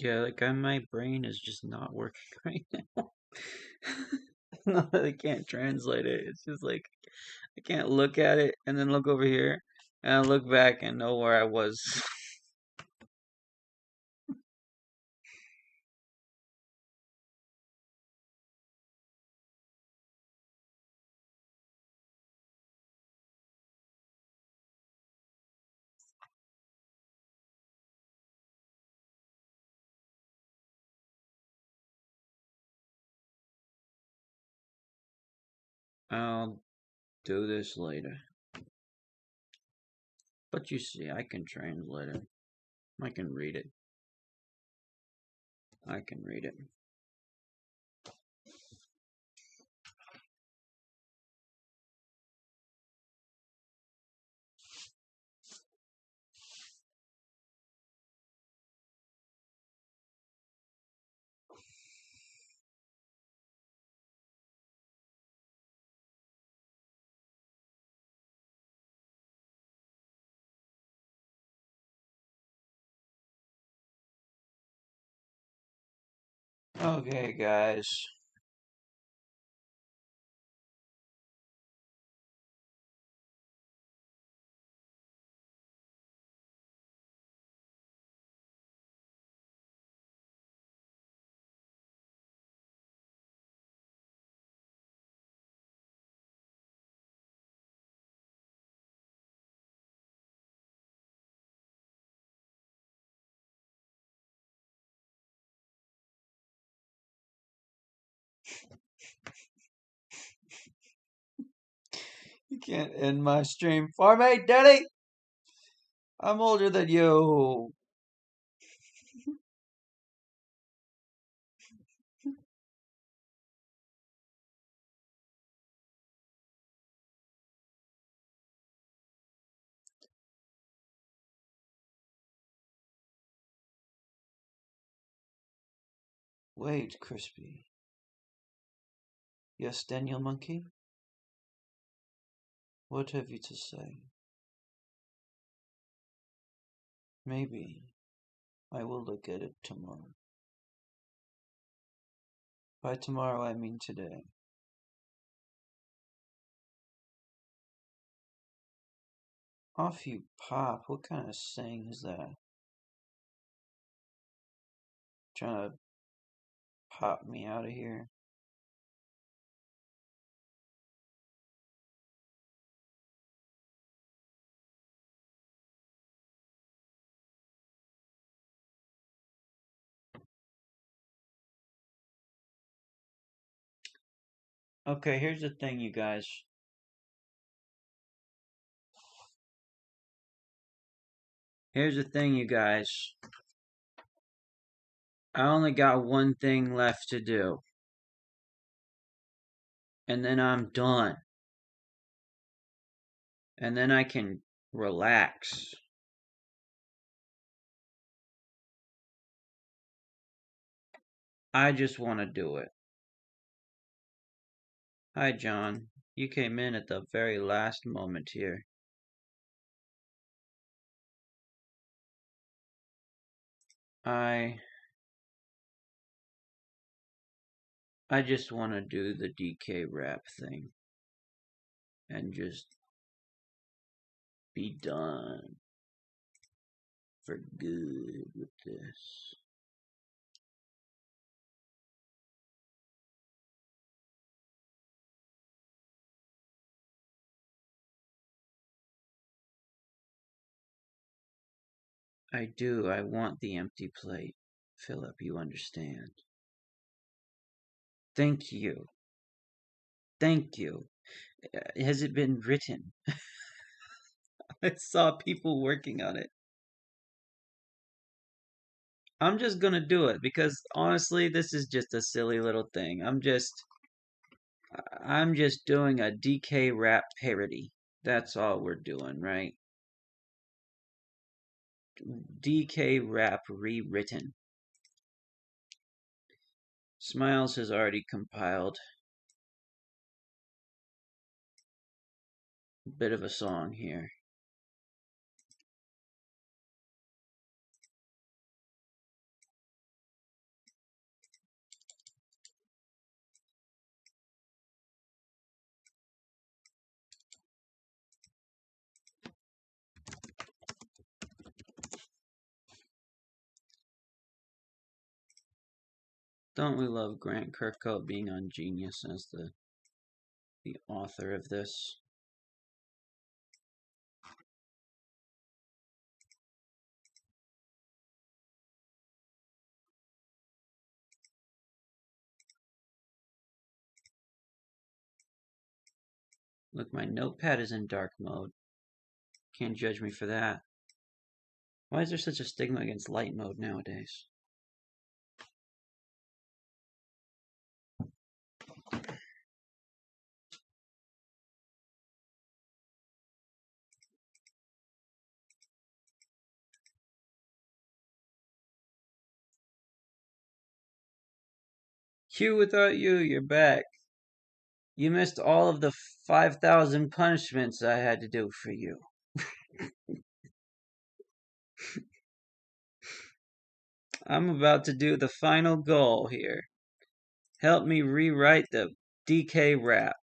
Yeah, like my brain is just not working right now. Not that I can't translate it. It's just like I can't look at it and then look over here and I look back and know where I was. I'll do this later. But you see, I can translate it. I can read it. I can read it. Okay, guys. You can't end my stream for me, Daddy! I'm older than you. Wait, Crispy. Yes, Daniel Monkey? What have you to say? Maybe I will look at it tomorrow. By tomorrow, I mean today. Off you pop. What kind of saying is that? Trying to pop me out of here? Okay, here's the thing, you guys. Here's the thing, you guys. I only got one thing left to do. And then I'm done. And then I can relax. I just want to do it. Hi, John. You came in at the very last moment here. I just want to do the DK rap thing and just be done for good with this. I do. I want the empty plate. Philip, you understand. Thank you. Thank you. Has it been written? I saw people working on it. I'm just gonna do it because honestly, this is just a silly little thing. I'm just doing a DK rap parody. That's all we're doing, right? DK rap rewritten. Smiles has already compiled a bit of a song here. Don't we love Grant Kirkhope being on Genius as the author of this? Look, my notepad is in dark mode. Can't judge me for that. Why is there such a stigma against light mode nowadays? Q, without you, you're back. You missed all of the 5,000 punishments I had to do for you. I'm about to do the final goal here. Help me rewrite the DK rap.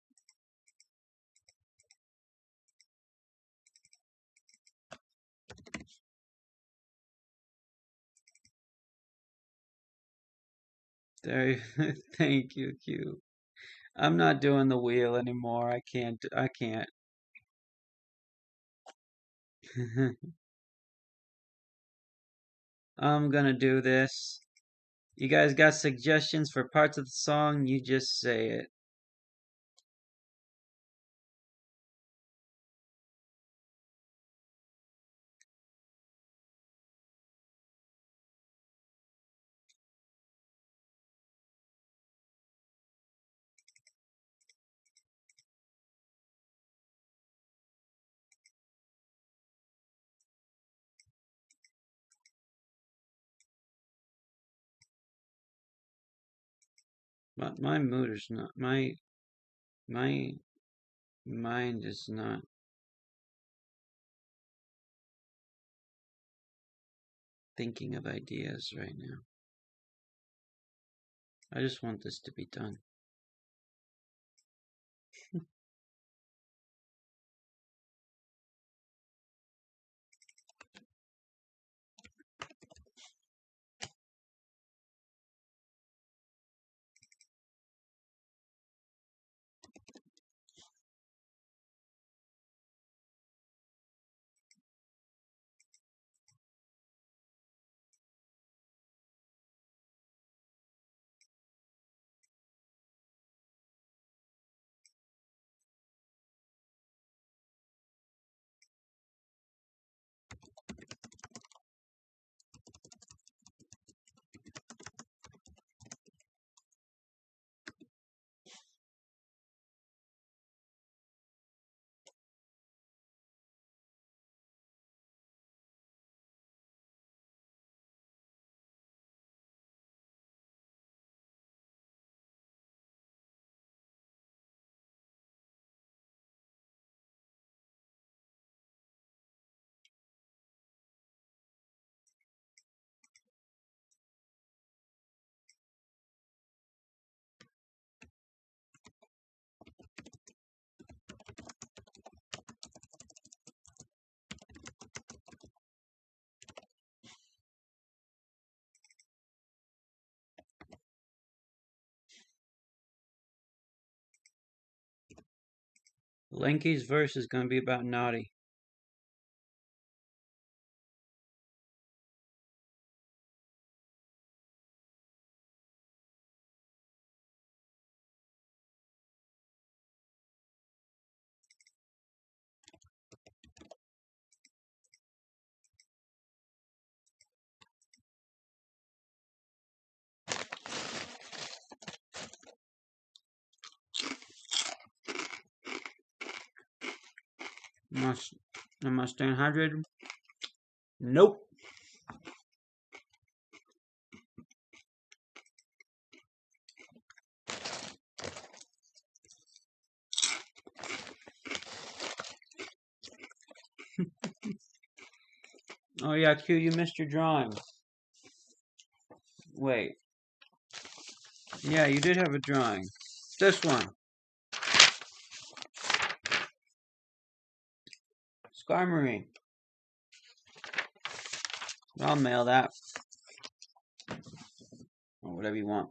There, thank you, Q. I'm not doing the wheel anymore. I can't. I'm gonna do this. You guys got suggestions for parts of the song? You just say it. My mood is not my mind is not thinking of ideas right now. I just want this to be done. Lanky's verse is going to be about Naughty. Am I staying hydrated? Nope. Oh yeah, Q, you missed your drawing. Wait. Yeah, you did have a drawing. This one. Sky Marine. I'll mail that. Or whatever you want.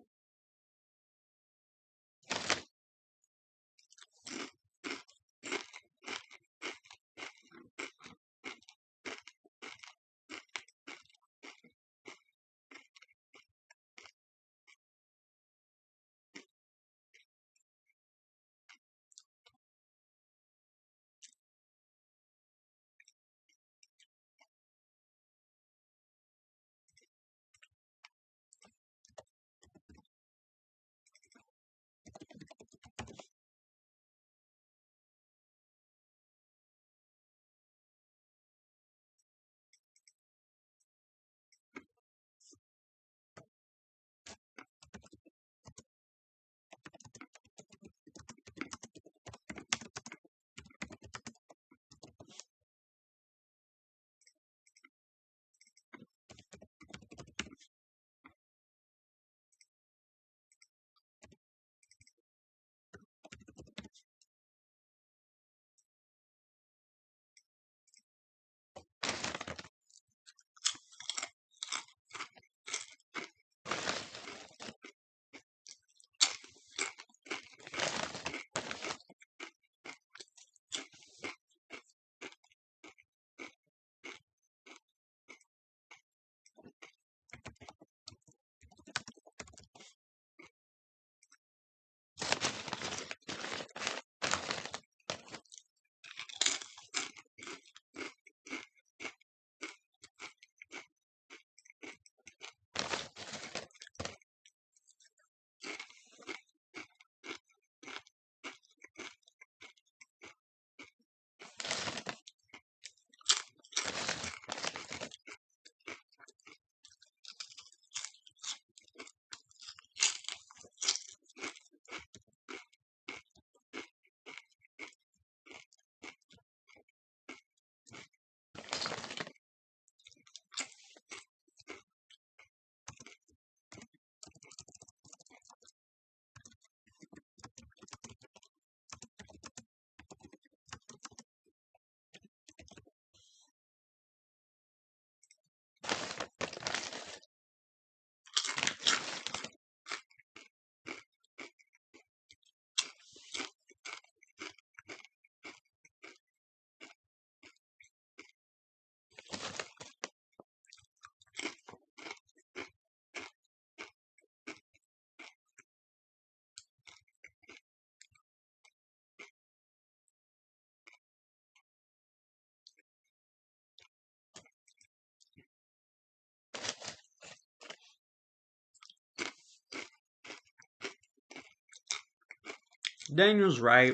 Daniel's right.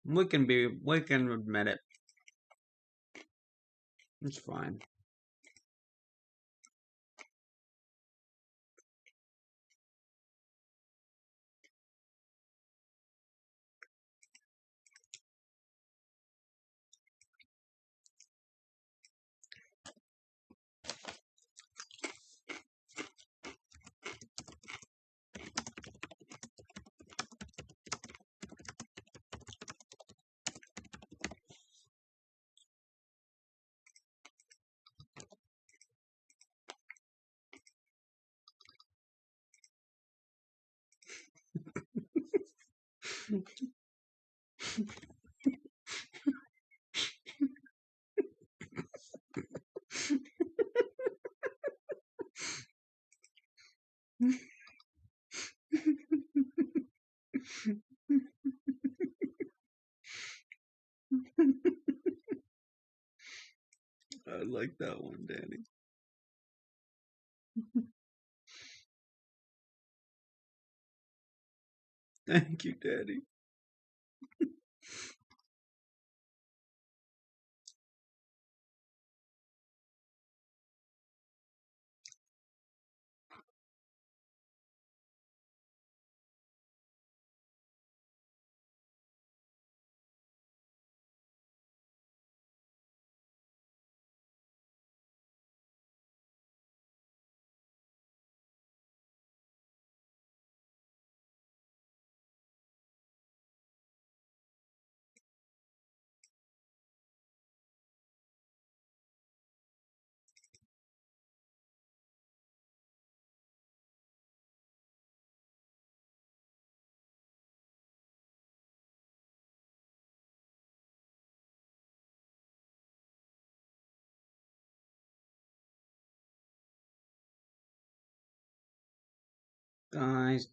We can admit it. It's fine. I like that one, Danny. Thank you, Daddy.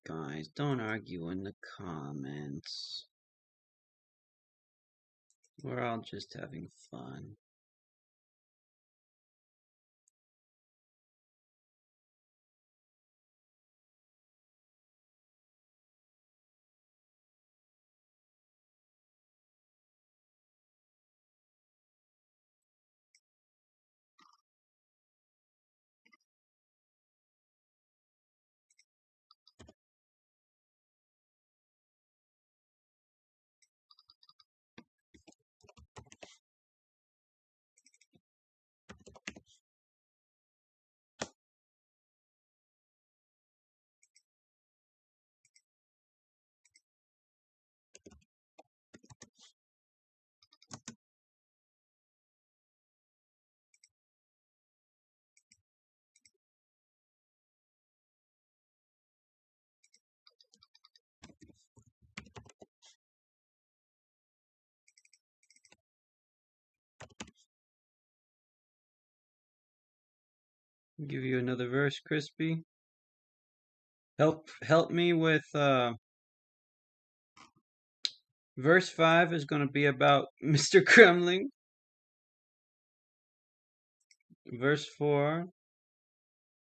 Guys, don't argue in the comments. We're all just having fun. Give you another verse, Crispy. Help me with verse 5 is going to be about Mr. Kremling. Verse 4,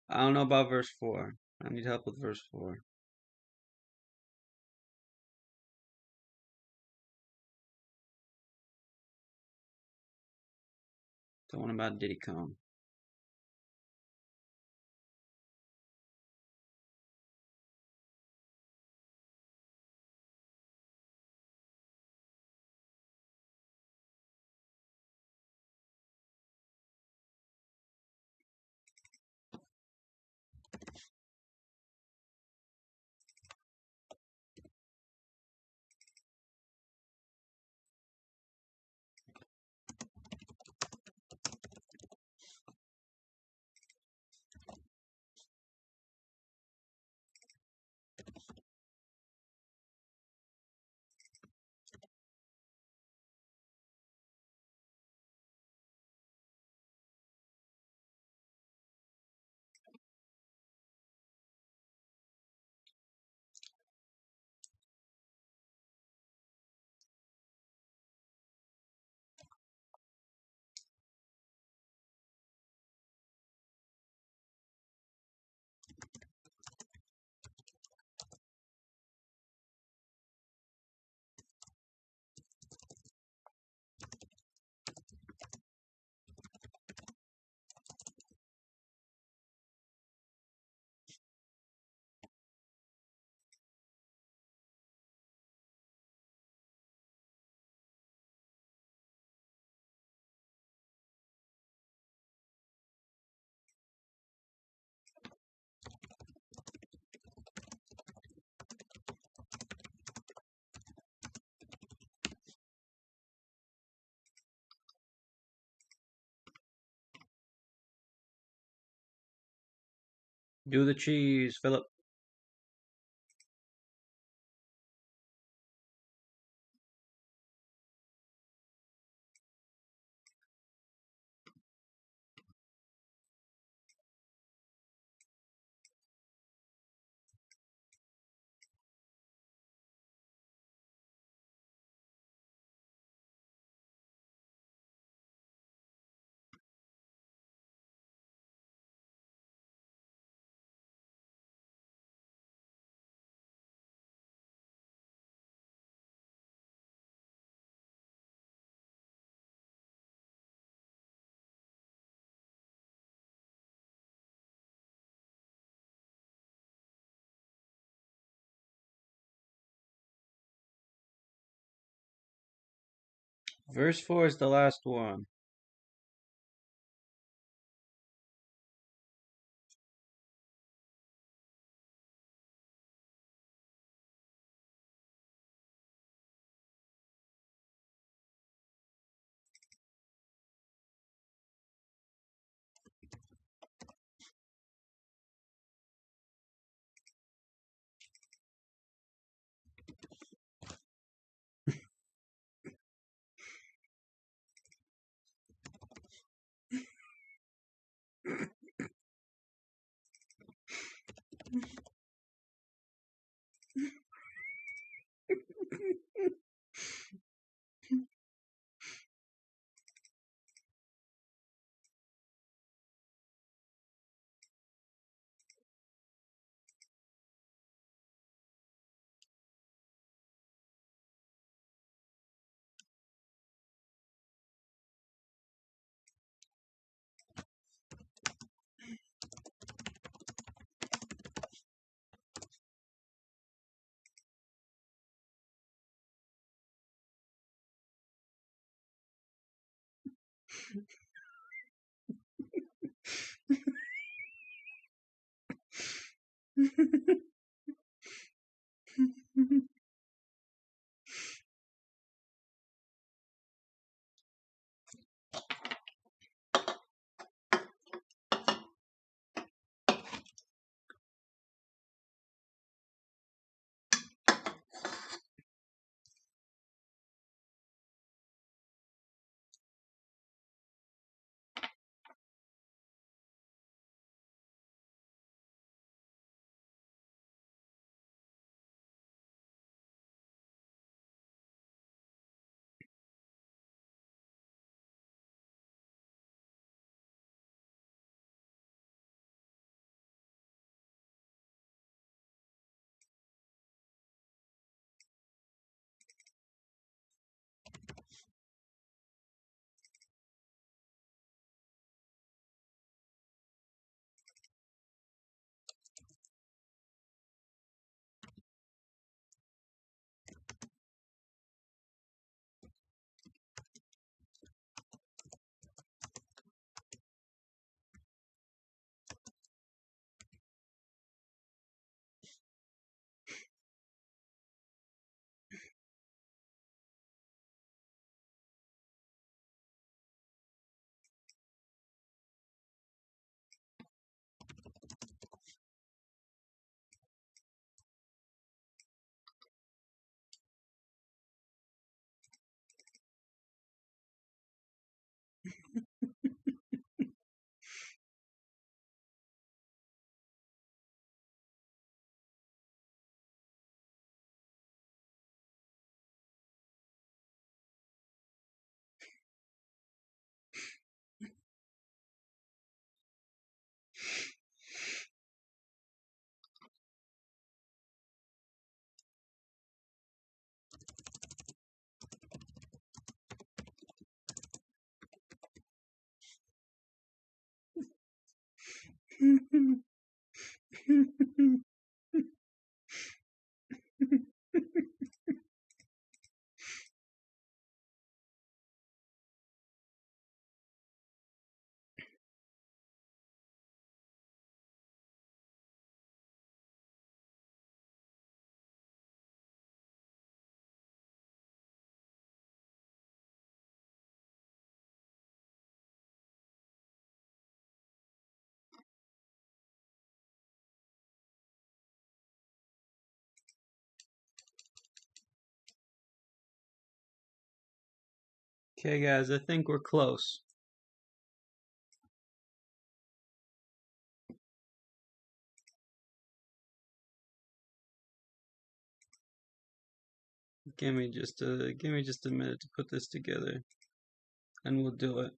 I don't know about verse 4. I need help with verse 4. The one about Diddy Kong. Do the cheese, Philip. Verse 4 is the last one. Okay, guys, I think we're close. Give me just a minute to put this together, and we'll do it.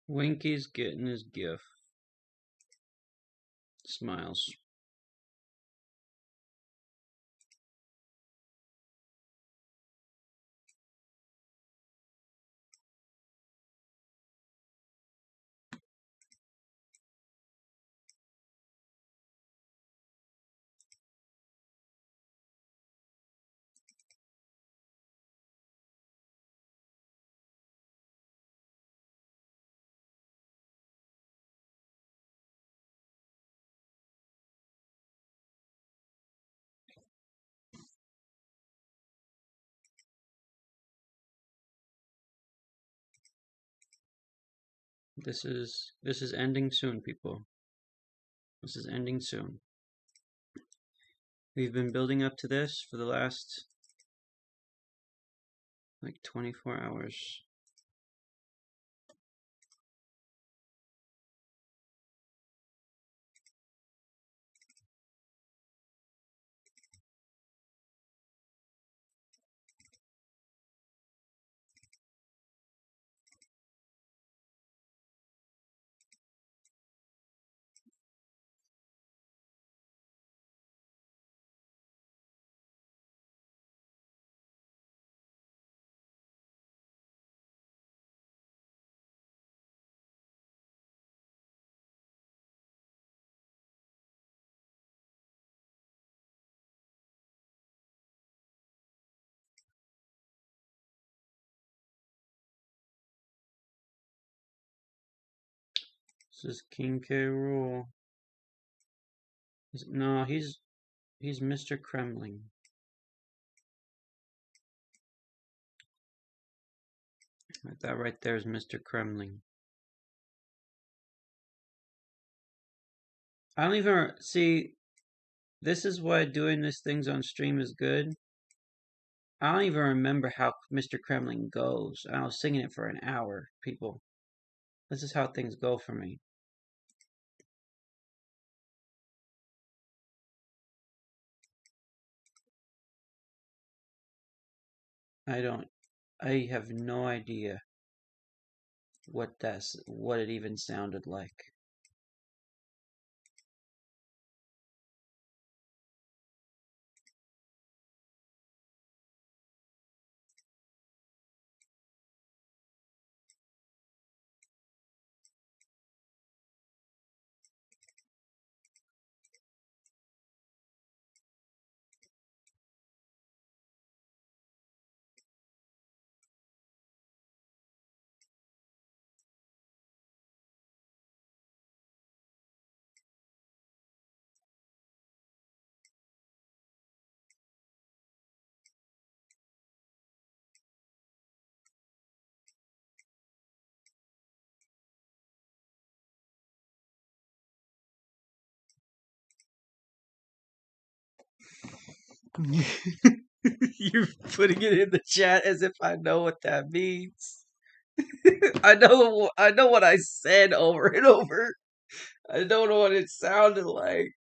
Winky's getting his gift. Smiles. This is ending soon, people. This is ending soon. We've been building up to this for the last like 24 hours. This is King K. Rool. No, he's Mr. Kremling. That right there is Mr. Kremling. I don't even see. This is why doing these things on stream is good. I don't even remember how Mr. Kremling goes. I was singing it for an hour, people. This is how things go for me. I have no idea what it even sounded like. You're putting it in the chat as if I know what that means. I know what I said over and over. I don't know what it sounded like.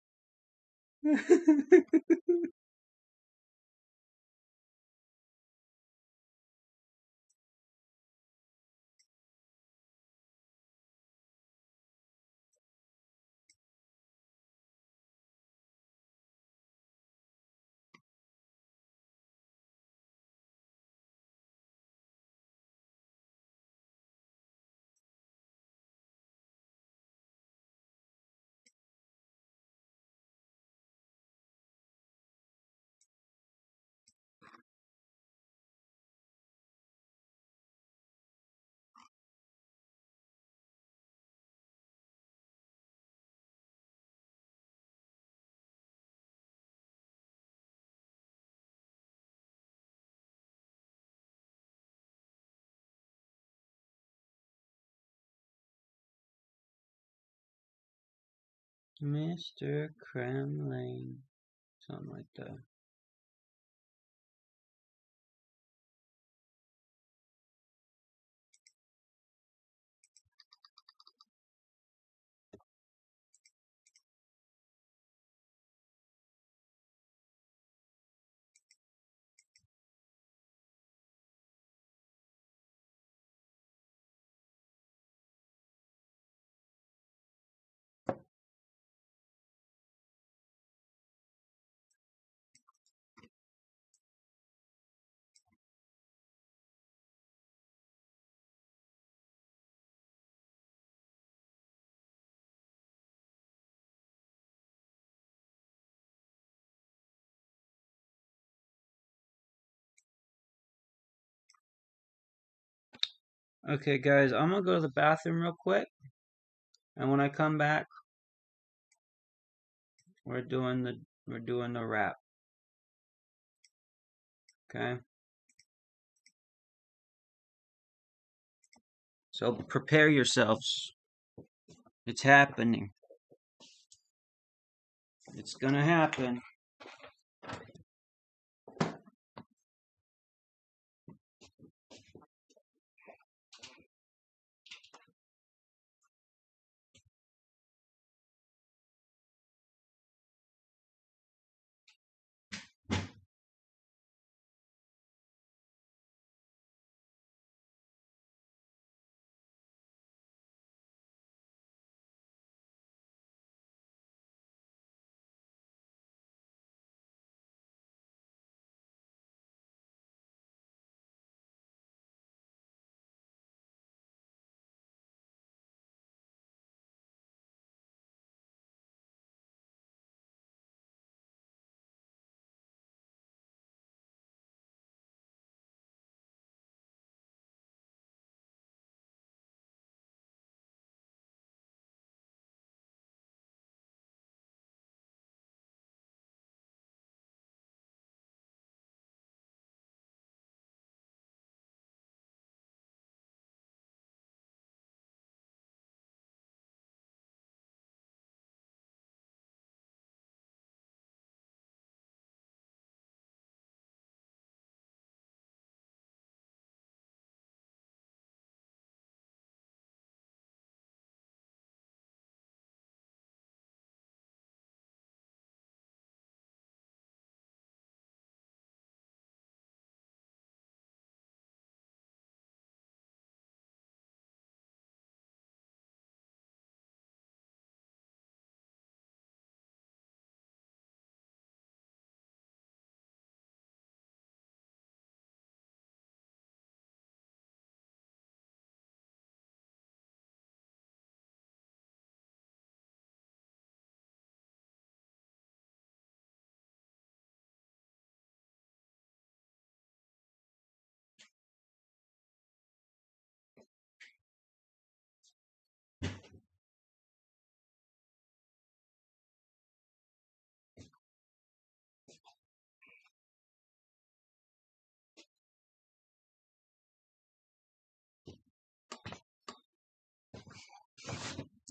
Mr. Kremlin. Something like that. Okay, guys, I'm gonna go to the bathroom real quick, and when I come back, we're doing the wrap. Okay. So prepare yourselves. It's happening. It's gonna happen.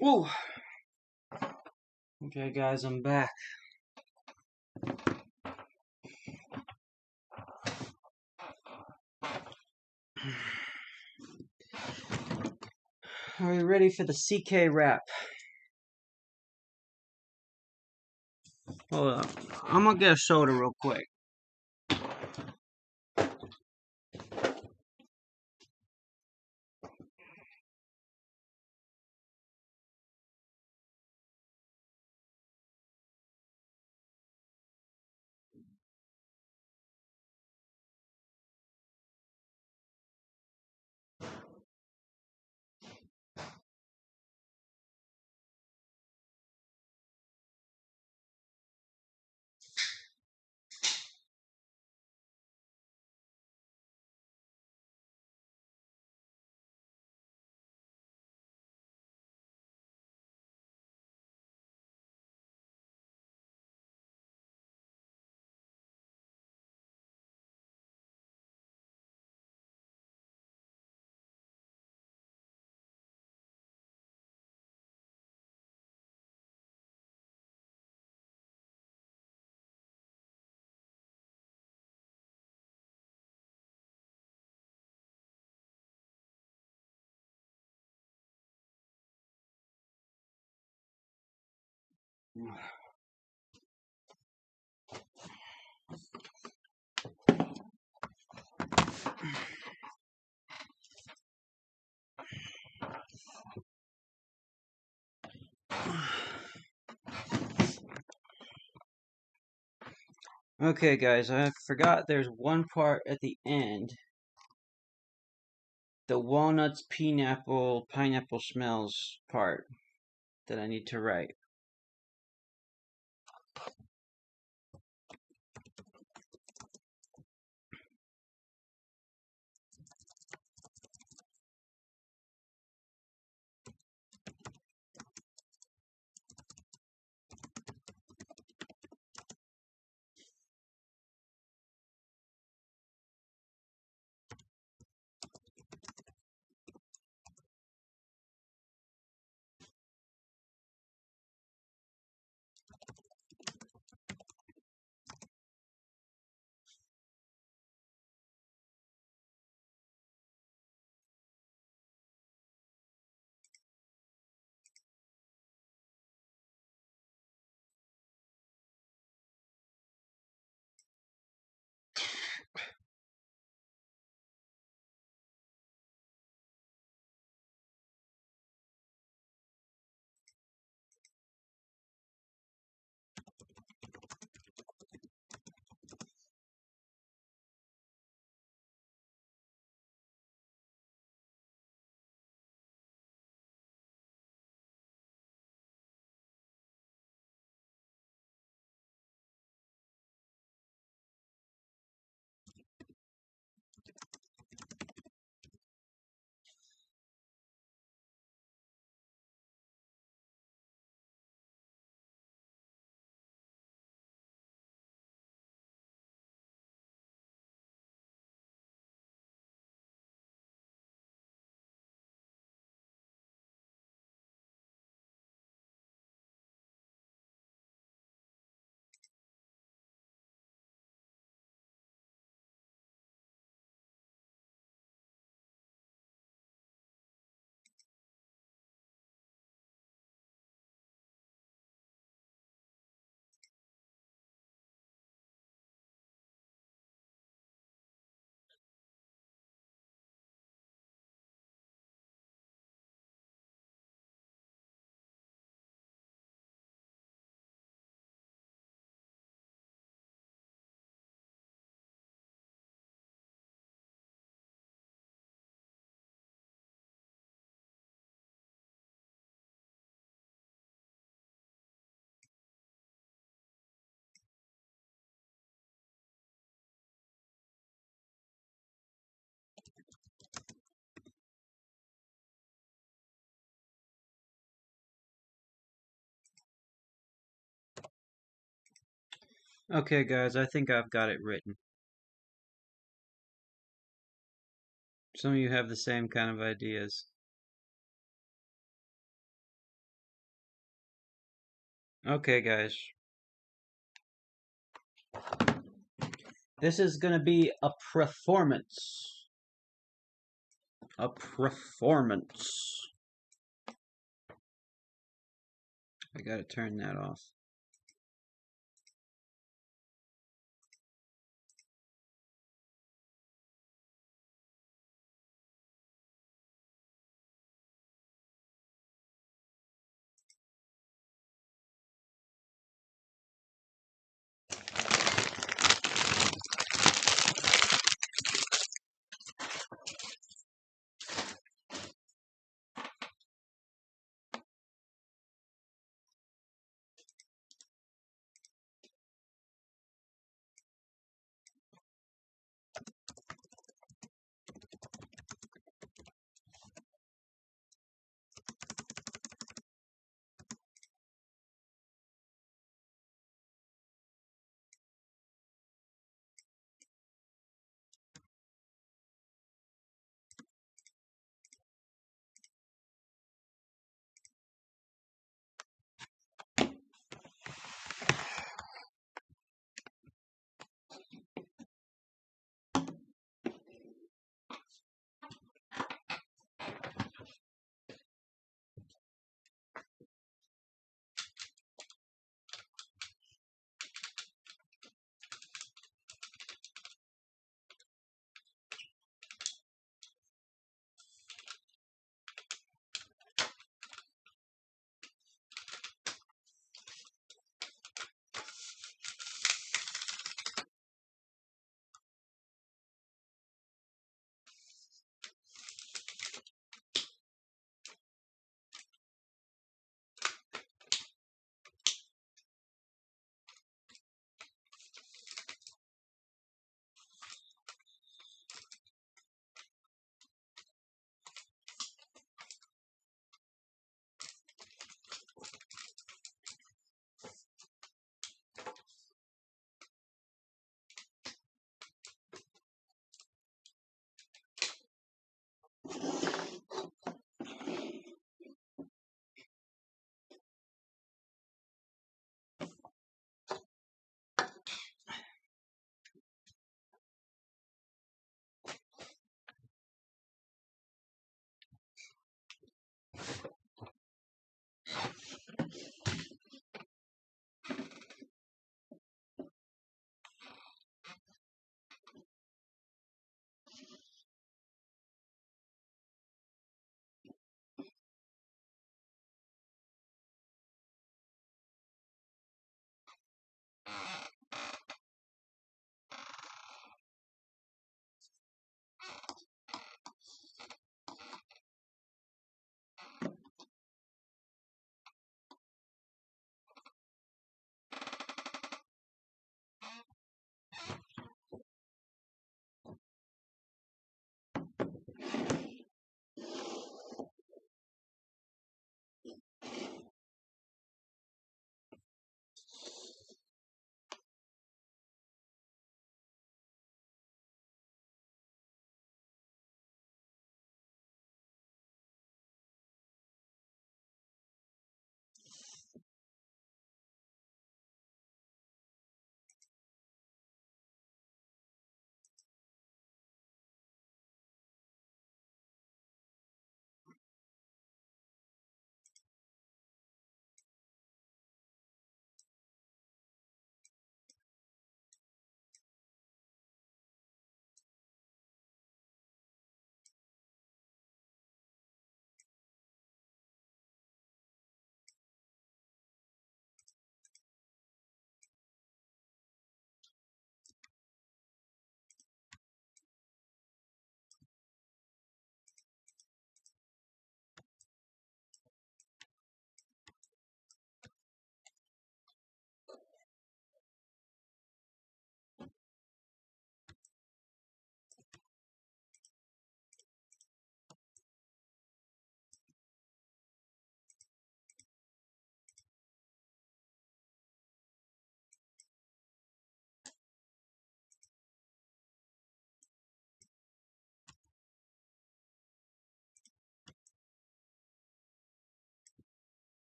Ooh. Okay, guys, I'm back. Are we ready for the CK wrap? Hold on. I'm gonna get a soda real quick. Okay, guys, I forgot there's one part at the end. The walnuts, pineapple smells part that I need to write. Okay, guys, I think I've got it written. Some of you have the same kind of ideas. Okay, guys. This is going to be a performance. a performance. I gotta turn that off.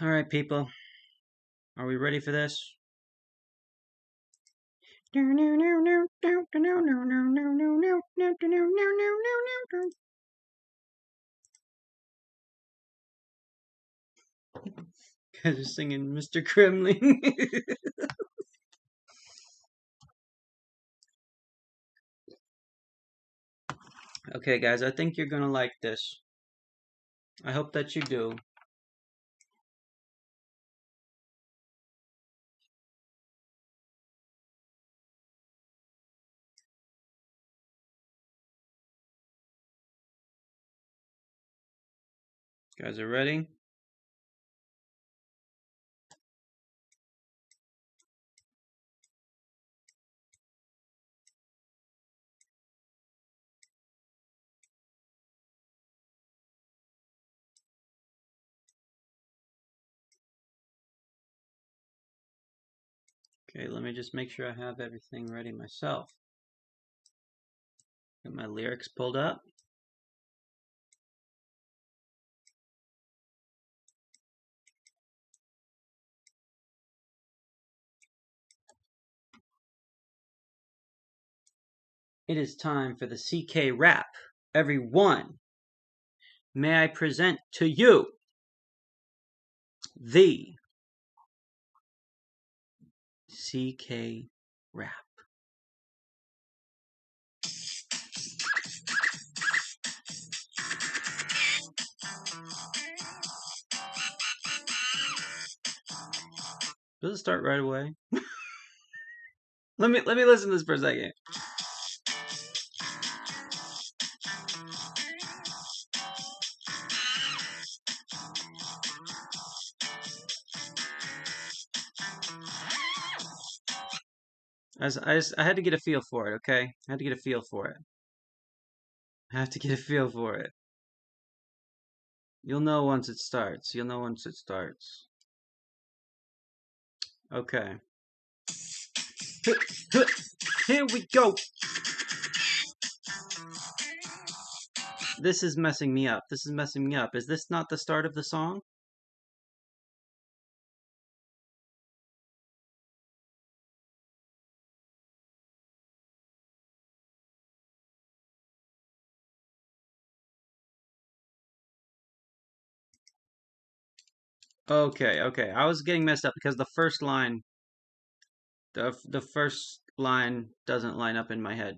All right, people. Are we ready for this? Guys are singing Mr. Kremling. Okay, guys, I think you're gonna like this. I hope that you do. You guys are ready? Okay, let me just make sure I have everything ready myself. Get my lyrics pulled up. It is time for the CK Rap. Everyone, may I present to you the CK Rap. Does it start right away? Let me listen to this for a second. I had to get a feel for it, okay? I had to get a feel for it. I have to get a feel for it. You'll know once it starts. You'll know once it starts. Okay. Here we go. This is messing me up. This is messing me up. Is this not the start of the song? Okay, okay. I was getting messed up because the first line, the first line doesn't line up in my head.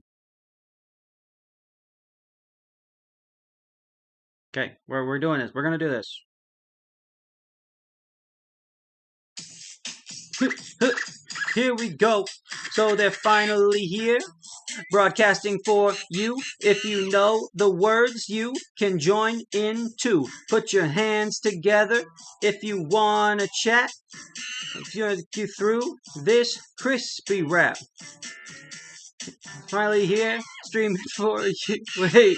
Okay, we're doing this. We're gonna do this. Here we go. So they're finally here, broadcasting for you. If you know the words, you can join in too. Put your hands together if you wanna chat. If you're through this crispy rap. Finally here, streaming for you. Wait.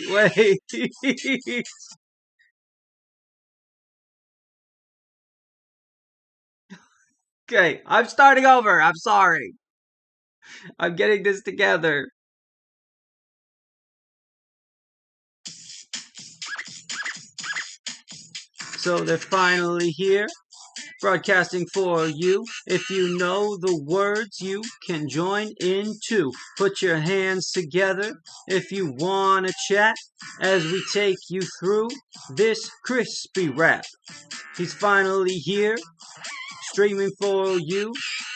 Okay, I'm starting over. I'm sorry. I'm getting this together. So they're finally here, broadcasting for you. If you know the words, you can join in too. Put your hands together if you want to chat as we take you through this crispy rap. He's finally here, streaming for you.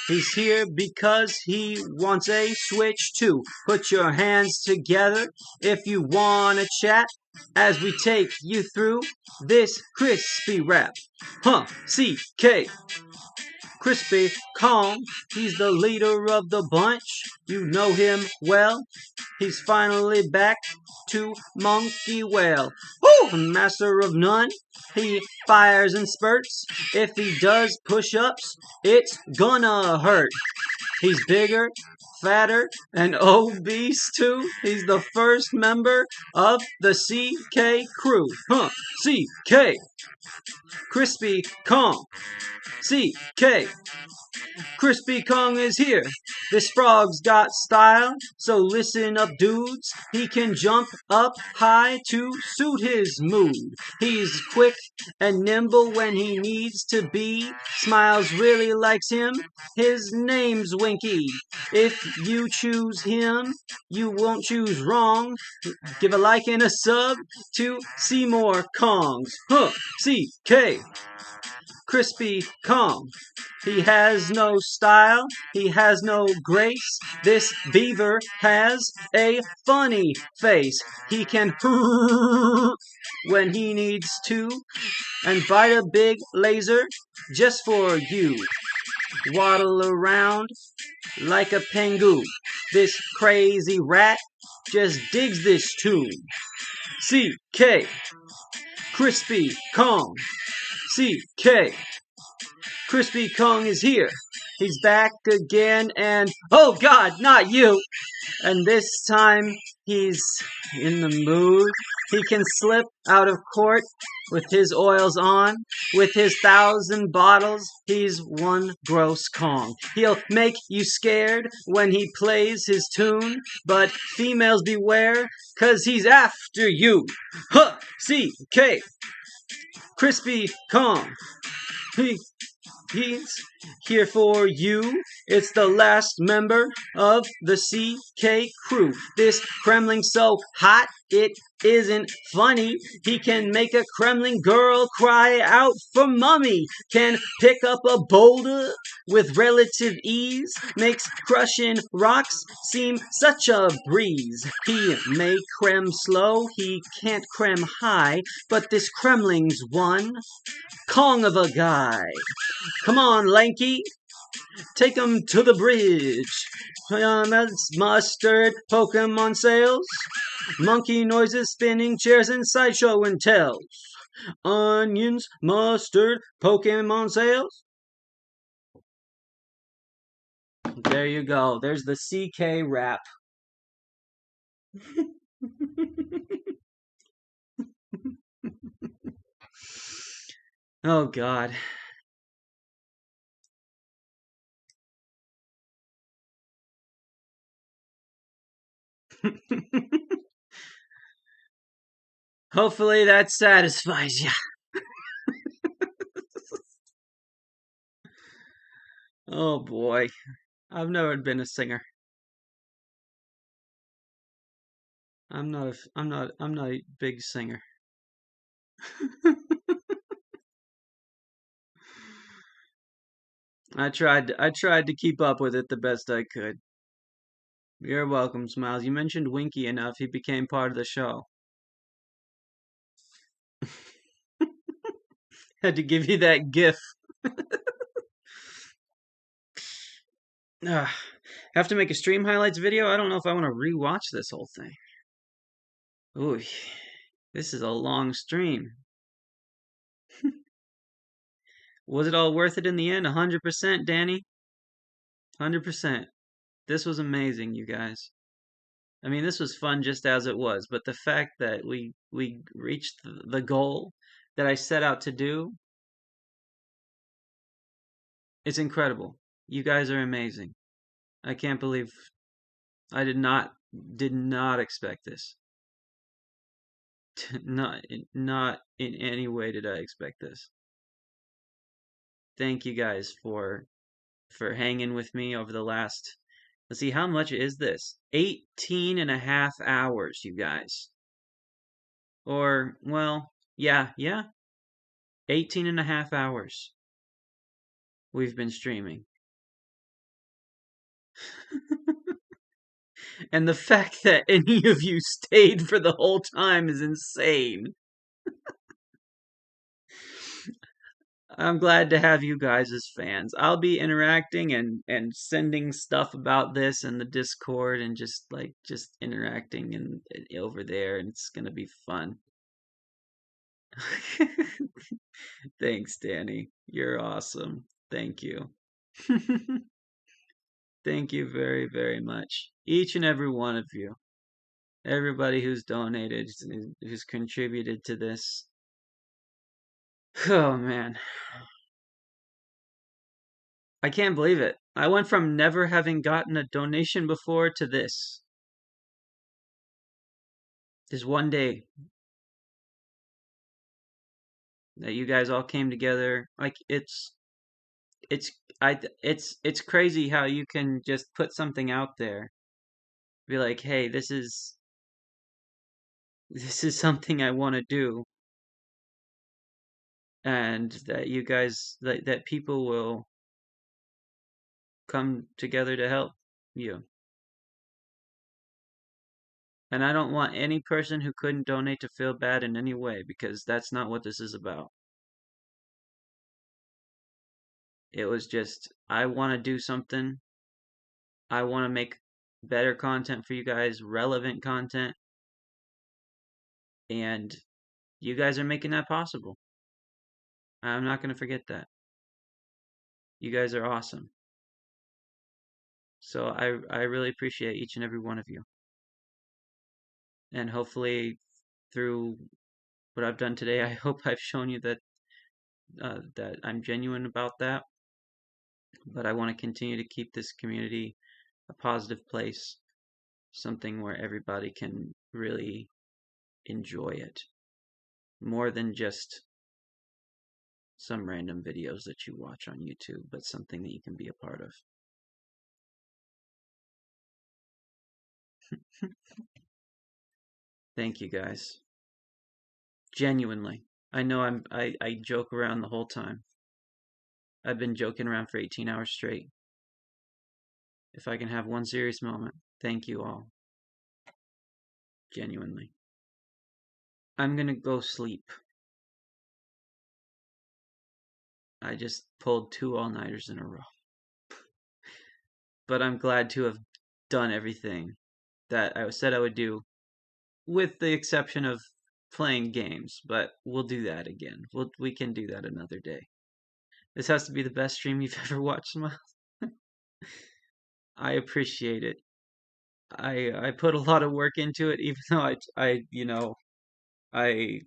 He's here because he wants a switch too. Put your hands together if you want to chat as we take you through this crispy rap. CK. Crispy, calm, he's the leader of the bunch. You know him well. He's finally back to Monkey Whale. Woo! Master of none. He fires in spurts. If he does push-ups, it's gonna hurt. He's bigger, fatter and obese too. He's the first member of the CK crew. CK. Crispy Kong. CK. Crispy Kong is here. This frog's got style, so listen up, dudes. He can jump up high to suit his mood. He's quick and nimble when he needs to be. Smiles really likes him. His name's Winky. If you choose him, you won't choose wrong. Give a like and a sub to see more Kongs. CK. Crispy Kong. He has no style, he has no grace. This beaver has a funny face. He can when he needs to and bite a big laser just for you. Waddle around like a pengu. This crazy rat just digs this tune. CK. Crispy Kong. CK. Crispy Kong is here. He's back again and oh god, not you! And this time he's in the mood. He can slip out of court with his oils on. With his 1,000 bottles, he's one gross Kong. He'll make you scared when he plays his tune. But females beware, 'cause he's after you. CK. Crispy Kong. He's here for you. It's the last member of the CK crew. This Kremling so hot it isn't funny. He can make a Kremling girl cry out for mummy. Can pick up a boulder with relative ease. Makes crushing rocks seem such a breeze. He may crem slow, he can't crem high, but this Kremling's one Kong of a guy. Come on, Lanky. Take 'em to the bridge. That's mustard, Pokemon sales. Monkey noises, spinning chairs, and sideshow and tells. Onions, mustard, Pokemon sales. There you go. There's the CK rap. Oh, God. Hopefully that satisfies you. Oh boy. I've never been a singer. I'm not a big singer. I tried to keep up with it the best I could. You're welcome, Smiles. You mentioned Winky enough, he became part of the show. Had to give you that gif. Have to make a stream highlights video? I don't know if I want to rewatch this whole thing. Ooh, this is a long stream. Was it all worth it in the end? 100%, Danny? 100%. This was amazing, you guys. I mean, this was fun just as it was, but the fact that we reached the goal that I set out to do, it's incredible. You guys are amazing. I can't believe I did not expect this. Not in any way did I expect this. Thank you guys for hanging with me over the last, let's see, how much is this? 18 and a half hours, you guys. Or, well, yeah. 18 and a half hours we've been streaming. And the fact that any of you stayed for the whole time is insane. I'm glad to have you guys as fans. I'll be interacting and sending stuff about this in the Discord and just interacting and over there, and it's gonna be fun. Thanks, Danny. You're awesome. Thank you. Thank you very, very much. Each and every one of you. Everybody who's donated, who's contributed to this. Oh man. I can't believe it. I went from never having gotten a donation before to this. This one day that you guys all came together. Like it's it's crazy how you can just put something out there. Be like, "Hey, this is something I want to do." And that you guys that people will come together to help you. And I don't want any person who couldn't donate to feel bad in any way because that's not what this is about. It was just, I want to do something. I want to make better content for you guys, relevant content. And you guys are making that possible. I'm not going to forget that. You guys are awesome. So I really appreciate each and every one of you. And hopefully through what I've done today, I hope I've shown you that that I'm genuine about that. But I want to continue to keep this community a positive place, something where everybody can really enjoy it more than just some random videos that you watch on YouTube, but something that you can be a part of. Thank you guys. Genuinely. I know I joke around the whole time. I've been joking around for 18 hours straight. If I can have one serious moment, thank you all. Genuinely. I'm gonna go sleep. I just pulled 2 all-nighters in a row. But I'm glad to have done everything that I said I would do, with the exception of playing games. But we'll do that again. We can do that another day. This has to be the best stream you've ever watched, Smile. I appreciate it. I put a lot of work into it, even though I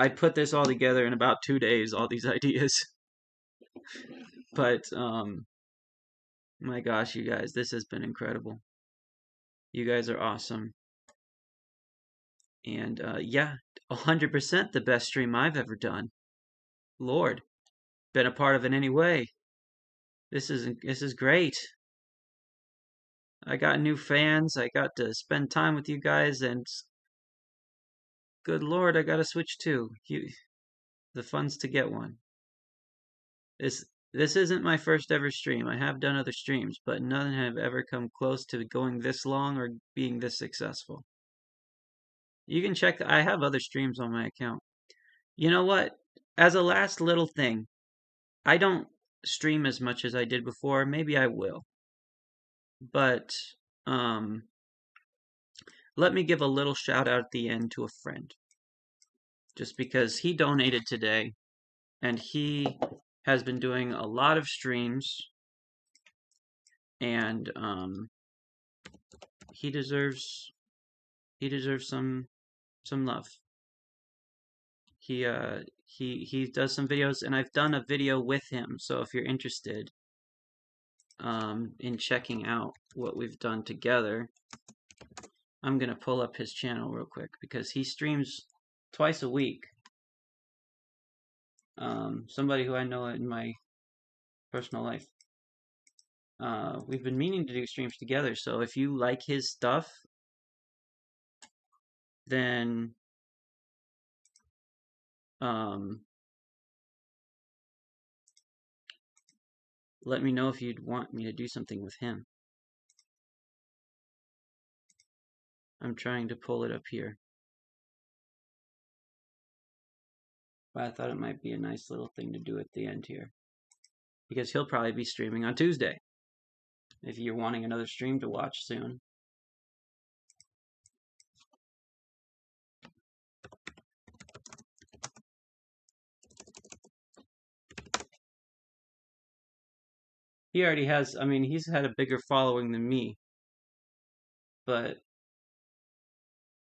I put this all together in about 2 days, all these ideas. But my gosh, you guys, this has been incredible. You guys are awesome. And yeah, 100% the best stream I've ever done. Lord, been a part of it anyway. This is great. I got new fans. I got to spend time with you guys, and good Lord, I got to switch too. The fun's to get one. This isn't my first ever stream. I have done other streams, but none have ever come close to going this long or being this successful. You can check. I have other streams on my account. You know what? As a last little thing, I don't stream as much as I did before. Maybe I will. But um, let me give a little shout out at the end to a friend. Just because he donated today and he has been doing a lot of streams, and he deserves some love. He does some videos, and I've done a video with him. So if you're interested in checking out what we've done together, I'm gonna pull up his channel real quick because he streams twice a week. Somebody who I know in my personal life. We've been meaning to do streams together, so if you like his stuff, then let me know if you'd want me to do something with him. I'm trying to pull it up here. But I thought it might be a nice little thing to do at the end here. Because he'll probably be streaming on Tuesday. If you're wanting another stream to watch soon. He already has, I mean, he's had a bigger following than me, but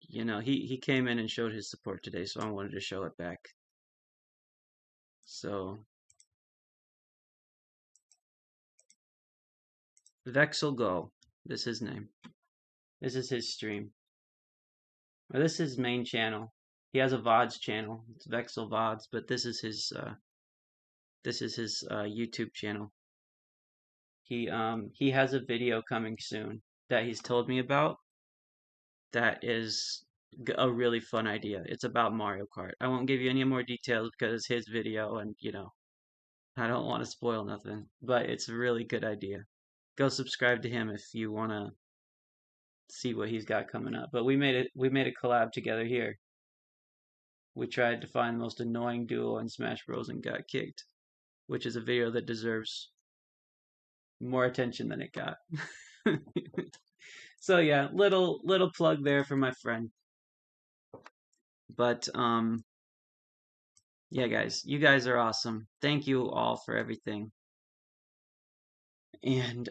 you know, he came in and showed his support today, so I wanted to show it back. So Vexel Go, this is his name. This is his stream. Or this is his main channel. He has a VODs channel. It's Vexel VODs, but this is his YouTube channel. He has a video coming soon that he's told me about that is a really fun idea. It's about Mario Kart. I won't give you any more details because it's his video and you know, I don't want to spoil nothing, but it's a really good idea. Go subscribe to him if you want to see what he's got coming up. But we made a collab together here. We tried to find the most annoying duo in Smash Bros and got kicked, which is a video that deserves more attention than it got. So yeah, little plug there for my friend. But yeah guys, you guys are awesome. Thank you all for everything. And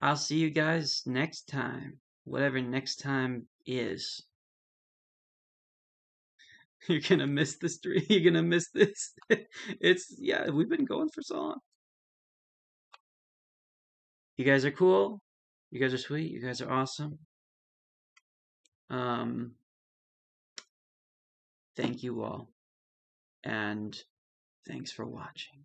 I'll see you guys next time. Whatever next time is. You're gonna miss the stream. You're gonna miss this. It's yeah, we've been going for so long. You guys are cool. You guys are sweet. You guys are awesome. Um, thank you all, and thanks for watching.